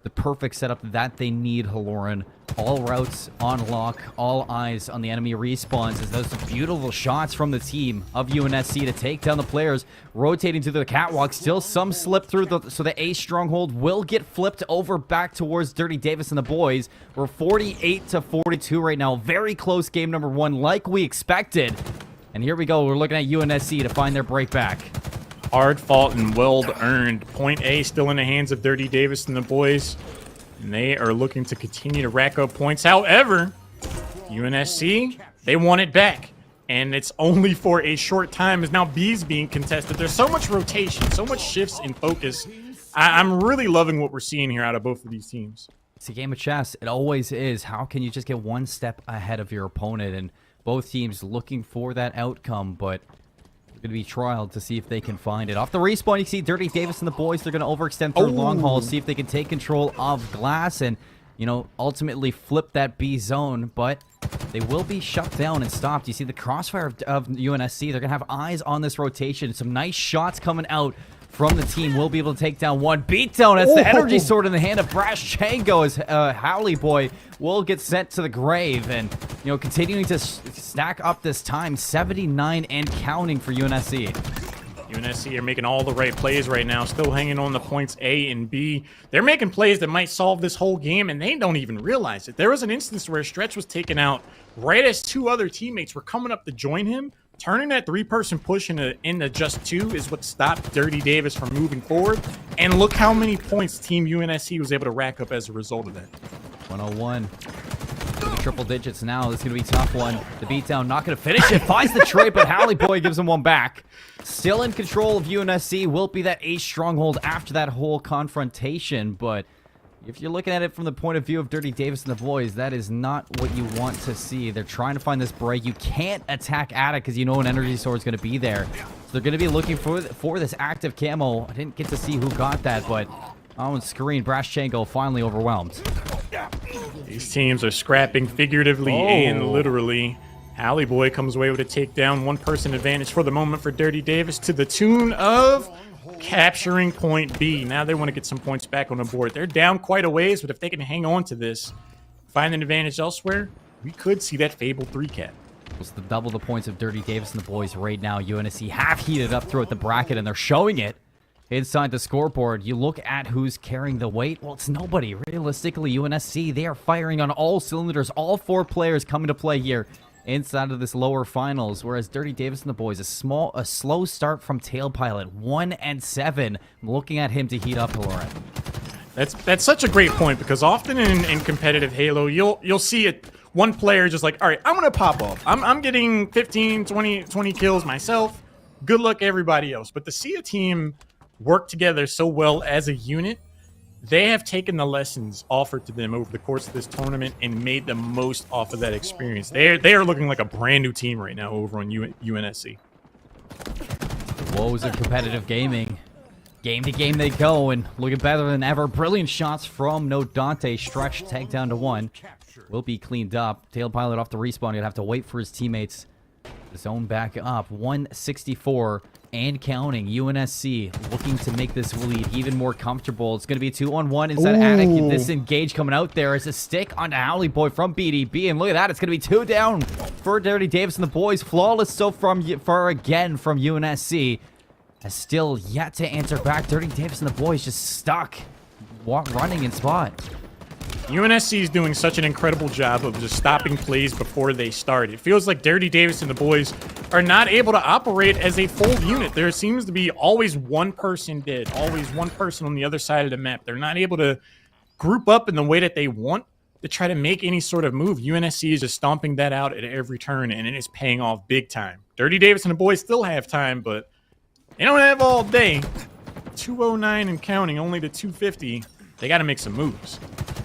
the perfect setup that they need, Haloran. All routes on lock, all eyes on the enemy respawns as those beautiful shots from the team of UNSC to take down the players, rotating to the catwalk. Still some slip through, so the A stronghold will get flipped over back towards Dirty Davis and the boys. We're 48-42 right now. Very close game number 1, like we expected. And here we go. We're looking at UNSC to find their break back. Hard fought and well earned. Point A still in the hands of Dirty Davis and the boys. And they are looking to continue to rack up points. However, UNSC, they want it back. And it's only for a short time as now B's being contested. There's so much rotation, so much shifts in focus. I'm really loving what we're seeing here out of both of these teams. It's a game of chess. It always is. How can you just get one step ahead of your opponent? And both teams looking for that outcome, but going to be trialed to see if they can find it. Off the respawn, you see Dirty Davis and the boys. They're going to overextend through long haul, see if they can take control of glass and, you know, ultimately flip that B zone, but they will be shut down and stopped. You see the crossfire of UNSC. They're going to have eyes on this rotation. Some nice shots coming out from the team. Will be able to take down one. Beatdown. That's the energy sword in the hand of Brash Chango as Howley Boy will get sent to the grave. And, you know, continuing to stack up this time. 79 and counting for UNSC. UNSC are making all the right plays right now, still hanging on the points A and B. They're making plays that might solve this whole game, and they don't even realize it. There was an instance where Stretch was taken out right as 2 other teammates were coming up to join him. Turning that 3-person push into just 2 is what stopped Dirty Davis from moving forward. And look how many points Team UNSC was able to rack up as a result of that. 101. Triple digits now. This is going to be a tough one. The beatdown not going to finish it. Finds the trade, but Howley Boy gives him one back. Still in control of UNSC. Will be that A stronghold after that whole confrontation, but if you're looking at it from the point of view of Dirty Davis and the boys, that is not what you want to see. They're trying to find this break. You can't attack at it because you know an energy sword is going to be there. So they're going to be looking for this active camo. I didn't get to see who got that, but on screen, Brash Chango finally overwhelmed. These teams are scrapping figuratively and literally. Alley Boy comes away with a takedown. 1-person advantage for the moment for Dirty Davis to the tune of capturing point B. Now they want to get some points back on the board. They're down quite a ways, but if they can hang on to this, find an advantage elsewhere, we could see that fabled 3-cap. It's the double the points of Dirty Davis and the boys right now. UNSC have heated up throughout the bracket, and they're showing it inside the scoreboard. You look at who's carrying the weight. Well, it's nobody. Realistically, UNSC, they are firing on all cylinders. All 4 players coming to play here inside of this lower finals, whereas Dirty Davis and the boys, a slow start from Tail Pilot, 1-7. I'm looking at him to heat up, Lauren. That's such a great point, because often in competitive Halo, you'll see it. One player just like, all right, I'm gonna pop off. I'm getting 15, 20 kills myself. Good luck everybody else. But to see a team work together so well as a unit, they have taken the lessons offered to them over the course of this tournament and made the most off of that experience. They are looking like a brand new team right now over on UNSC. Woes of competitive gaming. Game to game they go, and looking better than ever. Brilliant shots from No Dante. Stretch, tag down to 1. Will be cleaned up. Tail Pilot off the respawn. He'll have to wait for his teammates to zone back up. 164 and counting. UNSC looking to make this lead even more comfortable. It's going to be a 2-on-1 inside Attic. Disengage coming out there as a stick onto Howley Boy from BDB. And look at that. It's going to be 2 down for Dirty Davis and the boys. Flawless so far again from UNSC. Has still yet to answer back. Dirty Davis and the boys just stuck running in spot. UNSC is doing such an incredible job of just stopping plays before they start. It feels like Dirty Davis and the boys are not able to operate as a full unit. There seems to be always one person dead, always one person on the other side of the map. They're not able to group up in the way that they want to try to make any sort of move. UNSC is just stomping that out at every turn, and it is paying off big time. Dirty Davis and the boys still have time, but they don't have all day. 209 and counting, only to 250. They got to make some moves.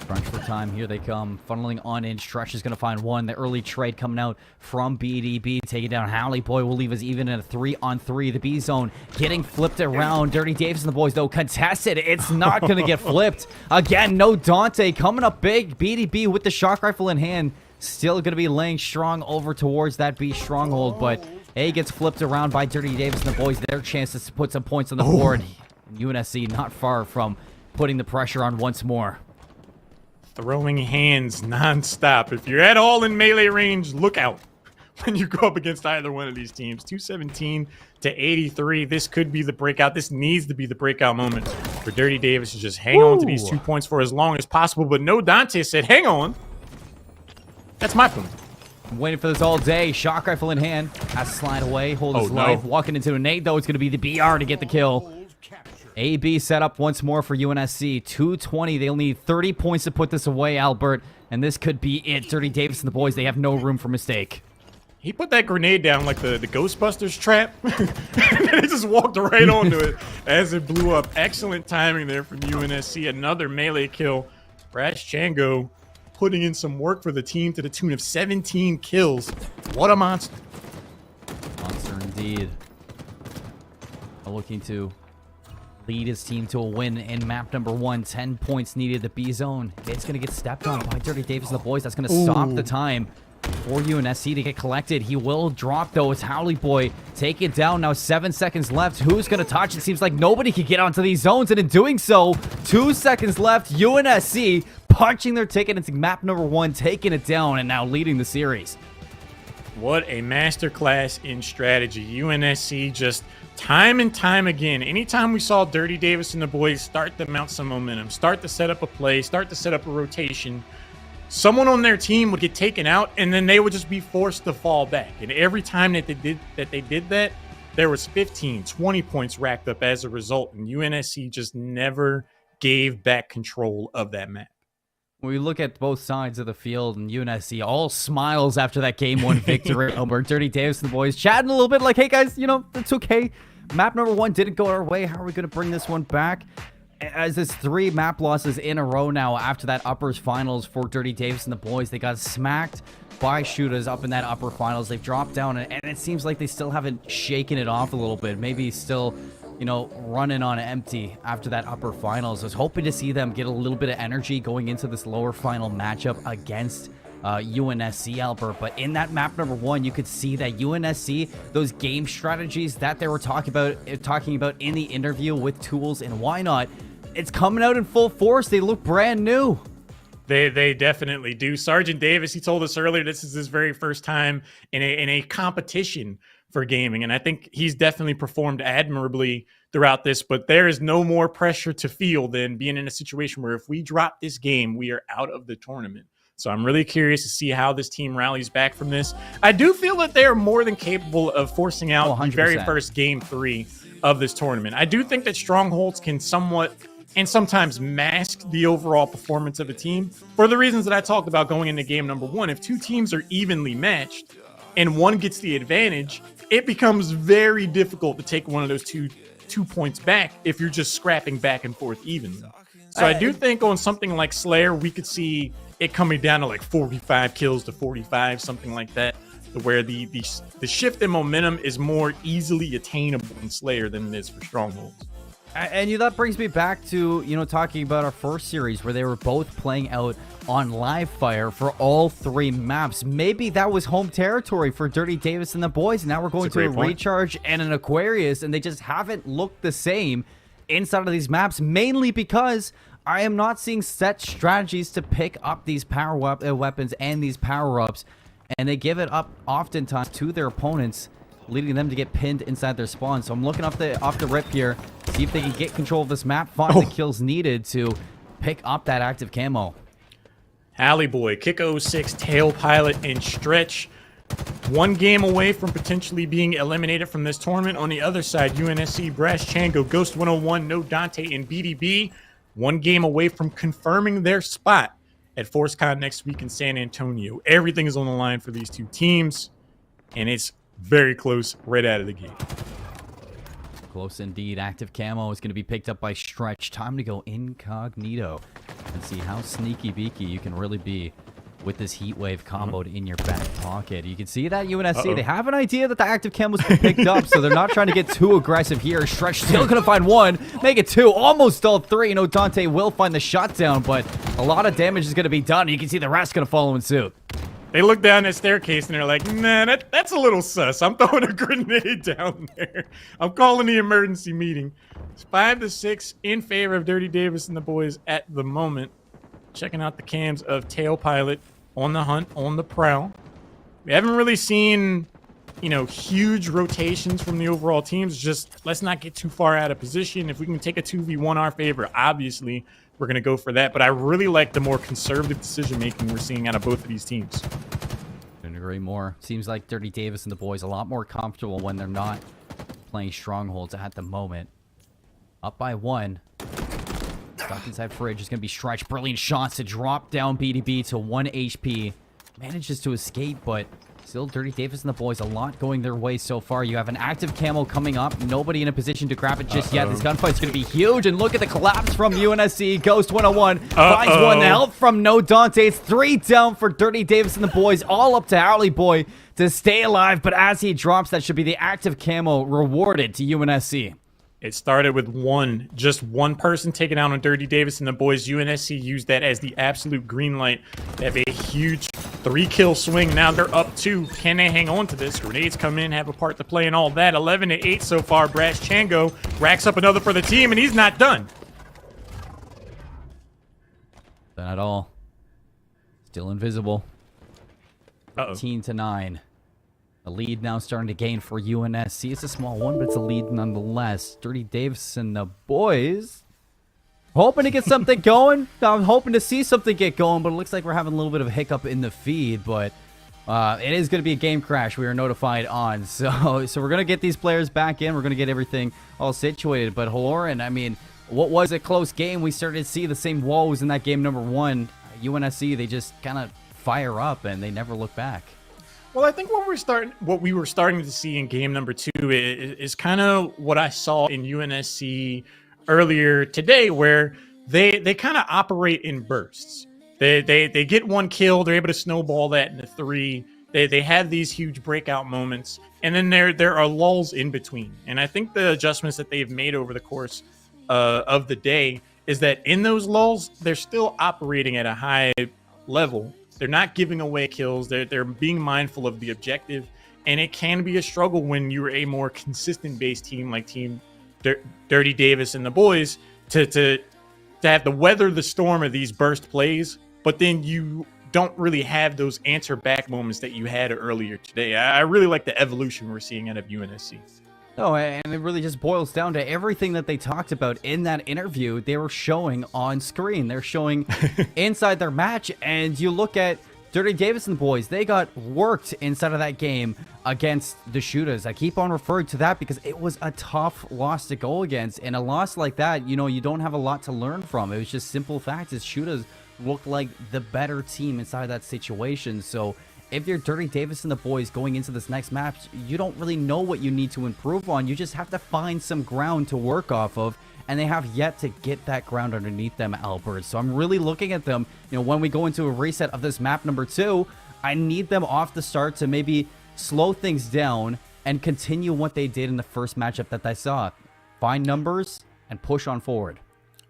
Crunch for time. Here they come. Funneling on in. Stretch is going to find one. The early trade coming out from BDB. Taking down Howley Boy will leave us even in a 3-on-3. The B zone getting flipped around. Dirty Davis and the boys, though, contested. It's not going to get flipped. Again, no Dante coming up big. BDB with the shock rifle in hand. Still going to be laying strong over towards that B stronghold. But A gets flipped around by Dirty Davis and the boys. Their chances to put some points on the board. UNSC not far from putting the pressure on once more. Throwing hands non-stop. If you're at all in melee range, look out when you go up against either one of these teams. 217 to 83. This could be the breakout. This needs to be the breakout moment for Dirty Davis to just hang on to these 2 points for as long as possible. But no, Dante said, hang on. That's my point. I'm waiting for this all day. Shock rifle in hand. Has to slide away. Hold his life. Walking into a nade, though. It's going to be the BR to get the kill. AB set up once more for UNSC. 220. They'll need 30 points to put this away, Albert. And this could be it. Dirty Davis and the boys, they have no room for mistake. He put that grenade down like the Ghostbusters trap. And he just walked right onto it as it blew up. Excellent timing there from UNSC. Another melee kill. Brash Chango putting in some work for the team to the tune of 17 kills. What a monster. Monster indeed. Looking to lead his team to a win in map number 1. 10 points needed. The B zone. It's going to get stepped on by Dirty Davis and the boys. That's going to stop the time for UNSC to get collected. He will drop, though. It's Howley Boy. Take it down. Now 7 seconds left. Who's going to touch? It seems like nobody can get onto these zones. And in doing so, 2 seconds left. UNSC punching their ticket into map number 1, taking it down, and now leading the series. What a masterclass in strategy. UNSC just time and time again, anytime we saw Dirty Davis and the boys start to mount some momentum, start to set up a play, start to set up a rotation, someone on their team would get taken out, and then they would just be forced to fall back. And every time that they did that, there was 15, 20 points racked up as a result, and UNSC just never gave back control of that map. When we look at both sides of the field, and UNSC all smiles after that game 1 victory over Dirty Davis and the boys, chatting a little bit like, hey guys, you know, it's okay. Map number 1 didn't go our way. How are we going to bring this one back? As it's 3 map losses in a row now after that uppers finals for Dirty Davis and the boys. They got smacked by shooters up in that upper finals. They've dropped down, and it seems like they still haven't shaken it off a little bit. Maybe still, you know, running on empty after that upper finals. I was hoping to see them get a little bit of energy going into this lower final matchup against UNSC, Albert. But in that map number 1, you could see that UNSC, those game strategies that they were talking about in the interview with Tools and Why Not, it's coming out in full force. They look brand new. They definitely do. Sergeant Davis, he told us earlier, this is his very first time in a competition for gaming, and I think he's definitely performed admirably throughout this, but there is no more pressure to feel than being in a situation where if we drop this game, we are out of the tournament. So I'm really curious to see how this team rallies back from this. I do feel that they are more than capable of forcing out the very first game 3 of this tournament. I do think that strongholds can somewhat and sometimes mask the overall performance of a team for the reasons that I talked about going into game number 1. If 2 teams are evenly matched and one gets the advantage, it becomes very difficult to take one of those two points back if you're just scrapping back and forth evenly. So I do think on something like Slayer, we could see it coming down to like 45 kills to 45, something like that, to where the shift in momentum is more easily attainable in Slayer than it is for Strongholds. And that brings me back to, you know, talking about our first series where they were both playing out on live fire for all 3 maps. Maybe that was home territory for Dirty Davis and the boys. Now we're going to a Recharge and an Aquarius, and they just haven't looked the same inside of these maps, mainly because I am not seeing set strategies to pick up these power weapons and these power-ups, and they give it up oftentimes to their opponents, leading them to get pinned inside their spawn. So I'm looking off the rip here, see if they can get control of this map, find the kills needed to pick up that active camo. Howley Boy, Kick 06, Tail Pilot, and Stretch. 1 game away from potentially being eliminated from this tournament. On the other side, UNSC, Brash Chango, Ghost 101, No Dante, and BDB. 1 game away from confirming their spot at FORCECON next week in San Antonio. Everything is on the line for these 2 teams, and it's very close right out of the gate. Close indeed. Active camo is going to be picked up by Stretch. Time to go incognito. And see how sneaky beaky you can really be with this heat wave comboed in your back pocket. You can see that UNSC, they have an idea that the active cam was picked up, so they're not trying to get too aggressive here. Stretch still gonna find one, make it two, almost all three. You know, Dante will find the shutdown, but a lot of damage is gonna be done. You can see the rest gonna follow in suit. They look down that staircase and they're like, nah, that's a little sus. I'm throwing a grenade down there. I'm calling the emergency meeting. It's 5-6 in favor of Dirty Davis and the boys at the moment. Checking out the cams of Tail Pilot on the hunt, on the prowl. We haven't really seen, you know, huge rotations from the overall teams. Just let's not get too far out of position. If we can take a 2v1 our favor, obviously we're going to go for that. But I really like the more conservative decision-making we're seeing out of both of these teams. Couldn't agree more. Seems like Dirty Davis and the boys a lot more comfortable when they're not playing strongholds at the moment. Up by one. Stuck inside Fridge is going to be stretched. Brilliant shots to drop down BDB to 1 HP. Manages to escape, but still Dirty Davis and the boys, a lot going their way so far. You have an active camo coming up. Nobody in a position to grab it just yet. This gunfight's going to be huge, and look at the collapse from UNSC. Ghost 101 finds one. The help from No Dante. It's 3 down for Dirty Davis and the boys, all up to Alley Boy to stay alive, but as he drops, that should be the active camo rewarded to UNSC. It started with just one person taking out on Dirty Davis and the boys. UNSC used that as the absolute green light. They have a huge 3-kill swing. Now they're up 2. Can they hang on to this? Grenades come in, have a part to play in all that. 11-8 so far. Brash Chango racks up another for the team, and he's not done. Not at all. Still invisible. 13-9. The lead now starting to gain for UNSC. It's a small one, but it's a lead nonetheless. Dirty Davis and the boys hoping to get something going. I'm hoping to see something get going, but it looks like we're having a little bit of a hiccup in the feed. But it is going to be a game crash we are notified on. So we're going to get these players back in. We're going to get everything all situated. But Holoran, I mean, what was a close game? We started to see the same woes in that game number 1. UNSC, they just kind of fire up and they never look back. Well, I think what we were starting to see in game number 2 is kind of what I saw in UNSC earlier today, where they kind of operate in bursts. They get one kill, they're able to snowball that into 3. They have these huge breakout moments, and then there are lulls in between. And I think the adjustments that they've made over the course of the day is that in those lulls, they're still operating at a high level. They're not giving away kills. They're being mindful of the objective, and it can be a struggle when you're a more consistent based team like Team Dirty Davis and the boys to have to weather the storm of these burst plays, but then you don't really have those answer back moments that you had earlier today. I really like the evolution we're seeing out of UNSC. No, and it really just boils down to everything that they talked about in that interview they were showing on screen. They're showing inside their match, and you look at Dirty Davis and the boys, they got worked inside of that game against the Shooters. I keep on referring to that because it was a tough loss to go against, and a loss like that, you know, you don't have a lot to learn from. It was just simple facts. Is Shooters looked like the better team inside of that situation. So if you're Dirty Davis and the boys going into this next match, you don't really know what you need to improve on. You just have to find some ground to work off of, and they have yet to get that ground underneath them, Albert. So I'm really looking at them, you know, when we go into a reset of this map number 2, I need them off the start to maybe slow things down and continue what they did in the first matchup that I saw. Find numbers and push on forward.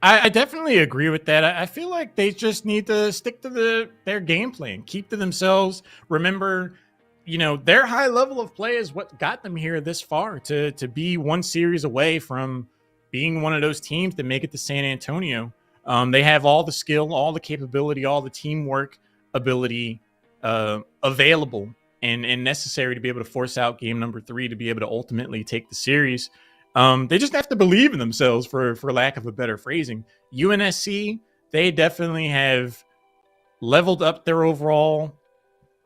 I definitely agree with that. I feel like they just need to stick to their game plan, keep to themselves. Remember, you know, their high level of play is what got them here this far, to be one series away from being one of those teams that make it to San Antonio. They have all the skill, all the capability, all the teamwork ability available and necessary to be able to force out game number 3 to be able to ultimately take the series. They just have to believe in themselves, for lack of a better phrasing. UNSC, they definitely have leveled up their overall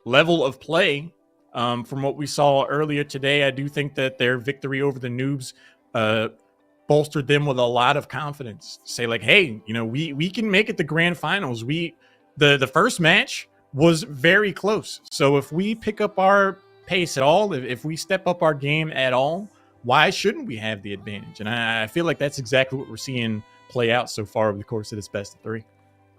level of play from what we saw earlier today. I do think that their victory over the Noobs bolstered them with a lot of confidence. Say like, hey, you know, we can make it to grand finals. The first match was very close. So if we pick up our pace at all, if we step up our game at all, why shouldn't we have the advantage? And I feel like that's exactly what we're seeing play out so far over the course of this best of 3.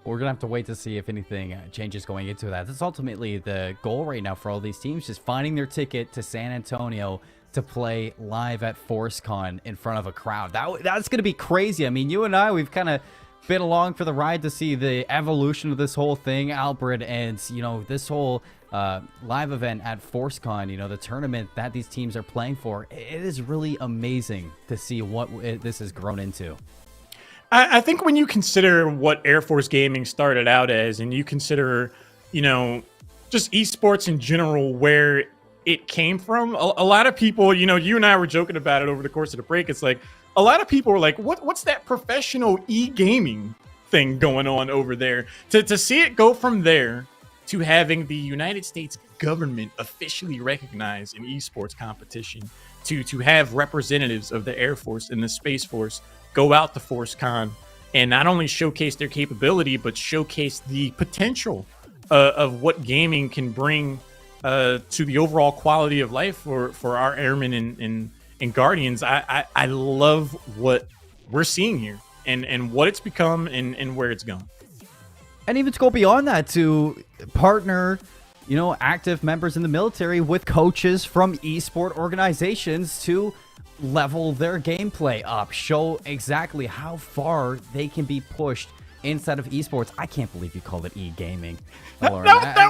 We're going to have to wait to see if anything changes going into that. That's ultimately the goal right now for all these teams, just finding their ticket to San Antonio to play live at FORCECON in front of a crowd. That's going to be crazy. I mean, you and I, we've kind of been along for the ride to see the evolution of this whole thing, Albert, and, you know, this whole live event at FORCECON, you know, the tournament that these teams are playing for. It is really amazing to see what this has grown into. I think when you consider what Air Force Gaming started out as, and you consider, you know, just esports in general, where it came from, a lot of people, you know, you and I were joking about it over the course of the break. It's like a lot of people were like, what's that professional e-gaming thing going on over there? To see it go from there to having the United States government officially recognize an esports competition, to have representatives of the Air Force and the Space Force go out to FORCECON and not only showcase their capability, but showcase the potential of what gaming can bring to the overall quality of life for our airmen and guardians. I love what we're seeing here and what it's become and where it's going. And even to go beyond that, to partner, you know, active members in the military with coaches from esport organizations to level their gameplay up, show exactly how far they can be pushed inside of esports. I can't believe you called it e-gaming. That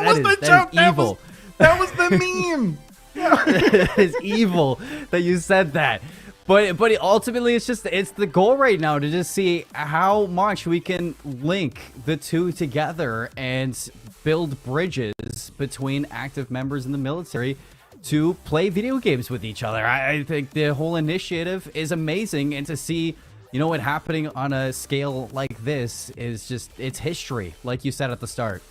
was the joke. Evil. That was the meme. It is evil that you said that. But ultimately, it's the goal right now to just see how much we can link the two together and build bridges between active members in the military to play video games with each other. I think the whole initiative is amazing, and to see, you know, it happening on a scale like this is just, it's history, like you said at the start.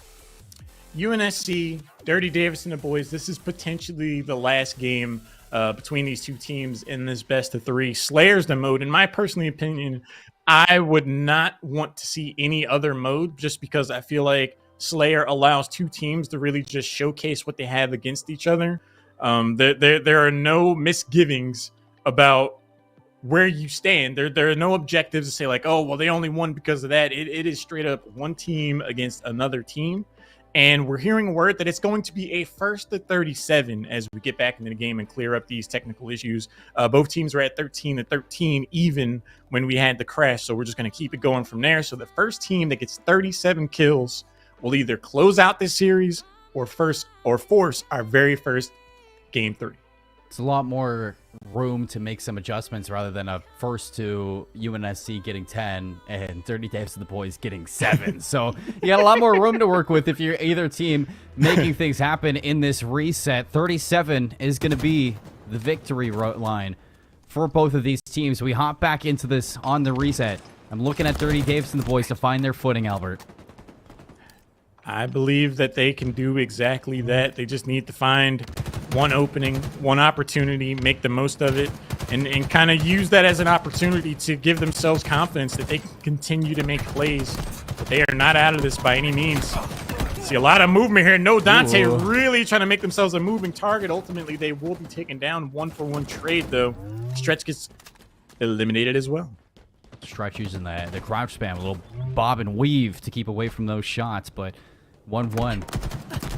UNSC, Dirty Davis and the boys, this is potentially the last game between these two teams in this best of three. Slayer's the mode. In my personal opinion, I would not want to see any other mode, just because I feel like Slayer allows two teams to really just showcase what they have against each other. There are no misgivings about where you stand. There are no objectives to say like, oh, well, they only won because of that. It is straight up one team against another team. And we're hearing word that it's going to be a 1st to 37 as we get back into the game and clear up these technical issues. Both teams are at 13 to 13 even when we had the crash. So we're just going to keep it going from there. So the first team that gets 37 kills will either close out this series or force our very first Game 3. It's a lot more room to make some adjustments rather than a first to UNSC getting 10 and Dirty Davis and the boys getting 7. So you got a lot more room to work with if you're either team making things happen in this reset. 37 is going to be the victory line for both of these teams. We hop back into this on the reset. I'm looking at Dirty Davis and the boys to find their footing, Albert. I believe that they can do exactly that. They just need to find one opening, one opportunity, make the most of it, and kind of use that as an opportunity to give themselves confidence that they can continue to make plays. But they are not out of this by any means. See a lot of movement here. No Dante really trying to make themselves a moving target. Ultimately, they will be taken down. 1-for-1 trade, though. Stretch gets eliminated as well. Stretch using the crouch spam, a little bob and weave to keep away from those shots, but 1-1.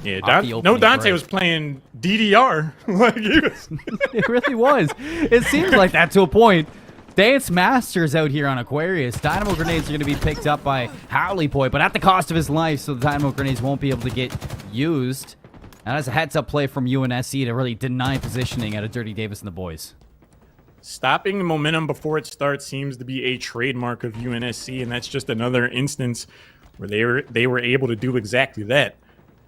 Yeah, no Dante was playing DDR. Like he was. It really was. It seems like that to a point. Dance Masters out here on Aquarius. Dynamo grenades are going to be picked up by Howley Boy, but at the cost of his life, so the Dynamo grenades won't be able to get used. And that's a heads-up play from UNSC to really deny positioning out of Dirty Davis and the boys. Stopping the momentum before it starts seems to be a trademark of UNSC, and that's just another instance where they were able to do exactly that.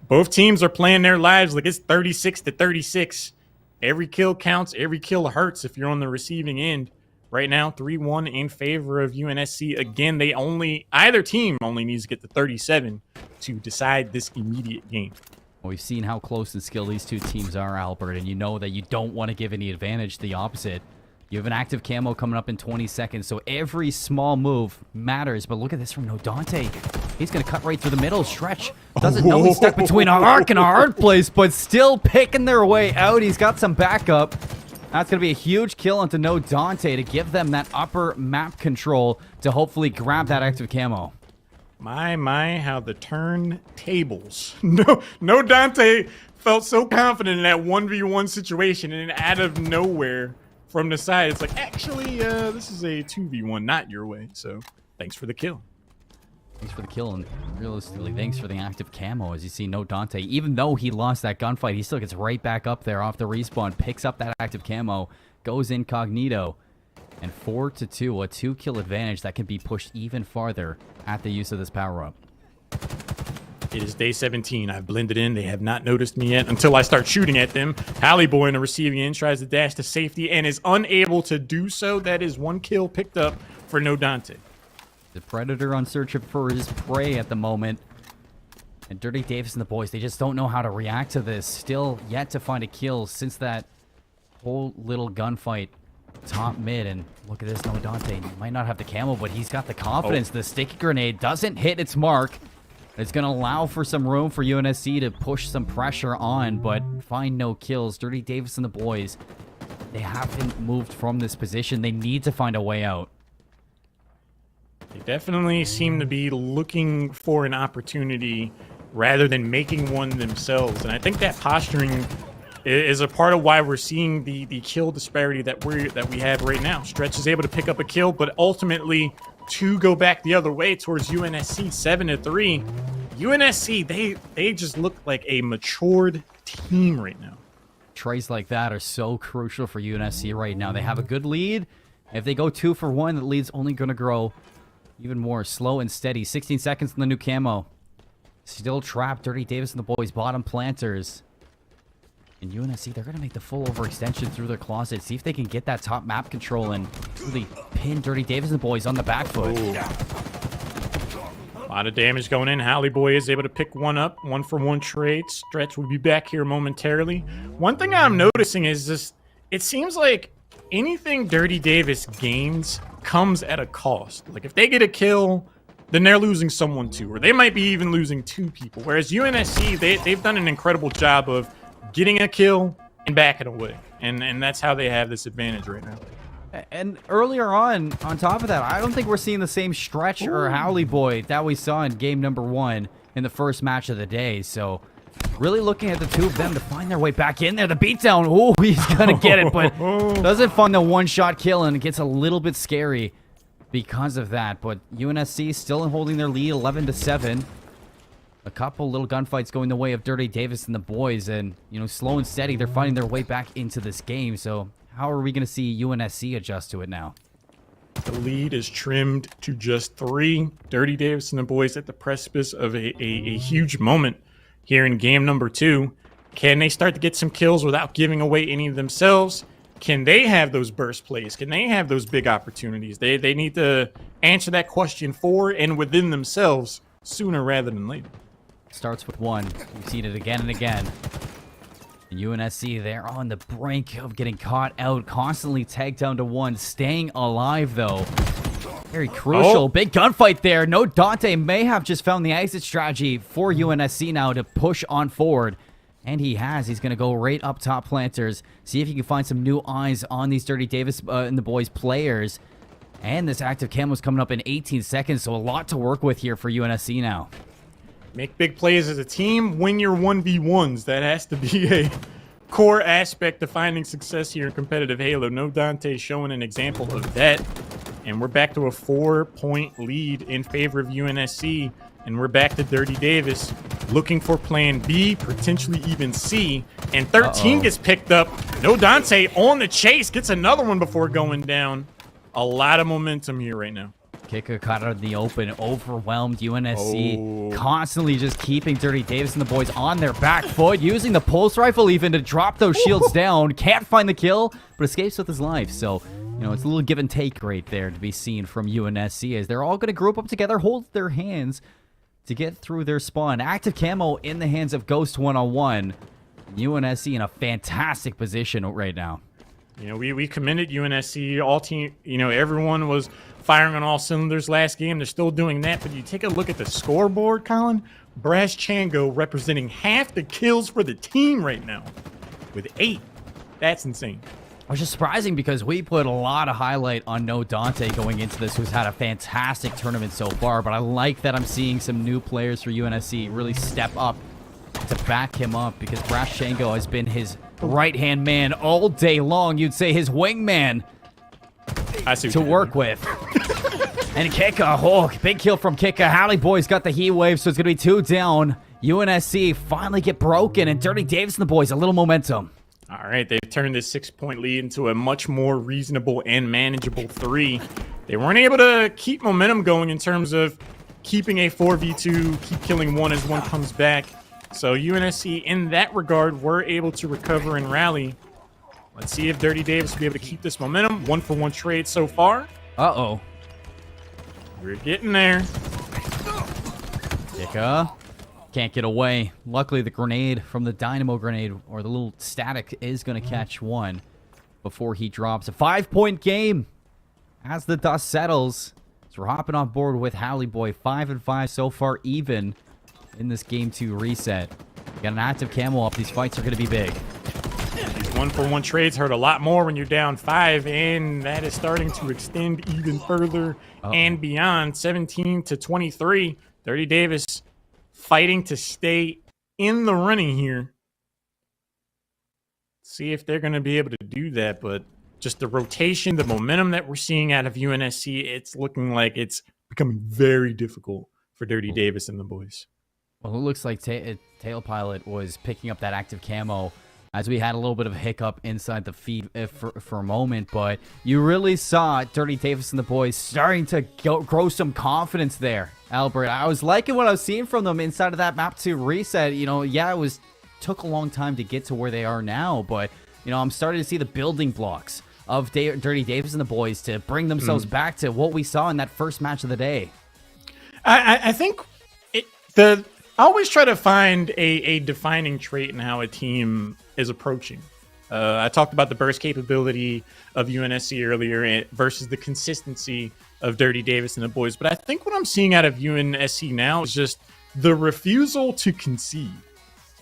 Both teams are playing their lives like it's 36 to 36. Every kill counts. Every kill hurts if you're on the receiving end. Right now, 3-1 in favor of UNSC. Again, either team only needs to get to 37 to decide this immediate game. We've seen how close in skill these two teams are, Albert, and you know that you don't want to give any advantage to the opposite. You have an active camo coming up in 20 seconds, so every small move matters. But look at this from No Dante. He's going to cut right through the middle. Stretch doesn't know he's stuck between a arc and a hard place, but still picking their way out. He's got some backup. That's going to be a huge kill onto No Dante to give them that upper map control to hopefully grab that active camo. My, how the turntables. No Dante felt so confident in that 1v1 situation, and out of nowhere from the side, it's like, actually, this is a 2v1, not your way. So thanks for the kill. Thanks for the kill, and realistically, thanks for the active camo. As you see, no Dante, even though he lost that gunfight, he still gets right back up there off the respawn, picks up that active camo, goes incognito, and 4-2, a 2-kill advantage that can be pushed even farther at the use of this power-up. It is day 17. I've blended in. They have not noticed me yet until I start shooting at them. Halle Boy in the receiving end tries to dash to safety and is unable to do so. That is 1 kill picked up for no Dante. The Predator on search for his prey at the moment. And Dirty Davis and the boys, they just don't know how to react to this. Still yet to find a kill since that whole little gunfight top mid. And look at this, no Dante. He might not have the camo, but he's got the confidence. The sticky grenade doesn't hit its mark. It's going to allow for some room for UNSC to push some pressure on, but find no kills. Dirty Davis and the boys, they haven't moved from this position. They need to find a way out. They definitely seem to be looking for an opportunity rather than making one themselves. And I think that posturing is a part of why we're seeing the kill disparity that we have right now. Stretch is able to pick up a kill, but ultimately to go back the other way towards UNSC 7-3. UNSC, they just look like a matured team right now. Trays like that are so crucial for UNSC right now. They have a good lead. If they go 2 for 1, the lead's only going to grow even more. Slow and steady. 16 seconds in the new camo. Still trapped. Dirty Davis and the boys, bottom planters. And UNSC, they're going to make the full overextension through their closet. See if they can get that top map control and really pin Dirty Davis and the boys on the back foot. Ooh. A lot of damage going in. Halle Boy is able to pick one up. 1-for-1 trade. Stretch will be back here momentarily. One thing I'm noticing is this. It seems like anything Dirty Davis gains comes at a cost. Like if they get a kill, then they're losing someone too. Or they might be even losing 2 people. Whereas UNSC, they've done an incredible job of getting a kill and backing away. And that's how they have this advantage right now. And earlier on top of that, I don't think we're seeing the same Stretch or Halle Boy that we saw in game number 1 in the first match of the day. So really looking at the 2 of them to find their way back in there. The beatdown. Oh, he's going to get it, but doesn't find the one-shot kill, and it gets a little bit scary because of that. But UNSC still holding their lead 11-7. A couple little gunfights going the way of Dirty Davis and the boys, and slow and steady, they're finding their way back into this game. So how are we going to see UNSC adjust to it now? The lead is trimmed to just 3. Dirty Davis and the boys at the precipice of a huge moment here in game number 2. Can they start to get some kills without giving away any of themselves? Can they have those burst plays? Can they have those big opportunities? They need to answer that question for and within themselves sooner rather than later. Starts with 1. We've seen it again and again. And UNSC, they're on the brink of getting caught out, constantly tagged down to 1, staying alive though. Very crucial. Big gunfight there. No Dante may have just found the exit strategy for UNSC now to push on forward. And he has. He's going to go right up top planters. See if he can find some new eyes on these Dirty Davis and the boys players. And this active camo is coming up in 18 seconds, so a lot to work with here for UNSC now. Make big plays as a team, win your 1v1s. That has to be a core aspect of finding success here in competitive Halo. No Dante showing an example of that. And we're back to a 4-point lead in favor of UNSC. And we're back to Dirty Davis looking for plan B, potentially even C. And 13 gets picked up. No Dante on the chase, gets another one before going down. A lot of momentum here right now. Kicker caught out in the open, overwhelmed UNSC, constantly just keeping Dirty Davis and the boys on their back foot, using the pulse rifle even to drop those shields down. Can't find the kill, but escapes with his life. So, it's a little give and take right there to be seen from UNSC as they're all going to group up together, hold their hands to get through their spawn. Active camo in the hands of Ghost 1-on-1. UNSC in a fantastic position right now. We commended UNSC, all team, everyone was firing on all cylinders last game. They're still doing that, but you take a look at the scoreboard, Colin. Brass Chango representing half the kills for the team right now with 8. That's insane. Which is surprising because we put a lot of highlight on No Dante going into this, who's had a fantastic tournament so far. But I like that I'm seeing some new players for UNSC really step up to back him up, because Brash Shango has been his right-hand man all day long. You'd say his wingman to work with. And Kika, oh, big kill from Kika. Halley Boy's got the heat wave, so it's going to be 2 down. UNSC finally get broken, and Dirty Davis and the boys, a little momentum. All right, they've turned this 6-point lead into a much more reasonable and manageable 3. They weren't able to keep momentum going in terms of keeping a 4v2, keep killing one as one comes back. So UNSC, in that regard, were able to recover and rally. Let's see if Dirty Davis will be able to keep this momentum. 1-for-1 trade so far. Uh-oh. We're getting there. Kika can't get away. Luckily, the grenade from the dynamo grenade, or the little static, is going to catch one before he drops. A 5-point game as the dust settles. So we're hopping on board with Howley Boy. 5-5 so far, even in this game 2 reset. We got an active camo up. These fights are going to be big. These 1-for-1 trades hurt a lot more when you're down 5, and that is starting to extend even further and beyond. 17-23. Dirty Davis fighting to stay in the running here. See if they're going to be able to do that, but just the rotation, the momentum that we're seeing out of UNSC, it's looking like it's becoming very difficult for Dirty Davis and the boys. Well, it looks like Tail Pilot was picking up that active camo as we had a little bit of a hiccup inside the feed for a moment, but you really saw Dirty Davis and the boys starting to grow some confidence there, Albert. I was liking what I was seeing from them inside of that map 2 reset. You know, yeah, it took a long time to get to where they are now, but, you know, I'm starting to see the building blocks of Dirty Davis and the boys to bring themselves back to what we saw in that first match of the day. I think I always try to find a defining trait in how a team is approaching. I talked about the burst capability of UNSC earlier versus the consistency of Dirty Davis and the boys, but I think what I'm seeing out of UNSC now is just the refusal to concede.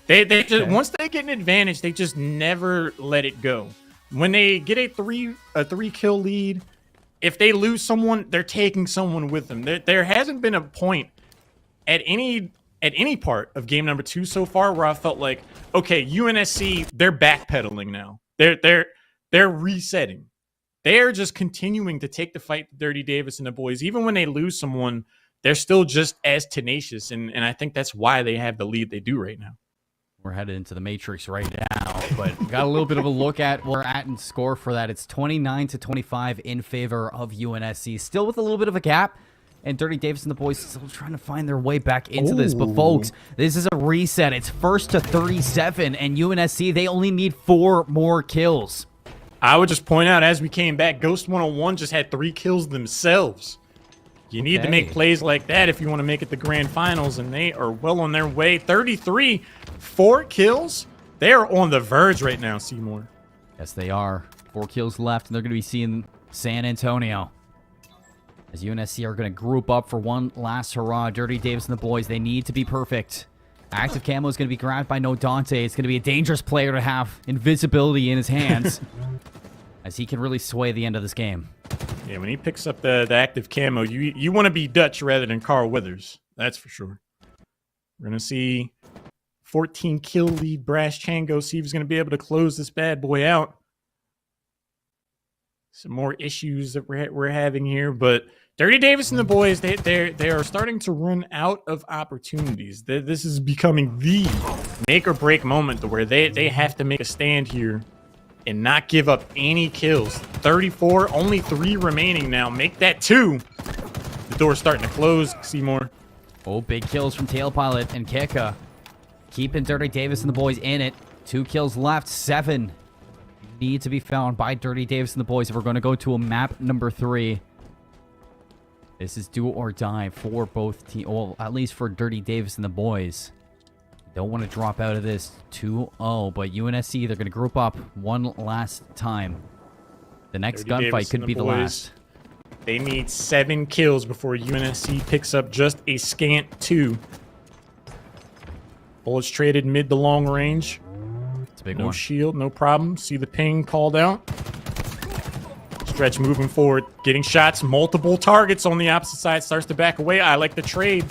They just, once they get an advantage, they just never let it go. When they get a three kill lead, if they lose someone, they're taking someone with them. There hasn't been a point at any part of game number 2 so far where I felt like, okay, UNSC, they're backpedaling now. They're resetting. They're just continuing to take the fight to Dirty Davis and the boys. Even when they lose someone, they're still just as tenacious, and I think that's why they have the lead they do right now. We're headed into the Matrix right now, but we got a little bit of a look at where we're at in score for that. It's 29-25 in favor of UNSC. Still with a little bit of a gap, and Dirty Davis and the boys still trying to find their way back into this. But folks, this is a reset. It's 1st to 37, and UNSC, they only need 4 more kills. I would just point out, as we came back, Ghost 101 just had 3 kills themselves. You need to make plays like that if you want to make it the grand finals, and they are well on their way. 33, 4 kills. They are on the verge right now, Seymour. Yes, they are. 4 kills left, and they're going to be seeing San Antonio. As UNSC are going to group up for one last hurrah. Dirty Davis and the boys, they need to be perfect. Active camo is going to be grabbed by No Dante. It's going to be a dangerous player to have invisibility in his hands as he can really sway the end of this game. Yeah, when he picks up the active camo, you want to be Dutch rather than Carl Withers. That's for sure. We're going to see 14 kill lead Brash Chango. See if he's going to be able to close this bad boy out. Some more issues that we're having here, but Dirty Davis and the boys, they are starting to run out of opportunities. This is becoming the make or break moment where they have to make a stand here and not give up any kills. 34, only 3 remaining now. Make that 2. The door's starting to close, Seymour. Oh, big kills from Tail Pilot and Kika. Keeping Dirty Davis and the boys in it. 2 kills left, 7 need to be found by Dirty Davis and the boys if we're going to go to a map number 3. This is do or die for both teams. Well, at least for Dirty Davis and the boys. Don't want to drop out of this 2-0, but UNSC, they're going to group up one last time. The next gunfight could be the last. They need 7 kills before UNSC picks up just a scant 2. Bullets traded mid to long range. It's a big no one. Shield, no problem. See the ping called out. Stretch moving forward, getting shots, multiple targets on the opposite side, starts to back away. I like the trade.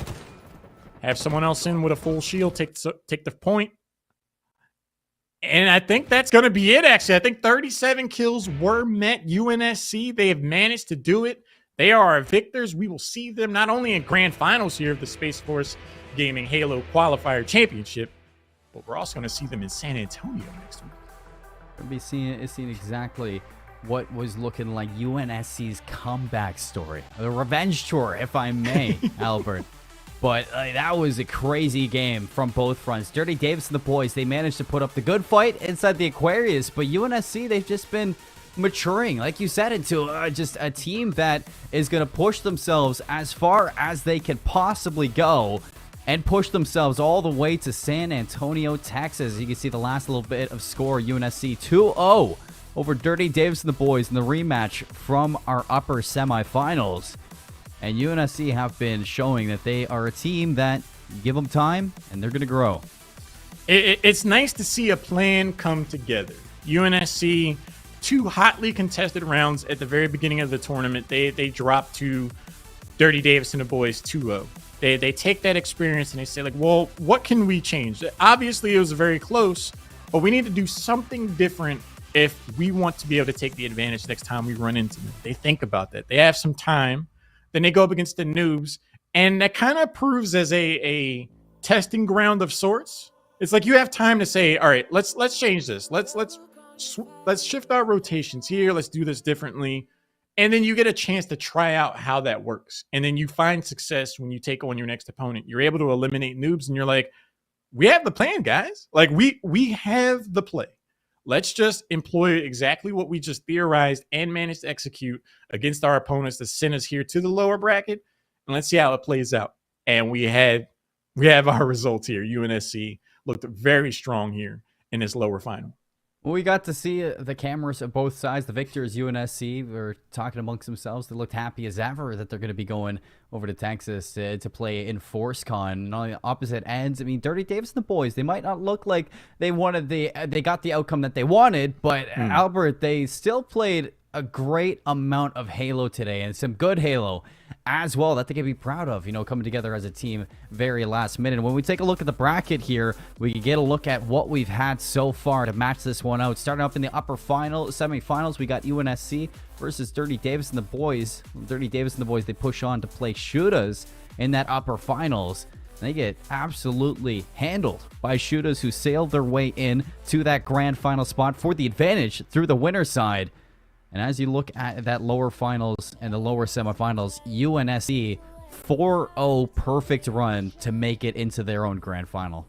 Have someone else in with a full shield, take the point. And I think that's going to be it, actually. I think 37 kills were met. UNSC, they have managed to do it. They are our victors. We will see them not only in grand finals here of the Space Force Gaming Halo Qualifier Championship, but we're also going to see them in San Antonio next week. We'll be seeing exactly what was looking like UNSC's comeback story. The revenge tour, if I may, Albert. But that was a crazy game from both fronts. Dirty Davis and the boys, they managed to put up the good fight inside the Aquarius, but UNSC, they've just been maturing, like you said, into just a team that is going to push themselves as far as they can possibly go and push themselves all the way to San Antonio, Texas. You can see the last little bit of score, UNSC 2-0 over Dirty Davis and the boys in the rematch from our upper semifinals. And UNSC have been showing that they are a team that give them time and they're going to grow. It's nice to see a plan come together. UNSC, 2 hotly contested rounds at the very beginning of the tournament. They dropped to Dirty Davis and the boys 2-0. They take that experience and they say, like, well, what can we change? Obviously, it was very close, but we need to do something different if we want to be able to take the advantage next time we run into them. They think about that. They have some time. Then they go up against the noobs, and that kind of proves as a testing ground of sorts. It's like you have time to say, all right, let's change this. Let's shift our rotations here. Let's do this differently. And then you get a chance to try out how that works. And then you find success when you take on your next opponent. You're able to eliminate noobs, and you're like, we have the plan, guys. Like, we have the play. Let's just employ exactly what we just theorized and managed to execute against our opponents to send us here to the lower bracket. And let's see how it plays out. And we have our results here. UNSC looked very strong here in this lower final. Well, we got to see the cameras of both sides. The victors, UNSC, were talking amongst themselves. They looked happy as ever that they're going to be going over to Texas to play in FORCECON. And on the opposite ends, I mean, Dirty Davis and the boys, they might not look like they got the outcome that they wanted, but Albert, they still played a great amount of Halo today, and some good Halo as well that they can be proud of, coming together as a team very last minute. When we take a look at the bracket here, we can get a look at what we've had so far to match this one out. Starting up in the upper semifinals, we got UNSC versus Dirty Davis and the boys. Dirty Davis and the boys, they push on to play Shooters in that upper finals. They get absolutely handled by Shooters, who sailed their way in to that grand final spot for the advantage through the winner's side. And as you look at that lower finals and the lower semifinals, UNSC 4-0 perfect run to make it into their own grand final.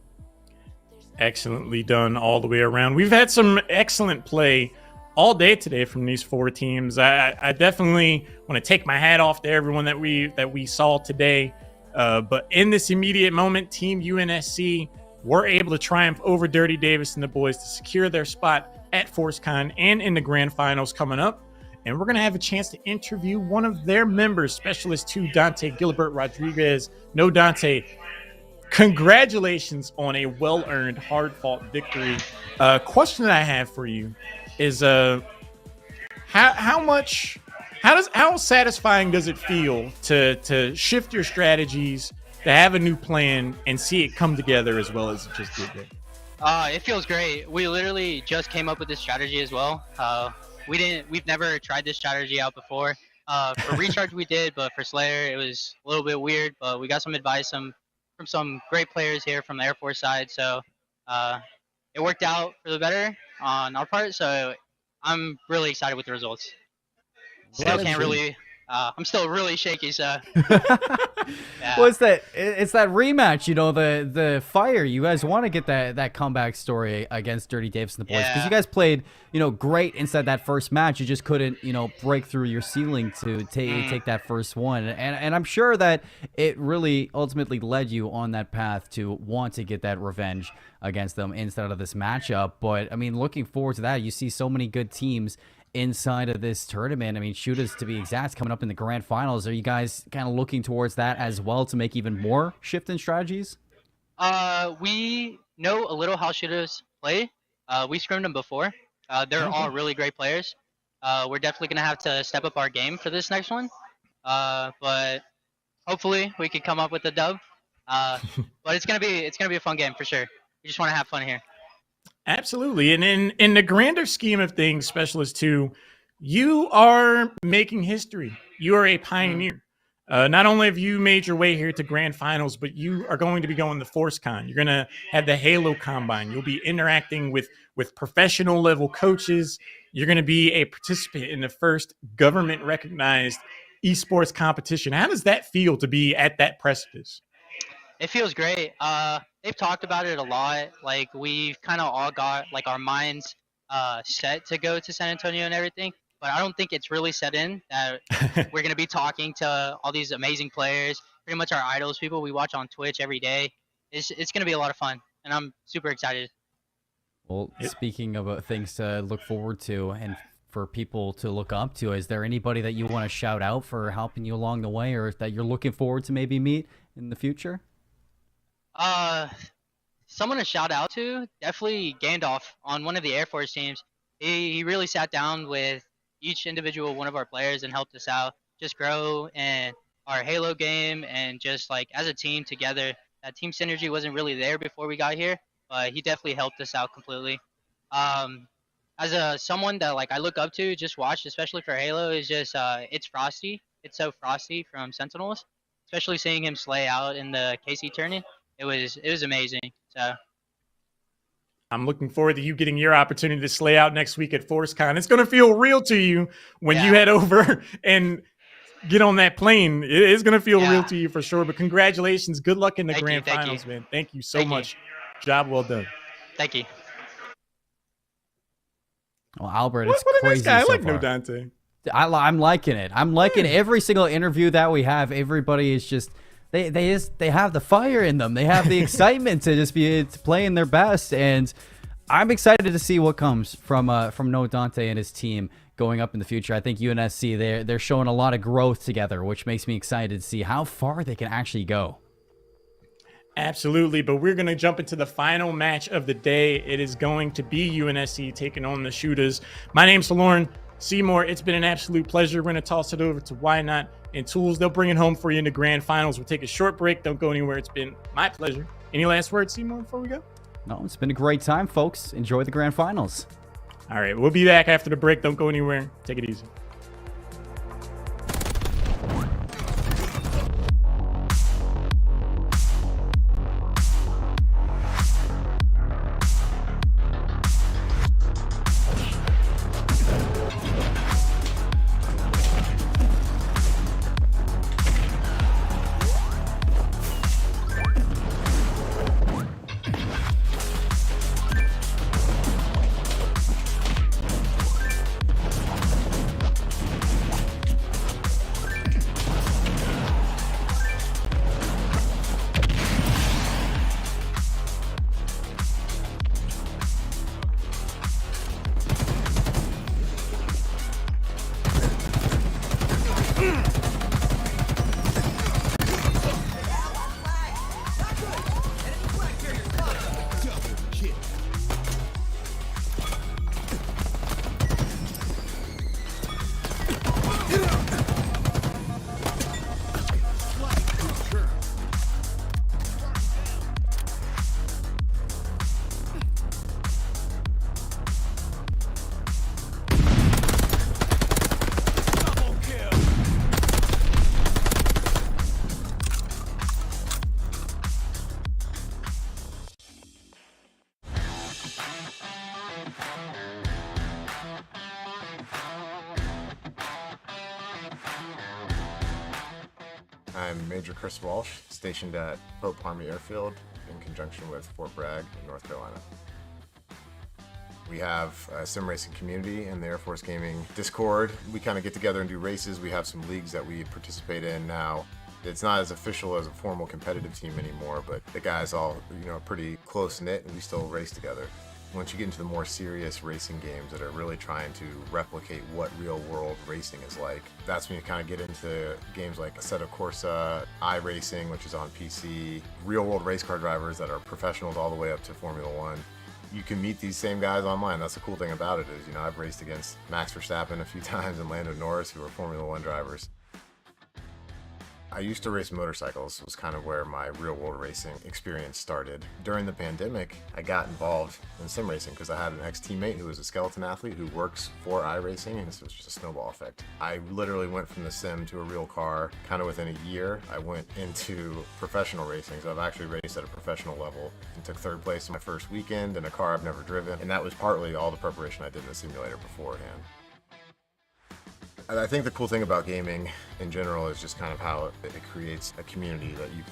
Excellently done all the way around. We've had some excellent play all day today from these 4 teams. I definitely want to take my hat off to everyone that we saw today. But in this immediate moment, Team UNSC were able to triumph over Dirty Davis and the boys to secure their spot at FORCECON and in the grand finals coming up. And we're going to have a chance to interview one of their members, Specialist 2 Dante Gilbert Rodriguez. No, Dante, congratulations on a well-earned, hard-fought victory. Question that I have for you is how satisfying does it feel to shift your strategies, to have a new plan, and see it come together as well as it just did there? It feels great. We literally just came up with this strategy as well. We've never tried this strategy out before. For Recharge we did, but for Slayer it was a little bit weird, but we got some advice from some great players here from the Air Force side, so it worked out for the better on our part, so I'm really excited with the results. Still can't really I'm still really shaky, so yeah. Well, it's that rematch, the fire. You guys want to get that comeback story against Dirty Davis and the boys, because you guys played, great inside that first match. You just couldn't, break through your ceiling to take that first one. And I'm sure that it really ultimately led you on that path to want to get that revenge against them instead of this matchup. But I mean, looking forward to that. You see so many good teams inside of this tournament. I mean, Shooters, to be exact, coming up in the grand finals. Are you guys kind of looking towards that as well to make even more shift in strategies? We know a little how Shooters play. We scrimmed them before. They're all really great players. We're definitely gonna have to step up our game for this next one. But hopefully we can come up with a dub. But it's gonna be a fun game for sure. We just want to have fun here. Absolutely. And in the grander scheme of things, Specialist 2, you are making history. You are a pioneer. Not only have you made your way here to grand finals, but you are going to be going to FORCECON. You're going to have the Halo Combine. You'll be interacting with professional level coaches. You're going to be a participant in the first government recognized esports competition. How does that feel to be at that precipice? It feels great. They've talked about it a lot. Like we've kind of all got like our minds set to go to San Antonio and everything. But I don't think it's really set in that we're gonna be talking to all these amazing players, pretty much our idols, people we watch on Twitch every day. It's gonna be a lot of fun, and I'm super excited. Well, speaking about things to look forward to and for people to look up to, is there anybody that you want to shout out for helping you along the way, or that you're looking forward to maybe meet in the future? Someone to shout out to, definitely Gandalf on one of the Air Force teams. He really sat down with each individual one of our players and helped us out, just grow in our Halo game and just like as a team together. That team synergy wasn't really there before we got here, but he definitely helped us out completely. As someone that like I look up to, just watch, especially for Halo, is just it's Frosty. It's so Frosty from Sentinels, especially seeing him slay out in the KC tourney. It was amazing. So I'm looking forward to you getting your opportunity to slay out next week at FORCECON. It's going to feel real to you when you head over and get on that plane. It is going to feel real to you for sure. But congratulations. Good luck in the grand finals, man. Thank you so much. Job well done. Thank you. Well, Albert, it's What a crazy nice guy. I so like far. No Dante. I'm liking it. I'm liking every single interview that we have. Everybody is just they have the fire in them. They have the excitement to just be playing their best, and I'm excited to see what comes from No Dante and his team going up in the future. I think UNSC they're showing a lot of growth together, which makes me excited to see how far they can actually go. Absolutely, but we're going to jump into the final match of the day. It is going to be UNSC taking on the Shooters. My name's Lauren Seymour. It's been an absolute pleasure. We're going to toss it over to Why Not and Tools. They'll bring it home for you in the grand finals. We'll take a short break. Don't go anywhere. It's been my pleasure. Any last words, Seymour, before we go? No, it's been a great time, folks. Enjoy the grand finals. All right, we'll be back after the break. Don't go anywhere. Take it easy. I'm Major Chris Walsh, stationed at Pope Army Airfield in conjunction with Fort Bragg in North Carolina. We have a sim racing community in the Air Force Gaming Discord. We kind of get together and do races. We have some leagues that we participate in now. It's not as official as a formal competitive team anymore, but the guys all, pretty close-knit, and we still race together. Once you get into the more serious racing games that are really trying to replicate what real-world racing is like, that's when you kind of get into games like Assetto Corsa, iRacing, which is on PC, real-world race car drivers that are professionals all the way up to Formula One. you can meet these same guys online. That's the cool thing about it is, you know, I've raced against Max Verstappen a few times and Lando Norris, who are Formula One drivers. I used to race motorcycles, was kind of where my real world racing experience started. During the pandemic, I got involved in sim racing because I had an ex-teammate who was a skeleton athlete who works for iRacing, and this was just a snowball effect. I literally went from the sim to a real car kind of within a year. I went into professional racing, so I've actually raced at a professional level and took third place in my first weekend in a car I've never driven, and that was partly all the preparation I did in the simulator beforehand. I think the cool thing about gaming in general is just kind of how it creates a community that you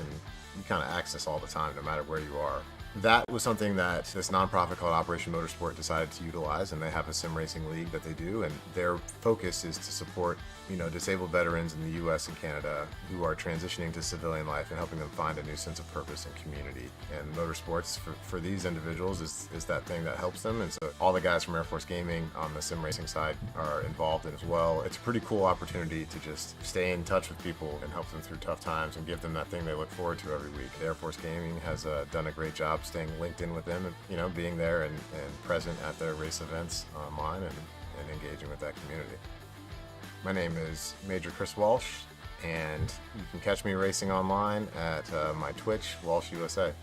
kind of access all the time, no matter where you are. That was something that this nonprofit called Operation Motorsport decided to utilize, and they have a sim racing league that they do, and their focus is to support, you know, disabled veterans in the US and Canada who are transitioning to civilian life and helping them find a new sense of purpose and community. And motorsports for these individuals is that thing that helps them, and so all the guys from Air Force Gaming on the sim racing side are involved in as well. It's a pretty cool opportunity to just stay in touch with people and help them through tough times and give them that thing they look forward to every week. Air Force Gaming has done a great job staying linked in with them and, you know, being there and present at their race events online and engaging with that community. My name is Major Chris Walsh, and you can catch me racing online at my Twitch, Walsh USA.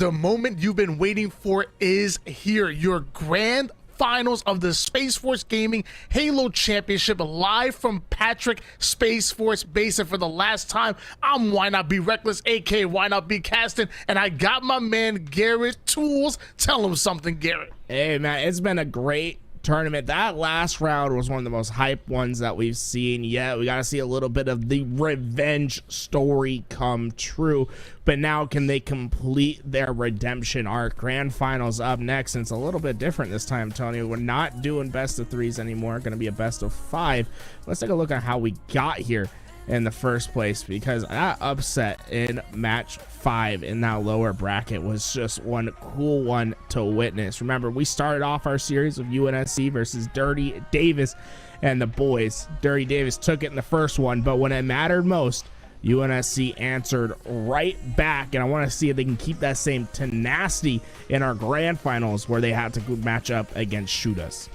the moment you've been waiting for is here. Your grand finals of the Space Force Gaming Halo Championship, live from Patrick Space Force Base. And for the last time, I'm Why Not Be Reckless, aka Why Not Be Casting, and I got my man Garrett Tools. Tell him something, Garrett. Hey man, it's been a great tournament. That last round was one of the most hype ones that we've seen yet. We got to see a little bit of the revenge story come true, but now can they complete their redemption arc? Grand finals up next, and it's a little bit different this time, Tony. We're not doing best of threes anymore. Going to be a best of 5. Let's take a look at how we got here in the first place, because that upset in match 5 in that lower bracket was just one cool one to witness. Remember, we started off our series of UNSC versus Dirty Davis and the boys. Dirty Davis took it in the first one, but when it mattered most, UNSC answered right back, and I want to see if they can keep that same tenacity in our grand finals where they had to match up against Shoot Us.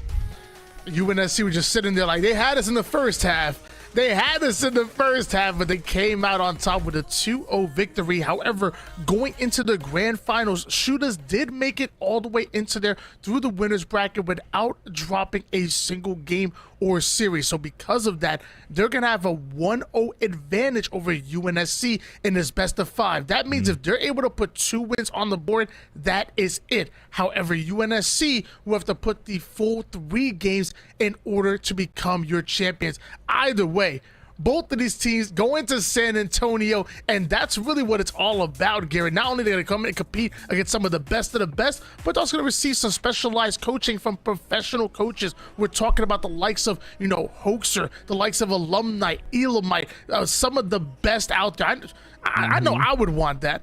UNSC was just sitting there like they had us in the first half. They had us in the first half, but they came out on top with a 2-0 victory. However, going into the grand finals, Shooters did make it all the way into there through the winners bracket without dropping a single game or series. So because of that, they're going to have a 1-0 advantage over UNSC in this best of 5. That means if they're able to put 2 wins on the board, that is it. However, UNSC will have to put the full 3 games in order to become your champions. Either way, both of these teams go into San Antonio, and that's really what it's all about, Gary. Not only are they going to come in and compete against some of the best, but they're also going to receive some specialized coaching from professional coaches. We're talking about the likes of, Hoaxer, the likes of Alumni, Elamite, some of the best out there. I know I would want that.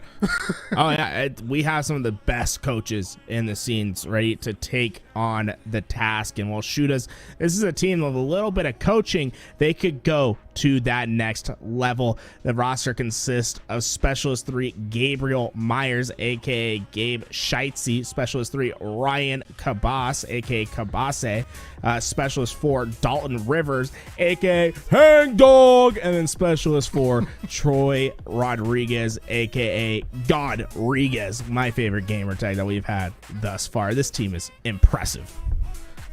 Oh yeah, we have some of the best coaches in the scenes ready to take on the task, and will Shoot Us. This is a team with a little bit of coaching. They could go to that next level. The roster consists of Specialist 3 Gabriel Myers, aka Gabe Scheitze, Specialist 3 Ryan Cabas, aka Cabase, Specialist 4 Dalton Rivers, aka Hang Dog, and then Specialist 4 Troy Rodriguez, aka Godriguez, my favorite gamer tag that we've had thus far. This team is impressive.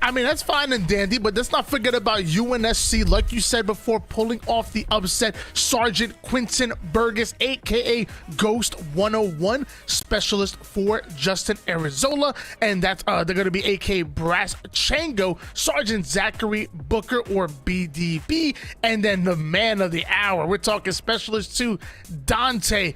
I mean, that's fine and dandy, but let's not forget about UNSC, like you said before, pulling off the upset. Sergeant Quinton Burgess, aka Ghost 101, Specialist for Justin Arizola, and that's they're going to be aka Brass Chango, Sergeant Zachary Booker, or BDB, and then the man of the hour. We're talking Specialist 2 Dante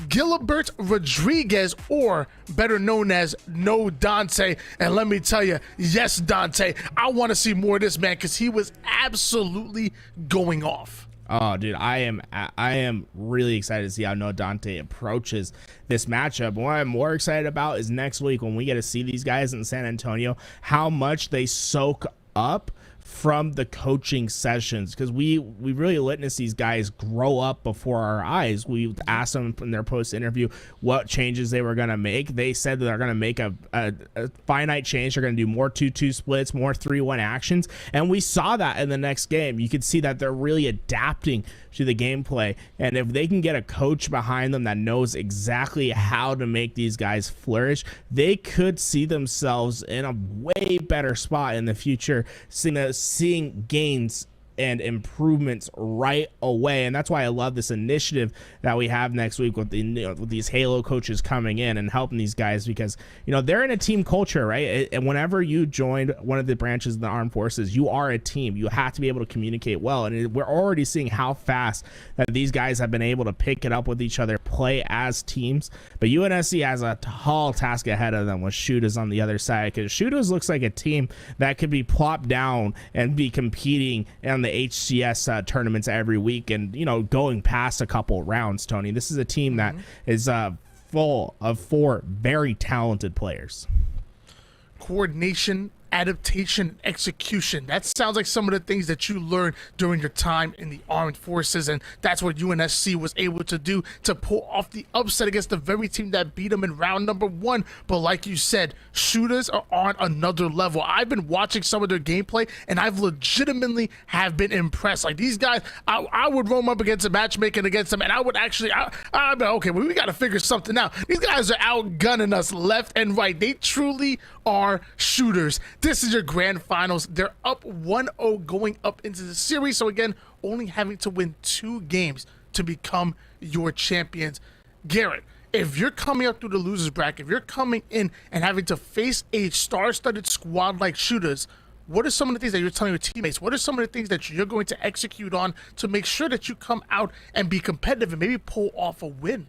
Gilbert Rodriguez, or better known as No Dante. And let me tell you, yes, Dante, I want to see more of this man, because he was absolutely going off. Oh, dude, I am really excited to see how No Dante approaches this matchup. What I'm more excited about is next week when we get to see these guys in San Antonio, how much they soak up from the coaching sessions, because we really witnessed these guys grow up before our eyes. We asked them in their post interview what changes they were going to make. They said that they're going to make a finite change. They're going to do more 2-2 splits, more 3-1 actions, and we saw that in the next game. You could see that they're really adapting to the gameplay, and if they can get a coach behind them that knows exactly how to make these guys flourish, they could see themselves in a way better spot in the future, seeing gains and improvements right away. And that's why I love this initiative that we have next week with with these Halo coaches coming in and helping these guys, because they're in a team culture, right? And whenever you join one of the branches of the armed forces, you are a team. You have to be able to communicate well, and we're already seeing how fast that these guys have been able to pick it up with each other, play as teams. But UNSC has a tall task ahead of them with Shooters on the other side, because Shooters looks like a team that could be plopped down and be competing in the HCS tournaments every week, and going past a couple rounds. Tony, this is a team that is full of 4 very talented players. Coordination adaptation, and execution. That sounds like some of the things that you learned during your time in the armed forces, and that's what UNSC was able to do to pull off the upset against the very team that beat them in round number 1. But like you said, shooters are on another level. I've been watching some of their gameplay, and I've legitimately have been impressed. Like these guys, I would roam up against a matchmaking against them, and I would actually, I'd be okay, well, we got to figure something out. These guys are outgunning us left and right. They truly are shooters. This is your grand finals. They're up 1-0 going up into the series. So again, only having to win 2 games to become your champions. Garrett, if you're coming up through the losers bracket, if you're coming in and having to face a star-studded squad like shooters, what are some of the things that you're telling your teammates? What are some of the things that you're going to execute on to make sure that you come out and be competitive and maybe pull off a win?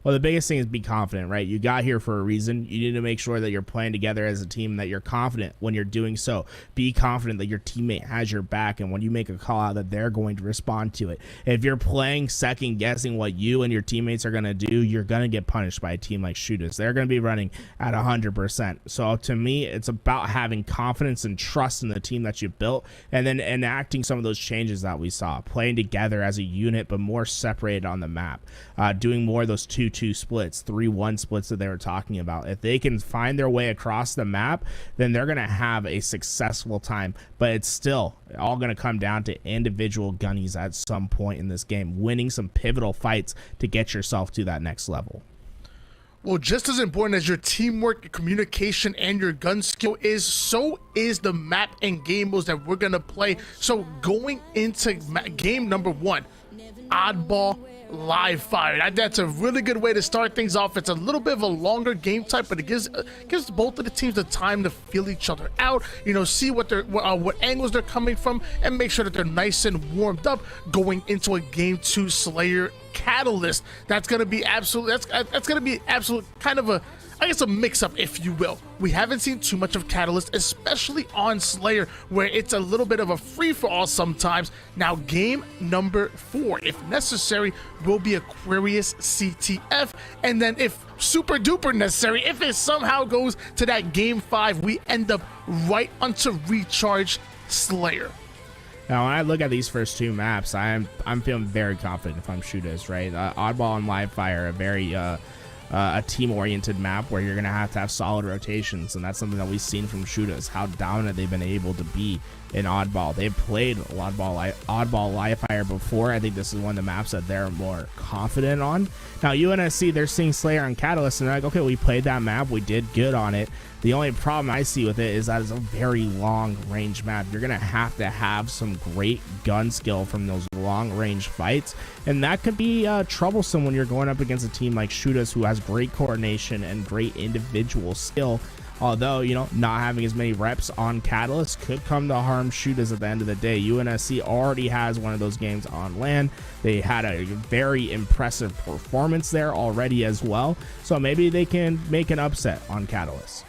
Well, the biggest thing is be confident, right? You got here for a reason. You need to make sure that you're playing together as a team, that you're confident when you're doing so. Be confident that your teammate has your back, and when you make a call out, that they're going to respond to it. If you're playing second guessing what you and your teammates are going to do, you're going to get punished by a team like shooters. They're going to be running at 100%. So to me, it's about having confidence and trust in the team that you built, and then enacting some of those changes that we saw, playing together as a unit but more separated on the map, doing more of those 2-2 splits, 3-1 splits that they were talking about. If they can find their way across the map, then they're going to have a successful time. But it's still all going to come down to individual gunnies at some point in this game, winning some pivotal fights to get yourself to that next level. Well, just as important as your teamwork, your communication, and your gun skill is, so is the map and game modes that we're going to play. So going into game number 1, Oddball Live Fire. That's a really good way to start things off. It's a little bit of a longer game type, but it gives both of the teams the time to feel each other out, see what angles they're coming from, and make sure that they're nice and warmed up going into a game 2 Slayer Catalyst. That's going to be absolute kind of a mix-up, if you will. We haven't seen too much of Catalyst, especially on Slayer, where it's a little bit of a free-for-all sometimes. Now, game number 4, if necessary, will be Aquarius CTF, and then if super-duper necessary, if it somehow goes to that game 5, we end up right onto Recharge Slayer. Now, when I look at these first 2 maps, I'm feeling very confident if I'm shooters, right? Oddball and Live Fire are very a team-oriented map where you're going to have solid rotations, and that's something that we've seen from shooters, how dominant they've been able to be in Oddball. They've played Oddball Live Fire before. I think this is one of the maps that they're more confident on. Now, UNSC, they're seeing Slayer and Catalyst, and they're like, okay, we played that map. We did good on it. The only problem I see with it is that it's a very long-range map. You're going to have some great gun skill from those long-range fights, and that could be troublesome when you're going up against a team like Shooters, who has great coordination and great individual skill. Although, not having as many reps on Catalyst could come to harm Shooters at the end of the day. UNSC already has one of those games on LAN. They had a very impressive performance there already as well, so maybe they can make an upset on Catalyst.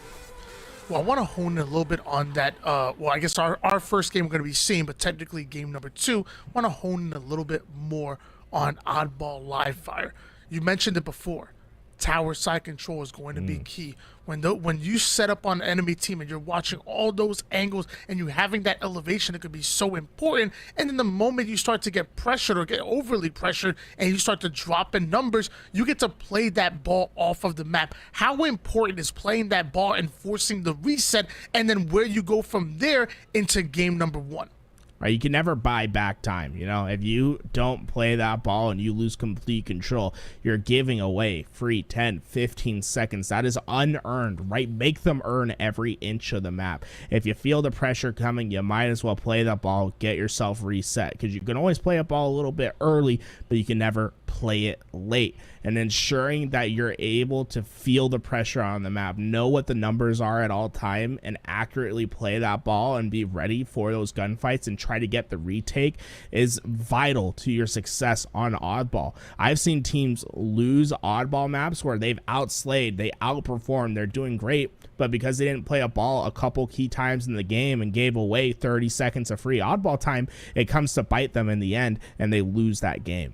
Well, I want to hone in a little bit on that. I guess our first game we're going to be seeing, but technically game number 2, I want to hone in a little bit more on Oddball Live Fire. You mentioned it before. Tower side control is going to be key. When you set up on an enemy team and you're watching all those angles and you having that elevation, it could be so important. And then the moment you start to get pressured or get overly pressured and you start to drop in numbers, you get to play that ball off of the map. How important is playing that ball and forcing the reset, and then where you go from there into game number 1? Right, you can never buy back time. If you don't play that ball and you lose complete control, you're giving away free 10, 15 seconds. That is unearned, right? Make them earn every inch of the map. If you feel the pressure coming, you might as well play that ball, get yourself reset, because you can always play a ball a little bit early, but you can never play it late. And ensuring that you're able to feel the pressure on the map, know what the numbers are at all time, and accurately play that ball and be ready for those gunfights and try to get the retake is vital to your success on Oddball. I've seen teams lose Oddball maps where they've outslayed, they outperformed, they're doing great, but because they didn't play a ball a couple key times in the game and gave away 30 seconds of free Oddball time, it comes to bite them in the end and they lose that game.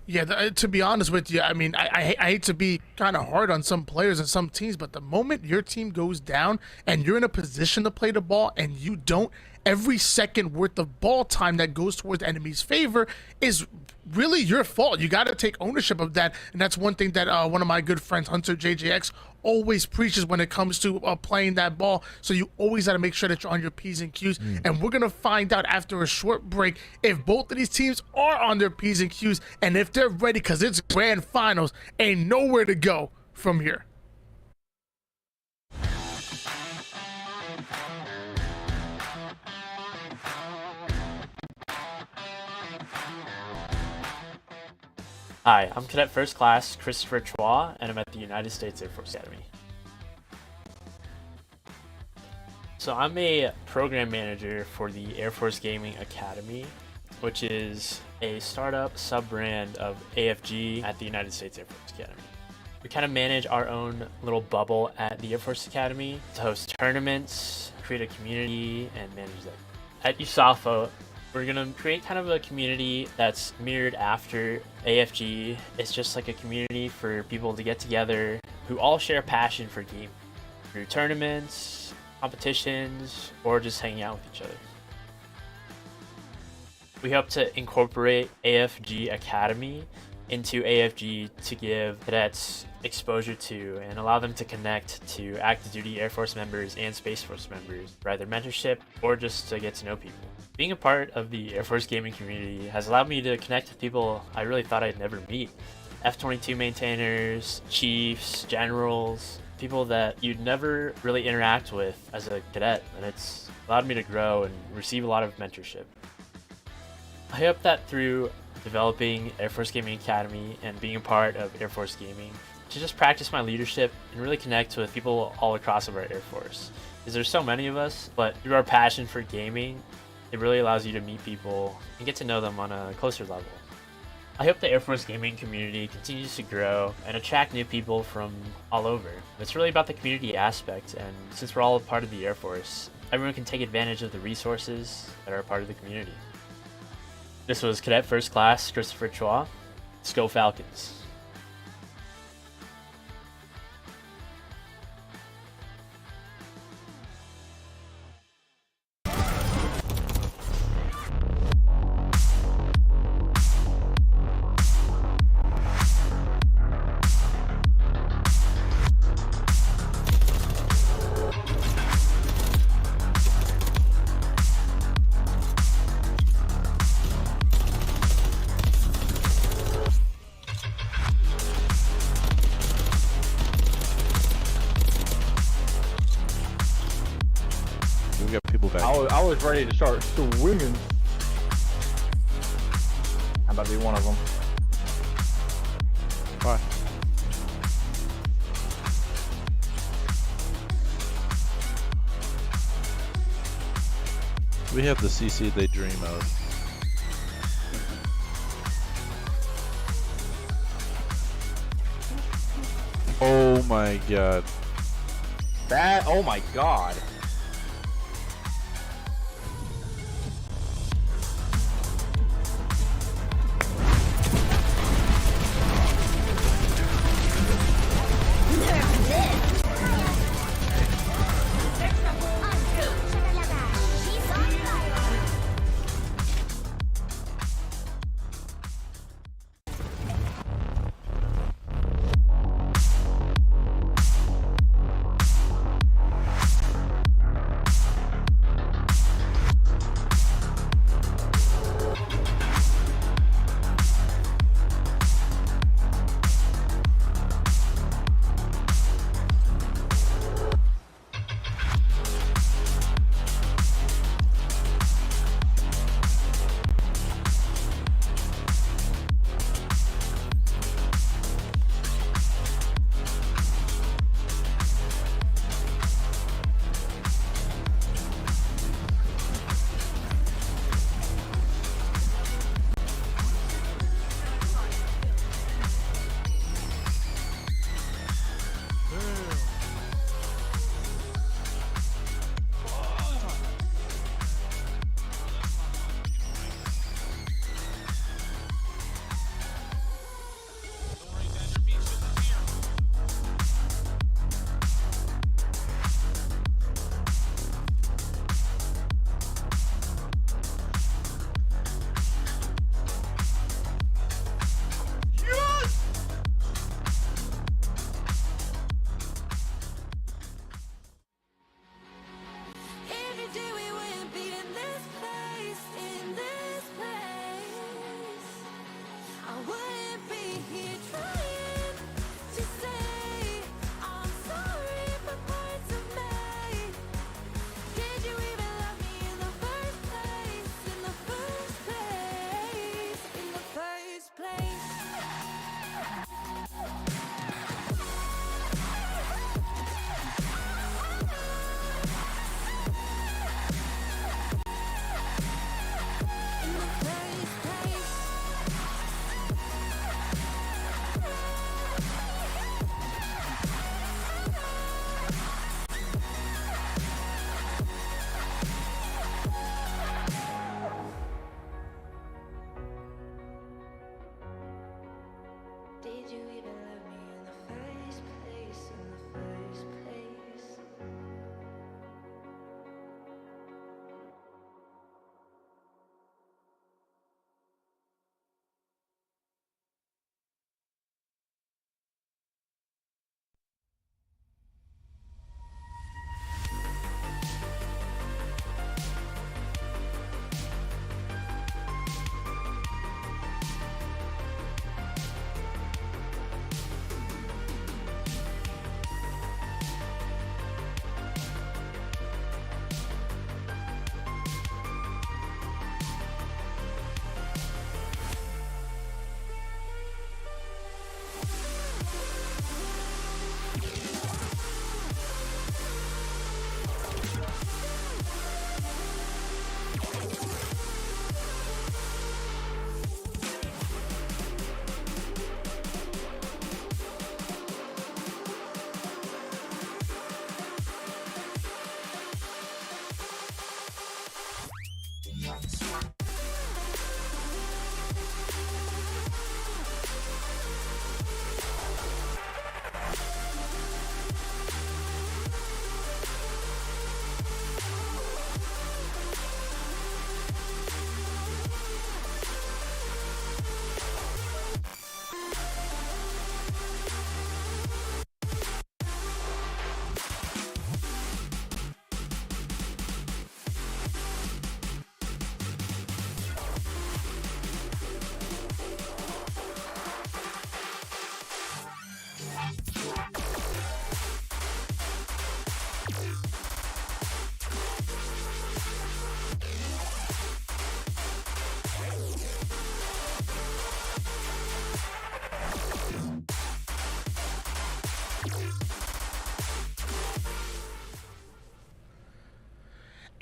Yeah, to be honest with you, I mean, I hate to be kind of hard on some players and some teams, but the moment your team goes down and you're in a position to play the ball and you don't, every second worth of ball time that goes towards the enemy's favor is really your fault. You got to take ownership of that, and that's one thing that one of my good friends, Hunter JJX, always preaches when it comes to playing that ball. So you always got to make sure that you're on your P's and Q's, and we're going to find out after a short break if both of these teams are on their P's and Q's and if they're ready, because it's grand finals. Ain't nowhere to go from here. Hi, I'm Cadet First Class Christopher Chua, and I'm at the United States Air Force Academy. So I'm a program manager for the Air Force Gaming Academy, which is a startup sub-brand of AFG at the United States Air Force Academy. We kind of manage our own little bubble at the Air Force Academy to host tournaments, create a community, and manage that. At USAFA, we're gonna create kind of a community that's mirrored after AFG. It's just like a community for people to get together who all share a passion for gaming through tournaments, competitions, or just hanging out with each other. We hope to incorporate AFG Academy into AFG to give cadets exposure to and allow them to connect to active duty Air Force members and Space Force members for either mentorship or just to get to know people. Being a part of the Air Force gaming community has allowed me to connect with people I really thought I'd never meet. F-22 maintainers, chiefs, generals, people that you'd never really interact with as a cadet, and it's allowed me to grow and receive a lot of mentorship. I hope that through developing Air Force Gaming Academy and being a part of Air Force Gaming, to just practice my leadership and really connect with people all across our Air Force. Because there's so many of us, but through our passion for gaming, it really allows you to meet people and get to know them on a closer level. I hope the Air Force gaming community continues to grow and attract new people from all over. It's really about the community aspect, and since we're all a part of the Air Force, everyone can take advantage of the resources that are a part of the community. This was Cadet First Class Christopher Chua. Let's go Falcons. We got people back. I was ready to start swinging. I'm about to be one of them. Why? We have the CC they dream of. Oh my god. That, oh my god.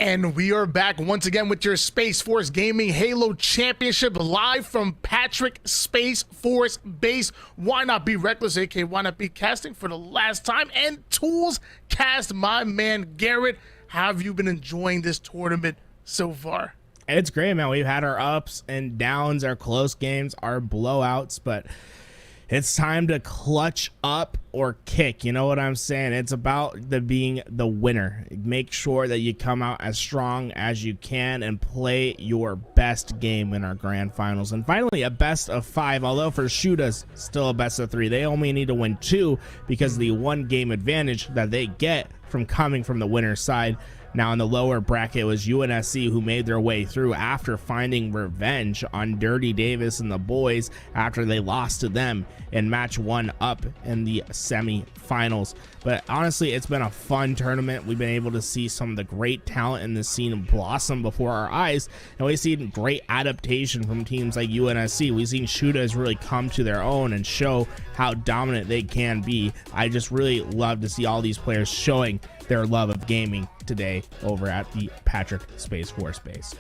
And we are back once again with your Space Force Gaming Halo Championship live from Patrick Space Force Base. Why not be reckless, aka why not be casting for the last time? And Tools Cast, my man Garrett. How have you been enjoying this tournament so far? It's great, man. We've had our ups and downs, our close games, our blowouts, but it's time to clutch up or kick. You know what I'm saying? It's about being the winner. Make sure that you come out as strong as you can and play your best game in our grand finals. And finally, a best of 5, although for Shooters, still a best of 3. They only need to win 2 because of the 1 game advantage that they get from coming from the winner's side. Now in the lower bracket was UNSC, who made their way through after finding revenge on Dirty Davis and the boys after they lost to them in match 1 up in the semi-finals. But honestly, it's been a fun tournament. We've been able to see some of the great talent in the scene blossom before our eyes, and we've seen great adaptation from teams like UNSC. We've seen shooters really come to their own and show how dominant they can be. I just really love to see all these players showing their love of gaming today over at the Patrick Space Force base.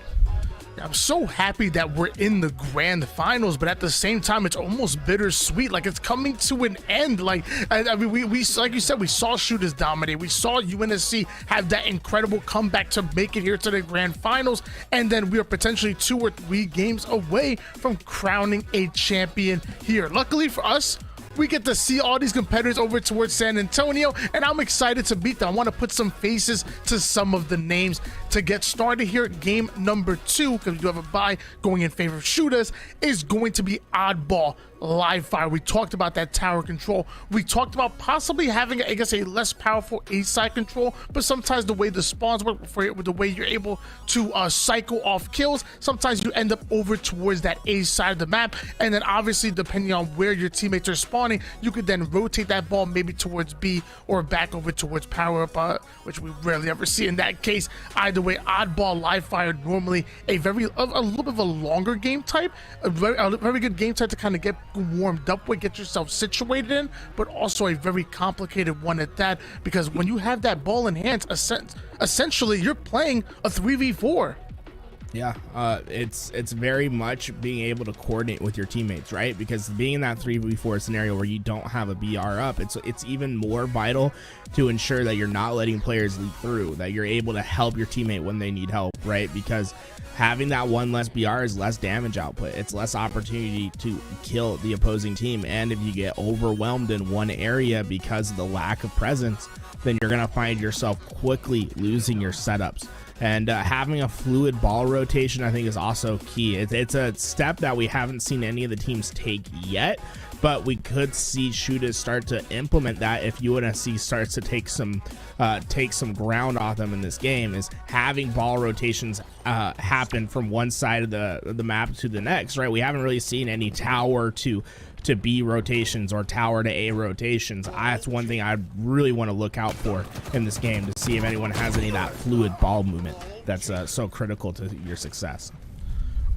I'm so happy that we're in the grand finals, but at the same time, it's almost bittersweet. Like, it's coming to an end. Like, I mean, we like you said, we saw shooters dominate. We saw UNSC have that incredible comeback to make it here to the grand finals, and then we are potentially 2 or 3 games away from crowning a champion here. Luckily for us, we get to see all these competitors over towards San Antonio, and I'm excited to beat them. I want to put some faces to some of the names. To get started here, game number 2, because we do have a bye going in favor of shooters, is going to be Oddball Live Fire. We talked about that tower control. We talked about possibly having, I guess, a less powerful A-side control, but sometimes the way the spawns work, with the way you're able to cycle off kills, sometimes you end up over towards that A side of the map, and then obviously depending on where your teammates are spawning, you could then rotate that ball maybe towards B or back over towards power up, which we rarely ever see in that case. Either way, Oddball Live Fire, normally a little bit of a longer game type, a very good game type to kind of get warmed up with, get yourself situated in, but also a very complicated one at that, because when you have that ball in hands, essentially you're playing a 3v4. Yeah, it's very much being able to coordinate with your teammates, right? Because being in that 3v4 scenario where you don't have a BR up, it's even more vital to ensure that you're not letting players leak through, that you're able to help your teammate when they need help, right? Because having that 1 less BR is less damage output. It's less opportunity to kill the opposing team. And if you get overwhelmed in one area because of the lack of presence, then you're going to find yourself quickly losing your setups. And having a fluid ball rotation, I think, is also key. It's a step that we haven't seen any of the teams take yet, but we could see shooters start to implement that if UNSC starts to take some ground off them in this game, is having ball rotations happen from one side of the map to the next, right? We haven't really seen any tower to B rotations or tower to A rotations. That's one thing I really want to look out for in this game, to see if anyone has any of that fluid ball movement that's so critical to your success.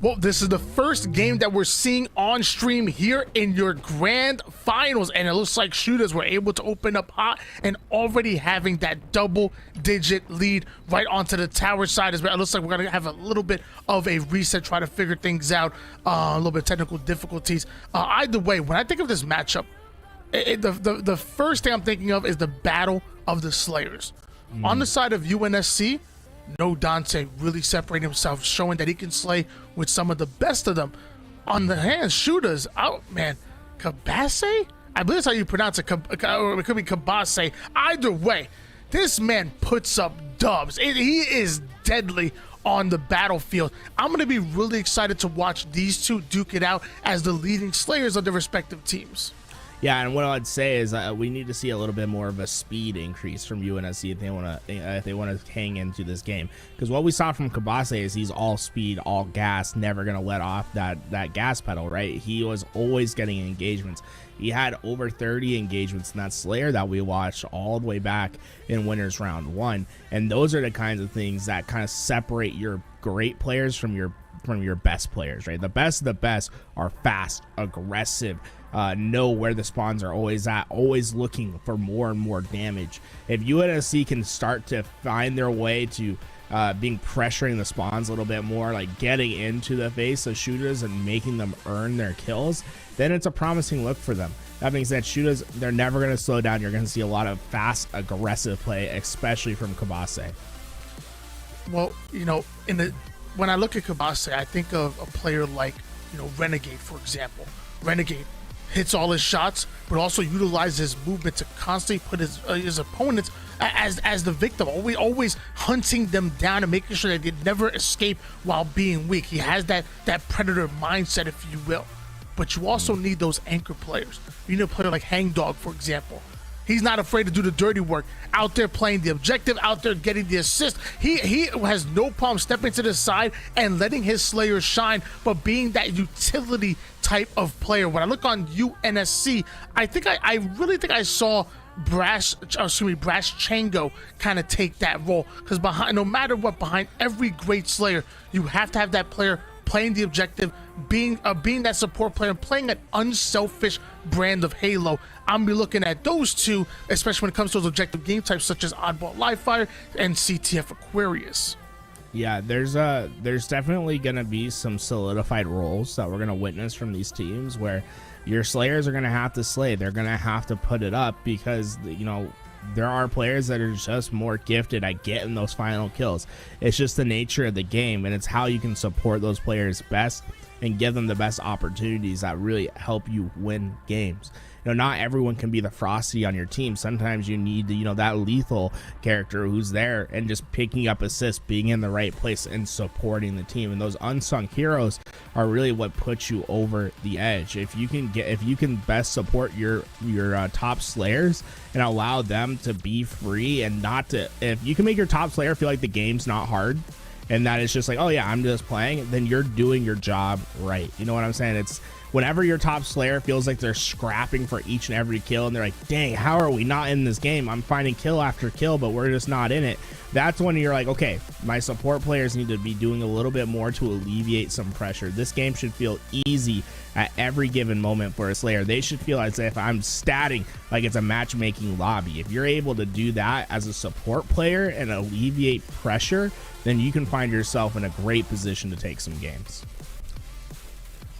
Well, this is the first game that we're seeing on stream here in your grand finals, and it looks like shooters were able to open up hot and already having that double-digit lead right onto the tower side as well. It looks like we're going to have a little bit of a reset, try to figure things out, a little bit of technical difficulties. Either way, when I think of this matchup, the first thing I'm thinking of is the Battle of the Slayers. On the side of UNSC, No Dante really separating himself, showing that he can slay with some of the best of them. On the hand, shooters, oh man, Kabase? I believe that's how you pronounce it, or it could be Kabase. Either way, this man puts up dubs. He is deadly on the battlefield. I'm going to be really excited to watch these two duke it out as the leading slayers of their respective teams. Yeah, and what I'd say is we need to see a little bit more of a speed increase from UNSC if they want to hang into this game. Because what we saw from Kabase is he's all speed, all gas, never going to let off that gas pedal, right? He was always getting engagements. He had over 30 engagements in that Slayer that we watched all the way back in Winners Round 1. And those are the kinds of things that kind of separate your great players from your best players, right? The best of the best are fast, aggressive, know where the spawns are always at, always looking for more and more damage. If UNSC can start to find their way to being pressuring the spawns a little bit more, like getting into the face of shooters and making them earn their kills, then it's a promising look for them. That being said, shooters, they're never going to slow down. You're going to see a lot of fast, aggressive play, especially from Kabase. Well, you know, when I look at Kabase, I think of a player like, you know, Renegade, for example. Renegade hits all his shots, but also utilizes his movement to constantly put his opponents as the victim, always hunting them down and making sure that they never escape while being weak. He has that predator mindset, if you will. But you also need those anchor players. You need a player like Hangdog, for example. He's not afraid to do the dirty work, out there playing the objective, out there getting the assist. He has no problem stepping to the side and letting his Slayer shine, but being that utility type of player. When I look on UNSC, I really think I saw Brash Chango kind of take that role, because no matter what, behind every great Slayer, you have to have that player playing the objective, being that support player, and playing an unselfish brand of Halo. I'm gonna be looking at those two, especially when it comes to those objective game types such as Oddball Livefire and CTF Aquarius. Yeah, there's definitely gonna be some solidified roles that we're gonna witness from these teams where your Slayers are gonna have to slay. They're gonna have to put it up, because, you know, there are players that are just more gifted at getting those final kills. It's just the nature of the game, and it's how you can support those players best and give them the best opportunities that really help you win games. You know, not everyone can be the Frosty on your team. Sometimes you need, you know, that lethal character who's there and just picking up assists, being in the right place and supporting the team. And those unsung heroes are really what puts you over the edge. If you can best support your top Slayers and allow them to be free, and not to, if you can make your top Slayer feel like the game's not hard, and that it's just like, oh yeah, I'm just playing, then you're doing your job right. You know what I'm saying? It's whenever your top Slayer feels like they're scrapping for each and every kill, and they're like, dang, how are we not in this game? I'm finding kill after kill, but we're just not in it. That's when you're like, okay, my support players need to be doing a little bit more to alleviate some pressure. This game should feel easy at every given moment for a Slayer. They should feel as if I'm statting like it's a matchmaking lobby. If you're able to do that as a support player and alleviate pressure, then you can find yourself in a great position to take some games.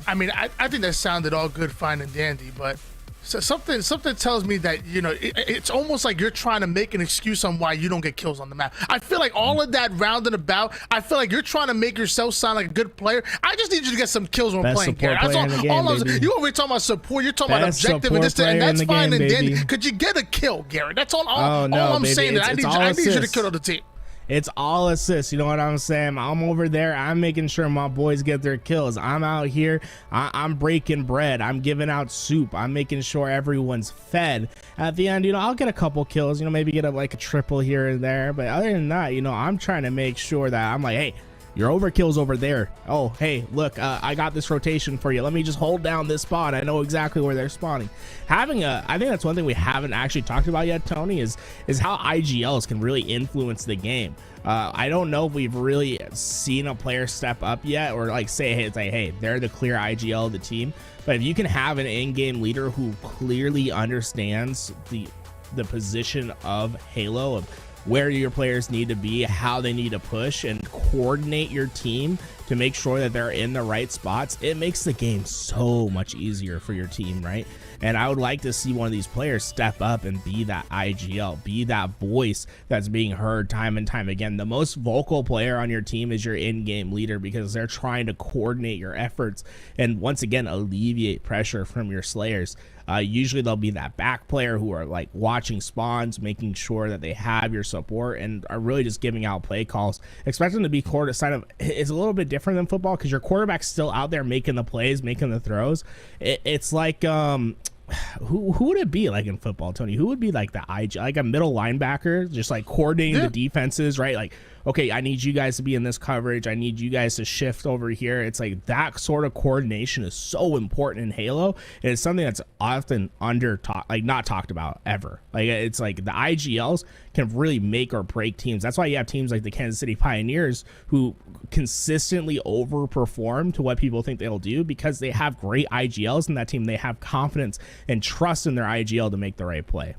I mean, I think that sounded all good, fine, and dandy, but something tells me that, you know, it's almost like you're trying to make an excuse on why you don't get kills on the map. I feel like all of that round and about, I feel like you're trying to make yourself sound like a good player. I just need you to get some kills when we're playing, Gary. That's all. You over here talking about support, you're talking about objective and this, and that's fine and dandy. Could you get a kill, Gary? That's all. All I'm saying. I need you to kill the team. It's all assists, you know what I'm saying? I'm over there, I'm making sure my boys get their kills. I'm out here, I'm breaking bread, I'm giving out soup, I'm making sure everyone's fed. At the end, you know, I'll get a couple kills, you know, maybe get a triple here and there, but other than that, you know, I'm trying to make sure that I'm like, hey, your overkill's over there. Oh, hey, look, I got this rotation for you. Let me just hold down this spot. I know exactly where they're spawning. I think that's one thing we haven't actually talked about yet, Tony, is how IGLs can really influence the game. I don't know if we've really seen a player step up yet, or like say, hey, they're the clear IGL of the team. But if you can have an in-game leader who clearly understands the position of Halo, of where your players need to be, how they need to push, and coordinate your team to make sure that they're in the right spots, it makes the game so much easier for your team, right? And I would like to see one of these players step up and be that IGL, be that voice that's being heard time and time again. The most vocal player on your team is your in-game leader, because they're trying to coordinate your efforts and once again alleviate pressure from your Slayers. Usually they'll be that back player who are like watching spawns, making sure that they have your support, and are really just giving out play calls. Expect them to be it's a little bit different than football, because your quarterback's still out there making the plays, making the throws. It's like who would it be like in football, Tony? Who would be like the IG, like a middle linebacker, just like coordinating the defenses, right? Like, okay, I need you guys to be in this coverage, I need you guys to shift over here. It's like that sort of coordination is so important in Halo, and it's something that's often not talked about ever. Like, it's like the IGLs can really make or break teams. That's why you have teams like the Kansas City Pioneers who consistently overperform to what people think they'll do, because they have great IGLs in that team. They have confidence and trust in their IGL to make the right play.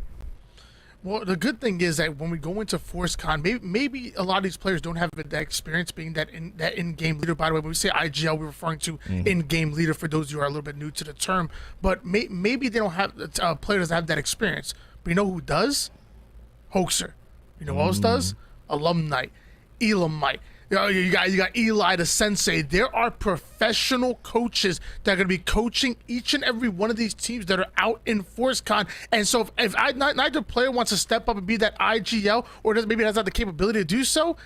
Well, the good thing is that when we go into FORCECON, maybe a lot of these players don't have that experience being that in-game leader. By the way, when we say IGL, we're referring to in-game leader for those who are a little bit new to the term. But maybe they don't have players that have that experience. But you know who does? Hoaxer. You know who else does? Alumni, Elamite. You got Eli the Sensei. There are professional coaches that are going to be coaching each and every one of these teams that are out in FORCECON. And so if neither player wants to step up and be that IGL, or maybe has not the capability to do so,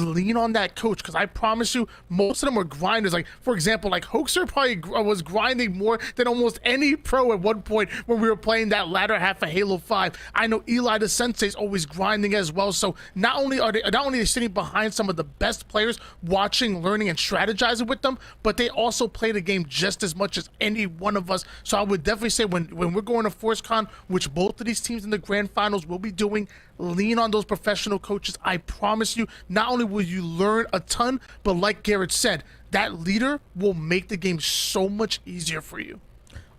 lean on that coach, because I promise you, most of them are grinders. Like, for example, like Hoaxer probably was grinding more than almost any pro at one point when we were playing that latter half of Halo 5. I know Eli the Sensei is always grinding as well. So not only are they sitting behind some of the best players, watching, learning, and strategizing with them, but they also play the game just as much as any one of us. So I would definitely say when we're going to FORCECON, which both of these teams in the grand finals will be doing, lean on those professional coaches. I promise you, not only will you learn a ton, but like Garrett said, that leader will make the game so much easier for you.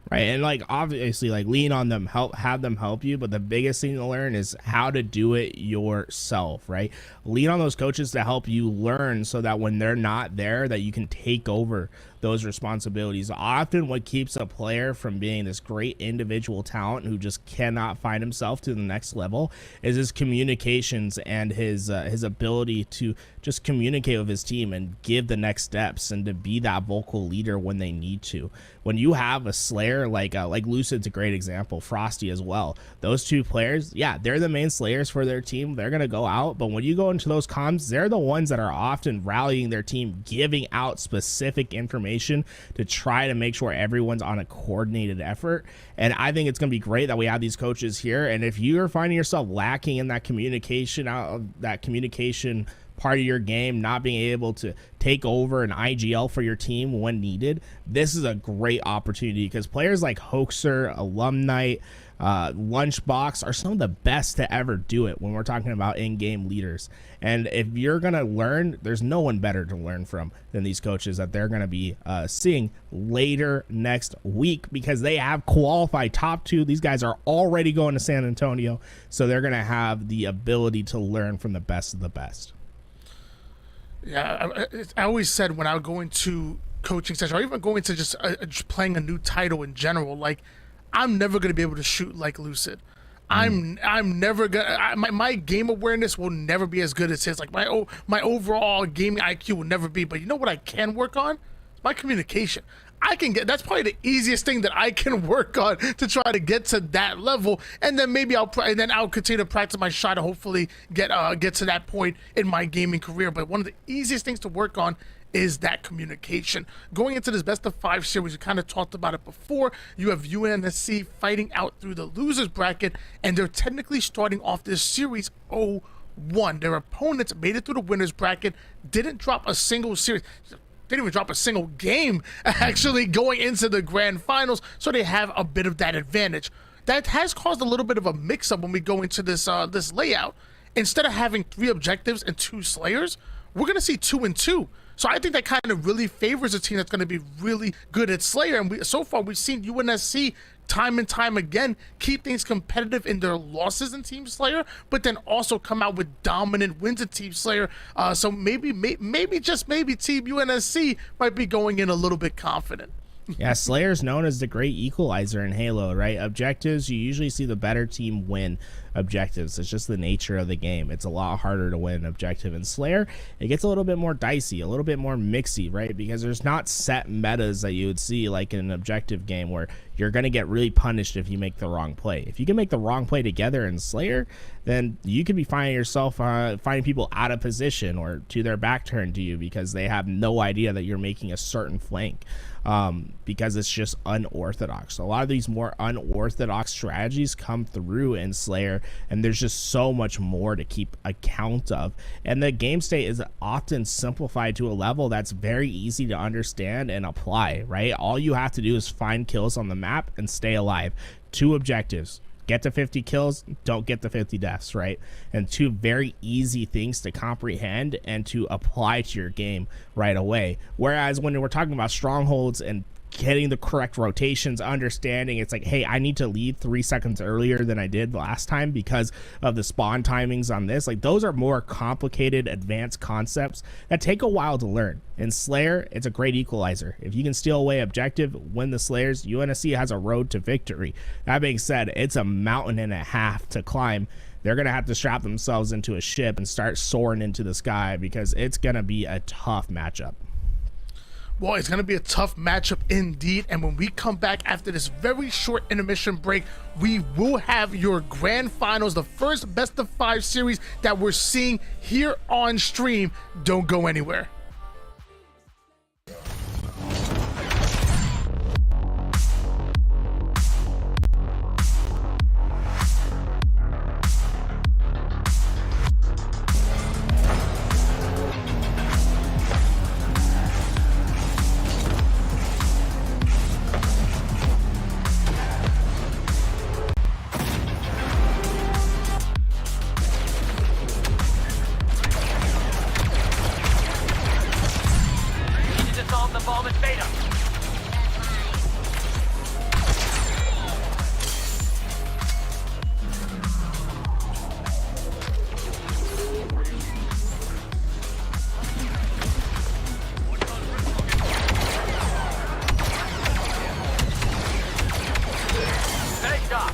Right, and like obviously, like lean on them, have them help you, but the biggest thing to learn is how to do it yourself, right? Lean on those coaches to help you learn, so that when they're not there, that you can take over those responsibilities. Often what keeps a player from being this great individual talent who just cannot find himself to the next level is his communications and his ability to just communicate with his team and give the next steps and to be that vocal leader when they need to. When you have a Slayer like Lucid's a great example, Frosty as well, those two players, yeah, they're the main Slayers for their team. They're gonna go out, but when you go into those comms, they're the ones that are often rallying their team, giving out specific information to try to make sure everyone's on a coordinated effort. And I think it's going to be great that we have these coaches here. And if you're finding yourself lacking in that communication part of your game, not being able to take over an IGL for your team when needed, this is a great opportunity, because players like Hoaxer, Alumni, Lunchbox are some of the best to ever do it when we're talking about in-game leaders. And if you're gonna learn, there's no one better to learn from than these coaches that they're gonna be seeing later next week, because they have qualified top 2. These guys are already going to San Antonio, so they're gonna have the ability to learn from the best of the best. Yeah, I always said when I would go into coaching session, or even going to just playing a new title in general, like, I'm never going to be able to shoot like Lucid. I'm never gonna. My game awareness will never be as good as his. Like my overall gaming IQ will never be. But you know what I can work on? My communication. That's probably the easiest thing that I can work on to try to get to that level. And then maybe I'll continue to practice my shot and hopefully get to that point in my gaming career. But one of the easiest things to work on is that communication. Going into this best of 5 series, we kind of talked about it before. You have UNSC fighting out through the losers bracket, and they're technically starting off this series 0-1. Their opponents made it through the winners bracket, didn't drop a single series, didn't even drop a single game actually going into the grand finals, so they have a bit of that advantage. That has caused a little bit of a mix-up when we go into this this layout. Instead of having 3 objectives and 2 Slayers, we're going to see 2 and 2. So I think that kind of really favors a team that's going to be really good at Slayer. And so far, we've seen UNSC time and time again keep things competitive in their losses in Team Slayer, but then also come out with dominant wins in Team Slayer. So maybe just maybe Team UNSC might be going in a little bit confident. Yeah, Slayer's known as the great equalizer in Halo, right? Objectives, you usually see the better team win objectives. It's just the nature of the game. It's a lot harder to win an objective. In Slayer, it gets a little bit more dicey, a little bit more mixy, right? Because there's not set metas that you would see like in an objective game where you're going to get really punished if you make the wrong play. If you can make the wrong play together in Slayer, then you could be finding yourself finding people out of position or to their back turned to you because they have no idea that you're making a certain flank. Because it's just unorthodox. A lot of these more unorthodox strategies come through in Slayer, and there's just so much more to keep account of. And the game state is often simplified to a level that's very easy to understand and apply, right? All you have to do is find kills on the map and stay alive. 2 objectives. Get to 50 kills, don't get to 50 deaths, right? And 2 very easy things to comprehend and to apply to your game right away. Whereas when we're talking about strongholds and getting the correct rotations, understanding it's like, hey, I need to leave 3 seconds earlier than I did last time because of the spawn timings on this. Like, those are more complicated, advanced concepts that take a while to learn. In Slayer, it's a great equalizer. If you can steal away objective, win the Slayers, UNSC has a road to victory. That being said, it's a mountain and a half to climb. They're going to have to strap themselves into a ship and start soaring into the sky because it's going to be a tough matchup. Well, it's going to be a tough matchup indeed. And when we come back after this very short intermission break, we will have your grand finals, the first best of 5 series that we're seeing here on stream. Don't go anywhere.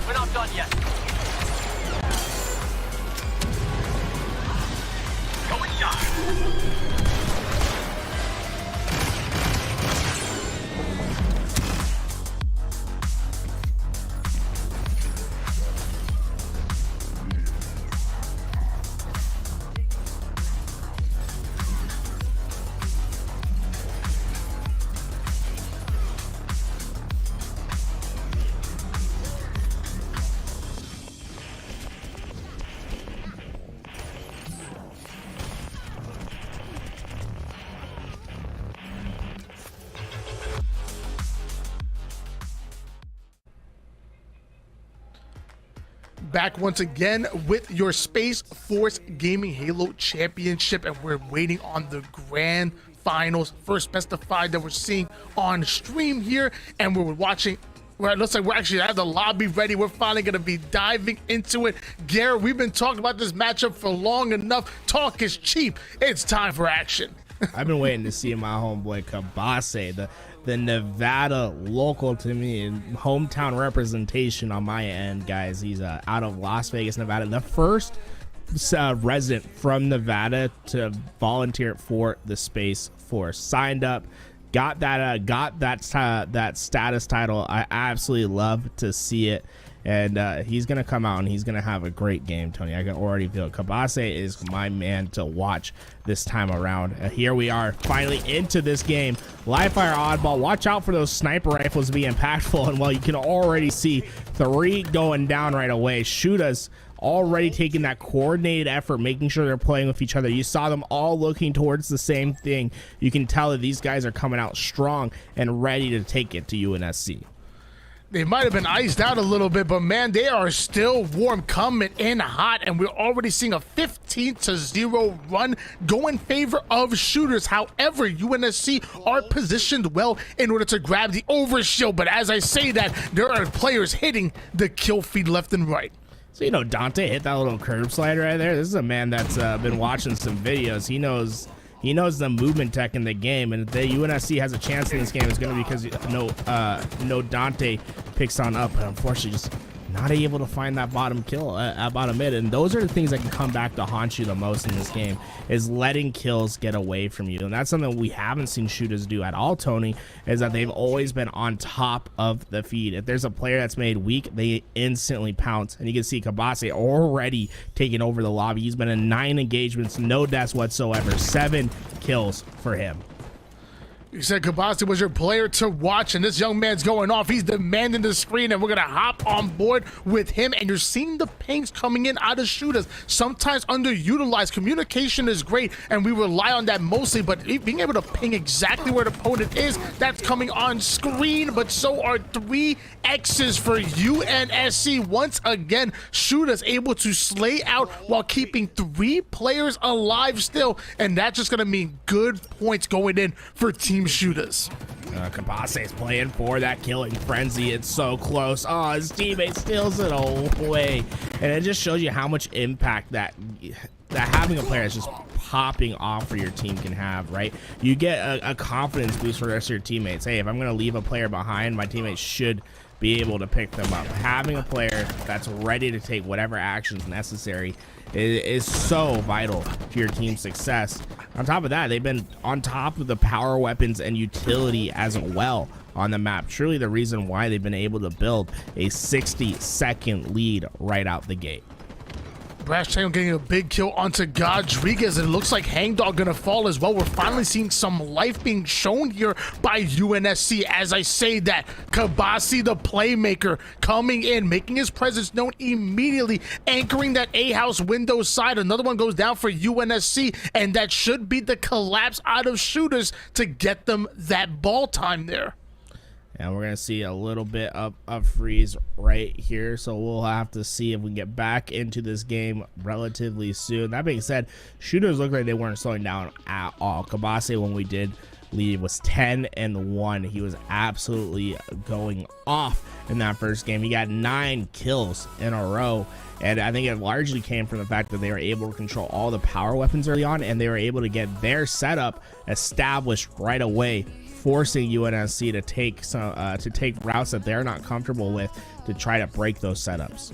We're not done yet. Going down. Back once again with your Space Force Gaming Halo Championship, and we're waiting on the grand finals, first best of 5 that we're seeing on stream here, and we're watching. It looks like we're actually at the lobby ready. We're finally going to be diving into it. Garrett, we've been talking about this matchup for long enough. Talk is cheap. It's time for action. I've been waiting to see my homeboy Kabase, the Nevada local to me and hometown representation on my end, guys. He's out of Las Vegas, Nevada, the first resident from Nevada to volunteer for the Space Force. Signed up, got that status title. I absolutely love to see it. And he's going to come out and he's going to have a great game, Tony. I can already feel it. Kabase is my man to watch this time around. Here we are, finally into this game. Live fire oddball. Watch out for those sniper rifles being impactful. And well, you can already see 3 going down right away. Shoot us. Already taking that coordinated effort, making sure they're playing with each other. You saw them all looking towards the same thing. You can tell that these guys are coming out strong and ready to take it to UNSC. They might have been iced out a little bit, but man, they are still warm, coming in hot, and we're already seeing a 15-0 run go in favor of shooters. However, UNSC are positioned well in order to grab the overshield, but as I say that, there are players hitting the kill feed left and right. So, you know, Dante hit that little curb slide right there. This is a man that's been watching some videos. He knows the movement tech in the game, and if the UNSC has a chance in this game, it's going to be because no Dante picks on up, but unfortunately just not able to find that bottom kill at bottom mid. And those are the things that can come back to haunt you the most in this game, is letting kills get away from you. And that's something we haven't seen shooters do at all, Tony, is that they've always been on top of the feed. If there's a player that's made weak, they instantly pounce. And you can see Kabase already taking over the lobby. He's been in 9 engagements, no deaths whatsoever, 7 kills for him. You said Kabase was your player to watch, and this young man's going off. He's demanding the screen, and we're going to hop on board with him. And you're seeing the pings coming in out of shooters, sometimes underutilized. Communication is great, and we rely on that mostly, but being able to ping exactly where the opponent is, that's coming on screen. But so are 3 X's for UNSC. Once again, shooters able to slay out while keeping 3 players alive still, and that's just going to mean good points going in for Team Shooters. Kabase's playing for that killing frenzy. It's so close. Oh, his teammate steals it away. And it just shows you how much impact that having a player that's just popping off for your team can have, right? You get a confidence boost for the rest of your teammates. Hey, if I'm going to leave a player behind, my teammates should be able to pick them up. Having a player that's ready to take whatever actions necessary is so vital to your team's success. On top of that, they've been on top of the power weapons and utility as well on the map. Truly the reason why they've been able to build a 60-second lead right out the gate. Brash Tango getting a big kill onto Godriguez, and it looks like Hangdog gonna fall as well. We're finally seeing some life being shown here by UNSC. As I say that, Kabasi, the playmaker, coming in, making his presence known immediately, anchoring that A-house window side. Another one goes down for UNSC, and that should be the collapse out of shooters to get them that ball time there. And we're going to see a little bit of freeze right here. So we'll have to see if we can get back into this game relatively soon. That being said, shooters look like they weren't slowing down at all. Kabase, when we did leave, was 10-1. He was absolutely going off in that first game. He got 9 kills in a row. And I think it largely came from the fact that they were able to control all the power weapons early on, and they were able to get their setup established right away, forcing UNSC to take routes that they're not comfortable with to try to break those setups.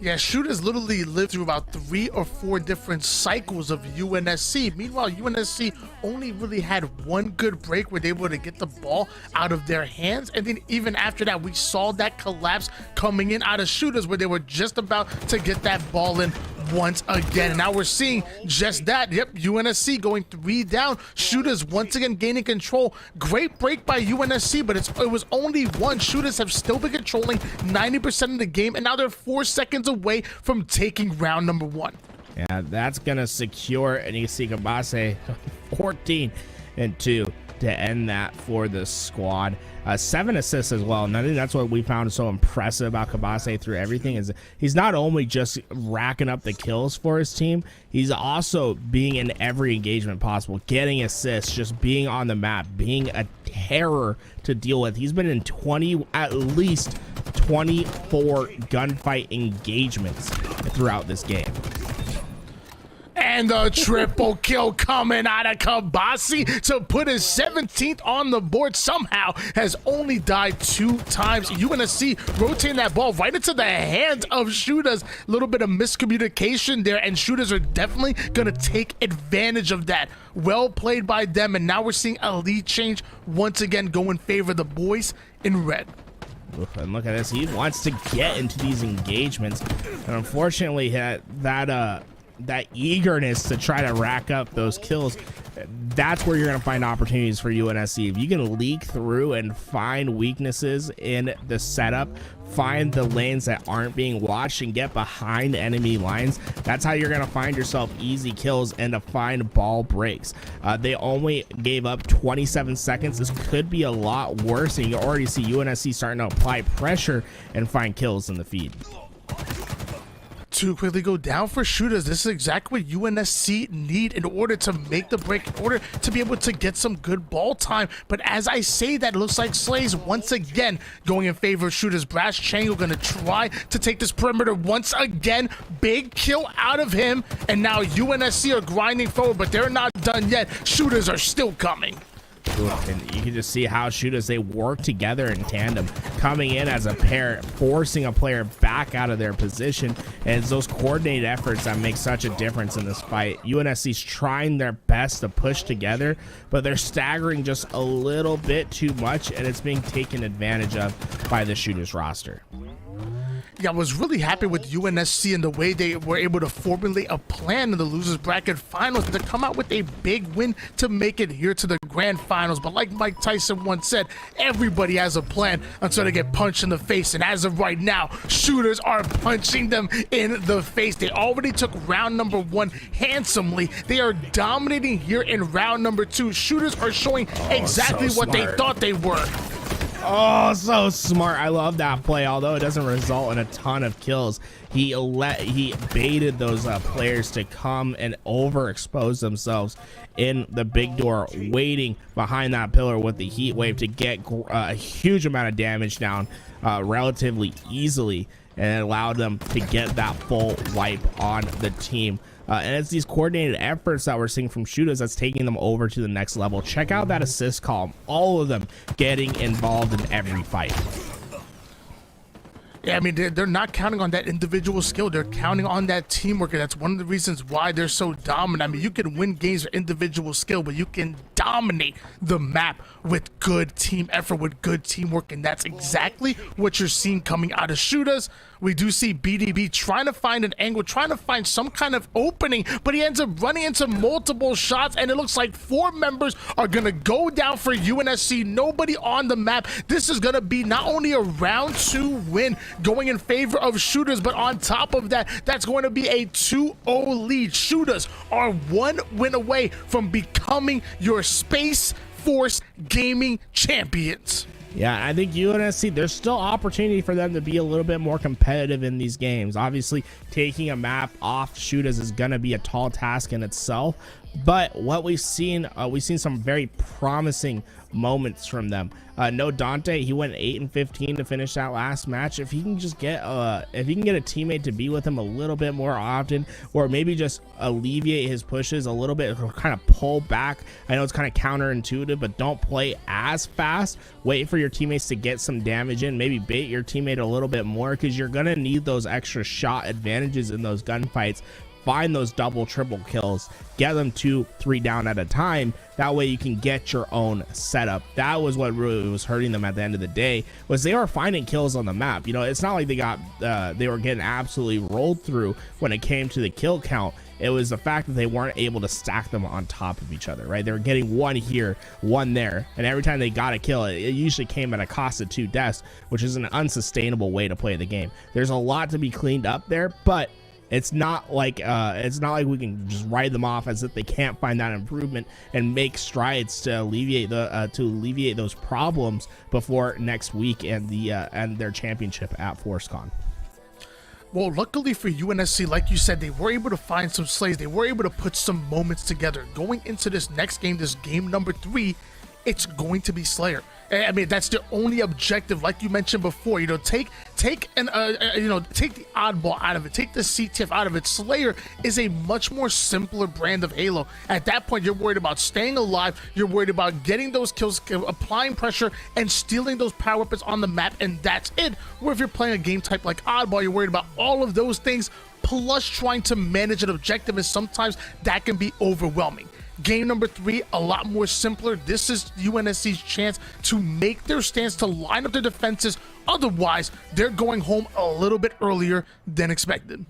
Yeah, shooters literally lived through about 3 or 4 different cycles of UNSC. Meanwhile, UNSC only really had one good break where they were able to get the ball out of their hands. And then even after that, we saw that collapse coming in out of shooters where they were just about to get that ball in once again. And now we're seeing just that. Yep, UNSC going 3 down. Shooters once again gaining control. Great break by UNSC, but it was only one. Shooters have still been controlling 90% of the game, and now they're 4 seconds away from taking round number 1. Yeah, that's gonna secure, and you see Kabase 14-2 to end that for the squad. 7 assists as well, and I think that's what we found so impressive about Kabase through everything, is he's not only just racking up the kills for his team, he's also being in every engagement possible, getting assists, just being on the map, being a terror to deal with. He's been in at least 24 gunfight engagements throughout this game. And the triple kill coming out of Kabasi to put his 17th on the board. Somehow has only died 2 times. UNSC rotating that ball right into the hands of shooters. A little bit of miscommunication there, and shooters are definitely going to take advantage of that. Well played by them, and now we're seeing a lead change once again go in favor of the boys in red. And look at this. He wants to get into these engagements, and unfortunately that eagerness to try to rack up those kills, that's where you're going to find opportunities for UNSC. If you can leak through and find weaknesses in the setup, find the lanes that aren't being watched and get behind enemy lines, that's how you're going to find yourself easy kills and to find ball breaks. They only gave up 27 seconds. This could be a lot worse, and you already see UNSC starting to apply pressure and find kills in the feed. To quickly go down for shooters. This is exactly what UNSC need in order to make the break, in order to be able to get some good ball time. But as I say that, it looks like Slays once again going in favor of shooters. Brash Chango gonna try to take this perimeter once again. Big kill out of him, and now UNSC are grinding forward, but they're not done yet. Shooters are still coming. And you can just see how shooters, they work together in tandem, coming in as a pair, forcing a player back out of their position. And it's those coordinated efforts that make such a difference in this fight. UNSC's trying their best to push together, but they're staggering just a little bit too much, and it's being taken advantage of by the shooters roster. Yeah, I was really happy with UNSC and the way they were able to formulate a plan in the losers bracket finals to come out with a big win to make it here to the grand finals. But like Mike Tyson once said, everybody has a plan until they get punched in the face. And as of right now, shooters are punching them in the face. They already took round number 1 handsomely. They are dominating here in round number 2. Shooters are showing exactly what they thought they were. Oh, so smart. I love that play. Although it doesn't result in a ton of kills, he baited those players to come and overexpose themselves in the big door, waiting behind that pillar with the heat wave to get a huge amount of damage down relatively easily, and it allowed them to get that full wipe on the team. And it's these coordinated efforts that we're seeing from shooters that's taking them over to the next level. Check out that assist column, all of them getting involved in every fight. Yeah, I mean, they're not counting on that individual skill. They're counting on that teamwork, and that's one of the reasons why they're so dominant. I mean, you can win games with individual skill, but you can dominate the map with good team effort, with good teamwork, and that's exactly what you're seeing coming out of shooters. We do see BDB trying to find an angle, trying to find some kind of opening, but he ends up running into multiple shots, and it looks like 4 members are going to go down for UNSC. Nobody on the map. This is going to be not only a round 2 win going in favor of shooters, but on top of that, that's going to be a 2-0 lead. Shooters are 1 win away from becoming your Space Force Gaming champions. Yeah, I think UNSC, there's still opportunity for them to be a little bit more competitive in these games. Obviously, taking a map off shooters is going to be a tall task in itself. But what we've seen some very promising moments from them. No Dante, he went 8-15 to finish that last match. If he can just get a teammate to be with him a little bit more often, or maybe just alleviate his pushes a little bit, or kind of pull back. I know it's kind of counterintuitive, but don't play as fast. Wait for your teammates to get some damage in. Maybe bait your teammate a little bit more, because you're gonna need those extra shot advantages in those gunfights. Find those double, triple kills, get them 2-3 down at a time. That way you can get your own setup. That was what really was hurting them at the end of the day, was they were finding kills on the map. You know, it's not like they were getting absolutely rolled through when it came to the kill count. It was the fact that they weren't able to stack them on top of each other, right? They were getting 1 here, 1 there, and every time they got a kill, it usually came at a cost of 2 deaths, which is an unsustainable way to play the game. There's a lot to be cleaned up there, but it's not like we can just write them off as if they can't find that improvement and make strides to alleviate those problems before next week and their championship at FORCECON. Well, luckily for UNSC, like you said, they were able to find some slays. They were able to put some moments together. Going into this next game, this game number 3, it's going to be Slayer. I mean, that's the only objective, like you mentioned before. You know, take the oddball out of it, take the CTF out of it. Slayer is a much more simpler brand of Halo. At that point, you're worried about staying alive. You're worried about getting those kills, applying pressure, and stealing those power weapons on the map, and that's it. Where if you're playing a game type like oddball, you're worried about all of those things, plus trying to manage an objective, and sometimes that can be overwhelming. Game number 3, a lot more simpler. This is UNSC's chance to make their stance, to line up their defenses. Otherwise, they're going home a little bit earlier than expected.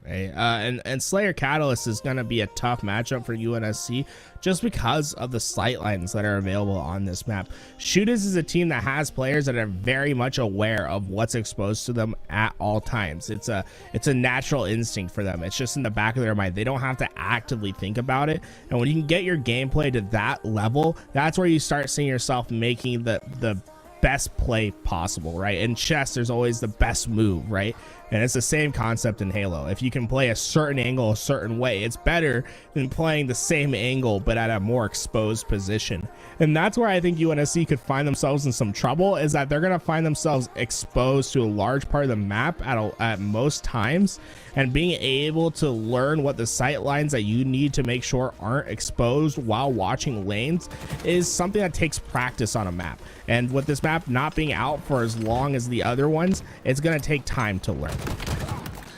Hey, and Slayer Catalyst is going to be a tough matchup for UNSC just because of the sight lines that are available on this map. Shooters is a team that has players that are very much aware of what's exposed to them at all times. It's a natural instinct for them. It's just in the back of their mind. They don't have to actively think about it. And when you can get your gameplay to that level, that's where you start seeing yourself making the best play possible, right? In chess, there's always the best move, right? And it's the same concept in Halo. If you can play a certain angle a certain way, it's better than playing the same angle but at a more exposed position. And that's where I think UNSC could find themselves in some trouble, is that they're going to find themselves exposed to a large part of the map at most times, and being able to learn what the sight lines that you need to make sure aren't exposed while watching lanes is something that takes practice on a map. And with this map not being out for as long as the other ones, it's going to take time to learn.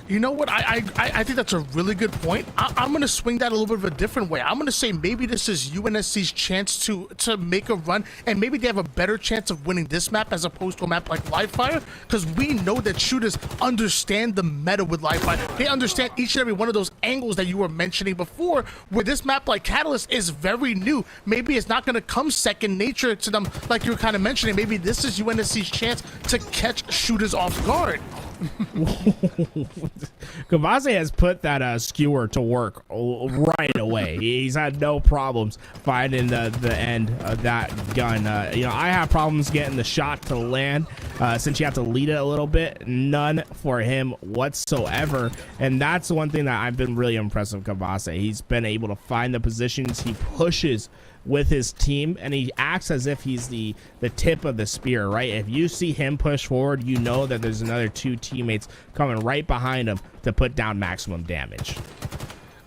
You know what? I think that's a really good point. I'm going to swing that a little bit of a different way. I'm going to say maybe this is UNSC's chance to make a run, and maybe they have a better chance of winning this map as opposed to a map like Livefire, because we know that shooters understand the meta with Livefire. They understand each and every one of those angles that you were mentioning before, where this map like Catalyst is very new. Maybe it's not going to come second nature to them like you were kind of mentioning. Maybe this is UNSC's chance to catch shooters off guard. Kavase has put that skewer to work right away. He's had no problems finding the end of that gun. I have problems getting the shot to land since you have to lead it a little bit. None for him whatsoever. And that's the one thing that I've been really impressed with Kavase. He's been able to find the positions. He pushes with his team, and he acts as if he's the tip of the spear, right? If you see him push forward, you know that there's another 2 teammates coming right behind him to put down maximum damage.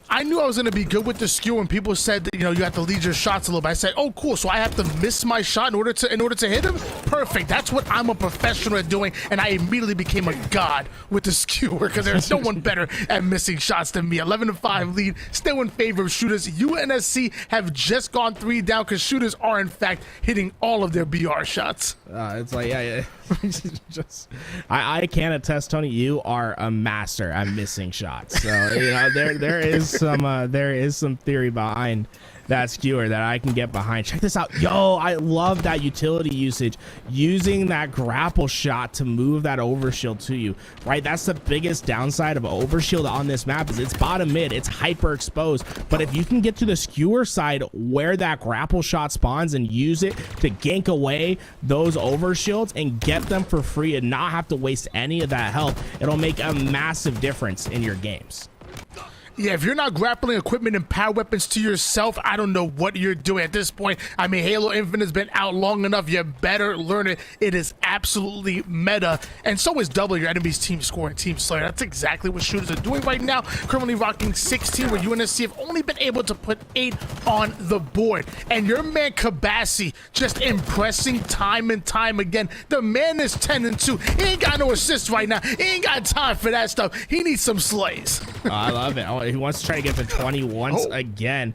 I knew I was going to be good with the skewer when people said that, you have to lead your shots a little bit. I said, oh, cool. So I have to miss my shot in order to hit him? Perfect. That's what I'm a professional at doing. And I immediately became a god with the skewer because there's no one better at missing shots than me. 11-5 lead, still in favor of shooters. UNSC have just gone 3 down because shooters are, in fact, hitting all of their BR shots. It's like, yeah. I can attest, Tony, you are a master at missing shots. So there is some theory behind that skewer that I can get behind. Check this out. Yo, I love that utility usage, using that grapple shot to move that overshield to you, right? That's the biggest downside of overshield on this map is it's bottom mid, it's hyper exposed. But if you can get to the skewer side where that grapple shot spawns and use it to gank away those overshields and get them for free and not have to waste any of that health, it'll make a massive difference in your games. Yeah, if you're not grappling equipment and power weapons to yourself, I don't know what you're doing at this point. I mean, Halo Infinite has been out long enough. You better learn it. It is absolutely meta. And so is double your enemy's team score and team slayer. That's exactly what shooters are doing right now. Currently rocking 16, where UNSC have only been able to put 8 on the board. And your man Kabasi just impressing time and time again. The man is 10-2. He ain't got no assists right now. He ain't got time for that stuff. He needs some slays. I love it. He wants to try to get to 20 once again.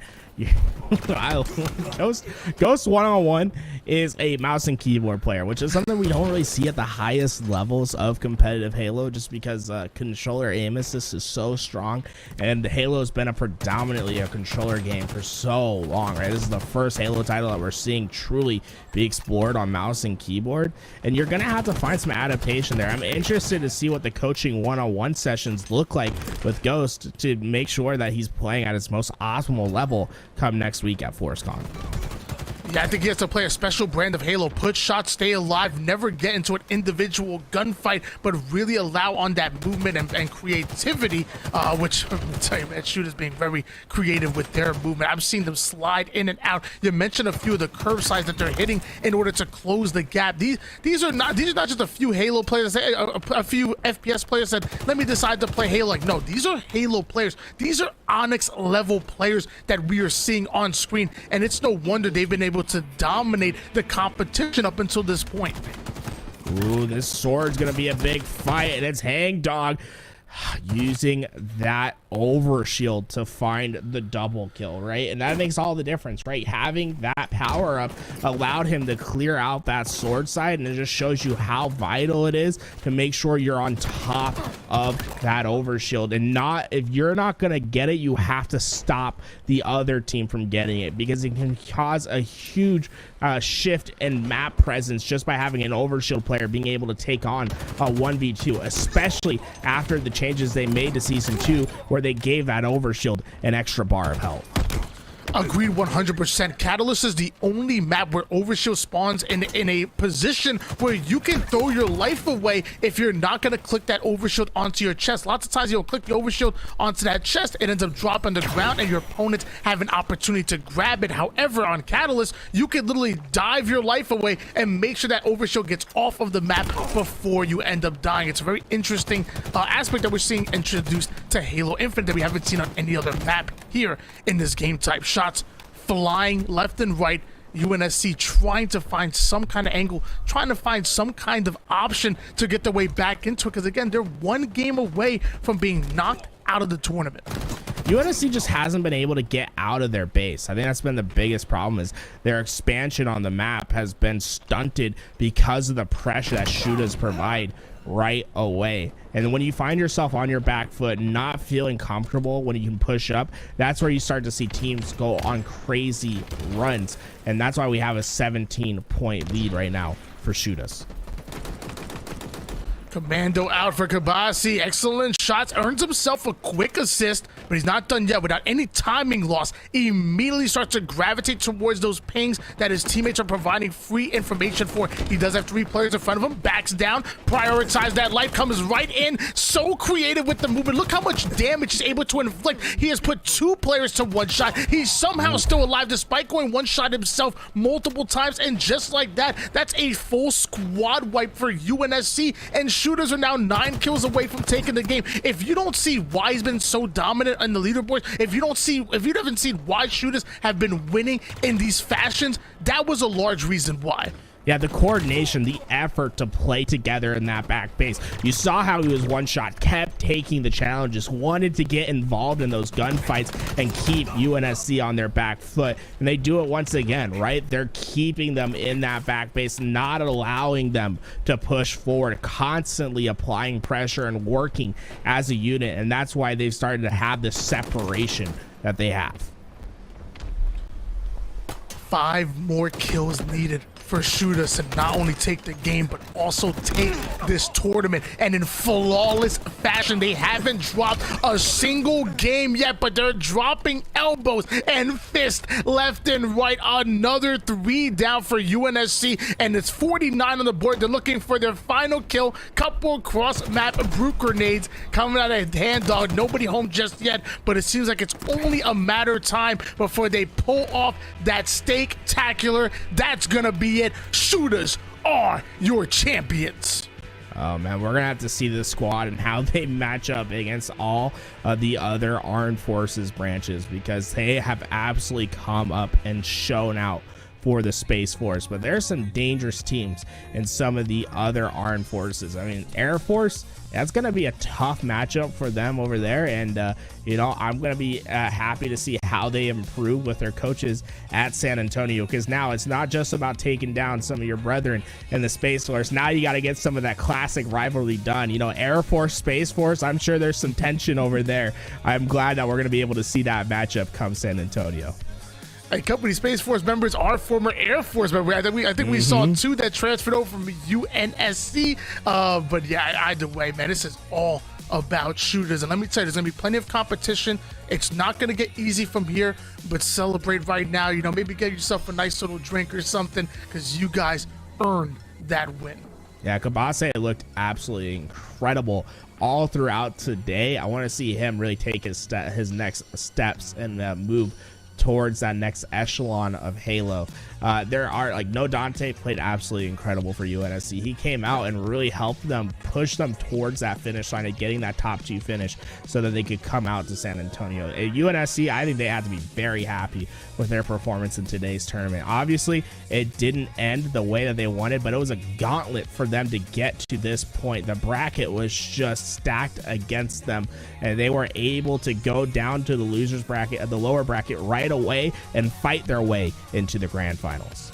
Ghost one-on-one is a mouse and keyboard player, which is something we don't really see at the highest levels of competitive Halo, just because controller aim assist is so strong, and Halo has been predominantly a controller game for so long, right? This is the first Halo title that we're seeing truly be explored on mouse and keyboard, and you're gonna have to find some adaptation there. I'm interested to see what the coaching one-on-one sessions look like with Ghost to make sure that he's playing at his most optimal level come next week at FORCECON. Yeah, I think he has to play a special brand of Halo. Put shots, stay alive, never get into an individual gunfight, but really allow on that movement and creativity, which, I'll tell you, man, shooters being very creative with their movement. I've seen them slide in and out. You mentioned a few of the curve sides that they're hitting in order to close the gap. These are not just a few Halo players, a few FPS players said, let me decide to play Halo. Like, no, these are Halo players. These are Onyx level players that we are seeing on screen, and it's no wonder they've been able to dominate the competition up until this point. Ooh, this sword's gonna be a big fight, and it's Hangdog using that overshield to find the double kill, right? And that makes all the difference, right? Having that power up allowed him to clear out that sword side, and it just shows you how vital it is to make sure you're on top of that overshield, and if you're not gonna get it, you have to stop the other team from getting it, because it can cause a huge shift in map presence just by having an overshield player being able to take on a 1v2, especially after the changes they made to Season 2, where they gave that overshield an extra bar of health. Agreed 100%. Catalyst is the only map where overshield spawns in a position where you can throw your life away if you're not going to click that overshield onto your chest. Lots of times you'll click the overshield onto that chest, it ends up dropping to the ground, and your opponents have an opportunity to grab it. However, on Catalyst, you can literally dive your life away and make sure that overshield gets off of the map before you end up dying. It's a very interesting aspect that we're seeing introduced to Halo Infinite that we haven't seen on any other map here in this game type. Shots flying left and right. UNSC trying to find some kind of angle, trying to find some kind of option to get their way back into it, because again, they're one game away from being knocked out of the tournament. UNSC just hasn't been able to get out of their base. I think that's been the biggest problem, is their expansion on the map has been stunted because of the pressure that shooters provide right away. And when you find yourself on your back foot, not feeling comfortable when you can push up, that's where you start to see teams go on crazy runs. And that's why we have a 17-point lead right now for Shooters. Commando out for Kabasi. Excellent shots. Earns himself a quick assist, but he's not done yet. Without any timing loss, he immediately starts to gravitate towards those pings that his teammates are providing free information for. He does have 3 players in front of him. Backs down. Prioritize that light. Comes right in. So creative with the movement. Look how much damage he's able to inflict. He has put 2 players to 1 shot. He's somehow still alive despite going 1 shot himself multiple times. And just like that, that's a full squad wipe for UNSC. And Shooters are now 9 kills away from taking the game. If you don't see why he's been so dominant on the leaderboard, if you haven't seen why Shooters have been winning in these fashions, that was a large reason why. Yeah, the coordination, the effort to play together in that back base. You saw how he was 1 shot, kept taking the challenges, wanted to get involved in those gunfights and keep UNSC on their back foot. And they do it once again, right? They're keeping them in that back base, not allowing them to push forward, constantly applying pressure and working as a unit. And that's why they've started to have this separation that they have. 5 more kills needed for Shooters to not only take the game, but also take this tournament. And in flawless fashion, they haven't dropped a single game yet, but they're dropping elbows and fists left and right. Another 3 down for UNSC, and it's 49 on the board. They're looking for their final kill. Couple cross-map brute grenades coming out of hand dog. Nobody home just yet, but it seems like it's only a matter of time before they pull off that steak-tacular. That's gonna be it. Shooters are your champions. Oh man, we're gonna have to see this squad and how they match up against all of the other armed forces branches, because they have absolutely come up and shown out for the Space Force. But there's some dangerous teams in some of the other armed forces. I mean, Air Force, that's going to be a tough matchup for them over there. And, you know, I'm going to be happy to see how they improve with their coaches at San Antonio, because now it's not just about taking down some of your brethren in the Space Force. Now you got to get some of that classic rivalry done. You know, Air Force, Space Force, I'm sure there's some tension over there. I'm glad that we're going to be able to see that matchup come San Antonio. A couple of Space Force members are former Air Force members. I think we saw 2 that transferred over from UNSC. But yeah, either way, man, this is all about Shooters. And let me tell you, there's going to be plenty of competition. It's not going to get easy from here, but celebrate right now. You know, maybe get yourself a nice little drink or something, because you guys earned that win. Yeah, Kabase looked absolutely incredible all throughout today. I want to see him really take his next steps and move towards that next echelon of Halo. There are, like, No Dante played absolutely incredible for UNSC. He came out and really helped them push them towards that finish line of getting that top 2 finish so that they could come out to San Antonio. At UNSC, I think they had to be very happy with their performance in today's tournament. Obviously, it didn't end the way that they wanted, but it was a gauntlet for them to get to this point. The bracket was just stacked against them, and they were able to go down to the losers bracket, the lower bracket, right away and fight their way into the grand finals.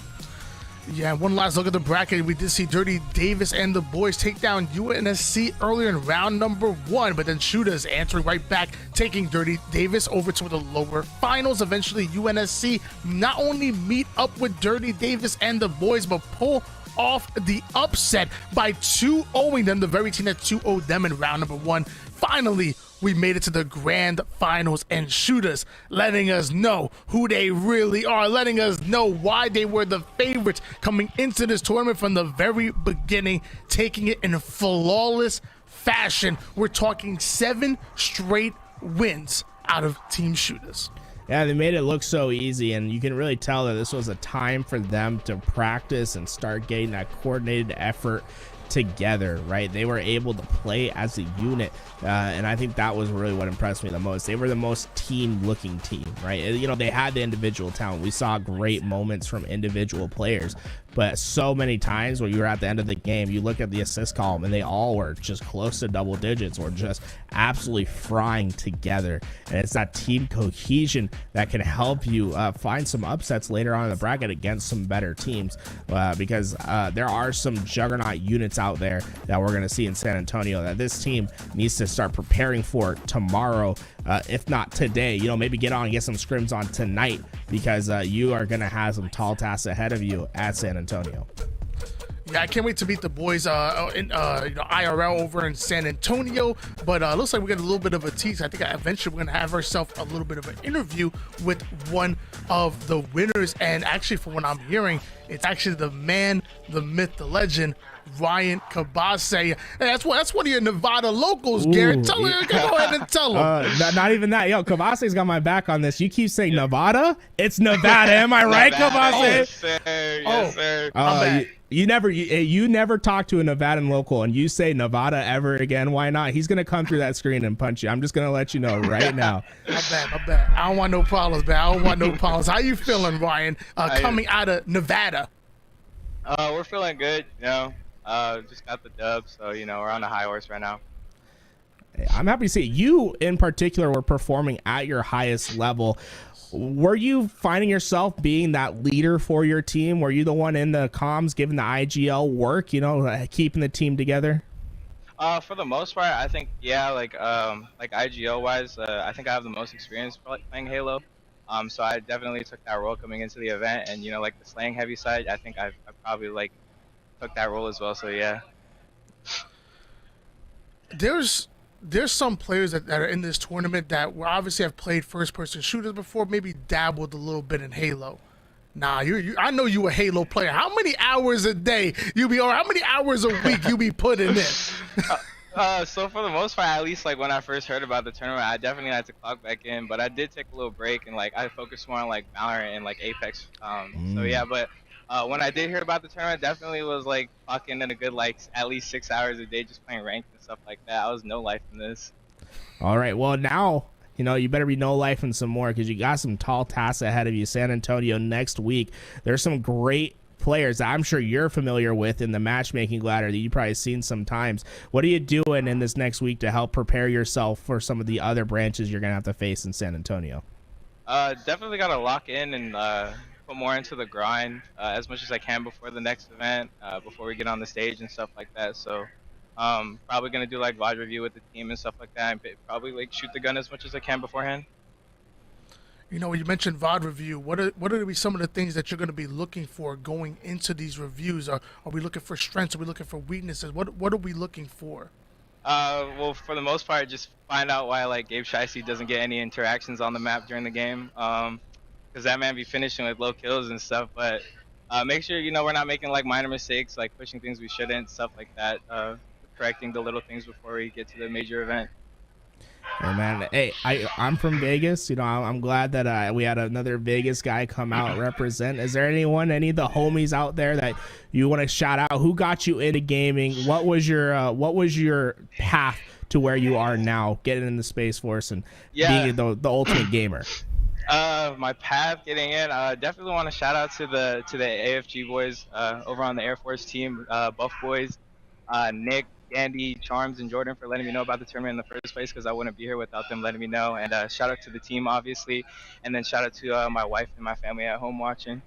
Yeah, one last look at the bracket. We did see Dirty Davis and the boys take down UNSC earlier in round number 1, but then Shooters answering right back, taking Dirty Davis over to the lower finals. Eventually, UNSC not only meet up with Dirty Davis and the boys, but pull off the upset by 2-0ing them, the very team that 2-0'd them in round number 1. Finally, we made it to the grand finals, and Shooters letting us know who they really are, letting us know why they were the favorites coming into this tournament from the very beginning, taking it in a flawless fashion. We're talking 7 straight wins out of Team Shooters. Yeah, they made it look so easy, and you can really tell that this was a time for them to practice and start getting that coordinated effort together, right? They were able to play as a unit, and I think that was really what impressed me the most. They were the most team-looking team, right? You know, they had the individual talent. We saw great moments from individual players, but so many times when you were at the end of the game, you look at the assist column and they all were just close to double digits or just absolutely frying together. And it's that team cohesion that can help you find some upsets later on in the bracket against some better teams, because there are some juggernaut units out there that we're going to see in San Antonio that this team needs to start preparing for tomorrow, if not today. You know, maybe get on and get some scrims on tonight, because you are going to have some tall tasks ahead of you at San Antonio. Yeah, I can't wait to meet the boys IRL over in San Antonio. But looks like we got a little bit of a tease. I think eventually we're gonna have ourselves a little bit of an interview with one of the winners. And actually, from what I'm hearing, it's actually the man, the myth, the legend, Ryan Kabase. Hey, that's one of your Nevada locals, Garrett. Go ahead and tell him. Not even that. Yo, Kabase's got my back on this. You keep saying Nevada? It's Nevada. Am I right, Kabase? Yes, sir. Yes, sir. You never talk to a Nevadan local and you say Nevada ever again. Why not? He's gonna come through that screen and punch you. I'm just gonna let you know right now. My bad. I don't want no problems, man. I don't want no problems. How you feeling, Ryan? Coming out of Nevada. We're feeling good. Just got the dub, so we're on a high horse right now. I'm happy to see it. You in particular were performing at your highest level. Were you finding yourself being that leader for your team? Were you the one in the comms giving the IGL work, keeping the team together? For the most part, I think, yeah, like IGL wise, I think I have the most experience playing Halo. So I definitely took that role coming into the event, and like the slaying heavy side, I think I probably took that role as well. So yeah. There's some players that are in this tournament that obviously have played first-person shooters before, maybe dabbled a little bit in Halo. Nah, I know you a Halo player. How many hours a day how many hours a week you be putting in? So for the most part, at least when I first heard about the tournament, I definitely had to clock back in. But I did take a little break and I focused more on Valorant and Apex. So yeah, but when I did hear about the tournament, definitely was clocking in a good at least 6 hours a day just playing ranked and stuff like that. I was no life in this. All right, well now you better be no life in some more because you got some tall tasks ahead of you. San Antonio next week. There's some great players that I'm sure you're familiar with in the matchmaking ladder that you've probably seen sometimes. What are you doing in this next week to help prepare yourself for some of the other branches you're gonna have to face in San Antonio? Definitely gotta lock in and put more into the grind as much as I can before the next event, before we get on the stage and stuff like that. So probably gonna do VOD review with the team and stuff like that, and probably shoot the gun as much as I can beforehand. When you mentioned VOD review, what are some of the things that you're going to be looking for going into these reviews? Are we looking for strengths? Are we looking for weaknesses? What are we looking for? Well, for the most part, just find out why Gabe Shiesty doesn't get any interactions on the map during the game, because that man be finishing with low kills and stuff. But make sure we're not making minor mistakes, pushing things we shouldn't, stuff like that. Correcting the little things before we get to the major event. Hey man, I'm from Vegas. I'm glad that we had another Vegas guy come out and represent. Is there any of the homies out there that you want to shout out? Who got you into gaming? What was your path to where you are now, getting in the Space Force and being the ultimate gamer? My path getting in, definitely want to shout out to the AFG boys over on the Air Force team, Buff boys, Nick, Andy, Charms, and Jordan for letting me know about the tournament in the first place, because I wouldn't be here without them letting me know. And shout out to the team, obviously, and then shout out to my wife and my family at home watching.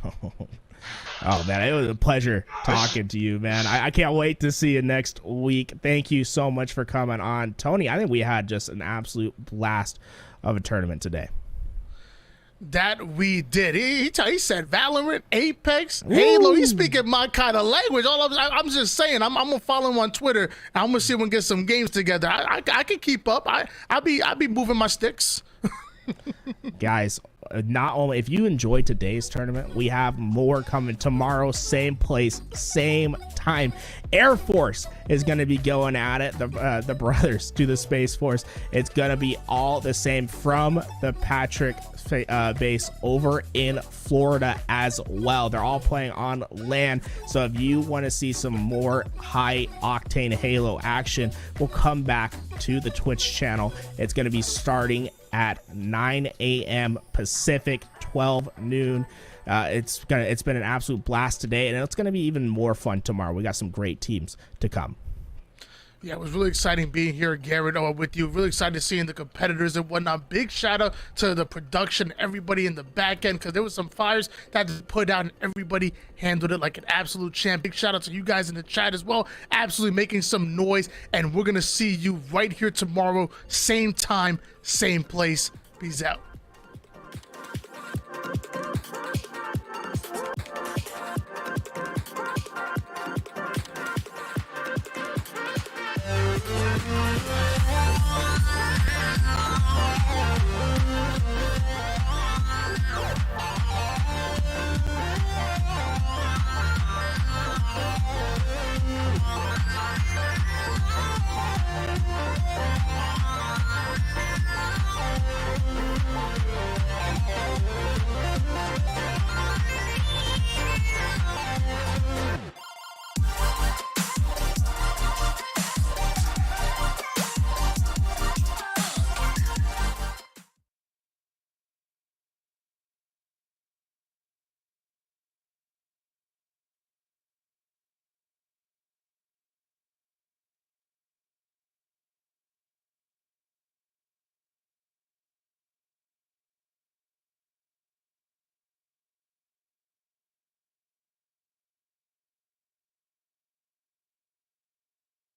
Oh man, it was a pleasure talking to you, man. I can't wait to see you next week. Thank you so much for coming on, Tony. I think we had just an absolute blast of a tournament today. That we did. He said Valorant, Apex, Halo. He's speaking my kind of language. I'm just saying. I'm gonna follow him on Twitter. I'm gonna see if we can get some games together. I can keep up. I be moving my sticks. Guys, not only if you enjoyed today's tournament, we have more coming tomorrow, same place, same time. Air Force is going to be going at it, the brothers to the Space Force. It's going to be all the same from the Patrick base over in Florida as well. They're all playing on land, so if you want to see some more high octane Halo action, we'll come back to the Twitch channel. It's going to be starting at 9 a.m. Pacific, 12 noon. It's been an absolute blast today, and it's gonna be even more fun tomorrow. We got some great teams to come. Yeah, it was really exciting being here, Garrett, with you. Really excited seeing the competitors and whatnot. Big shout out to the production, everybody in the back end, because there was some fires that had to put out, and everybody handled it like an absolute champ. Big shout out to you guys in the chat as well, absolutely making some noise. And we're gonna see you right here tomorrow, same time, same place. Peace out.